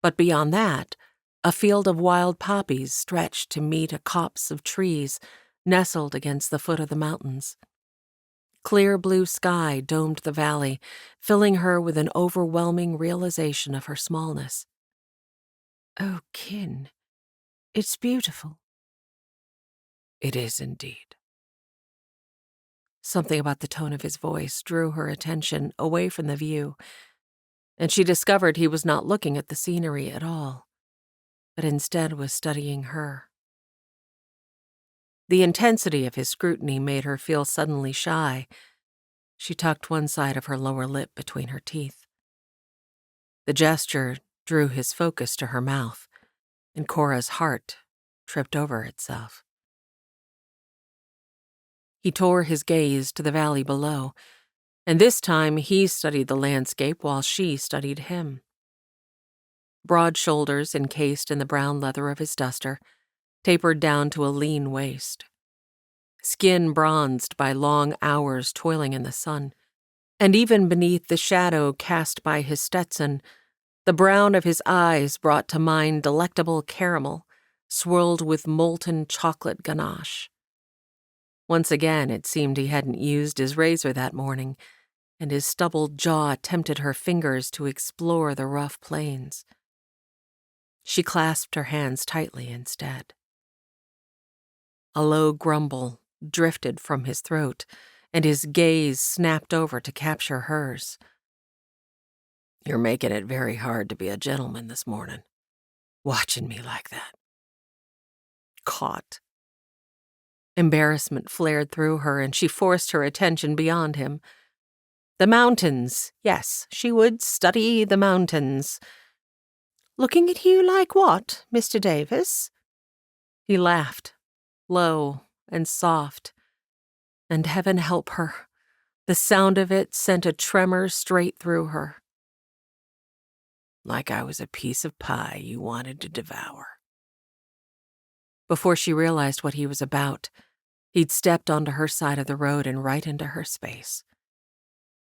but beyond that, a field of wild poppies stretched to meet a copse of trees nestled against the foot of the mountains. Clear blue sky domed the valley, filling her with an overwhelming realization of her smallness. "Oh, Kin, it's beautiful." "It is indeed." Something about the tone of his voice drew her attention away from the view, and she discovered he was not looking at the scenery at all, but instead was studying her. The intensity of his scrutiny made her feel suddenly shy. She tucked one side of her lower lip between her teeth. The gesture drew his focus to her mouth, and Cora's heart tripped over itself. He tore his gaze to the valley below, and this time he studied the landscape while she studied him. Broad shoulders encased in the brown leather of his duster tapered down to a lean waist. Skin bronzed by long hours toiling in the sun, and even beneath the shadow cast by his Stetson, the brown of his eyes brought to mind delectable caramel swirled with molten chocolate ganache. Once again, it seemed he hadn't used his razor that morning, and his stubbled jaw tempted her fingers to explore the rough plains. She clasped her hands tightly instead. A low grumble drifted from his throat, and his gaze snapped over to capture hers. "You're making it very hard to be a gentleman this morning, watching me like that." Caught. Embarrassment flared through her, and she forced her attention beyond him. The mountains. Yes, she would study the mountains. "Looking at you like what, Mr. Davis?" He laughed, low and soft, and heaven help her, the sound of it sent a tremor straight through her. "Like I was a piece of pie you wanted to devour." Before she realized what he was about, he'd stepped onto her side of the road and right into her space.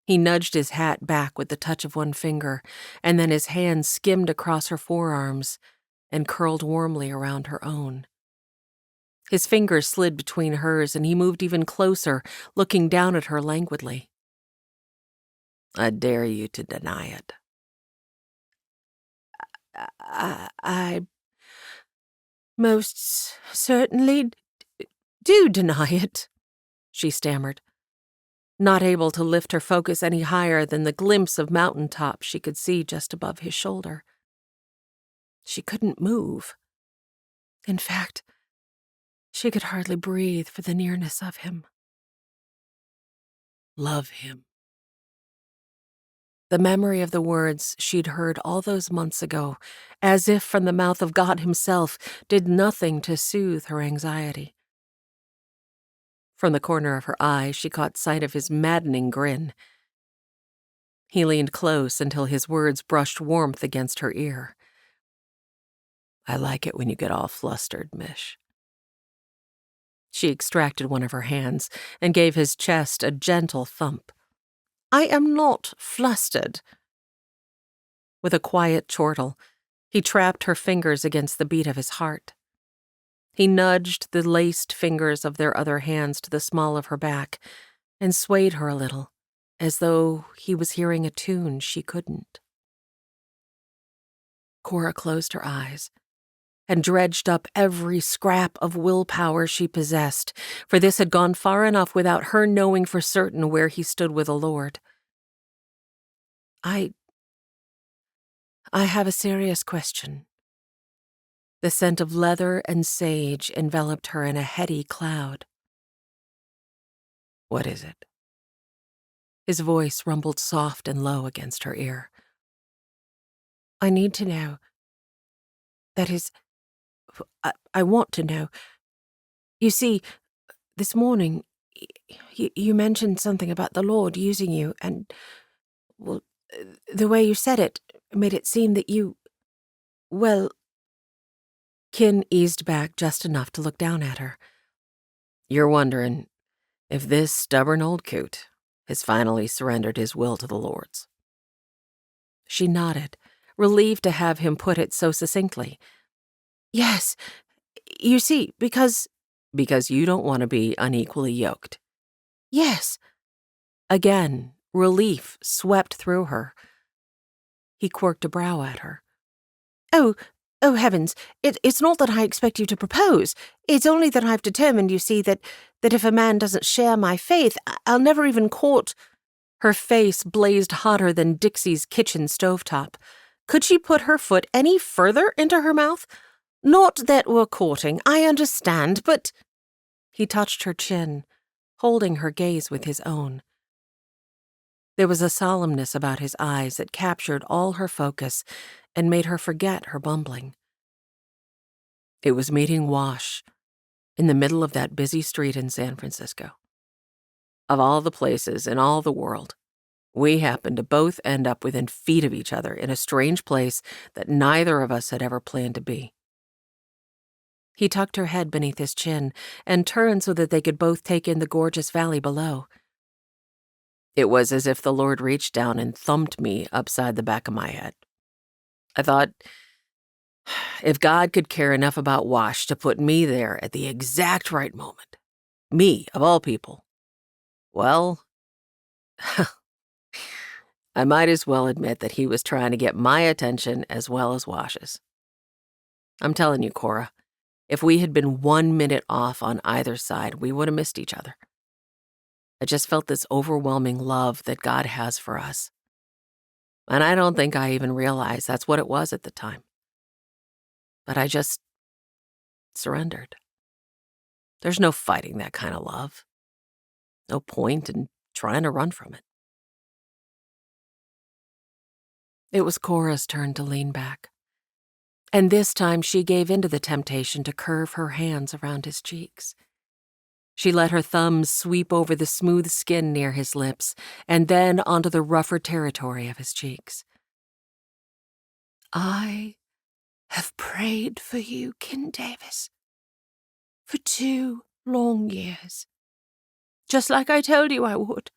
He nudged his hat back with the touch of one finger, and then his hand skimmed across her forearms and curled warmly around her own. His fingers slid between hers, and he moved even closer, looking down at her languidly. "I dare you to deny it." I most certainly do deny it," she stammered, not able to lift her focus any higher than the glimpse of mountaintop she could see just above his shoulder. She couldn't move. In fact, she could hardly breathe for the nearness of him. "Love him." The memory of the words she'd heard all those months ago, as if from the mouth of God himself, did nothing to soothe her anxiety. From the corner of her eye, she caught sight of his maddening grin. He leaned close until his words brushed warmth against her ear. "I like it when you get all flustered, Mish." She extracted one of her hands and gave his chest a gentle thump. "I am not flustered." With a quiet chortle, he trapped her fingers against the beat of his heart. He nudged the laced fingers of their other hands to the small of her back and swayed her a little, as though he was hearing a tune she couldn't. Cora closed her eyes and dredged up every scrap of willpower she possessed, for this had gone far enough without her knowing for certain where he stood with the Lord. I have a serious question. The scent of leather and sage enveloped her in a heady cloud. What is it? His voice rumbled soft and low against her ear. I need to know. That is, I want to know. You see, this morning, you mentioned something about the Lord using you, and, well, the way you said it made it seem that you, well... Kin eased back just enough to look down at her. You're wondering if this stubborn old coot has finally surrendered his will to the Lord's. She nodded, relieved to have him put it so succinctly. Yes, you see, because you don't want to be unequally yoked. Yes. Again, relief swept through her. He quirked a brow at her. Oh, heavens, it's not that I expect you to propose. It's only that I've determined, you see, that if a man doesn't share my faith, I'll never even court. Her face blazed hotter than Dixie's kitchen stovetop. Could she put her foot any further into her mouth? Not that we're courting, I understand, but... He touched her chin, holding her gaze with his own. There was a solemnness about his eyes that captured all her focus and made her forget her bumbling. It was meeting Wash in the middle of that busy street in San Francisco. Of all the places in all the world, we happened to both end up within feet of each other in a strange place that neither of us had ever planned to be. He tucked her head beneath his chin and turned so that they could both take in the gorgeous valley below. It was as if the Lord reached down and thumped me upside the back of my head. I thought, if God could care enough about Wash to put me there at the exact right moment, me, of all people, well, I might as well admit that he was trying to get my attention as well as Wash's. I'm telling you, Cora, if we had been 1 minute off on either side, we would have missed each other. I just felt this overwhelming love that God has for us. And I don't think I even realized that's what it was at the time. But I just surrendered. There's no fighting that kind of love. No point in trying to run from it. It was Cora's turn to lean back. And this time she gave in to the temptation to curve her hands around his cheeks. She let her thumbs sweep over the smooth skin near his lips and then onto the rougher territory of his cheeks. I have prayed for you, Kin Davis, for 2 long years, just like I told you I would.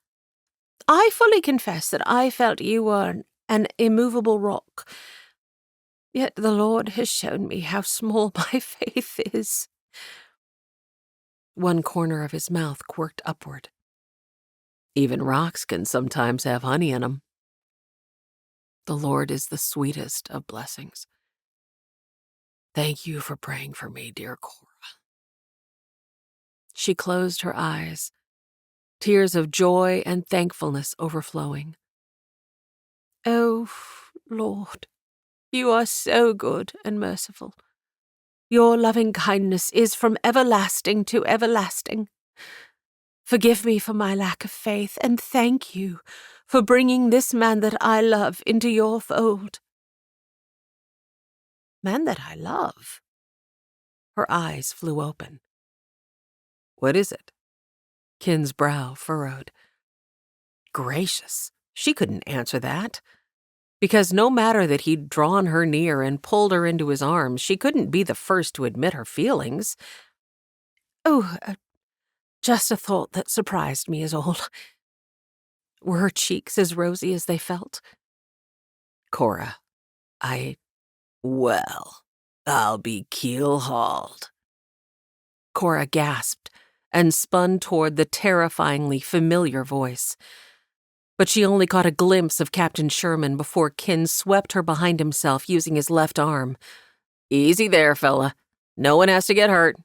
I fully confess that I felt you were an immovable rock, yet the Lord has shown me how small my faith is. One corner of his mouth quirked upward. Even rocks can sometimes have honey in them. The Lord is the sweetest of blessings. Thank you for praying for me, dear Cora. She closed her eyes, tears of joy and thankfulness overflowing. Oh, Lord, you are so good and merciful. Your loving kindness is from everlasting to everlasting. Forgive me for my lack of faith, and thank you for bringing this man that I love into your fold. Man that I love? Her eyes flew open. What is it? Kin's brow furrowed. Gracious, she couldn't answer that. Because no matter that he'd drawn her near and pulled her into his arms, she couldn't be the first to admit her feelings. Oh, just a thought that surprised me is all. Were her cheeks as rosy as they felt? Cora, I'll be keel-hauled. Cora gasped and spun toward the terrifyingly familiar voice. But she only caught a glimpse of Captain Sherman before Kin swept her behind himself using his left arm. Easy there, fella. No one has to get hurt.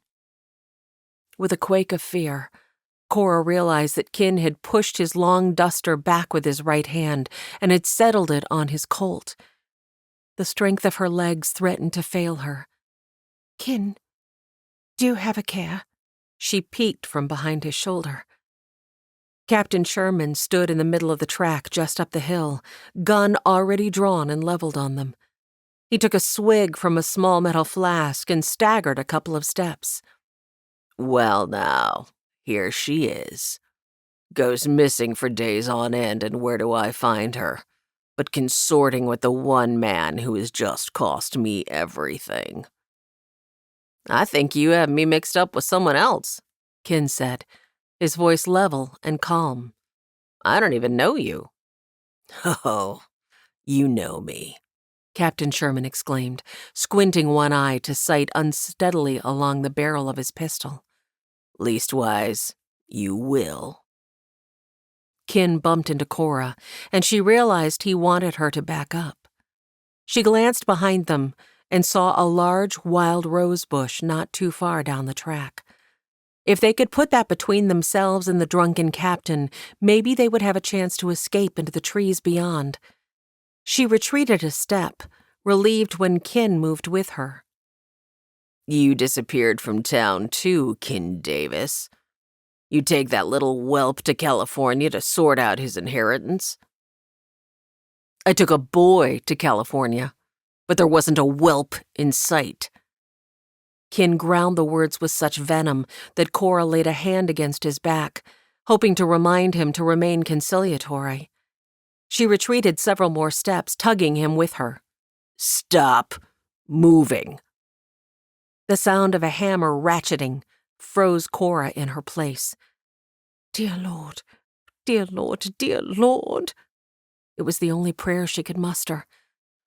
With a quake of fear, Cora realized that Kin had pushed his long duster back with his right hand and had settled it on his colt. The strength of her legs threatened to fail her. "Kin, do you have a care?" She peeked from behind his shoulder. Captain Sherman stood in the middle of the track just up the hill, gun already drawn and leveled on them. He took a swig from a small metal flask and staggered a couple of steps. "Well now, here she is. Goes missing for days on end, and where do I find her? But consorting with the one man who has just cost me everything." "I think you have me mixed up with someone else," Kin said, his voice level and calm. "I don't even know you." "Oh, you know me," Captain Sherman exclaimed, squinting one eye to sight unsteadily along the barrel of his pistol. "Leastwise, you will." Kin bumped into Cora, and she realized he wanted her to back up. She glanced behind them and saw a large wild rose bush not too far down the track. If they could put that between themselves and the drunken captain, maybe they would have a chance to escape into the trees beyond. She retreated a step, relieved when Kin moved with her. "You disappeared from town too, Kin Davis. You take that little whelp to California to sort out his inheritance?" "I took a boy to California, but there wasn't a whelp in sight." Kin ground the words with such venom that Cora laid a hand against his back, hoping to remind him to remain conciliatory. She retreated several more steps, tugging him with her. "Stop moving." The sound of a hammer ratcheting froze Cora in her place. "Dear Lord, dear Lord, dear Lord." It was the only prayer she could muster.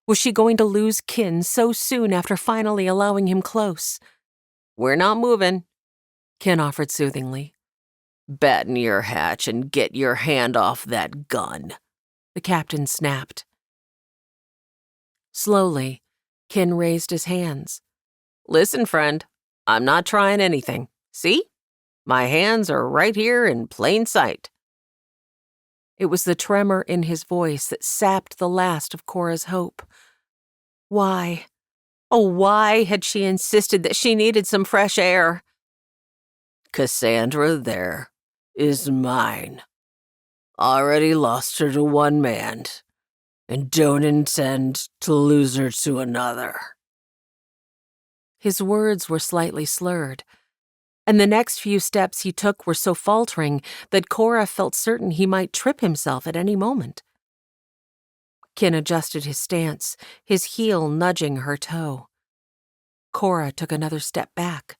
Was she going to lose Kin so soon after finally allowing him close? "We're not moving," Kin offered soothingly. "Batten your hatch and get your hand off that gun," the captain snapped. Slowly, Kin raised his hands. "Listen, friend, I'm not trying anything. See? My hands are right here in plain sight." It was the tremor in his voice that sapped the last of Cora's hope. Why? Oh, why had she insisted that she needed some fresh air? "Cassandra there is mine. Already lost her to one man, and don't intend to lose her to another." His words were slightly slurred, and the next few steps he took were so faltering that Cora felt certain he might trip himself at any moment. Kin adjusted his stance, his heel nudging her toe. Cora took another step back.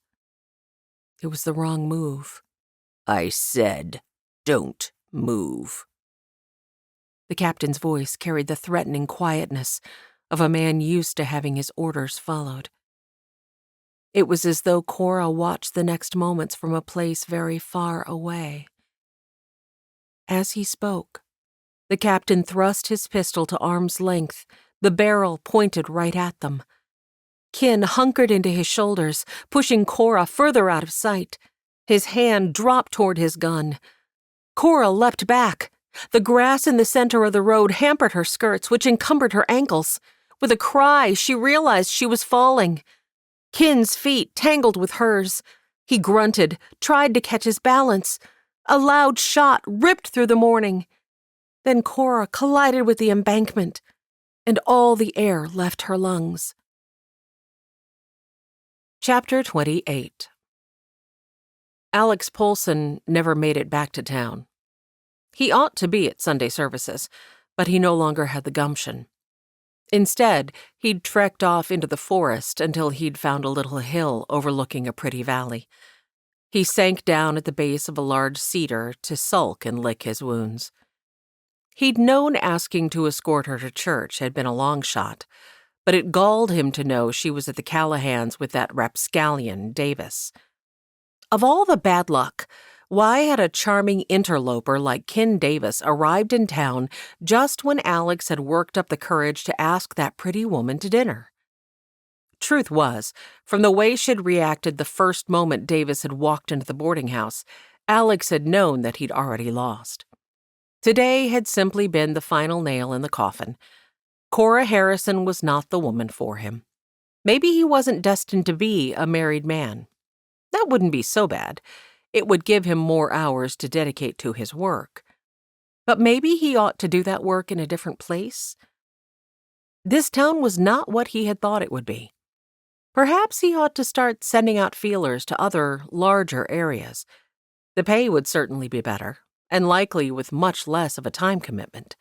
It was the wrong move. "I said, don't move." The captain's voice carried the threatening quietness of a man used to having his orders followed. It was as though Cora watched the next moments from a place very far away. As he spoke, the captain thrust his pistol to arm's length, the barrel pointed right at them. Kin hunkered into his shoulders, pushing Cora further out of sight. His hand dropped toward his gun. Cora leapt back. The grass in the center of the road hampered her skirts, which encumbered her ankles. With a cry, she realized she was falling. Kin's feet tangled with hers. He grunted, tried to catch his balance. A loud shot ripped through the morning. Then Cora collided with the embankment, and all the air left her lungs. Chapter 28. Alex Polson never made it back to town. He ought to be at Sunday services, but he no longer had the gumption. Instead, he'd trekked off into the forest until he'd found a little hill overlooking a pretty valley. He sank down at the base of a large cedar to sulk and lick his wounds. He'd known asking to escort her to church had been a long shot, but it galled him to know she was at the Callahans with that rapscallion, Davis. Of all the bad luck, why had a charming interloper like Kin Davis arrived in town just when Alex had worked up the courage to ask that pretty woman to dinner? Truth was, from the way she'd reacted the first moment Davis had walked into the boarding house, Alex had known that he'd already lost. Today had simply been the final nail in the coffin. Cora Harrison was not the woman for him. Maybe he wasn't destined to be a married man. That wouldn't be so bad. It would give him more hours to dedicate to his work. But maybe he ought to do that work in a different place? This town was not what he had thought it would be. Perhaps he ought to start sending out feelers to other, larger areas. The pay would certainly be better, and likely with much less of a time commitment.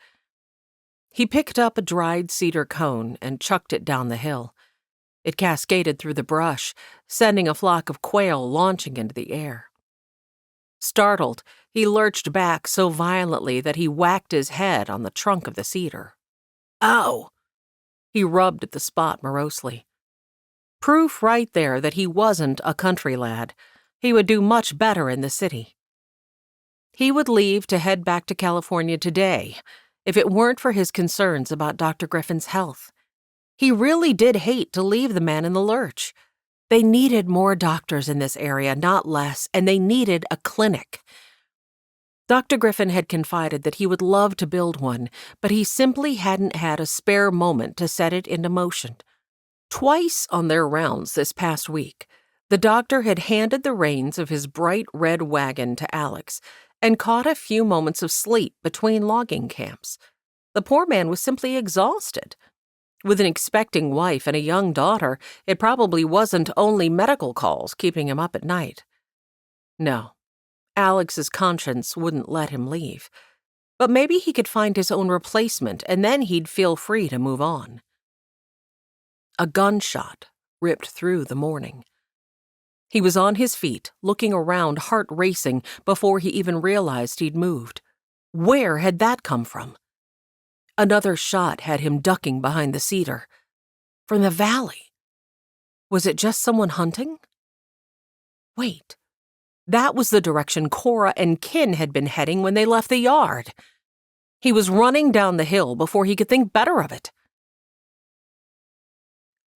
He picked up a dried cedar cone and chucked it down the hill. It cascaded through the brush, sending a flock of quail launching into the air. Startled, he lurched back so violently that he whacked his head on the trunk of the cedar. Ow! He rubbed at the spot morosely. Proof right there that he wasn't a country lad. He would do much better in the city. He would leave to head back to California today, if it weren't for his concerns about Dr. Griffin's health. He really did hate to leave the man in the lurch. They needed more doctors in this area, not less, and they needed a clinic. Dr. Griffin had confided that he would love to build one, but he simply hadn't had a spare moment to set it into motion. Twice on their rounds this past week, the doctor had handed the reins of his bright red wagon to Alex and caught a few moments of sleep between logging camps. The poor man was simply exhausted. With an expecting wife and a young daughter, it probably wasn't only medical calls keeping him up at night. No, Alex's conscience wouldn't let him leave. But maybe he could find his own replacement, and then he'd feel free to move on. A gunshot ripped through the morning. He was on his feet, looking around, heart racing, before he even realized he'd moved. Where had that come from? Another shot had him ducking behind the cedar. From the valley. Was it just someone hunting? Wait. That was the direction Cora and Kin had been heading when they left the yard. He was running down the hill before he could think better of it.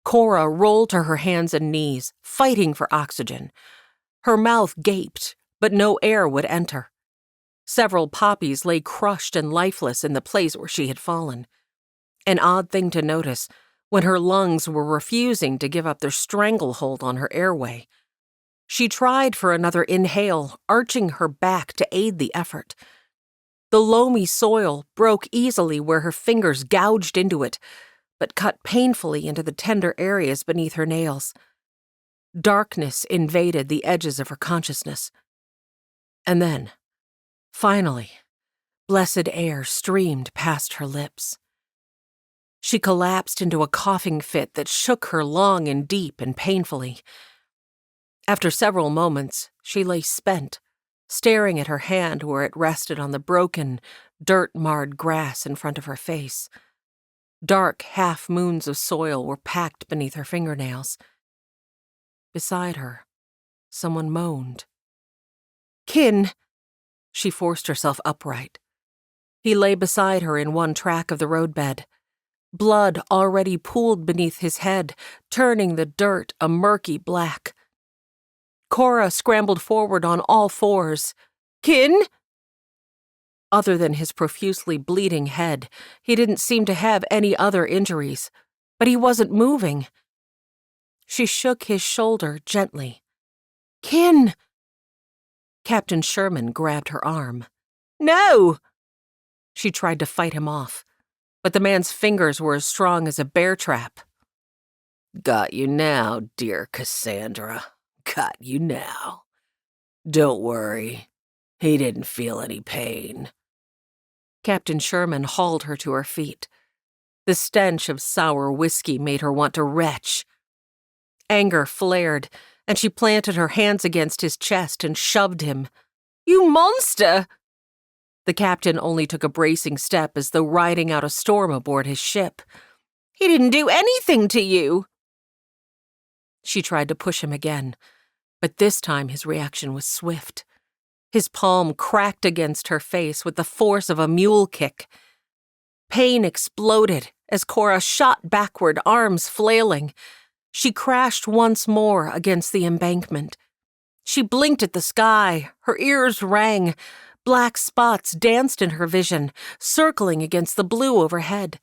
Cora rolled to her hands and knees, fighting for oxygen. Her mouth gaped, but no air would enter. Several poppies lay crushed and lifeless in the place where she had fallen. An odd thing to notice, when her lungs were refusing to give up their stranglehold on her airway. She tried for another inhale, arching her back to aid the effort. The loamy soil broke easily where her fingers gouged into it, but cut painfully into the tender areas beneath her nails. Darkness invaded the edges of her consciousness. And then, finally, blessed air streamed past her lips. She collapsed into a coughing fit that shook her long and deep and painfully. After several moments, she lay spent, staring at her hand where it rested on the broken, dirt-marred grass in front of her face. Dark half-moons of soil were packed beneath her fingernails. Beside her, someone moaned. "Kin!" She forced herself upright. He lay beside her in one track of the roadbed. Blood already pooled beneath his head, turning the dirt a murky black. Cora scrambled forward on all fours. "Kin!" Other than his profusely bleeding head, he didn't seem to have any other injuries, but he wasn't moving. She shook his shoulder gently. "Kin!" Captain Sherman grabbed her arm. "No!" She tried to fight him off, but the man's fingers were as strong as a bear trap. Got you now, dear Cassandra. Got you now. Don't worry. He didn't feel any pain. Captain Sherman hauled her to her feet. The stench of sour whiskey made her want to retch. Anger flared, and she planted her hands against his chest and shoved him. "You monster!" The captain only took a bracing step as though riding out a storm aboard his ship. "He didn't do anything to you!" She tried to push him again, but this time his reaction was swift. His palm cracked against her face with the force of a mule kick. Pain exploded as Cora shot backward, arms flailing. She crashed once more against the embankment. She blinked at the sky, her ears rang. Black spots danced in her vision, circling against the blue overhead.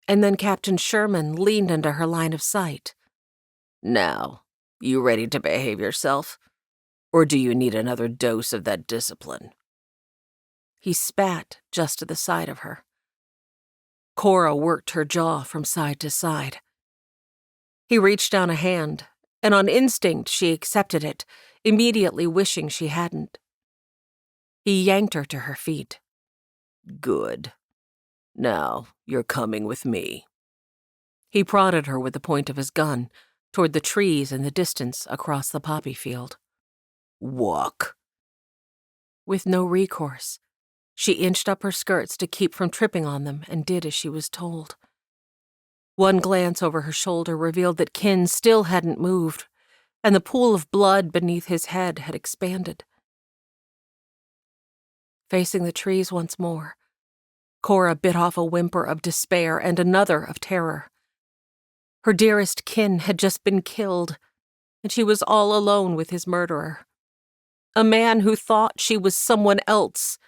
And then Captain Sherman leaned into her line of sight. "Now, you ready to behave yourself? Or do you need another dose of that discipline?" He spat just to the side of her. Cora worked her jaw from side to side. He reached down a hand, and on instinct she accepted it, immediately wishing she hadn't. He yanked her to her feet. "Good. Now, you're coming with me." He prodded her with the point of his gun, toward the trees in the distance across the poppy field. "Walk." With no recourse, she inched up her skirts to keep from tripping on them and did as she was told. One glance over her shoulder revealed that Kin still hadn't moved, and the pool of blood beneath his head had expanded. Facing the trees once more, Cora bit off a whimper of despair and another of terror. Her dearest Kin had just been killed, and she was all alone with his murderer. A man who thought she was someone else.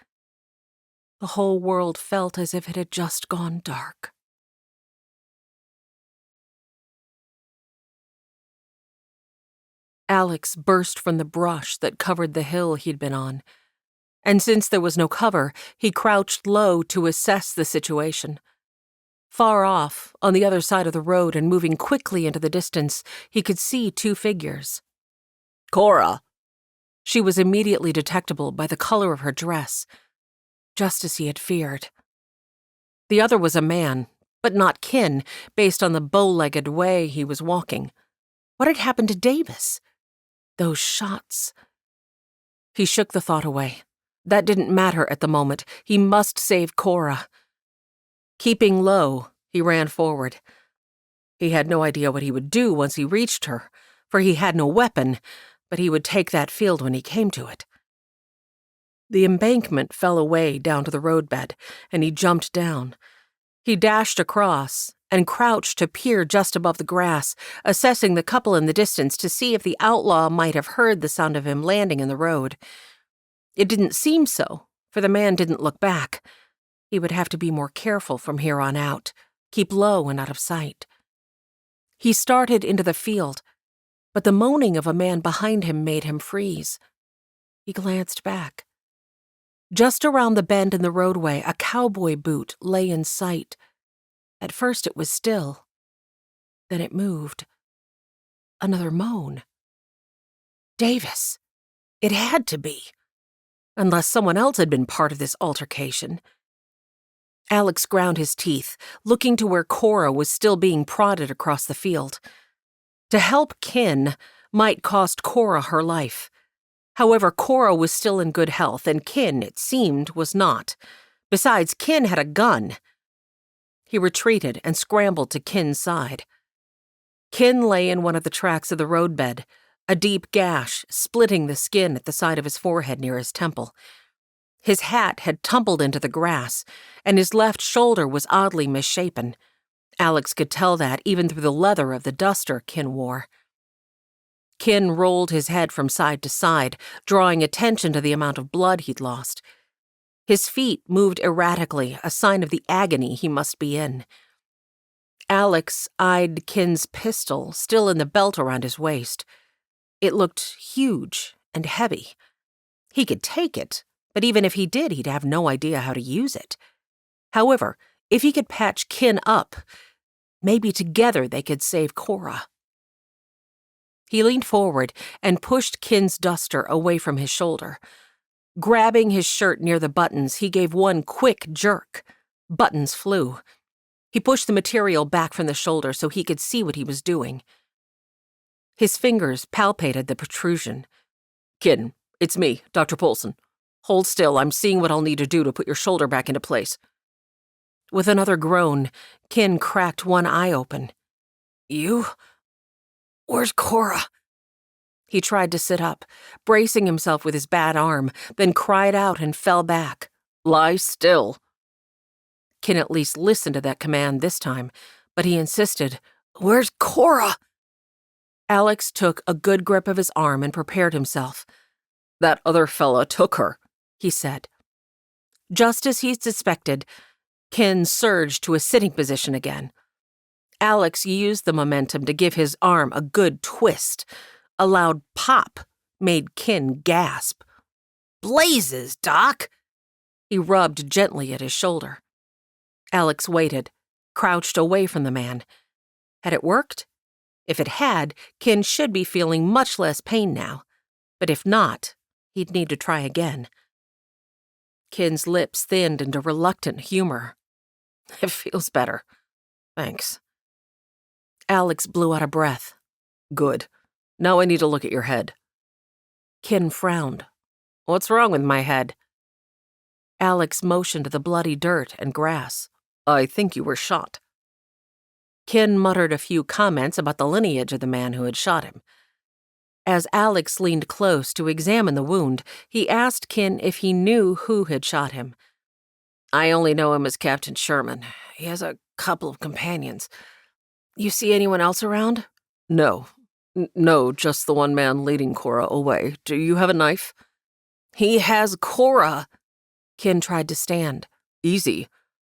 The whole world felt as if it had just gone dark. Alex burst from the brush that covered the hill he'd been on, and since there was no cover, he crouched low to assess the situation. Far off, on the other side of the road and moving quickly into the distance, he could see two figures. "Cora!" She was immediately detectable by the color of her dress, just as he had feared. The other was a man, but not Kin, based on the bow-legged way he was walking. What had happened to Davis? Those shots. He shook the thought away. That didn't matter at the moment. He must save Cora. Keeping low, he ran forward. He had no idea what he would do once he reached her, for he had no weapon, but he would take that field when he came to it. The embankment fell away down to the roadbed, and he jumped down. He dashed across and crouched to peer just above the grass, assessing the couple in the distance to see if the outlaw might have heard the sound of him landing in the road. It didn't seem so, for the man didn't look back. He would have to be more careful from here on out, keep low and out of sight. He started into the field, but the moaning of a man behind him made him freeze. He glanced back. Just around the bend in the roadway, a cowboy boot lay in sight. At first it was still. Then it moved. Another moan. Davis. It had to be. Unless someone else had been part of this altercation. Alex ground his teeth, looking to where Cora was still being prodded across the field. To help Kin might cost Cora her life. However, Cora was still in good health, and Kin, it seemed, was not. Besides, Kin had a gun. He retreated and scrambled to Kin's side. Kin lay in one of the tracks of the roadbed, a deep gash splitting the skin at the side of his forehead near his temple. His hat had tumbled into the grass, and his left shoulder was oddly misshapen. Alex could tell that even through the leather of the duster Kin wore. Kin rolled his head from side to side, drawing attention to the amount of blood he'd lost. His feet moved erratically, a sign of the agony he must be in. Alex eyed Kin's pistol, still in the belt around his waist. It looked huge and heavy. He could take it, but even if he did, he'd have no idea how to use it. However, if he could patch Kin up, maybe together they could save Cora. He leaned forward and pushed Kin's duster away from his shoulder. Grabbing his shirt near the buttons, he gave one quick jerk. Buttons flew. He pushed the material back from the shoulder so he could see what he was doing. His fingers palpated the protrusion. "Kin, it's me, Dr. Polson. Hold still, I'm seeing what I'll need to do to put your shoulder back into place." With another groan, Kin cracked one eye open. "You? Where's Cora?" He tried to sit up, bracing himself with his bad arm, then cried out and fell back. "Lie still." Kin at least listened to that command this time, but he insisted, Where's Cora? Alex took a good grip of his arm and prepared himself. That other fella took her, he said. Just as he suspected, Ken surged to a sitting position again. Alex used the momentum to give his arm a good twist. A loud pop made Ken gasp. Blazes, Doc! He rubbed gently at his shoulder. Alex waited, crouched away from the man. Had it worked? If it had, Ken should be feeling much less pain now. But if not, he'd need to try again. Ken's lips thinned into reluctant humor. It feels better. Thanks. Alex blew out a breath. Good. Now I need to look at your head. Ken frowned. What's wrong with my head? Alex motioned to the bloody dirt and grass. I think you were shot. Ken muttered a few comments about the lineage of the man who had shot him. As Alex leaned close to examine the wound, he asked Ken if he knew who had shot him. I only know him as Captain Sherman. He has a couple of companions. You see anyone else around? No. No, just the one man leading Cora away. Do you have a knife? He has Cora. Ken tried to stand. Easy.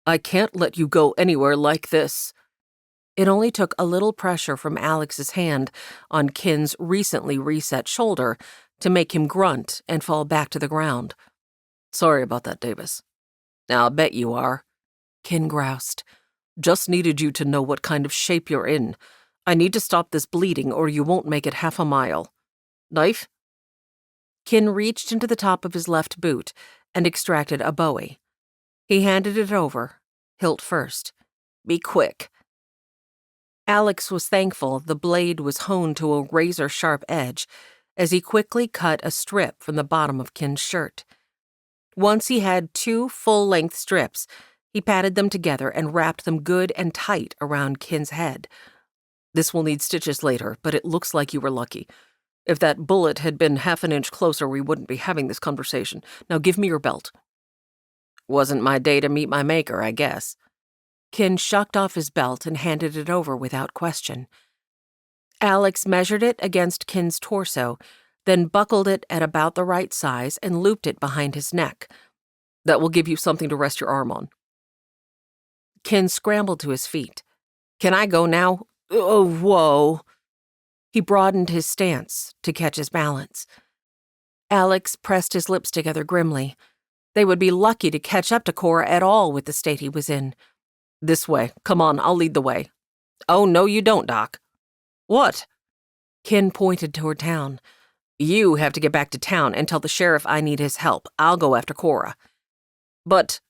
I can't let you go anywhere like this. It only took a little pressure from Alex's hand on Ken's recently reset shoulder to make him grunt and fall back to the ground. Sorry about that, Davis. I'll bet you are. Ken groused. Just needed you to know what kind of shape you're in. I need to stop this bleeding or you won't make it half a mile. Knife? Ken reached into the top of his left boot and extracted a Bowie. He handed it over, hilt first. Be quick. Alex was thankful the blade was honed to a razor-sharp edge as he quickly cut a strip from the bottom of Ken's shirt. Once he had 2 full-length strips, he patted them together and wrapped them good and tight around Ken's head. This will need stitches later, but it looks like you were lucky. If that bullet had been half an inch closer, we wouldn't be having this conversation. Now give me your belt. Wasn't my day to meet my maker, I guess. Ken shucked off his belt and handed it over without question. Alex measured it against Ken's torso, then buckled it at about the right size and looped it behind his neck. That will give you something to rest your arm on. Ken scrambled to his feet. Can I go now? Oh, whoa. He broadened his stance to catch his balance. Alex pressed his lips together grimly. They would be lucky to catch up to Cora at all with the state he was in. This way. Come on, I'll lead the way. Oh, no, you don't, Doc. What? Ken pointed toward town. You have to get back to town and tell the sheriff I need his help. I'll go after Cora. But,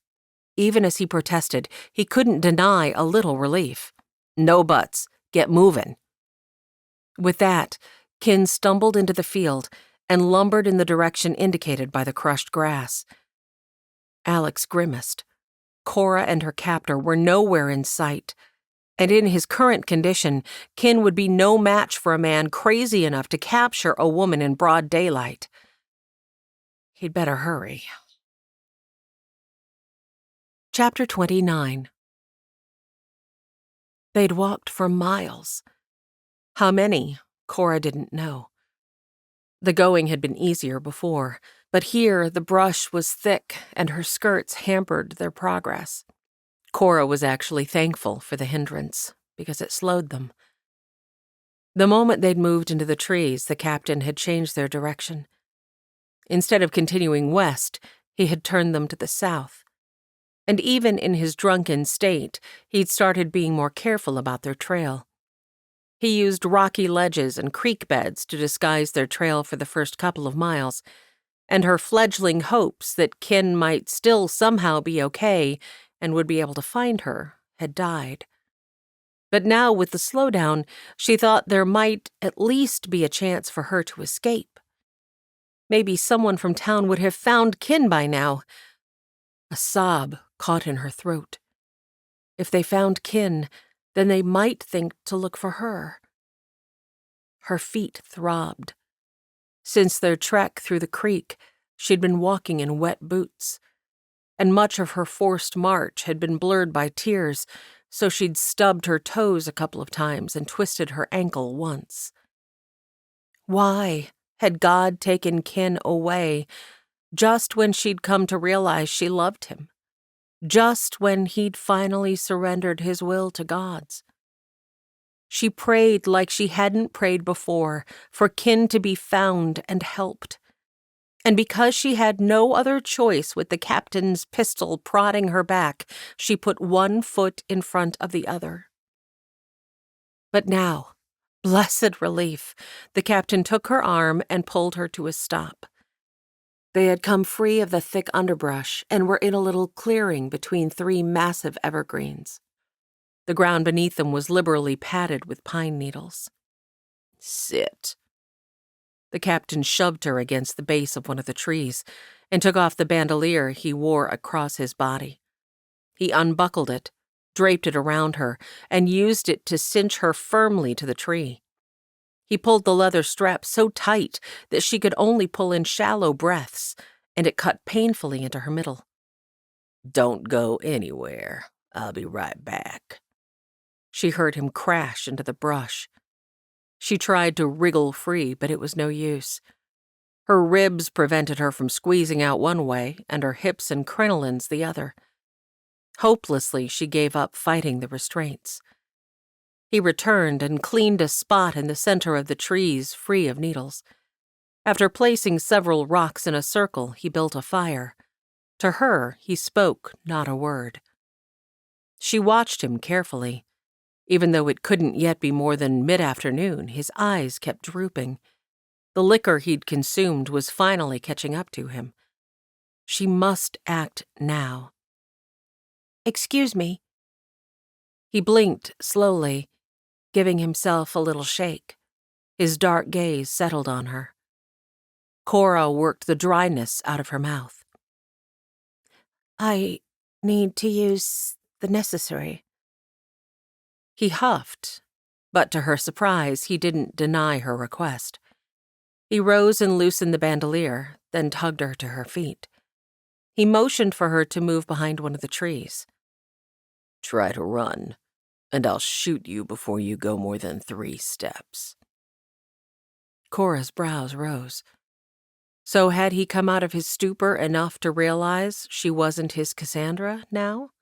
even as he protested, he couldn't deny a little relief. No buts. Get moving. With that, Ken stumbled into the field and lumbered in the direction indicated by the crushed grass. Alex grimaced. Cora and her captor were nowhere in sight, and in his current condition, Ken would be no match for a man crazy enough to capture a woman in broad daylight. He'd better hurry. Chapter 29. They'd walked for miles. How many, Cora didn't know. The going had been easier before, but here the brush was thick and her skirts hampered their progress. Cora was actually thankful for the hindrance, because it slowed them. The moment they'd moved into the trees, the captain had changed their direction. Instead of continuing west, he had turned them to the south. And even in his drunken state, he'd started being more careful about their trail. He used rocky ledges and creek beds to disguise their trail for the first couple of miles, and her fledgling hopes that Ken might still somehow be okay and would be able to find her had died. But now, with the slowdown, she thought there might at least be a chance for her to escape. Maybe someone from town would have found Ken by now. A sob caught in her throat. If they found Ken, then they might think to look for her. Her feet throbbed. Since their trek through the creek, she'd been walking in wet boots, and much of her forced march had been blurred by tears, so she'd stubbed her toes a couple of times and twisted her ankle once. Why had God taken Ken away just when she'd come to realize she loved him? Just when he'd finally surrendered his will to God's? She prayed like she hadn't prayed before, for Ken to be found and helped. And because she had no other choice with the captain's pistol prodding her back, she put one foot in front of the other. But now, blessed relief, the captain took her arm and pulled her to a stop. They had come free of the thick underbrush and were in a little clearing between 3 massive evergreens. The ground beneath them was liberally padded with pine needles. Sit. The captain shoved her against the base of one of the trees and took off the bandolier he wore across his body. He unbuckled it, draped it around her, and used it to cinch her firmly to the tree. He pulled the leather strap so tight that she could only pull in shallow breaths, and it cut painfully into her middle. Don't go anywhere. I'll be right back. She heard him crash into the brush. She tried to wriggle free, but it was no use. Her ribs prevented her from squeezing out one way, and her hips and crinolines the other. Hopelessly, she gave up fighting the restraints. He returned and cleaned a spot in the center of the trees free of needles. After placing several rocks in a circle, he built a fire. To her, he spoke not a word. She watched him carefully. Even though it couldn't yet be more than mid-afternoon, his eyes kept drooping. The liquor he'd consumed was finally catching up to him. She must act now. "Excuse me." He blinked slowly, giving himself a little shake. His dark gaze settled on her. Cora worked the dryness out of her mouth. "I need to use the necessary." He huffed, but to her surprise, he didn't deny her request. He rose and loosened the bandolier, then tugged her to her feet. He motioned for her to move behind one of the trees. Try to run, and I'll shoot you before you go more than 3 steps. Cora's brows rose. So had he come out of his stupor enough to realize she wasn't his Cassandra now?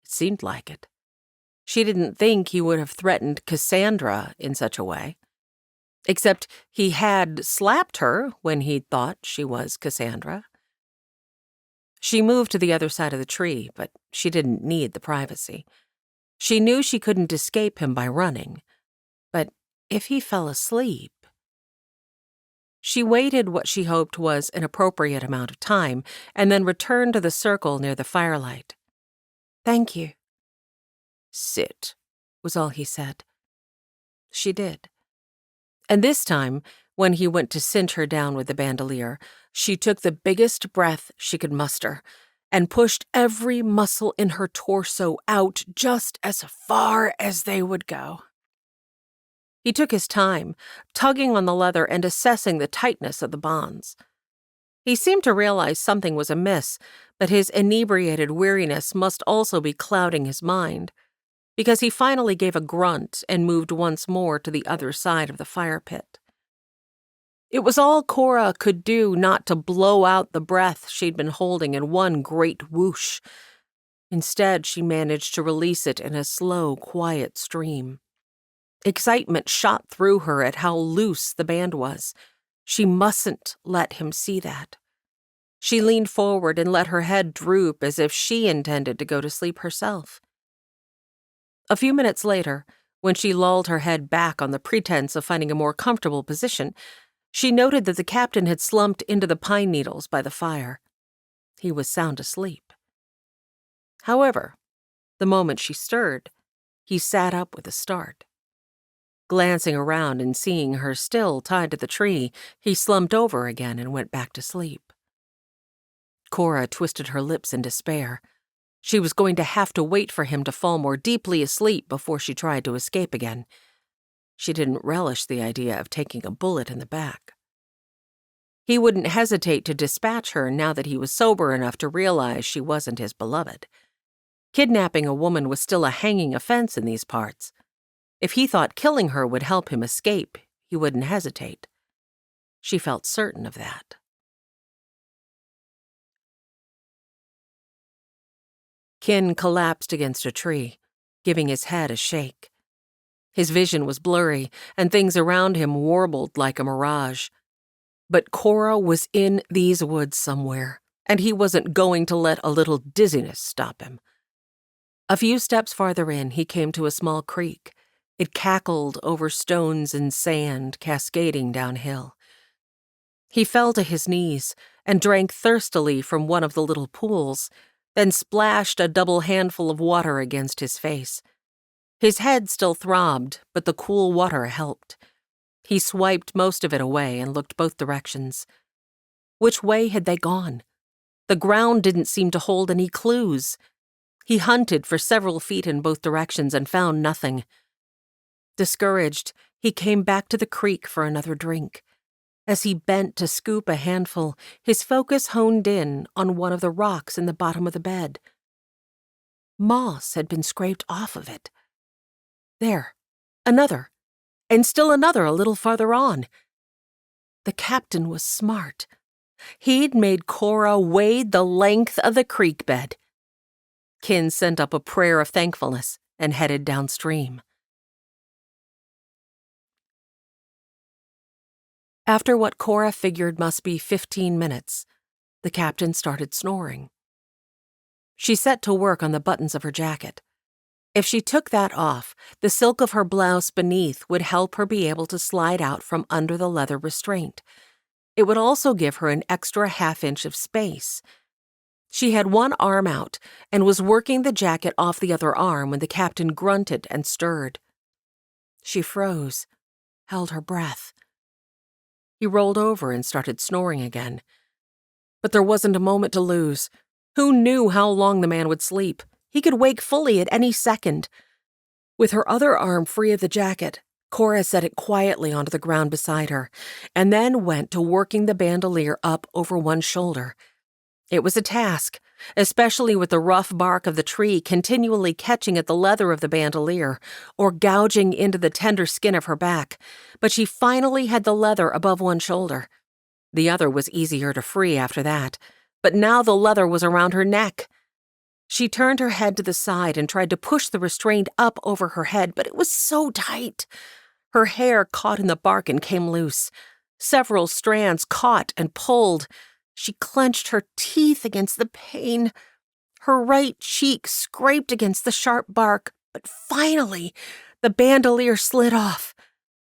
It seemed like it. She didn't think he would have threatened Cassandra in such a way. Except he had slapped her when he'd thought she was Cassandra. She moved to the other side of the tree, but she didn't need the privacy. She knew she couldn't escape him by running. But if he fell asleep... She waited what she hoped was an appropriate amount of time, and then returned to the circle near the firelight. "Thank you." Sit, was all he said. She did. And this time, when he went to cinch her down with the bandolier, she took the biggest breath she could muster and pushed every muscle in her torso out just as far as they would go. He took his time, tugging on the leather and assessing the tightness of the bonds. He seemed to realize something was amiss, but his inebriated weariness must also be clouding his mind, because he finally gave a grunt and moved once more to the other side of the fire pit. It was all Cora could do not to blow out the breath she'd been holding in one great whoosh. Instead, she managed to release it in a slow, quiet stream. Excitement shot through her at how loose the band was. She mustn't let him see that. She leaned forward and let her head droop as if she intended to go to sleep herself. A few minutes later, when she lulled her head back on the pretense of finding a more comfortable position, she noted that the captain had slumped into the pine needles by the fire. He was sound asleep. However, the moment she stirred, he sat up with a start. Glancing around and seeing her still tied to the tree, he slumped over again and went back to sleep. Cora twisted her lips in despair. She was going to have to wait for him to fall more deeply asleep before she tried to escape again. She didn't relish the idea of taking a bullet in the back. He wouldn't hesitate to dispatch her now that he was sober enough to realize she wasn't his beloved. Kidnapping a woman was still a hanging offense in these parts. If he thought killing her would help him escape, he wouldn't hesitate. She felt certain of that. Kin collapsed against a tree, giving his head a shake. His vision was blurry, and things around him warbled like a mirage. But Cora was in these woods somewhere, and he wasn't going to let a little dizziness stop him. A few steps farther in, he came to a small creek. It cackled over stones and sand, cascading downhill. He fell to his knees and drank thirstily from one of the little pools, then splashed a double handful of water against his face. His head still throbbed, but the cool water helped. He swiped most of it away and looked both directions. Which way had they gone? The ground didn't seem to hold any clues. He hunted for several feet in both directions and found nothing. Discouraged, he came back to the creek for another drink. As he bent to scoop a handful, his focus honed in on one of the rocks in the bottom of the bed. Moss had been scraped off of it. There, another, and still another a little farther on. The captain was smart. He'd made Cora wade the length of the creek bed. Kin sent up a prayer of thankfulness and headed downstream. After what Cora figured must be 15 minutes, the captain started snoring. She set to work on the buttons of her jacket. If she took that off, the silk of her blouse beneath would help her be able to slide out from under the leather restraint. It would also give her an extra half-inch of space. She had one arm out and was working the jacket off the other arm when the captain grunted and stirred. She froze, held her breath. He rolled over and started snoring again. But there wasn't a moment to lose. Who knew how long the man would sleep? He could wake fully at any second. With her other arm free of the jacket, Cora set it quietly onto the ground beside her, and then went to working the bandolier up over one shoulder. It was a task, especially with the rough bark of the tree continually catching at the leather of the bandolier or gouging into the tender skin of her back, but she finally had the leather above one shoulder. The other was easier to free after that, but now the leather was around her neck. She turned her head to the side and tried to push the restraint up over her head, but it was so tight. Her hair caught in the bark and came loose. Several strands caught and pulled. She clenched her teeth against the pain. Her right cheek scraped against the sharp bark, but finally, the bandolier slid off.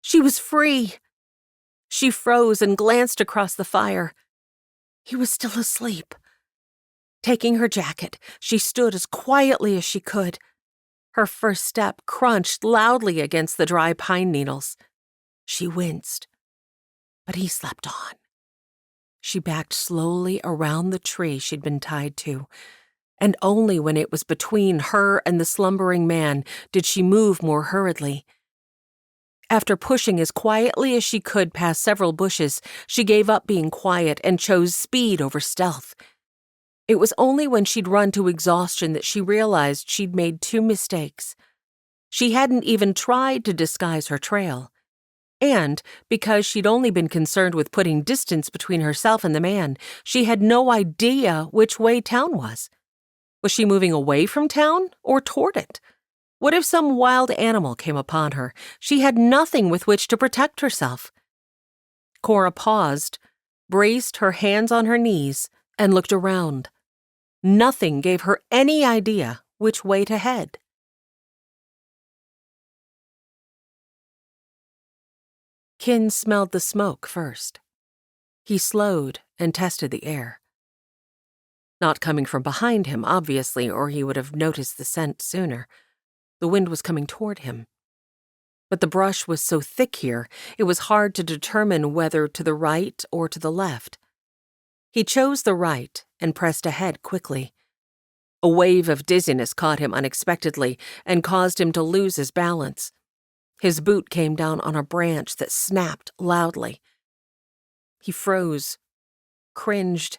She was free. She froze and glanced across the fire. He was still asleep. Taking her jacket, she stood as quietly as she could. Her first step crunched loudly against the dry pine needles. She winced, but he slept on. She backed slowly around the tree she'd been tied to, and only when it was between her and the slumbering man did she move more hurriedly. After pushing as quietly as she could past several bushes, she gave up being quiet and chose speed over stealth. It was only when she'd run to exhaustion that she realized she'd made two mistakes. She hadn't even tried to disguise her trail. And, because she'd only been concerned with putting distance between herself and the man, she had no idea which way town was. Was she moving away from town or toward it? What if some wild animal came upon her? She had nothing with which to protect herself. Cora paused, braced her hands on her knees, and looked around. Nothing gave her any idea which way to head. Kin smelled the smoke first. He slowed and tested the air. Not coming from behind him, obviously, or he would have noticed the scent sooner. The wind was coming toward him. But the brush was so thick here, it was hard to determine whether to the right or to the left. He chose the right and pressed ahead quickly. A wave of dizziness caught him unexpectedly and caused him to lose his balance. His boot came down on a branch that snapped loudly. He froze, cringed.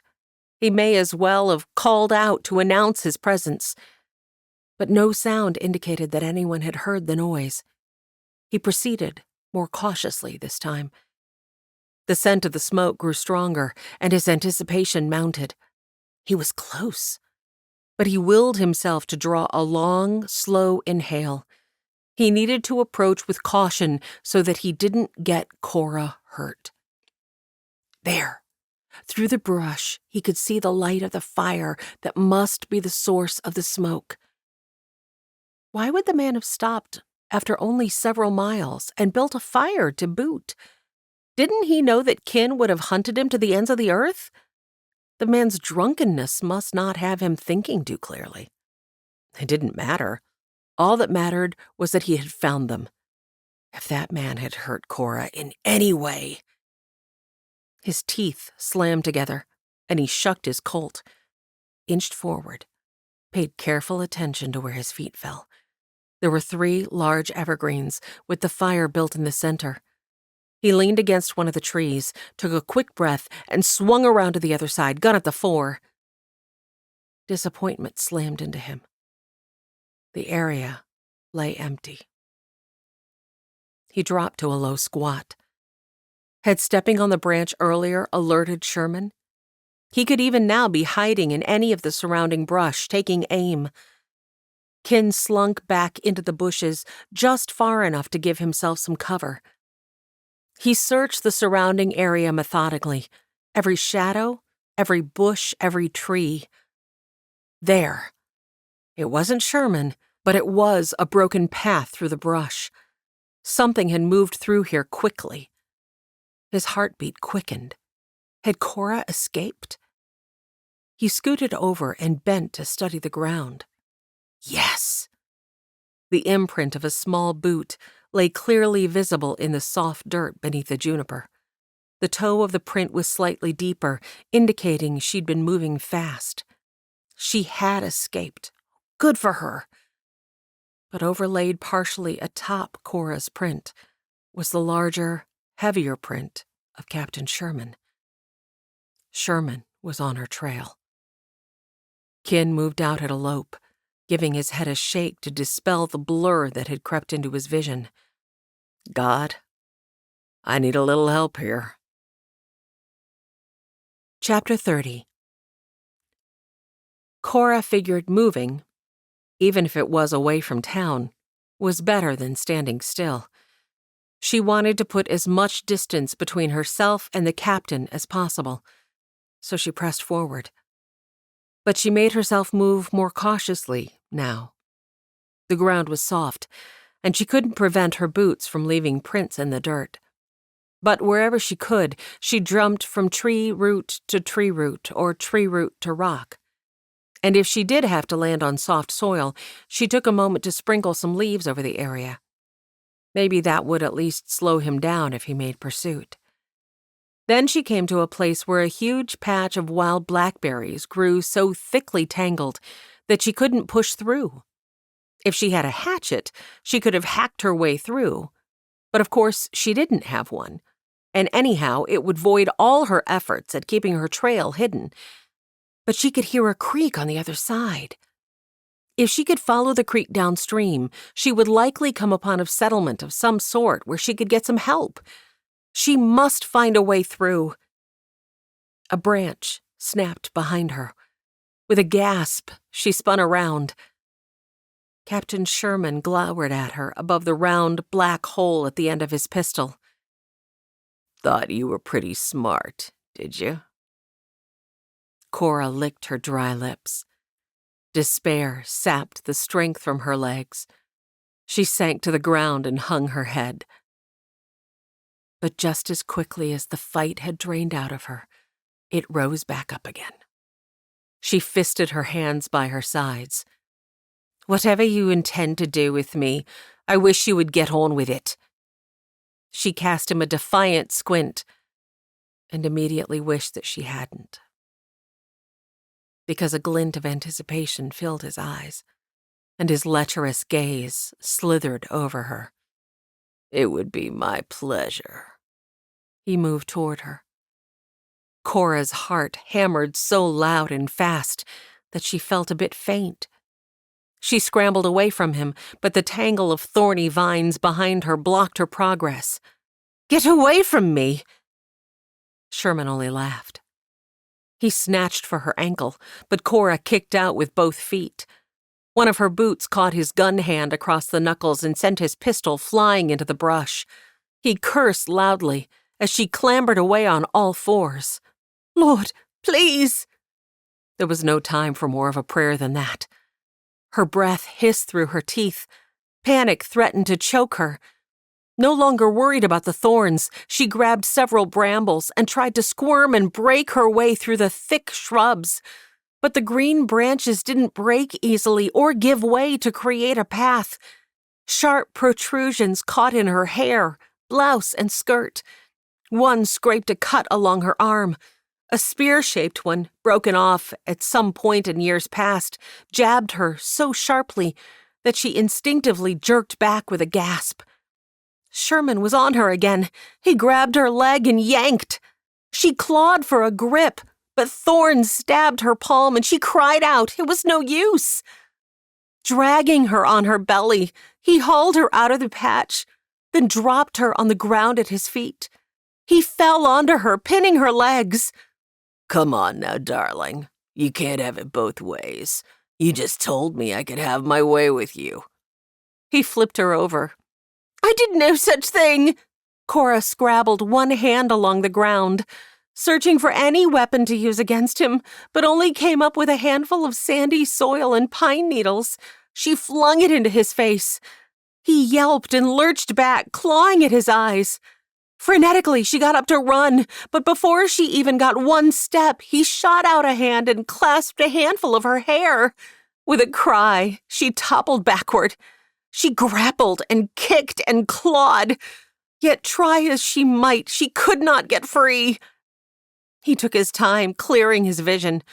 He may as well have called out to announce his presence. but no sound indicated that anyone had heard the noise. He proceeded, more cautiously this time. The scent of the smoke grew stronger, and his anticipation mounted. He was close, but he willed himself to draw a long, slow inhale. He needed to approach with caution so that he didn't get Cora hurt. There, through the brush, he could see the light of the fire that must be the source of the smoke. Why would the man have stopped after only several miles and built a fire to boot? Didn't he know that kin would have hunted him to the ends of the earth? The man's drunkenness must not have him thinking too clearly. It didn't matter. All that mattered was that he had found them. If that man had hurt Cora in any way... His teeth slammed together, and he shucked his Colt, inched forward, paid careful attention to where his feet fell. There were 3 large evergreens, with the fire built in the center. He leaned against one of the trees, took a quick breath, and swung around to the other side, gun at the fore. Disappointment slammed into him. The area lay empty. He dropped to a low squat. Had stepping on the branch earlier alerted Sherman? He could even now be hiding in any of the surrounding brush, taking aim. Kin slunk back into the bushes just far enough to give himself some cover. He searched the surrounding area methodically, every shadow, every bush, every tree. There. It wasn't Sherman, but it was a broken path through the brush. Something had moved through here quickly. His heartbeat quickened. Had Cora escaped? He scooted over and bent to study the ground. Yes! The imprint of a small boot lay clearly visible in the soft dirt beneath the juniper. The toe of the print was slightly deeper, indicating she'd been moving fast. She had escaped. Good for her. But overlaid partially atop Cora's print was the larger, heavier print of Captain Sherman. Sherman was on her trail. Kin moved out at a lope, giving his head a shake to dispel the blur that had crept into his vision. God, I need a little help here. Chapter 30. Cora figured moving, even if it was away from town, was better than standing still. She wanted to put as much distance between herself and the captain as possible, so she pressed forward. But she made herself move more cautiously now. The ground was soft, and she couldn't prevent her boots from leaving prints in the dirt. But wherever she could, she jumped from tree root to tree root or tree root to rock. And if she did have to land on soft soil, she took a moment to sprinkle some leaves over the area. Maybe that would at least slow him down if he made pursuit. Then she came to a place where a huge patch of wild blackberries grew so thickly tangled that she couldn't push through. If she had a hatchet, she could have hacked her way through. But of course, she didn't have one. And anyhow, it would void all her efforts at keeping her trail hidden. But she could hear a creek on the other side. If she could follow the creek downstream, she would likely come upon a settlement of some sort where she could get some help. She must find a way through. A branch snapped behind her. With a gasp, she spun around. Captain Sherman glowered at her above the round black hole at the end of his pistol. Thought you were pretty smart, did you? Cora licked her dry lips. Despair sapped the strength from her legs. She sank to the ground and hung her head. But just as quickly as the fight had drained out of her, it rose back up again. She fisted her hands by her sides. Whatever you intend to do with me, I wish you would get on with it. She cast him a defiant squint and immediately wished that she hadn't. Because a glint of anticipation filled his eyes, and his lecherous gaze slithered over her. It would be my pleasure. He moved toward her. Cora's heart hammered so loud and fast that she felt a bit faint. She scrambled away from him, but the tangle of thorny vines behind her blocked her progress. "Get away from me!" Sherman only laughed. He snatched for her ankle, but Cora kicked out with both feet. One of her boots caught his gun hand across the knuckles and sent his pistol flying into the brush. He cursed loudly as she clambered away on all fours. "Lord, please!" There was no time for more of a prayer than that. Her breath hissed through her teeth. Panic threatened to choke her. No longer worried about the thorns, she grabbed several brambles and tried to squirm and break her way through the thick shrubs. But the green branches didn't break easily or give way to create a path. Sharp protrusions caught in her hair, blouse, and skirt. One scraped a cut along her arm. A spear-shaped one, broken off at some point in years past, jabbed her so sharply that she instinctively jerked back with a gasp. Sherman was on her again. He grabbed her leg and yanked. She clawed for a grip, but thorns stabbed her palm and she cried out. It was no use. Dragging her on her belly, he hauled her out of the patch, then dropped her on the ground at his feet. He fell onto her, pinning her legs. "Come on now, darling. You can't have it both ways. You just told me I could have my way with you." He flipped her over. "I did no such thing." Cora scrabbled one hand along the ground, searching for any weapon to use against him, but only came up with a handful of sandy soil and pine needles. She flung it into his face. He yelped and lurched back, clawing at his eyes. Frenetically, she got up to run, but before she even got one step, he shot out a hand and clasped a handful of her hair. With a cry, she toppled backward. She grappled and kicked and clawed, yet try as she might, she could not get free. He took his time, clearing his vision.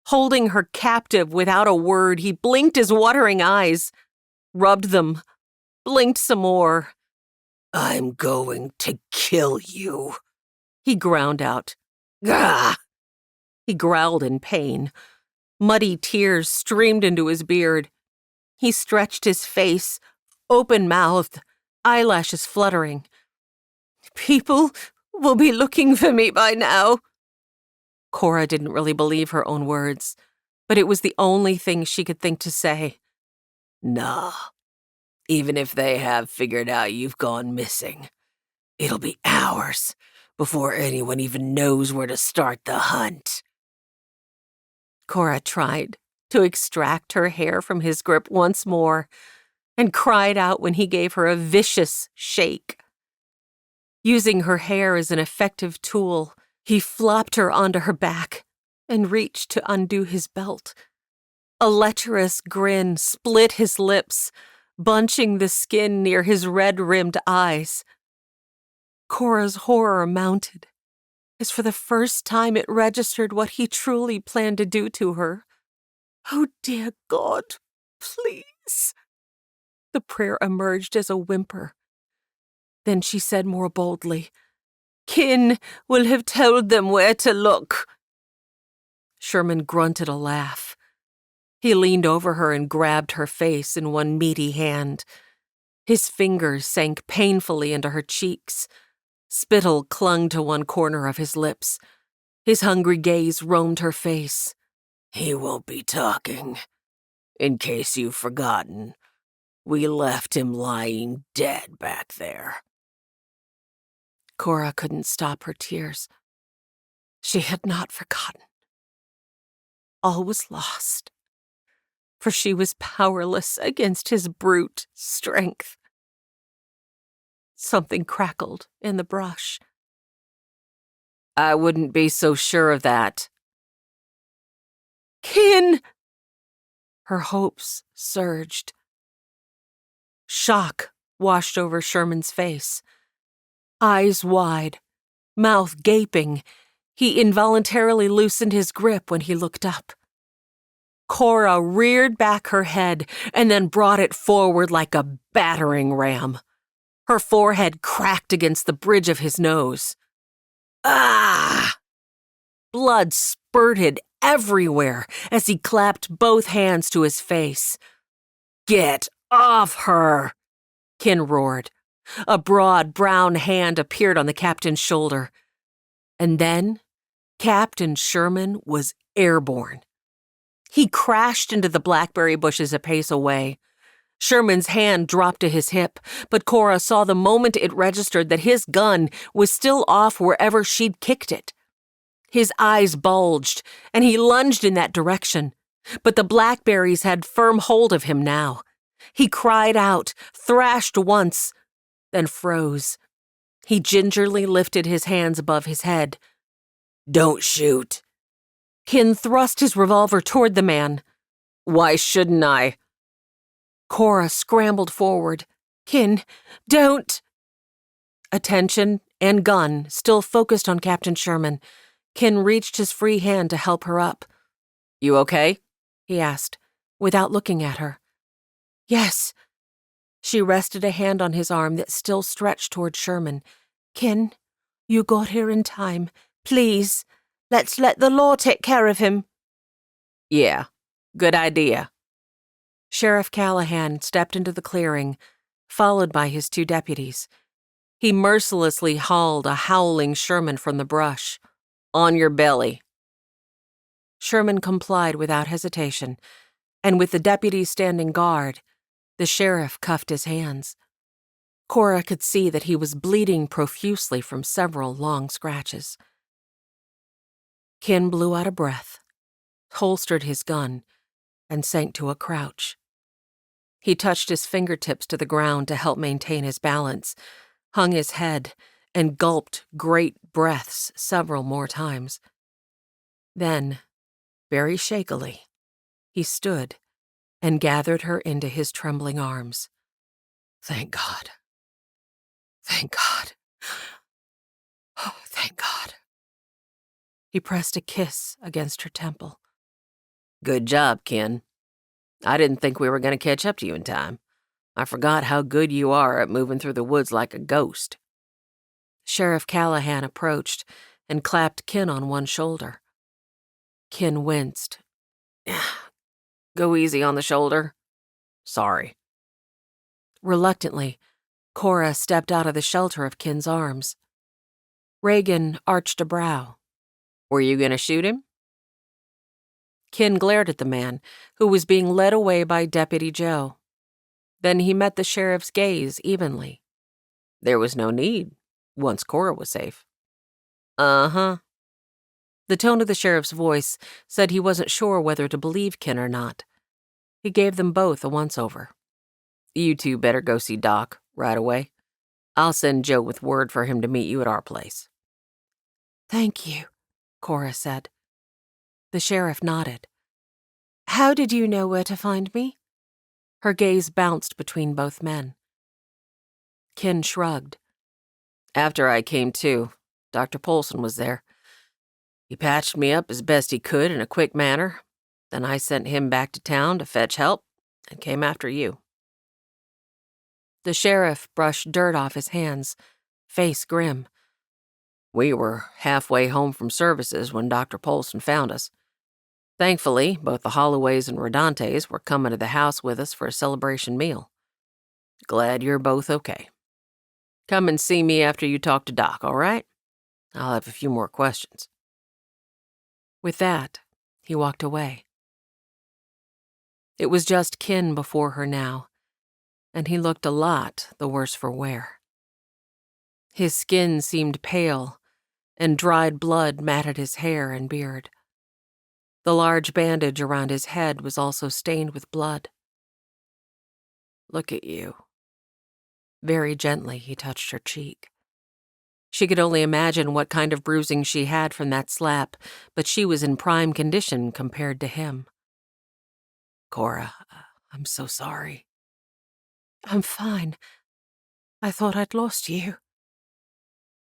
Holding her captive without a word, he blinked his watering eyes, rubbed them, blinked some more. "I'm going to kill you," he ground out. "Gah!" He growled in pain. Muddy tears streamed into his beard. He stretched his face, open-mouthed, eyelashes fluttering. "People will be looking for me by now." Cora didn't really believe her own words, but it was the only thing she could think to say. "Nah. Even if they have figured out you've gone missing, it'll be hours before anyone even knows where to start the hunt." Cora tried to extract her hair from his grip once more and cried out when he gave her a vicious shake. Using her hair as an effective tool, he flopped her onto her back and reached to undo his belt. A lecherous grin split his lips, bunching the skin near his red-rimmed eyes. Cora's horror mounted, as for the first time it registered what he truly planned to do to her. "Oh, dear God, please." The prayer emerged as a whimper. Then she said more boldly, "Kin will have told them where to look." Sherman grunted a laugh. He leaned over her and grabbed her face in one meaty hand. His fingers sank painfully into her cheeks. Spittle clung to one corner of his lips. His hungry gaze roamed her face. "He won't be talking. In case you've forgotten, we left him lying dead back there." Cora couldn't stop her tears. She had not forgotten. All was lost, for she was powerless against his brute strength. Something crackled in the brush. "I wouldn't be so sure of that." "Kin!" Her hopes surged. Shock washed over Sherman's face. Eyes wide, mouth gaping, he involuntarily loosened his grip when he looked up. Cora reared back her head and then brought it forward like a battering ram. Her forehead cracked against the bridge of his nose. Ah! Blood spurted everywhere as he clapped both hands to his face. Get off her, Ken roared. A broad brown hand appeared on the captain's shoulder. And then Captain Sherman was airborne. He crashed into the blackberry bushes a pace away. Sherman's hand dropped to his hip, but Cora saw the moment it registered that his gun was still off wherever she'd kicked it. His eyes bulged, and he lunged in that direction. But the blackberries had firm hold of him now. He cried out, thrashed once, then froze. He gingerly lifted his hands above his head. Don't shoot. Ken thrust his revolver toward the man. Why shouldn't I? Cora scrambled forward. Ken, don't. Attention and gun still focused on Captain Sherman. Ken reached his free hand to help her up. You okay? He asked, without looking at her. Yes. She rested a hand on his arm that still stretched toward Sherman. Ken, you got here in time. Please, let's let the law take care of him. Yeah, good idea. Sheriff Callahan stepped into the clearing, followed by his 2 deputies. He mercilessly hauled a howling Sherman from the brush. On your belly. Sherman complied without hesitation, and with the deputies standing guard, the sheriff cuffed his hands. Cora could see that he was bleeding profusely from several long scratches. Ken blew out a breath, holstered his gun, and sank to a crouch. He touched his fingertips to the ground to help maintain his balance, hung his head, and gulped great breaths several more times. Then, very shakily, he stood and gathered her into his trembling arms. Thank God. Thank God. Oh, thank God. He pressed a kiss against her temple. Good job, Ken. I didn't think we were going to catch up to you in time. I forgot how good you are at moving through the woods like a ghost. Sheriff Callahan approached and clapped Ken on one shoulder. Ken winced. Go easy on the shoulder. Sorry. Reluctantly, Cora stepped out of the shelter of Ken's arms. Reagan arched a brow. Were you going to shoot him? Ken glared at the man, who was being led away by Deputy Joe. Then he met the sheriff's gaze evenly. There was no need, once Cora was safe. Uh-huh. The tone of the sheriff's voice said he wasn't sure whether to believe Ken or not. He gave them both a once-over. You 2 better go see Doc right away. I'll send Joe with word for him to meet you at our place. Thank you, Cora said. The sheriff nodded. How did you know where to find me? Her gaze bounced between both men. Ken shrugged. After I came to, Dr. Polson was there. He patched me up as best he could in a quick manner. Then I sent him back to town to fetch help and came after you. The sheriff brushed dirt off his hands, face grim. We were halfway home from services when Dr. Polson found us. Thankfully, both the Holloways and Rodantes were coming to the house with us for a celebration meal. Glad you're both okay. Come and see me after you talk to Doc, all right? I'll have a few more questions. With that, he walked away. It was just Ken before her now, and he looked a lot the worse for wear. His skin seemed pale, and dried blood matted his hair and beard. The large bandage around his head was also stained with blood. Look at you. Very gently, he touched her cheek. She could only imagine what kind of bruising she had from that slap, but she was in prime condition compared to him. Cora, I'm so sorry. I'm fine. I thought I'd lost you.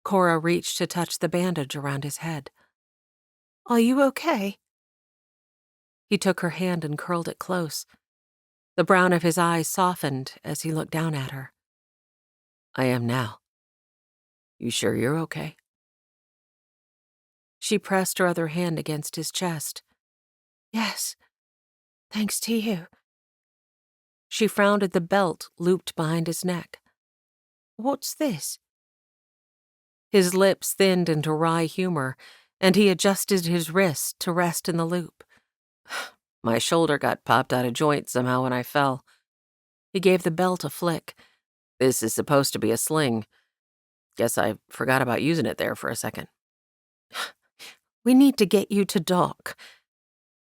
Cora reached to touch the bandage around his head. Are you okay? He took her hand and curled it close. The brown of his eyes softened as he looked down at her. I am now. You sure you're okay? She pressed her other hand against his chest. Yes, thanks to you. She frowned at the belt looped behind his neck. What's this? His lips thinned into wry humor, and he adjusted his wrist to rest in the loop. My shoulder got popped out of joint somehow when I fell. He gave the belt a flick. This is supposed to be a sling. Guess I forgot about using it there for a second. We need to get you to dock.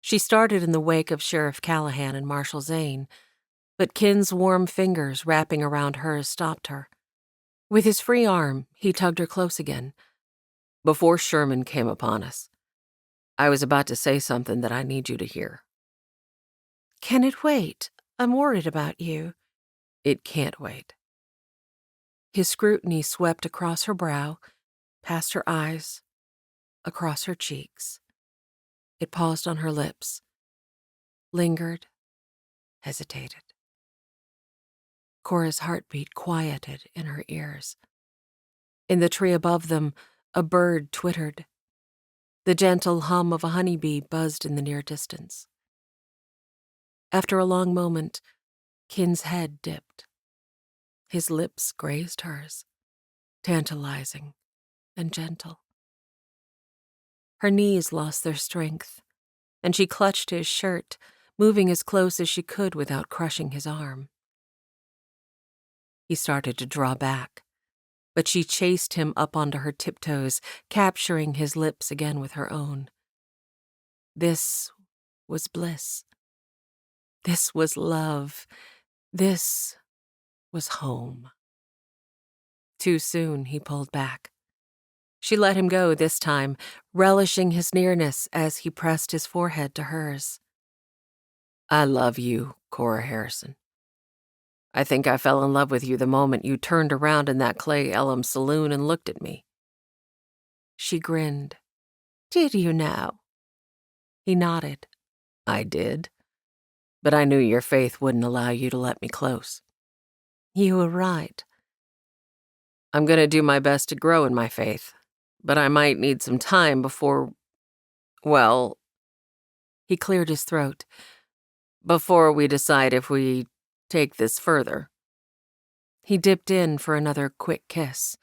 She started in the wake of Sheriff Callahan and Marshal Zane, but Kin's warm fingers wrapping around hers stopped her. With his free arm, he tugged her close again. Before Sherman came upon us, I was about to say something that I need you to hear. Can it wait? I'm worried about you. It can't wait. His scrutiny swept across her brow, past her eyes, across her cheeks. It paused on her lips, lingered, hesitated. Cora's heartbeat quieted in her ears. In the tree above them, a bird twittered. The gentle hum of a honeybee buzzed in the near distance. After a long moment, Kin's head dipped. His lips grazed hers, tantalizing and gentle. Her knees lost their strength, and she clutched his shirt, moving as close as she could without crushing his arm. He started to draw back, but she chased him up onto her tiptoes, capturing his lips again with her own. This was bliss. This was love. This was home. Too soon, he pulled back. She let him go this time, relishing his nearness as he pressed his forehead to hers. I love you, Cora Harrison. I think I fell in love with you the moment you turned around in that Clay Elm saloon and looked at me. She grinned. Did you now? He nodded. I did. But I knew your faith wouldn't allow you to let me close. You were right. I'm going to do my best to grow in my faith, but I might need some time before, well, he cleared his throat, before we decide if we take this further. He dipped in for another quick kiss.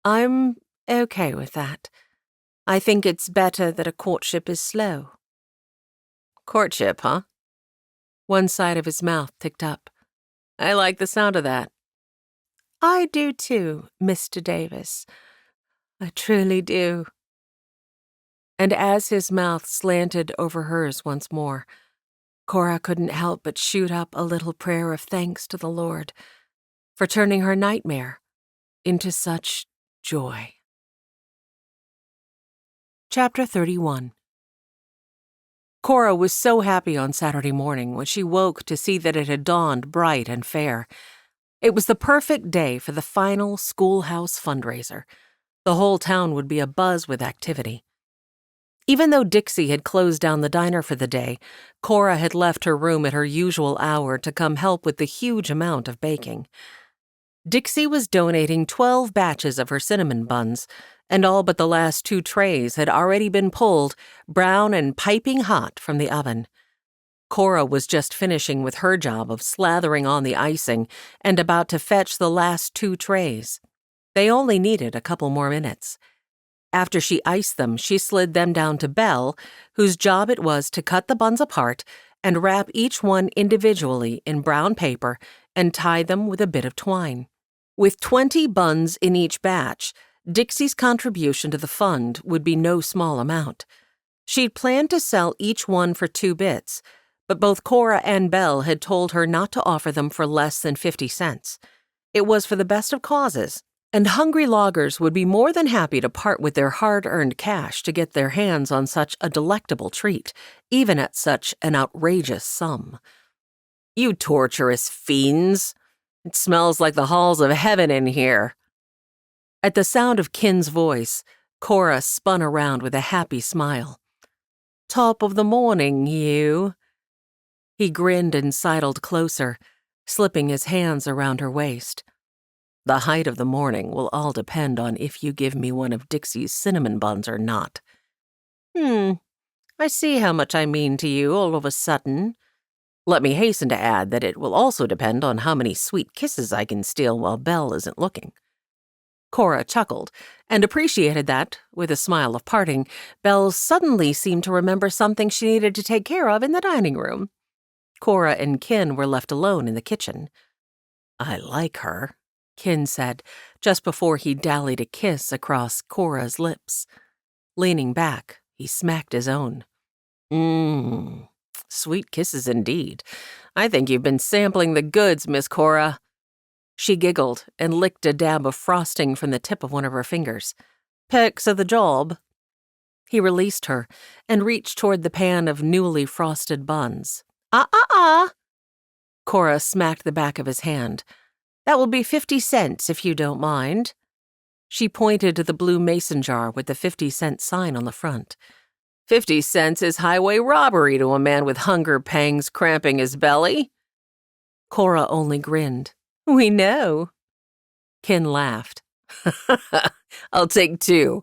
I'm okay with that. I think it's better that a courtship is slow. Courtship, huh? One side of his mouth ticked up. I like the sound of that. I do too, Mr. Davis. I truly do. And as his mouth slanted over hers once more, Cora couldn't help but shoot up a little prayer of thanks to the Lord for turning her nightmare into such joy. Chapter 31. Cora was so happy on Saturday morning when she woke to see that it had dawned bright and fair. It was the perfect day for the final schoolhouse fundraiser. The whole town would be abuzz with activity. Even though Dixie had closed down the diner for the day, Cora had left her room at her usual hour to come help with the huge amount of baking. Dixie was donating 12 batches of her cinnamon buns, and all but the last 2 trays had already been pulled, brown and piping hot from the oven. Cora was just finishing with her job of slathering on the icing and about to fetch the last 2 trays. They only needed a couple more minutes. After she iced them, she slid them down to Belle, whose job it was to cut the buns apart and wrap each one individually in brown paper and tie them with a bit of twine. With 20 buns in each batch, Dixie's contribution to the fund would be no small amount. She'd planned to sell each one for 2 bits, but both Cora and Belle had told her not to offer them for less than 50 cents. It was for the best of causes, and hungry loggers would be more than happy to part with their hard-earned cash to get their hands on such a delectable treat, even at such an outrageous sum. You torturous fiends! It smells like the halls of heaven in here. At the sound of Kin's voice, Cora spun around with a happy smile. Top of the morning, you. He grinned and sidled closer, slipping his hands around her waist. The height of the morning will all depend on if you give me one of Dixie's cinnamon buns or not. I see how much I mean to you all of a sudden. Let me hasten to add that it will also depend on how many sweet kisses I can steal while Belle isn't looking." Cora chuckled and appreciated that, with a smile of parting, Belle suddenly seemed to remember something she needed to take care of in the dining room. Cora and Kin were left alone in the kitchen. "I like her," Kin said, just before he dallied a kiss across Cora's lips. Leaning back, he smacked his own. Sweet kisses indeed. I think you've been sampling the goods, Miss Cora." She giggled and licked a dab of frosting from the tip of one of her fingers. "Pecs of the job." He released her and reached toward the pan of newly frosted buns. Cora smacked the back of his hand. "That will be 50 cents, if you don't mind." She pointed to the blue mason jar with the 50-cent sign on the front. 50 cents is highway robbery to a man with hunger pangs cramping his belly." Cora only grinned. "We know." Kin laughed. "I'll take 2.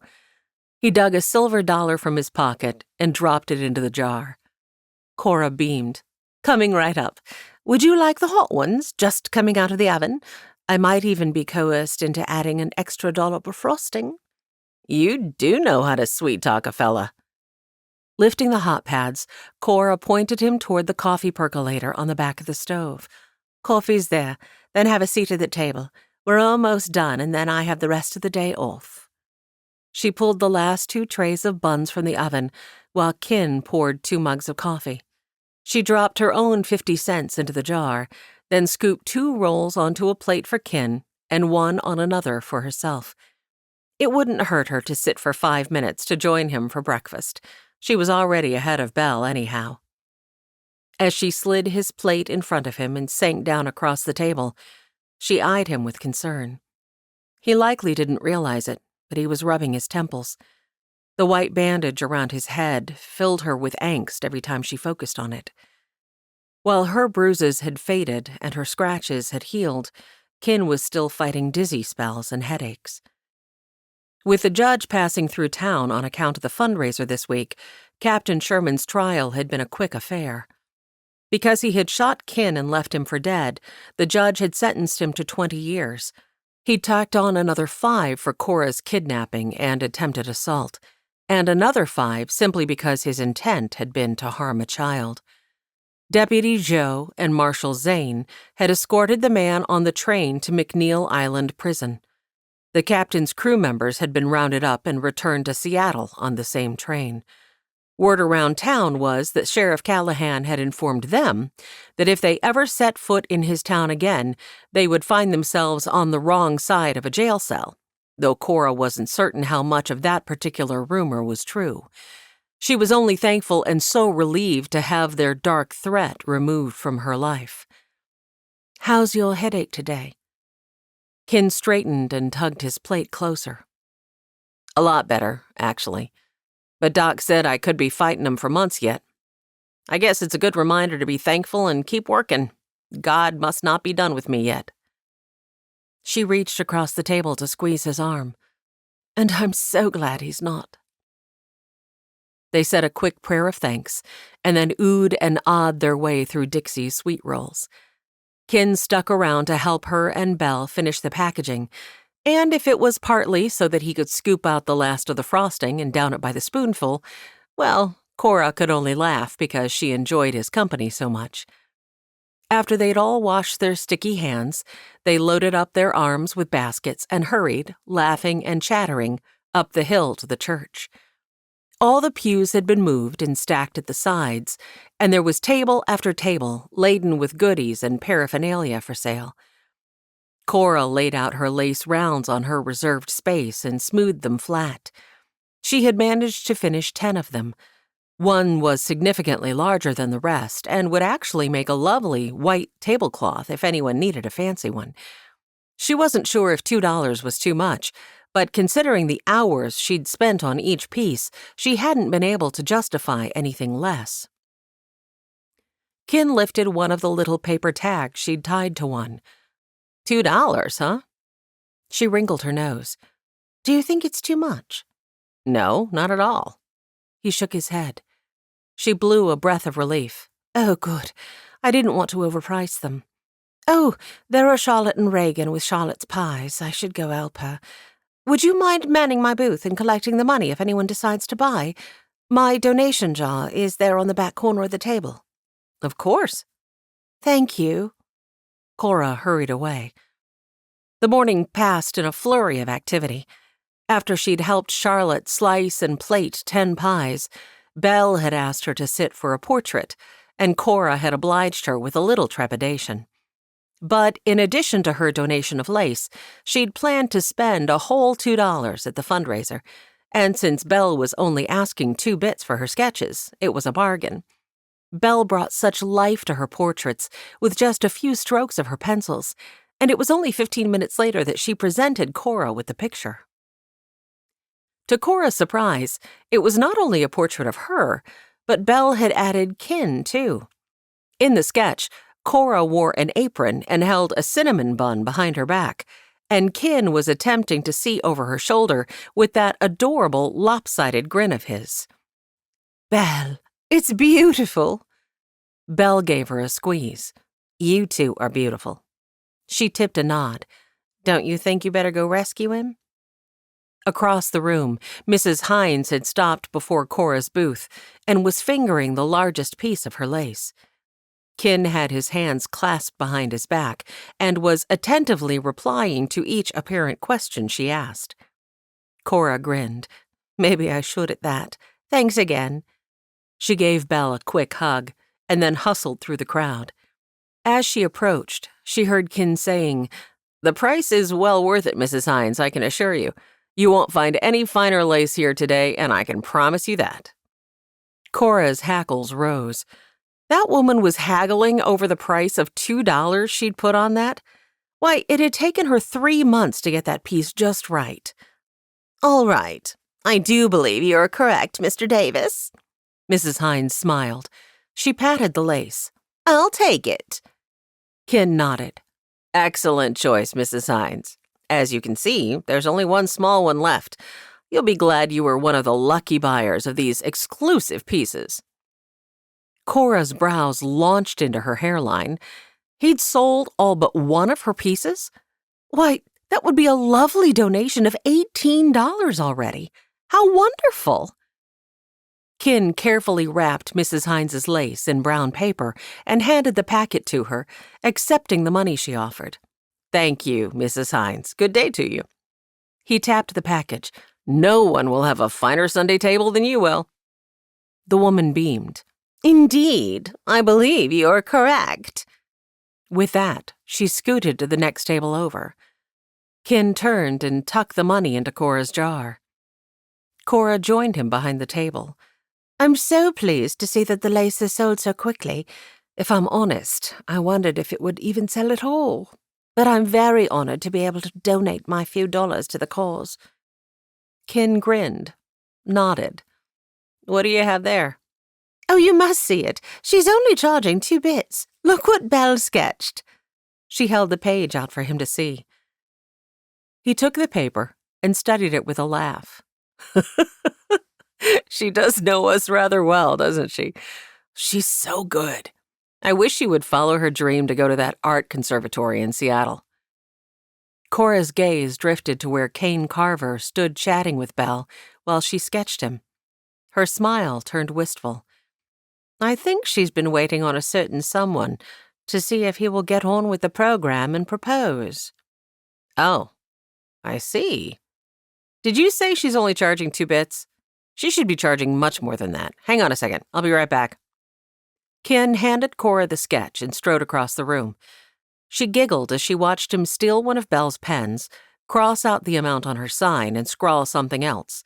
He dug a silver dollar from his pocket and dropped it into the jar. Cora beamed. "Coming right up. Would you like the hot ones, just coming out of the oven? I might even be coerced into adding an extra dollop of frosting." "You do know how to sweet-talk a fella." Lifting the hot pads, Cora pointed him toward the coffee percolator on the back of the stove. "Coffee's there. Then have a seat at the table. We're almost done, and then I have the rest of the day off." She pulled the last 2 trays of buns from the oven, while Kin poured 2 mugs of coffee. She dropped her own 50 cents into the jar, then scooped 2 rolls onto a plate for Kin and 1 on another for herself. It wouldn't hurt her to sit for 5 minutes to join him for breakfast. She was already ahead of Belle anyhow. As she slid his plate in front of him and sank down across the table, she eyed him with concern. He likely didn't realize it, but he was rubbing his temples. The white bandage around his head filled her with angst every time she focused on it. While her bruises had faded and her scratches had healed, Kin was still fighting dizzy spells and headaches. With the judge passing through town on account of the fundraiser this week, Captain Sherman's trial had been a quick affair. Because he had shot Kin and left him for dead, the judge had sentenced him to 20 years. He'd tacked on another 5 for Cora's kidnapping and attempted assault, and another 5 simply because his intent had been to harm a child. Deputy Joe and Marshal Zane had escorted the man on the train to McNeil Island Prison. The captain's crew members had been rounded up and returned to Seattle on the same train. Word around town was that Sheriff Callahan had informed them that if they ever set foot in his town again, they would find themselves on the wrong side of a jail cell, though Cora wasn't certain how much of that particular rumor was true. She was only thankful and so relieved to have their dark threat removed from her life. "How's your headache today?" Kin straightened and tugged his plate closer. "A lot better, actually. But Doc said I could be fighting him for months yet. I guess it's a good reminder to be thankful and keep working. God must not be done with me yet." She reached across the table to squeeze his arm. "And I'm so glad he's not." They said a quick prayer of thanks, and then oohed and awed their way through Dixie's sweet rolls. Kin stuck around to help her and Belle finish the packaging, and if it was partly so that he could scoop out the last of the frosting and down it by the spoonful, well, Cora could only laugh because she enjoyed his company so much. After they'd all washed their sticky hands, they loaded up their arms with baskets and hurried, laughing and chattering, up the hill to the church. All the pews had been moved and stacked at the sides, and there was table after table laden with goodies and paraphernalia for sale. Cora laid out her lace rounds on her reserved space and smoothed them flat. She had managed to finish 10 of them. One was significantly larger than the rest and would actually make a lovely white tablecloth if anyone needed a fancy one. She wasn't sure if $2 was too much, but considering the hours she'd spent on each piece, she hadn't been able to justify anything less. Kin lifted one of the little paper tags she'd tied to one. $2, huh? She wrinkled her nose. "Do you think it's too much?" "No, not at all." He shook his head. She blew a breath of relief. "Oh, good. I didn't want to overprice them. Oh, there are Charlotte and Reagan with Charlotte's pies. I should go help her. Would you mind manning my booth and collecting the money if anyone decides to buy? My donation jar is there on the back corner of the table. Of course. Thank you. Cora hurried away. The morning passed in a flurry of activity. After she'd helped Charlotte slice and plate 10 pies, Belle had asked her to sit for a portrait, and Cora had obliged her with a little trepidation. But in addition to her donation of lace, she'd planned to spend a whole $2 at the fundraiser, and since Belle was only asking 2 bits for her sketches, it was a bargain. Belle brought such life to her portraits with just a few strokes of her pencils, and it was only 15 minutes later that she presented Cora with the picture. To Cora's surprise, it was not only a portrait of her, but Belle had added Kin, too. In the sketch, Cora wore an apron and held a cinnamon bun behind her back, and Kin was attempting to see over her shoulder with that adorable lopsided grin of his. Belle, it's beautiful. Belle gave her a squeeze. You two are beautiful. She tipped a nod. Don't you think you better go rescue him? Across the room, Mrs. Hines had stopped before Cora's booth and was fingering the largest piece of her lace. Kin had his hands clasped behind his back and was attentively replying to each apparent question she asked. Cora grinned. Maybe I should at that. Thanks again. She gave Belle a quick hug and then hustled through the crowd. As she approached, she heard Kin saying, "The price is well worth it, Mrs. Hines, I can assure you. You won't find any finer lace here today, and I can promise you that." Cora's hackles rose. That woman was haggling over the price of $2 she'd put on that? Why, it had taken her 3 months to get that piece just right. All right. I do believe you're correct, Mr. Davis. Mrs. Hines smiled. She patted the lace. I'll take it. Kin nodded. Excellent choice, Mrs. Hines. As you can see, there's only one small one left. You'll be glad you were one of the lucky buyers of these exclusive pieces. Cora's brows launched into her hairline. He'd sold all but one of her pieces? Why, that would be a lovely donation of $18 already. How wonderful! Kin carefully wrapped Mrs. Hines's lace in brown paper and handed the packet to her, accepting the money she offered. Thank you, Mrs. Hines. Good day to you. He tapped the package. No one will have a finer Sunday table than you will. The woman beamed. Indeed, I believe you're correct. With that, she scooted to the next table over. Kin turned and tucked the money into Cora's jar. Cora joined him behind the table. I'm so pleased to see that the lace has sold so quickly. If I'm honest, I wondered if it would even sell at all. But I'm very honored to be able to donate my few dollars to the cause. Kin grinned, nodded. What do you have there? Oh, you must see it. She's only charging 2 bits. Look what Belle sketched. She held the page out for him to see. He took the paper and studied it with a laugh. She does know us rather well, doesn't she? She's so good. I wish she would follow her dream to go to that art conservatory in Seattle. Cora's gaze drifted to where Kane Carver stood chatting with Belle while she sketched him. Her smile turned wistful. I think she's been waiting on a certain someone to see if he will get on with the program and propose. Oh, I see. Did you say she's only charging 2 bits? She should be charging much more than that. Hang on a second. I'll be right back. Kin handed Cora the sketch and strode across the room. She giggled as she watched him steal one of Belle's pens, cross out the amount on her sign, and scrawl something else.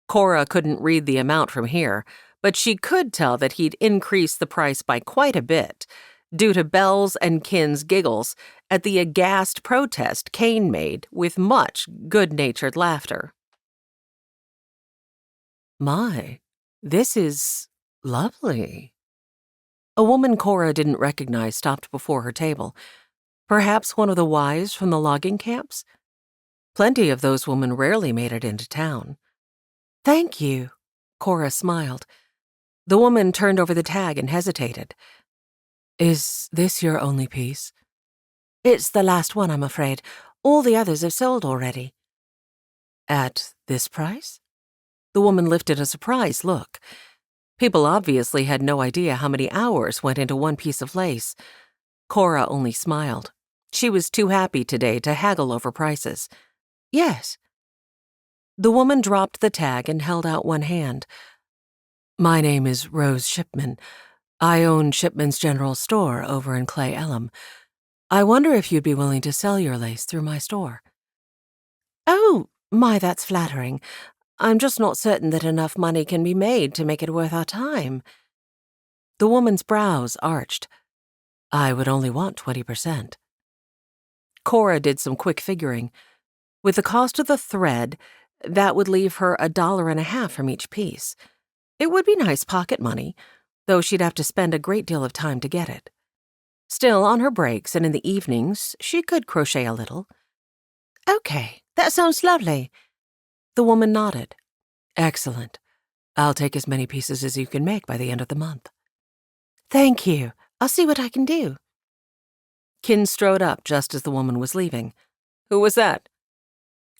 Cora couldn't read the amount from here, but she could tell that he'd increased the price by quite a bit, due to Belle's and Kin's giggles at the aghast protest Kane made with much good-natured laughter. My, this is lovely. A woman Cora didn't recognize stopped before her table. Perhaps one of the wives from the logging camps? Plenty of those women rarely made it into town. Thank you, Cora smiled. The woman turned over the tag and hesitated. Is this your only piece? It's the last one, I'm afraid. All the others have sold already. At this price? The woman lifted a surprised look. People obviously had no idea how many hours went into one piece of lace. Cora only smiled. She was too happy today to haggle over prices. Yes. The woman dropped the tag and held out one hand. My name is Rose Shipman. I own Shipman's General Store over in Clay Elm. I wonder if you'd be willing to sell your lace through my store. Oh, my, that's flattering. I'm just not certain that enough money can be made to make it worth our time. The woman's brows arched. I would only want 20%. Cora did some quick figuring. With the cost of the thread, that would leave her $1.50 from each piece. It would be nice pocket money, though she'd have to spend a great deal of time to get it. Still, on her breaks and in the evenings, she could crochet a little. Okay, that sounds lovely. The woman nodded. Excellent. I'll take as many pieces as you can make by the end of the month. Thank you. I'll see what I can do. Kin strode up just as the woman was leaving. Who was that?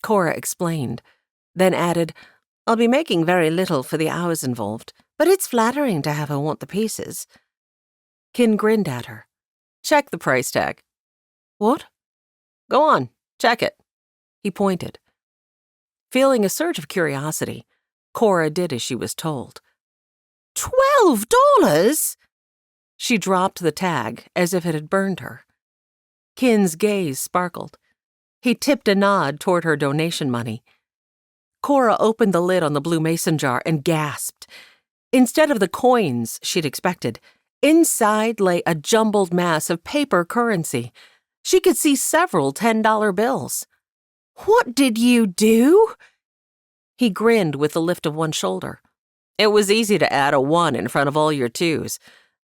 Cora explained, then added, I'll be making very little for the hours involved, but it's flattering to have her want the pieces. Kin grinned at her. Check the price tag. What? Go on, check it. He pointed. Feeling a surge of curiosity, Cora did as she was told. $12? She dropped the tag as if it had burned her. Kin's gaze sparkled. He tipped a nod toward her donation money. Cora opened the lid on the blue mason jar and gasped. Instead of the coins she'd expected, inside lay a jumbled mass of paper currency. She could see several $10 bills. What did you do? He grinned with the lift of one shoulder. It was easy to add a 1 in front of all your 2s,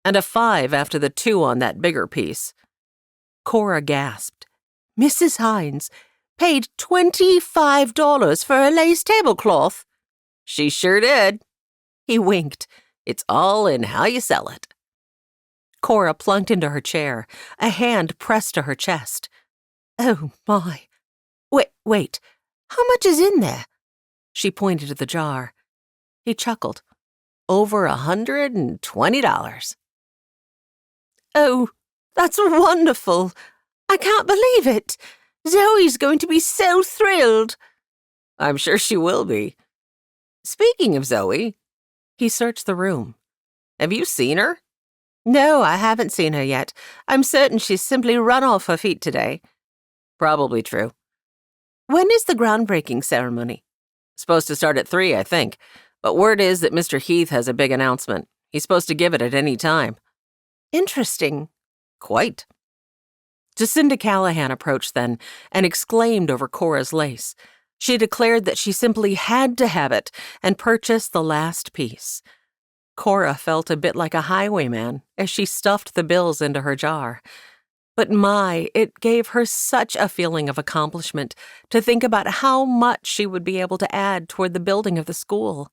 and a 5 after the 2 on that bigger piece. Cora gasped. Mrs. Hines paid $25 for a lace tablecloth. She sure did. He winked. It's all in how you sell it. Cora plunked into her chair, a hand pressed to her chest. Oh, my. Wait. How much is in there? She pointed to the jar. He chuckled. Over $120. Oh, that's wonderful. I can't believe it. Zoe's going to be so thrilled. I'm sure she will be. Speaking of Zoe, he searched the room. Have you seen her? No, I haven't seen her yet. I'm certain she's simply run off her feet today. Probably true. When is the groundbreaking ceremony? Supposed to start at 3, I think. But word is that Mr. Heath has a big announcement. He's supposed to give it at any time. Interesting. Quite. Jacinda Callahan approached then and exclaimed over Cora's lace. She declared that she simply had to have it and purchased the last piece. Cora felt a bit like a highwayman as she stuffed the bills into her jar. But it gave her such a feeling of accomplishment to think about how much she would be able to add toward the building of the school.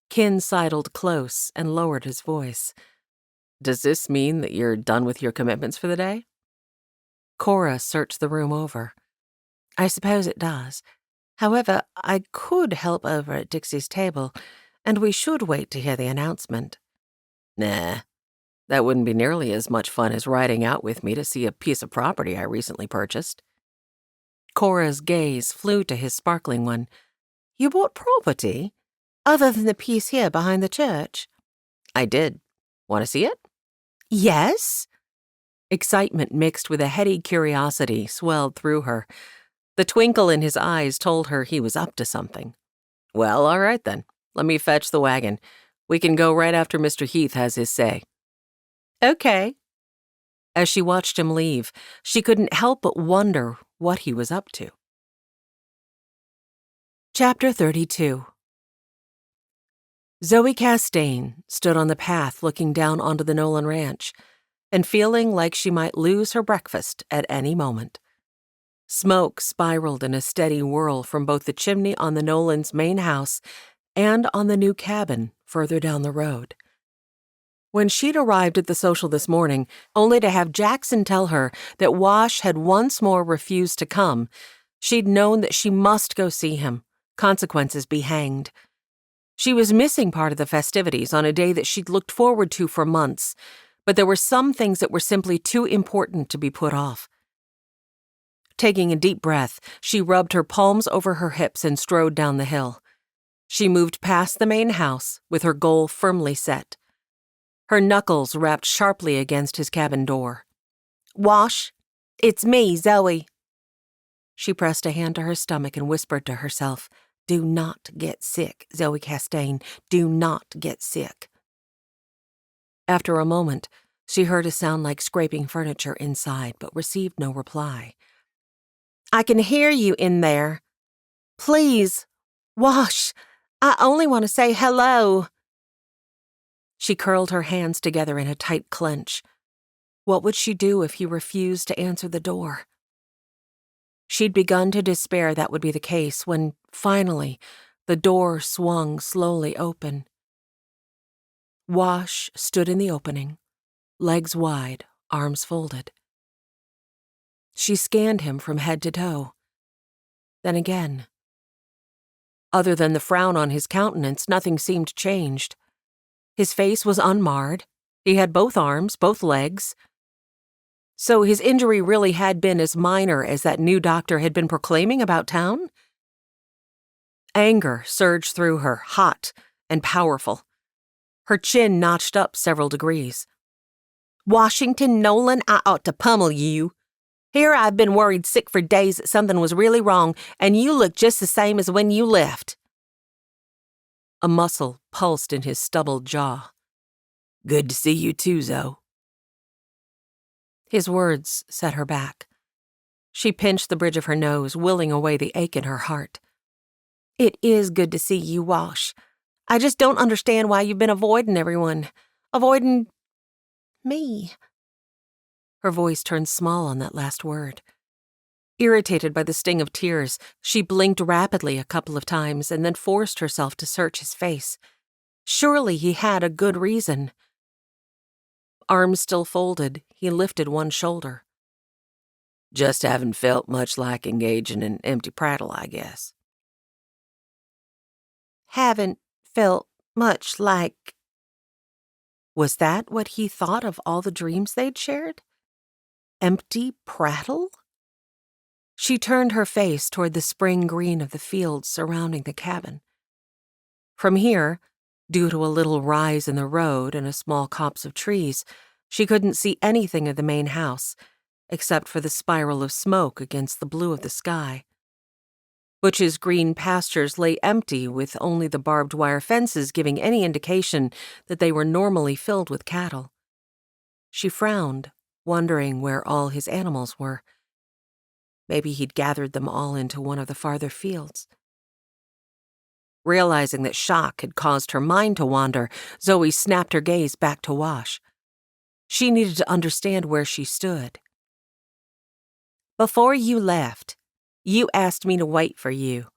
Kin sidled close and lowered his voice. Does this mean that you're done with your commitments for the day? Cora searched the room over. I suppose it does. However, I could help over at Dixie's table, and we should wait to hear the announcement. Nah, that wouldn't be nearly as much fun as riding out with me to see a piece of property I recently purchased. Cora's gaze flew to his sparkling one. You bought property? Other than the piece here behind the church? I did. Want to see it? Yes. Excitement mixed with a heady curiosity swelled through her. The twinkle in his eyes told her he was up to something. Well, all right then. Let me fetch the wagon. We can go right after Mr. Heath has his say. Okay. As she watched him leave, she couldn't help but wonder what he was up to. Chapter 32. Zoe Castaigne stood on the path looking down onto the Nolan ranch and feeling like she might lose her breakfast at any moment. Smoke spiraled in a steady whirl from both the chimney on the Nolans' main house and on the new cabin further down the road. When she'd arrived at the social this morning, only to have Jackson tell her that Wash had once more refused to come, she'd known that she must go see him. Consequences be hanged. She was missing part of the festivities on a day that she'd looked forward to for months, but there were some things that were simply too important to be put off. Taking a deep breath, she rubbed her palms over her hips and strode down the hill. She moved past the main house, with her goal firmly set. Her knuckles rapped sharply against his cabin door. Wash, it's me, Zoe. She pressed a hand to her stomach and whispered to herself, "Do not get sick, Zoe Castaigne. Do not get sick." After a moment, she heard a sound like scraping furniture inside, but received no reply. I can hear you in there. Please, Wash, I only want to say hello. She curled her hands together in a tight clench. What would she do if he refused to answer the door? She'd begun to despair that would be the case when, finally, the door swung slowly open. Wash stood in the opening, legs wide, arms folded. She scanned him from head to toe. Then again. Other than the frown on his countenance, nothing seemed changed. His face was unmarred. He had both arms, both legs. So his injury really had been as minor as that new doctor had been proclaiming about town? Anger surged through her, hot and powerful. Her chin notched up several degrees. Washington Nolan, I ought to pummel you. Here I've been worried sick for days that something was really wrong, and you look just the same as when you left. A muscle pulsed in his stubbled jaw. "Good to see you too, Zoe." His words set her back. She pinched the bridge of her nose, willing away the ache in her heart. It is good to see you, Wash. I just don't understand why you've been avoiding everyone. Avoiding me. Her voice turned small on that last word. Irritated by the sting of tears, she blinked rapidly a couple of times and then forced herself to search his face. Surely he had a good reason. Arms still folded, he lifted one shoulder. "Just haven't felt much like engaging in empty prattle, I guess." Haven't felt much like... Was that what he thought of all the dreams they'd shared? Empty prattle? She turned her face toward the spring green of the fields surrounding the cabin. From here, due to a little rise in the road and a small copse of trees, she couldn't see anything of the main house, except for the spiral of smoke against the blue of the sky. Butch's green pastures lay empty, with only the barbed wire fences giving any indication that they were normally filled with cattle. She frowned, wondering where all his animals were. Maybe he'd gathered them all into one of the farther fields. Realizing that shock had caused her mind to wander, Zoe snapped her gaze back to Wash. She needed to understand where she stood. Before you left, you asked me to wait for you.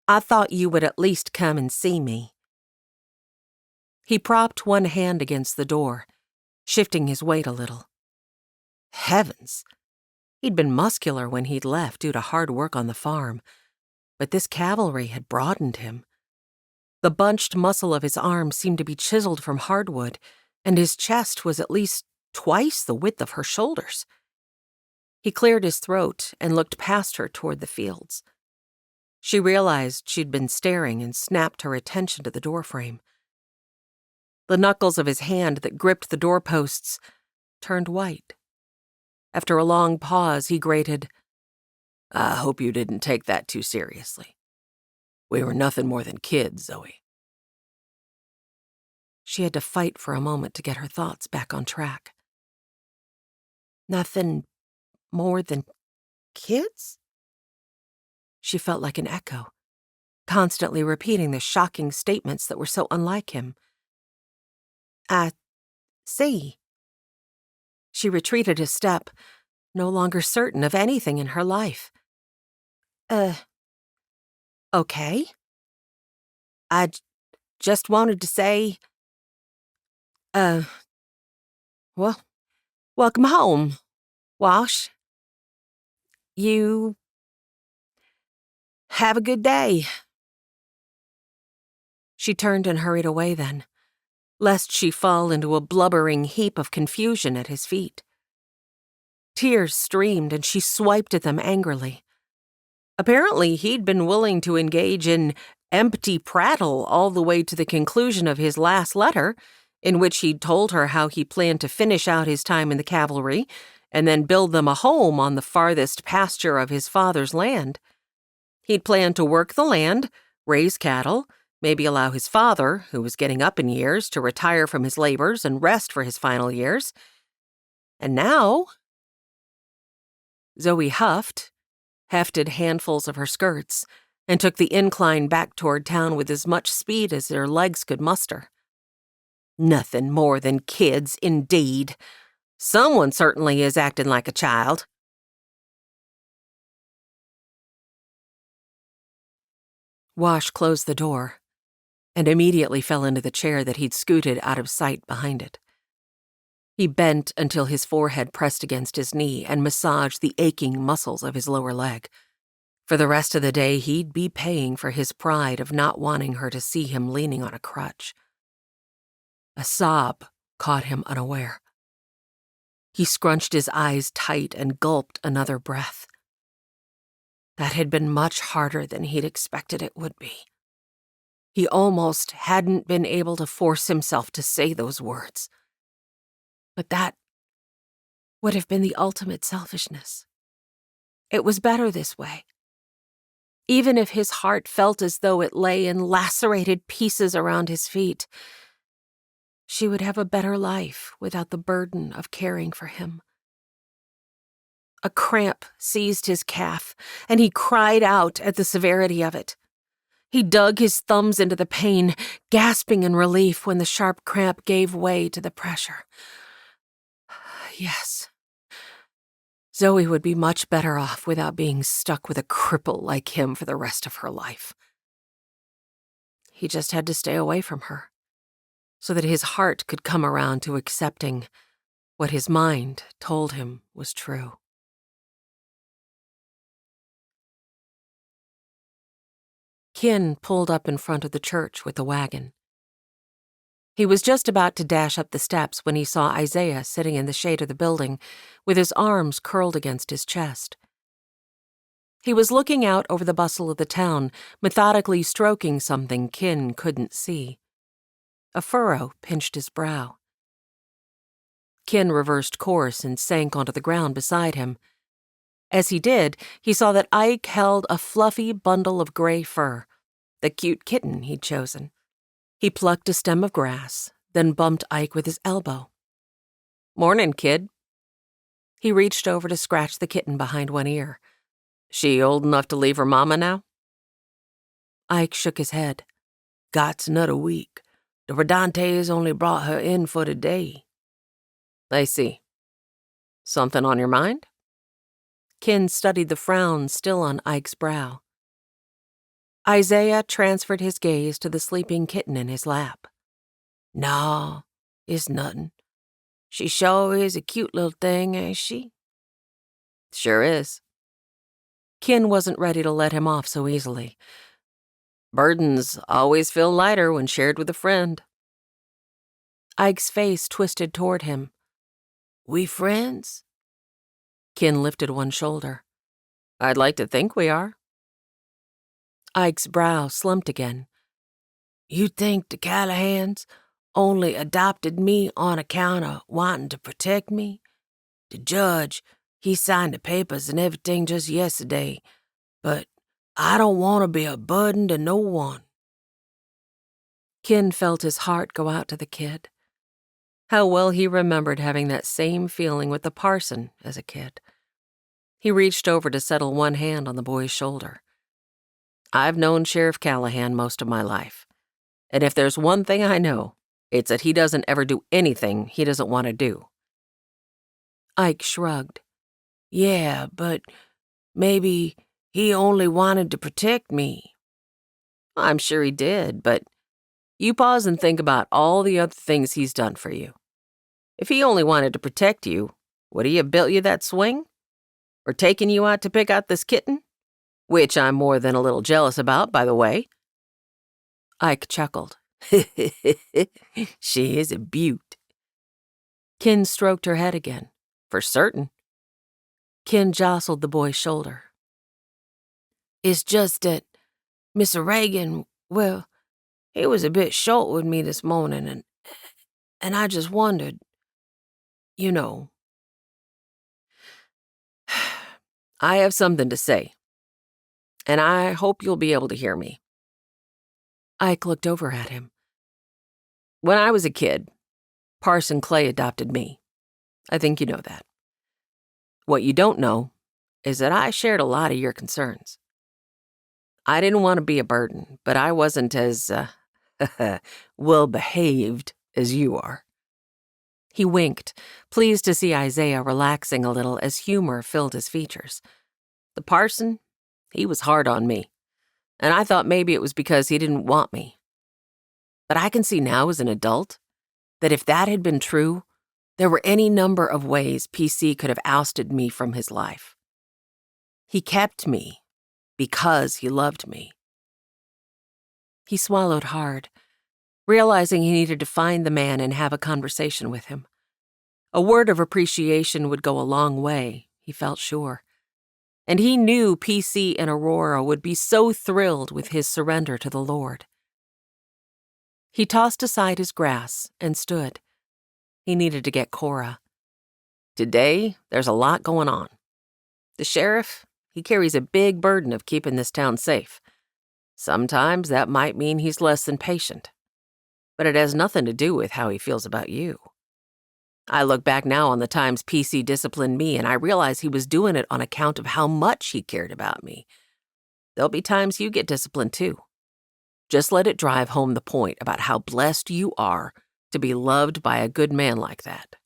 I thought you would at least come and see me. He propped one hand against the door, shifting his weight a little. Heavens! He'd been muscular when he'd left due to hard work on the farm, but this cavalry had broadened him. The bunched muscle of his arm seemed to be chiseled from hardwood, and his chest was at least twice the width of her shoulders. He cleared his throat and looked past her toward the fields. She realized she'd been staring and snapped her attention to the doorframe. The knuckles of his hand that gripped the doorposts turned white. After a long pause, he grated, "I hope you didn't take that too seriously. We were nothing more than kids, Zoe." She had to fight for a moment to get her thoughts back on track. Nothing more than kids? She felt like an echo, constantly repeating the shocking statements that were so unlike him. I see. She retreated a step, no longer certain of anything in her life. Okay. I just wanted to say, Well, welcome home, Wash. You have a good day. She turned and hurried away then, lest she fall into a blubbering heap of confusion at his feet. Tears streamed and she swiped at them angrily. Apparently, he'd been willing to engage in empty prattle all the way to the conclusion of his last letter, in which he'd told her how he planned to finish out his time in the cavalry and then build them a home on the farthest pasture of his father's land. He'd planned to work the land, raise cattle, maybe allow his father, who was getting up in years, to retire from his labors and rest for his final years. And now, Zoe huffed, hefted handfuls of her skirts, and took the incline back toward town with as much speed as their legs could muster. Nothing more than kids, indeed. Someone certainly is acting like a child. Wash closed the door and immediately fell into the chair that he'd scooted out of sight behind it. He bent until his forehead pressed against his knee and massaged the aching muscles of his lower leg. For the rest of the day, he'd be paying for his pride of not wanting her to see him leaning on a crutch. A sob caught him unaware. He scrunched his eyes tight and gulped another breath. That had been much harder than he'd expected it would be. He almost hadn't been able to force himself to say those words. But that would have been the ultimate selfishness. It was better this way. Even if his heart felt as though it lay in lacerated pieces around his feet, she would have a better life without the burden of caring for him. A cramp seized his calf, and he cried out at the severity of it. He dug his thumbs into the pain, gasping in relief when the sharp cramp gave way to the pressure. Yes. Zoe would be much better off without being stuck with a cripple like him for the rest of her life. He just had to stay away from her, so that his heart could come around to accepting what his mind told him was true. Kin pulled up in front of the church with the wagon. He was just about to dash up the steps when he saw Isaiah sitting in the shade of the building with his arms curled against his chest. He was looking out over the bustle of the town, methodically stroking something Kin couldn't see. A furrow pinched his brow. Kin reversed course and sank onto the ground beside him. As he did, he saw that Ike held a fluffy bundle of gray fur, the cute kitten he'd chosen. He plucked a stem of grass, then bumped Ike with his elbow. "Morning, kid." He reached over to scratch the kitten behind one ear. "She old enough to leave her mama now?" Ike shook his head. "Got's another week. The Verdantes only brought her in for the day." "I see. Something on your mind?" Kin studied the frown still on Ike's brow. Isaiah transferred his gaze to the sleeping kitten in his lap. "Nah, it's nothing. She sure is a cute little thing, ain't she?" "Sure is." Kin wasn't ready to let him off so easily. Burdens always feel lighter when shared with a friend. Ike's face twisted toward him. "We friends?" Kin lifted one shoulder. "I'd like to think we are." Ike's brow slumped again. "You think the Callahans only adopted me on account of wanting to protect me? The judge, he signed the papers and everything just yesterday, but I don't want to be a burden to no one." Kin felt his heart go out to the kid. How well he remembered having that same feeling with the parson as a kid. He reached over to settle one hand on the boy's shoulder. "I've known Sheriff Callahan most of my life, and if there's one thing I know, it's that he doesn't ever do anything he doesn't want to do." Ike shrugged. "Yeah, but maybe he only wanted to protect me." "I'm sure he did, but you pause and think about all the other things he's done for you. If he only wanted to protect you, would he have built you that swing? Or taken you out to pick out this kitten? Which I'm more than a little jealous about, by the way." Ike chuckled. "She is a beaut." Ken stroked her head again. "For certain." Ken jostled the boy's shoulder. "It's just that Mr. Reagan, well, he was a bit short with me this morning, and I just wondered, you know." "I have something to say, and I hope you'll be able to hear me." Ike looked over at him. "When I was a kid, Parson Clay adopted me. I think you know that. What you don't know is that I shared a lot of your concerns. I didn't want to be a burden, but I wasn't as, well-behaved as you are." He winked, pleased to see Isaiah relaxing a little as humor filled his features. "The parson, he was hard on me, and I thought maybe it was because he didn't want me. But I can see now as an adult that if that had been true, there were any number of ways PC could have ousted me from his life. He kept me because he loved me." He swallowed hard, realizing he needed to find the man and have a conversation with him. A word of appreciation would go a long way, he felt sure. And he knew PC and Aurora would be so thrilled with his surrender to the Lord. He tossed aside his grass and stood. He needed to get Cora. Today, there's a lot going on. The sheriff, he carries a big burden of keeping this town safe. Sometimes that might mean he's less than patient. But it has nothing to do with how he feels about you. I look back now on the times PC disciplined me, and I realize he was doing it on account of how much he cared about me. There'll be times you get disciplined too. Just let it drive home the point about how blessed you are to be loved by a good man like that."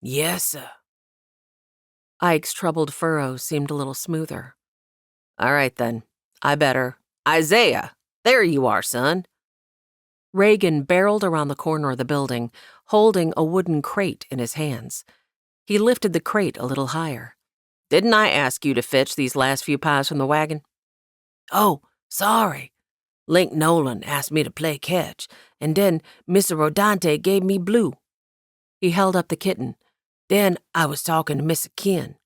"Yes, sir." Ike's troubled furrows seemed a little smoother. "All right, then. I better. Isaiah, there you are, son." Reagan barreled around the corner of the building, holding a wooden crate in his hands. He lifted the crate a little higher. "Didn't I ask you to fetch these last few pies from the wagon?" "Oh, sorry. Link Nolan asked me to play catch, and then Mr. Rodante gave me Blue." He held up the kitten. "Then I was talking to Mr. Ken."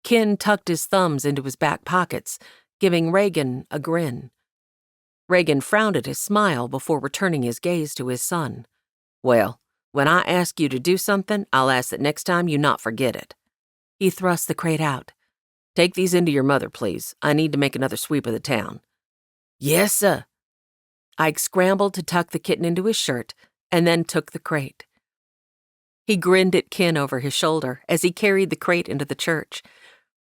Ken tucked his thumbs into his back pockets, giving Reagan a grin. Reagan frowned at his smile before returning his gaze to his son. "Well, when I ask you to do something, I'll ask that next time you not forget it." He thrust the crate out. "Take these into your mother, please. I need to make another sweep of the town." "Yes, sir." Ike scrambled to tuck the kitten into his shirt and then took the crate. He grinned at Ken over his shoulder as he carried the crate into the church.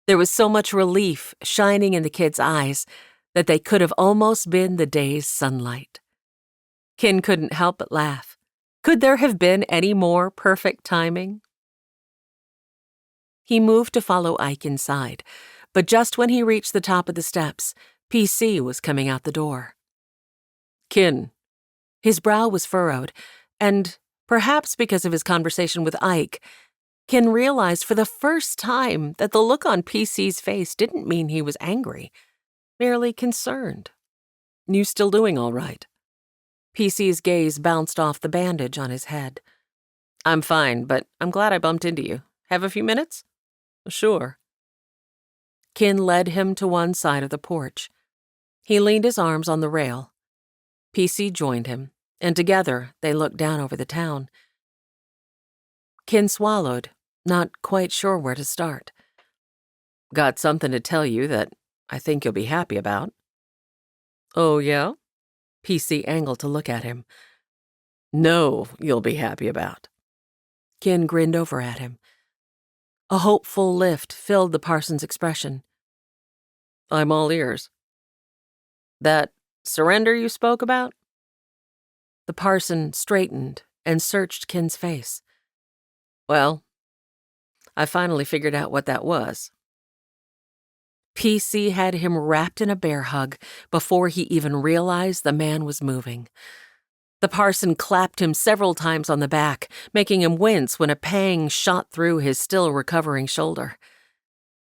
There was so much relief shining in the kid's eyes that they could have almost been the day's sunlight. Ken couldn't help but laugh. Could there have been any more perfect timing? He moved to follow Ike inside, but just when he reached the top of the steps, PC was coming out the door. "Ken." His brow was furrowed, and perhaps because of his conversation with Ike, Ken realized for the first time that the look on PC's face didn't mean he was angry, merely concerned. "You still doing all right?" PC's gaze bounced off the bandage on his head. "I'm fine, but I'm glad I bumped into you. Have a few minutes?" "Sure." Ken led him to one side of the porch. He leaned his arms on the rail. PC joined him, and together they looked down over the town. Ken swallowed, not quite sure where to start. "Got something to tell you that I think you'll be happy about." "Oh, yeah?" PC angled to look at him. "No, you'll be happy about." Ken grinned over at him. A hopeful lift filled the parson's expression. "I'm all ears." "That surrender you spoke about?" The parson straightened and searched Ken's face. "Well, I finally figured out what that was." PC had him wrapped in a bear hug before he even realized the man was moving. The parson clapped him several times on the back, making him wince when a pang shot through his still recovering shoulder.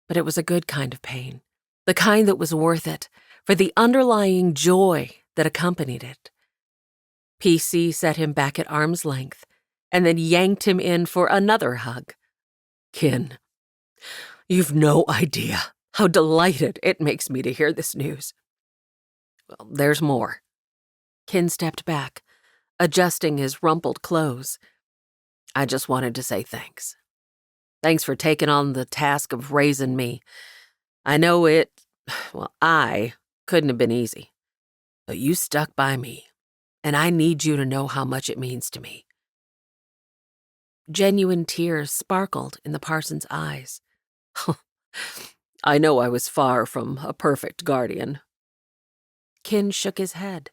But it was a good kind of pain, the kind that was worth it, for the underlying joy that accompanied it. PC set him back at arm's length, and then yanked him in for another hug. "Kin, you've no idea how delighted it makes me to hear this news." "Well, there's more." Kin stepped back, adjusting his rumpled clothes. "I just wanted to say thanks. Thanks for taking on the task of raising me. I know I couldn't have been easy. But you stuck by me, and I need you to know how much it means to me." Genuine tears sparkled in the parson's eyes. "I know I was far from a perfect guardian." Kin shook his head.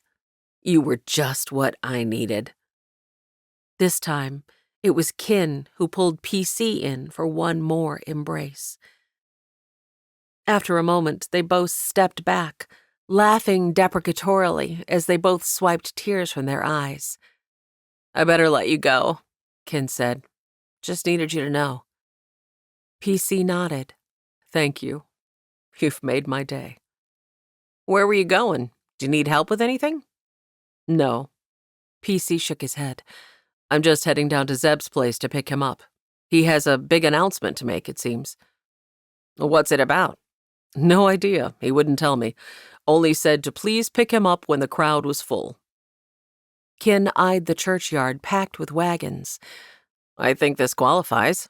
"You were just what I needed." This time, it was Kin who pulled PC in for one more embrace. After a moment, they both stepped back, laughing deprecatorily as they both swiped tears from their eyes. "I better let you go," Kin said. "Just needed you to know." PC nodded. "Thank you. You've made my day." "Where were you going? Do you need help with anything?" "No." PC shook his head. "I'm just heading down to Zeb's place to pick him up. He has a big announcement to make, it seems." "What's it about?" "No idea. He wouldn't tell me. Only said to please pick him up when the crowd was full." Kin eyed the churchyard packed with wagons. "I think this qualifies."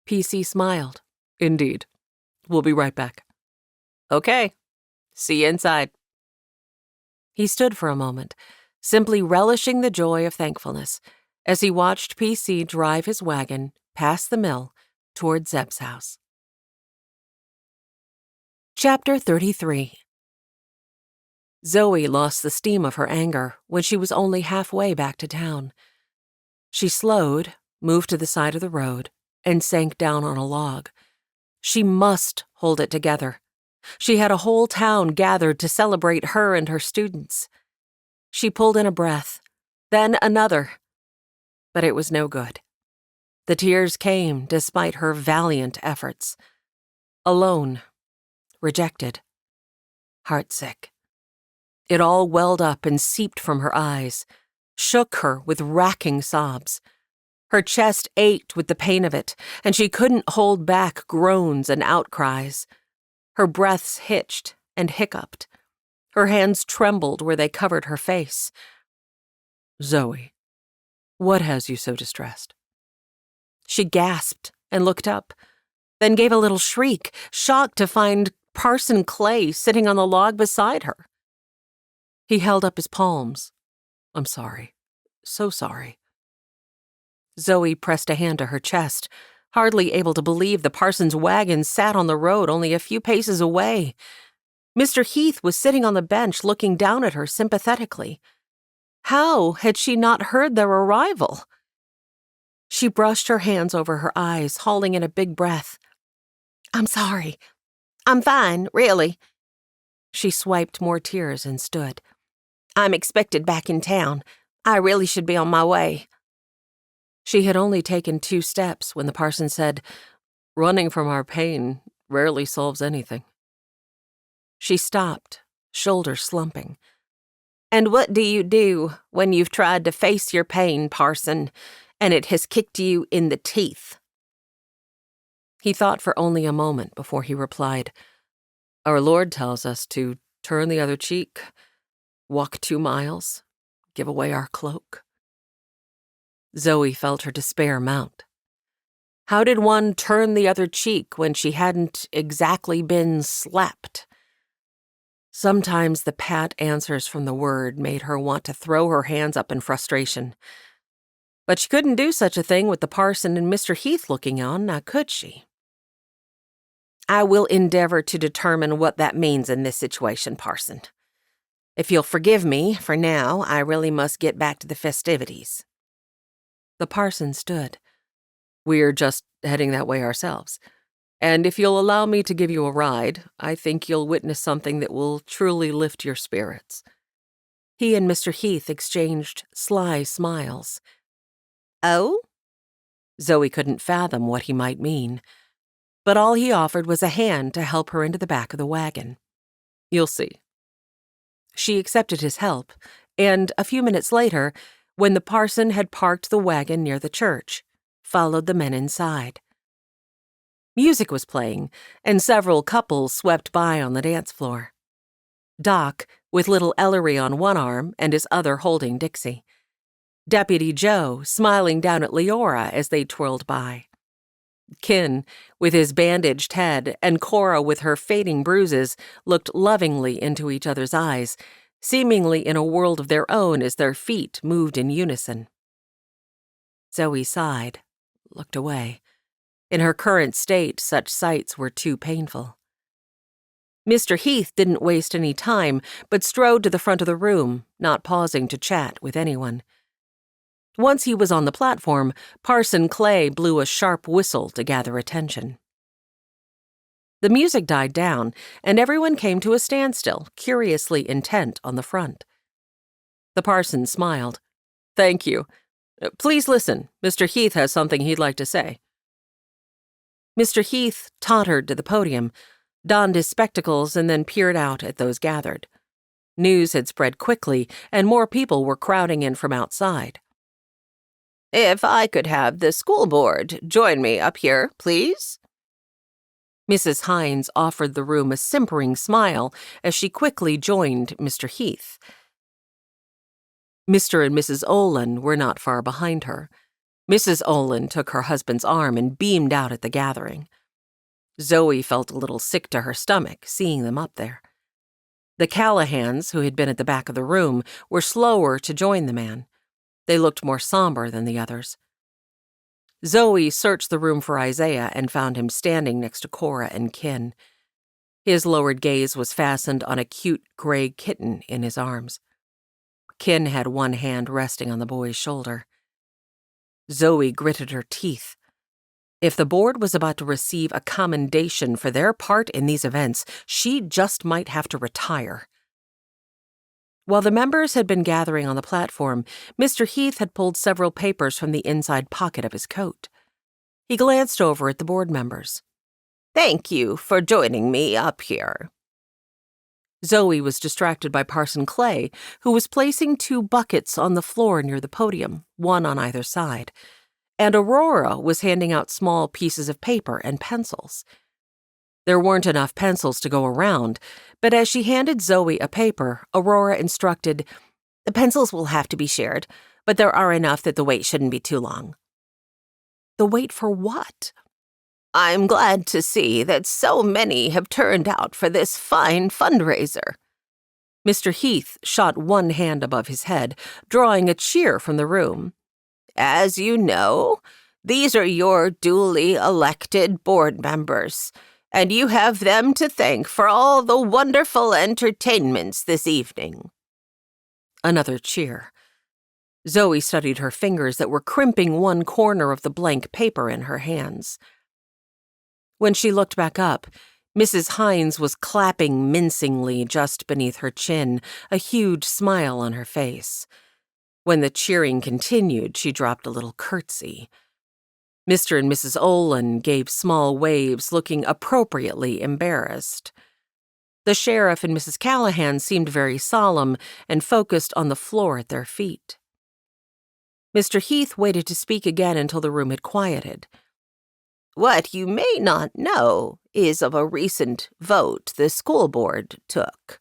PC smiled. "Indeed. We'll be right back." "Okay. See you inside." He stood for a moment, simply relishing the joy of thankfulness, as he watched PC drive his wagon past the mill toward Zeb's house. Chapter 33. Zoe lost the steam of her anger when she was only halfway back to town. She slowed, moved to the side of the road, and sank down on a log. She must hold it together. She had a whole town gathered to celebrate her and her students. She pulled in a breath, then another. But it was no good. The tears came despite her valiant efforts. Alone, rejected, heartsick. It all welled up and seeped from her eyes, shook her with racking sobs. Her chest ached with the pain of it, and she couldn't hold back groans and outcries. Her breaths hitched and hiccuped. Her hands trembled where they covered her face. "Zoe, what has you so distressed?" She gasped and looked up, then gave a little shriek, shocked to find Parson Clay sitting on the log beside her. He held up his palms. "I'm sorry. So sorry." Zoe pressed a hand to her chest, hardly able to believe the parson's wagon sat on the road only a few paces away. Mr. Heath was sitting on the bench looking down at her sympathetically. How had she not heard their arrival? She brushed her hands over her eyes, hauling in a big breath. "I'm sorry. I'm fine, really." She swiped more tears and stood. "I'm expected back in town. I really should be on my way." She had only taken 2 steps when the parson said, "Running from our pain rarely solves anything." She stopped, shoulders slumping. "And what do you do when you've tried to face your pain, parson, and it has kicked you in the teeth?" He thought for only a moment before he replied, "Our Lord tells us to turn the other cheek, walk 2 miles, give away our cloak." Zoe felt her despair mount. How did one turn the other cheek when she hadn't exactly been slapped? Sometimes the pat answers from the Word made her want to throw her hands up in frustration. But she couldn't do such a thing with the parson and Mr. Heath looking on, now could she? "I will endeavor to determine what that means in this situation, parson. If you'll forgive me, for now, I really must get back to the festivities." The parson stood. "We're just heading that way ourselves. And if you'll allow me to give you a ride, I think you'll witness something that will truly lift your spirits." He and Mr. Heath exchanged sly smiles. Oh? Zoe couldn't fathom what he might mean, but all he offered was a hand to help her into the back of the wagon. You'll see. She accepted his help, and a few minutes later, when the parson had parked the wagon near the church, followed the men inside. Music was playing, and several couples swept by on the dance floor. Doc, with little Ellery on one arm and his other holding Dixie. Deputy Joe, smiling down at Leora as they twirled by. Kin, with his bandaged head, and Cora with her fading bruises, looked lovingly into each other's eyes, seemingly in a world of their own as their feet moved in unison. Zoe sighed, looked away. In her current state, such sights were too painful. Mr. Heath didn't waste any time, but strode to the front of the room, not pausing to chat with anyone. Once he was on the platform, Parson Clay blew a sharp whistle to gather attention. The music died down, and everyone came to a standstill, curiously intent on the front. The parson smiled. "Thank you. Please listen. Mr. Heath has something he'd like to say." Mr. Heath tottered to the podium, donned his spectacles, and then peered out at those gathered. News had spread quickly, and more people were crowding in from outside. "If I could have the school board join me up here, please." Mrs. Hines offered the room a simpering smile as she quickly joined Mr. Heath. Mr. and Mrs. Olin were not far behind her. Mrs. Olin took her husband's arm and beamed out at the gathering. Zoe felt a little sick to her stomach, seeing them up there. The Callahans, who had been at the back of the room, were slower to join the man. They looked more somber than the others. Zoe searched the room for Isaiah and found him standing next to Cora and Kin. His lowered gaze was fastened on a cute gray kitten in his arms. Kin had one hand resting on the boy's shoulder. Zoe gritted her teeth. If the board was about to receive a commendation for their part in these events, she just might have to retire. While the members had been gathering on the platform, Mr. Heath had pulled several papers from the inside pocket of his coat. He glanced over at the board members. "Thank you for joining me up here." Zoe was distracted by Parson Clay, who was placing 2 buckets on the floor near the podium, one on either side, and Aurora was handing out small pieces of paper and pencils. There weren't enough pencils to go around, but as she handed Zoe a paper, Aurora instructed, "The pencils will have to be shared, but there are enough that the wait shouldn't be too long." "The wait for what?" "I'm glad to see that so many have turned out for this fine fundraiser." Mr. Heath shot one hand above his head, drawing a cheer from the room. "As you know, these are your duly elected board members, and you have them to thank for all the wonderful entertainments this evening." Another cheer. Zoe studied her fingers that were crimping one corner of the blank paper in her hands. When she looked back up, Mrs. Hines was clapping mincingly just beneath her chin, a huge smile on her face. When the cheering continued, she dropped a little curtsy. Mr. and Mrs. Olin gave small waves, looking appropriately embarrassed. The sheriff and Mrs. Callahan seemed very solemn and focused on the floor at their feet. Mr. Heath waited to speak again until the room had quieted. "What you may not know is of a recent vote the school board took."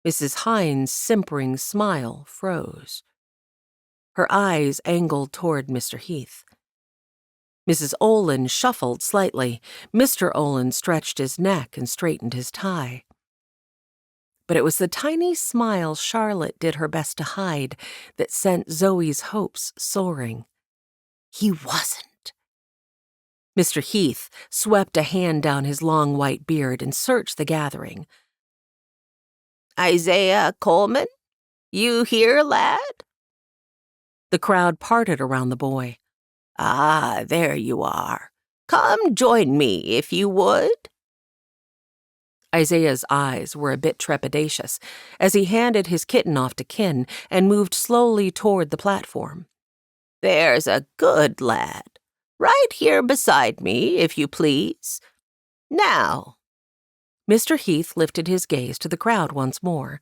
Mrs. Hines' simpering smile froze. Her eyes angled toward Mr. Heath. Mrs. Olin shuffled slightly. Mr. Olin stretched his neck and straightened his tie. But it was the tiny smile Charlotte did her best to hide that sent Zoe's hopes soaring. He wasn't. Mr. Heath swept a hand down his long white beard and searched the gathering. "Isaiah Coleman, you here, lad?" The crowd parted around the boy. "Ah, there you are. Come join me, if you would." Isaiah's eyes were a bit trepidatious as he handed his kitten off to Kin and moved slowly toward the platform. "There's a good lad. Right here beside me, if you please. Now," Mr. Heath lifted his gaze to the crowd once more.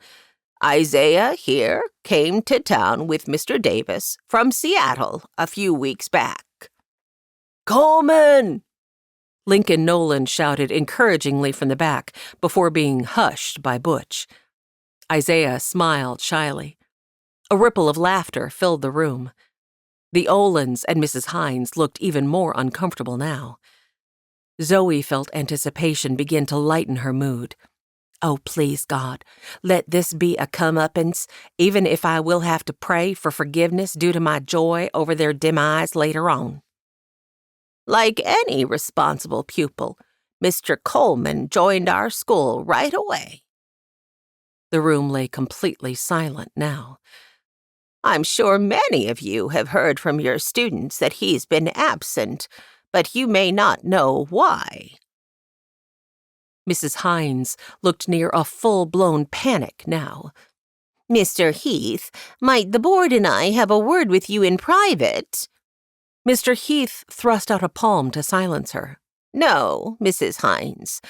"Isaiah here came to town with Mr. Davis from Seattle a few weeks back." "Coleman!" Lincoln Nolan shouted encouragingly from the back before being hushed by Butch. Isaiah smiled shyly. A ripple of laughter filled the room. The Olins and Mrs. Hines looked even more uncomfortable now. Zoe felt anticipation begin to lighten her mood. "Oh, please, God, let this be a comeuppance, even if I will have to pray for forgiveness due to my joy over their demise later on." "Like any responsible pupil, Mr. Coleman joined our school right away." The room lay completely silent now. "I'm sure many of you have heard from your students that he's been absent, but you may not know why." Mrs. Hines looked near a full-blown panic now. "Mr. Heath, might the board and I have a word with you in private?" Mr. Heath thrust out a palm to silence her. "No, Mrs. Hines.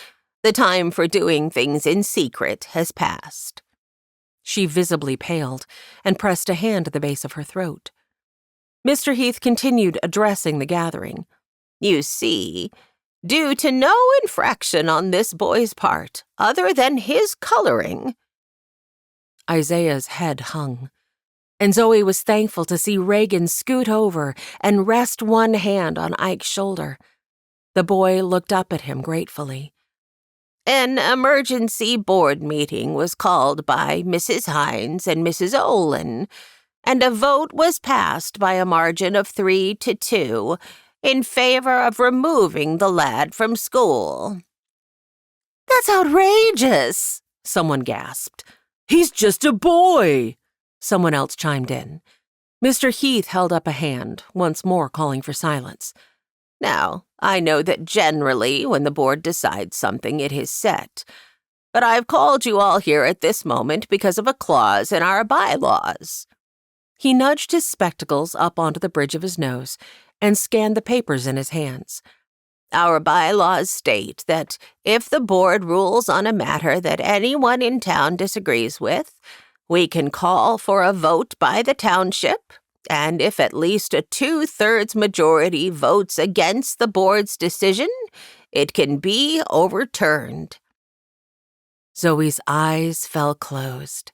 The time for doing things in secret has passed." She visibly paled and pressed a hand to the base of her throat. Mr. Heath continued addressing the gathering. "You see, due to no infraction on this boy's part other than his coloring—" Isaiah's head hung, and Zoe was thankful to see Reagan scoot over and rest one hand on Ike's shoulder. The boy looked up at him gratefully. "An emergency board meeting was called by Mrs. Hines and Mrs. Olin, and a vote was passed by a margin of 3-2 in favor of removing the lad from school." "That's outrageous!" someone gasped. "He's just a boy!" Someone else chimed in. Mr. Heath held up a hand, once more calling for silence. "Now, I know that generally when the board decides something it is set, but I've called you all here at this moment because of a clause in our bylaws." He nudged his spectacles up onto the bridge of his nose and scanned the papers in his hands. "Our bylaws state that if the board rules on a matter that anyone in town disagrees with, we can call for a vote by the township, and if at least a 2/3 majority votes against the board's decision, it can be overturned." Zoe's eyes fell closed.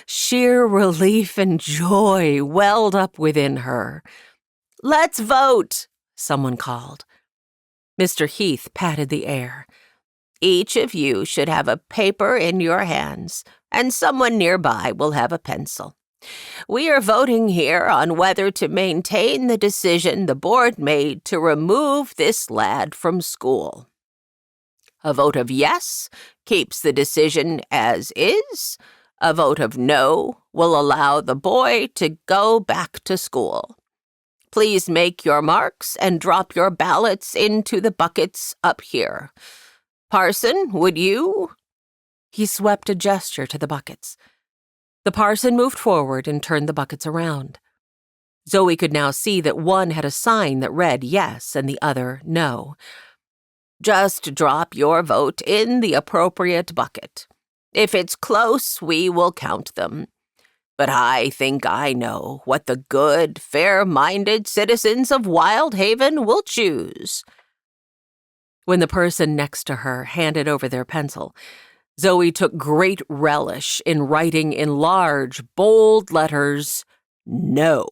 Sheer relief and joy welled up within her. "Let's vote," someone called. Mr. Heath patted the air. "Each of you should have a paper in your hands, and someone nearby will have a pencil. We are voting here on whether to maintain the decision the board made to remove this lad from school. A vote of yes keeps the decision as is. A vote of no will allow the boy to go back to school. Please make your marks and drop your ballots into the buckets up here. Parson, would you?" He swept a gesture to the buckets. The parson moved forward and turned the buckets around. Zoe could now see that one had a sign that read yes and the other no. "Just drop your vote in the appropriate bucket. If it's close, we will count them. But I think I know what the good, fair-minded citizens of Wyldhaven will choose." When the person next to her handed over their pencil, Zoe took great relish in writing in large, bold letters, "No."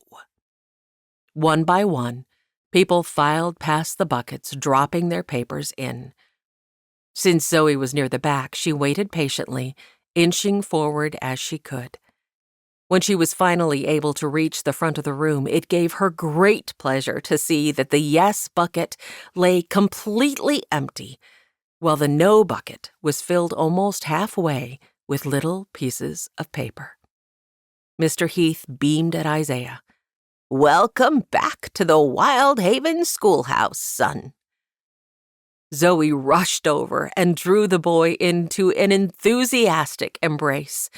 One by one, people filed past the buckets, dropping their papers in. Since Zoe was near the back, she waited patiently, inching forward as she could. When she was finally able to reach the front of the room, it gave her great pleasure to see that the yes bucket lay completely empty, while the no bucket was filled almost halfway with little pieces of paper. Mr. Heath beamed at Isaiah. "Welcome back to the Wyldhaven schoolhouse, son." Zoe rushed over and drew the boy into an enthusiastic embrace.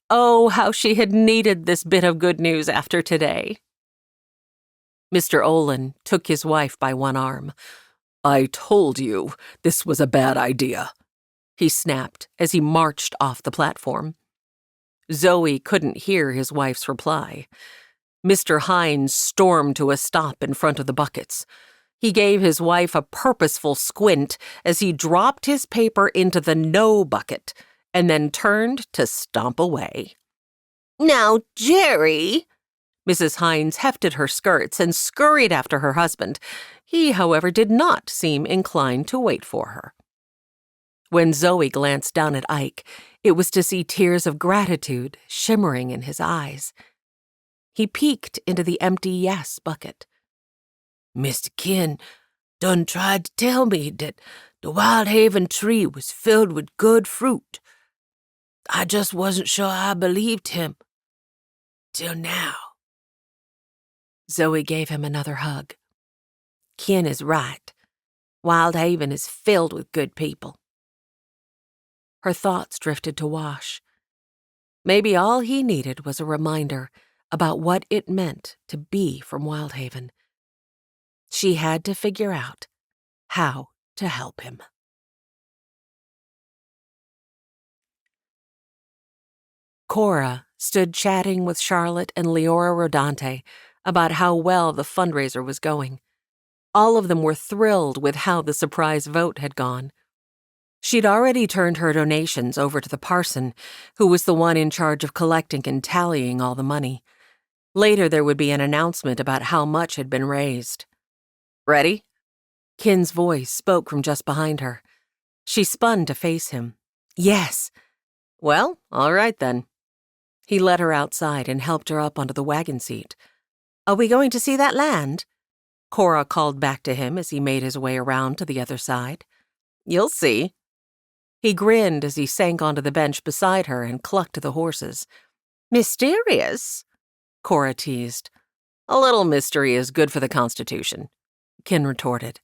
Oh, how she had needed this bit of good news after today. Mr. Olin took his wife by one arm. "I told you this was a bad idea," he snapped as he marched off the platform. Zoe couldn't hear his wife's reply. Mr. Hines stormed to a stop in front of the buckets. He gave his wife a purposeful squint as he dropped his paper into the no bucket and then turned to stomp away. "Now, Jerry!" Mrs. Hines hefted her skirts and scurried after her husband. He, however, did not seem inclined to wait for her. When Zoe glanced down at Ike, it was to see tears of gratitude shimmering in his eyes. He peeked into the empty yes bucket. "Mr. Ken done tried to tell me that the Wyldhaven tree was filled with good fruit. I just wasn't sure I believed him. Till now." Zoe gave him another hug. "Ken is right. Wyldhaven is filled with good people." Her thoughts drifted to Wash. Maybe all he needed was a reminder about what it meant to be from Wyldhaven. She had to figure out how to help him. Cora stood chatting with Charlotte and Leora Rodante about how well the fundraiser was going. All of them were thrilled with how the surprise vote had gone. She'd already turned her donations over to the parson, who was the one in charge of collecting and tallying all the money. Later there would be an announcement about how much had been raised. "Ready?" Ken's voice spoke from just behind her. She spun to face him. "Yes." "Well, all right then." He led her outside and helped her up onto the wagon seat. "Are we going to see that land?" Cora called back to him as he made his way around to the other side. "You'll see." He grinned as he sank onto the bench beside her and clucked the horses. "Mysterious?" Cora teased. "A little mystery is good for the Constitution," Ken retorted.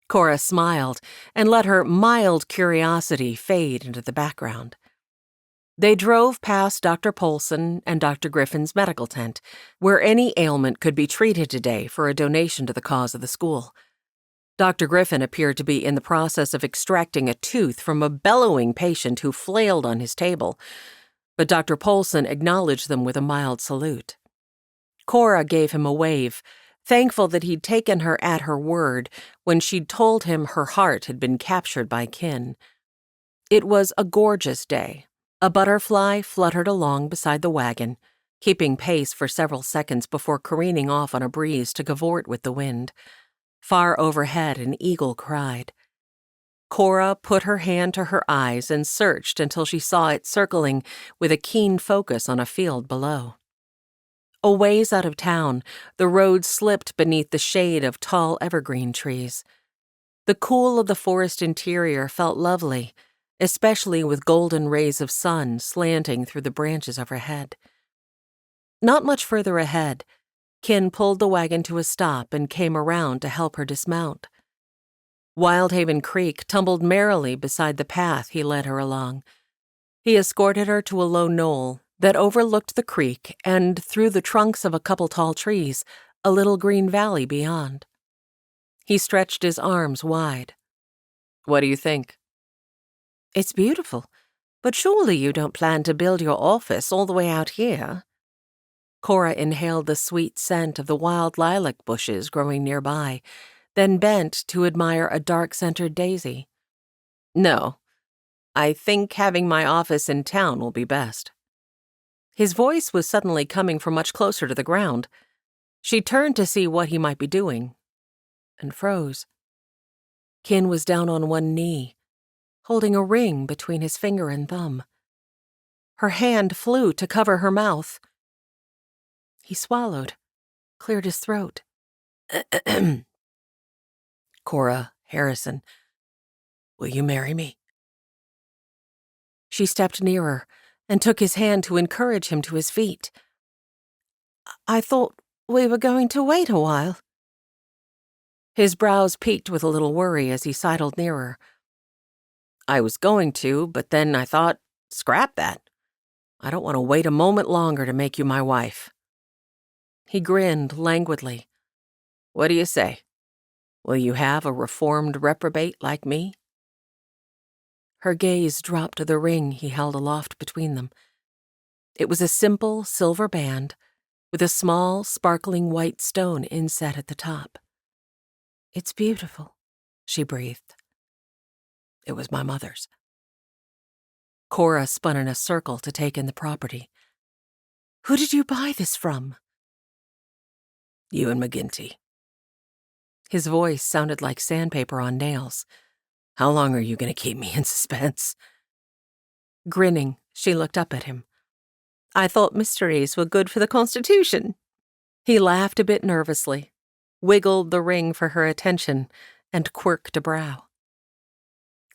Cora smiled and let her mild curiosity fade into the background. They drove past Dr. Polson and Dr. Griffin's medical tent, where any ailment could be treated today for a donation to the cause of the school. Dr. Griffin appeared to be in the process of extracting a tooth from a bellowing patient who flailed on his table, but Dr. Polson acknowledged them with a mild salute. Cora gave him a wave, thankful that he'd taken her at her word when she'd told him her heart had been captured by Ken. It was a gorgeous day. A butterfly fluttered along beside the wagon, keeping pace for several seconds before careening off on a breeze to cavort with the wind. Far overhead, an eagle cried. Cora put her hand to her eyes and searched until she saw it circling with a keen focus on a field below. A ways out of town, the road slipped beneath the shade of tall evergreen trees. The cool of the forest interior felt lovely, especially with golden rays of sun slanting through the branches overhead. Not much further ahead, Ken pulled the wagon to a stop and came around to help her dismount. Wyldhaven Creek tumbled merrily beside the path he led her along. He escorted her to a low knoll that overlooked the creek and, through the trunks of a couple tall trees, a little green valley beyond. He stretched his arms wide. "What do you think?" "It's beautiful, but surely you don't plan to build your office all the way out here?" Cora inhaled the sweet scent of the wild lilac bushes growing nearby, then bent to admire a dark-centered daisy. "No, I think having my office in town will be best." His voice was suddenly coming from much closer to the ground. She turned to see what he might be doing, and froze. Ken was down on one knee, holding a ring between his finger and thumb. Her hand flew to cover her mouth. He swallowed, cleared his throat. "Cora Harrison, will you marry me?" She stepped nearer and took his hand to encourage him to his feet. "I thought we were going to wait a while." His brows peaked with a little worry as he sidled nearer. I was going to, but then I thought, scrap that. I don't want to wait a moment longer to make you my wife. He grinned languidly. What do you say? Will you have a reformed reprobate like me? Her gaze dropped to the ring he held aloft between them. It was a simple silver band with a small, sparkling white stone inset at the top. It's beautiful, she breathed. It was my mother's. Cora spun in a circle to take in the property. Who did you buy this from? Ewan McGinty. His voice sounded like sandpaper on nails. How long are you going to keep me in suspense? Grinning, she looked up at him. I thought mysteries were good for the Constitution. He laughed a bit nervously, wiggled the ring for her attention, and quirked a brow.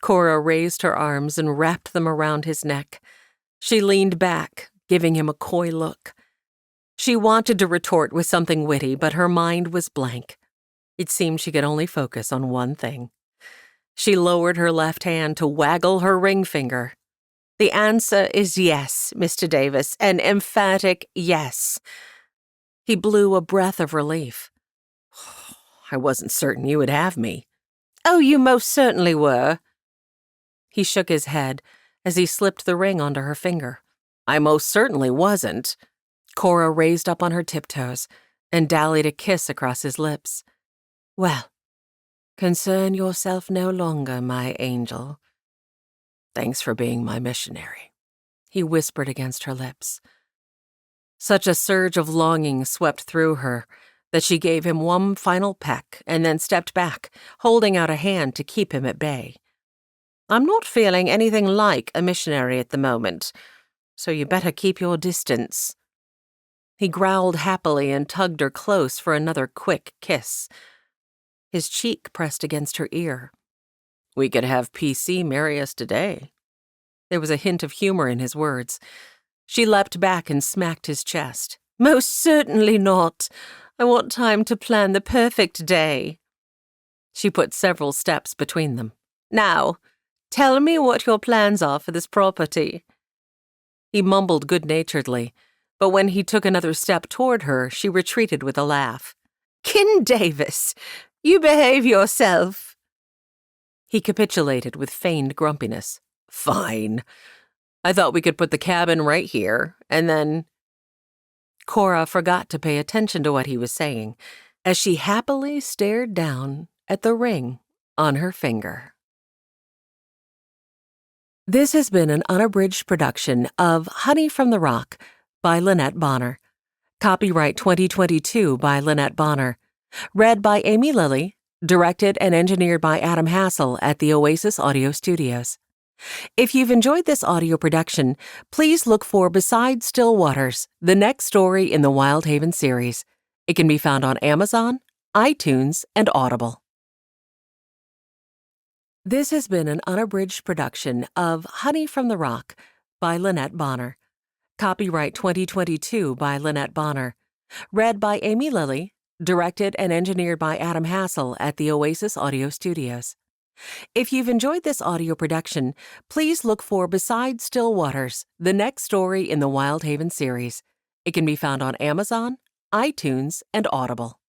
Cora raised her arms and wrapped them around his neck. She leaned back, giving him a coy look. She wanted to retort with something witty, but her mind was blank. It seemed she could only focus on one thing. She lowered her left hand to waggle her ring finger. The answer is yes, Mr. Davis, an emphatic yes. He blew a breath of relief. I wasn't certain you would have me. Oh, you most certainly were. He shook his head as he slipped the ring onto her finger. I most certainly wasn't. Cora raised up on her tiptoes and dallied a kiss across his lips. Well, concern yourself no longer, my angel. Thanks for being my missionary, he whispered against her lips. Such a surge of longing swept through her that she gave him one final peck and then stepped back, holding out a hand to keep him at bay. I'm not feeling anything like a missionary at the moment, so you better keep your distance. He growled happily and tugged her close for another quick kiss. His cheek pressed against her ear. We could have PC marry us today. There was a hint of humor in his words. She leapt back and smacked his chest. Most certainly not. I want time to plan the perfect day. She put several steps between them. Now, tell me what your plans are for this property. He mumbled good-naturedly, but when he took another step toward her, she retreated with a laugh. Kin Davis, you behave yourself. He capitulated with feigned grumpiness. Fine. I thought we could put the cabin right here, and then... Cora forgot to pay attention to what he was saying, as she happily stared down at the ring on her finger. This has been an unabridged production of Honey from the Rock by Lynnette Bonner. Copyright 2022 by Lynnette Bonner. Read by Amy Lilly. Directed and engineered by Adam Hassel at the Oasis Audio Studios. If you've enjoyed this audio production, please look for Beside Still Waters, the next story in the Wyldhaven series. It can be found on Amazon, iTunes, and Audible. This has been an unabridged production of Honey from the Rock by Lynnette Bonner. Copyright 2022 by Lynnette Bonner. Read by Amy Lilly. Directed and engineered by Adam Hassel at the Oasis Audio Studios. If you've enjoyed this audio production, please look for Beside Still Waters, the next story in the Wyldhaven series. It can be found on Amazon, iTunes, and Audible.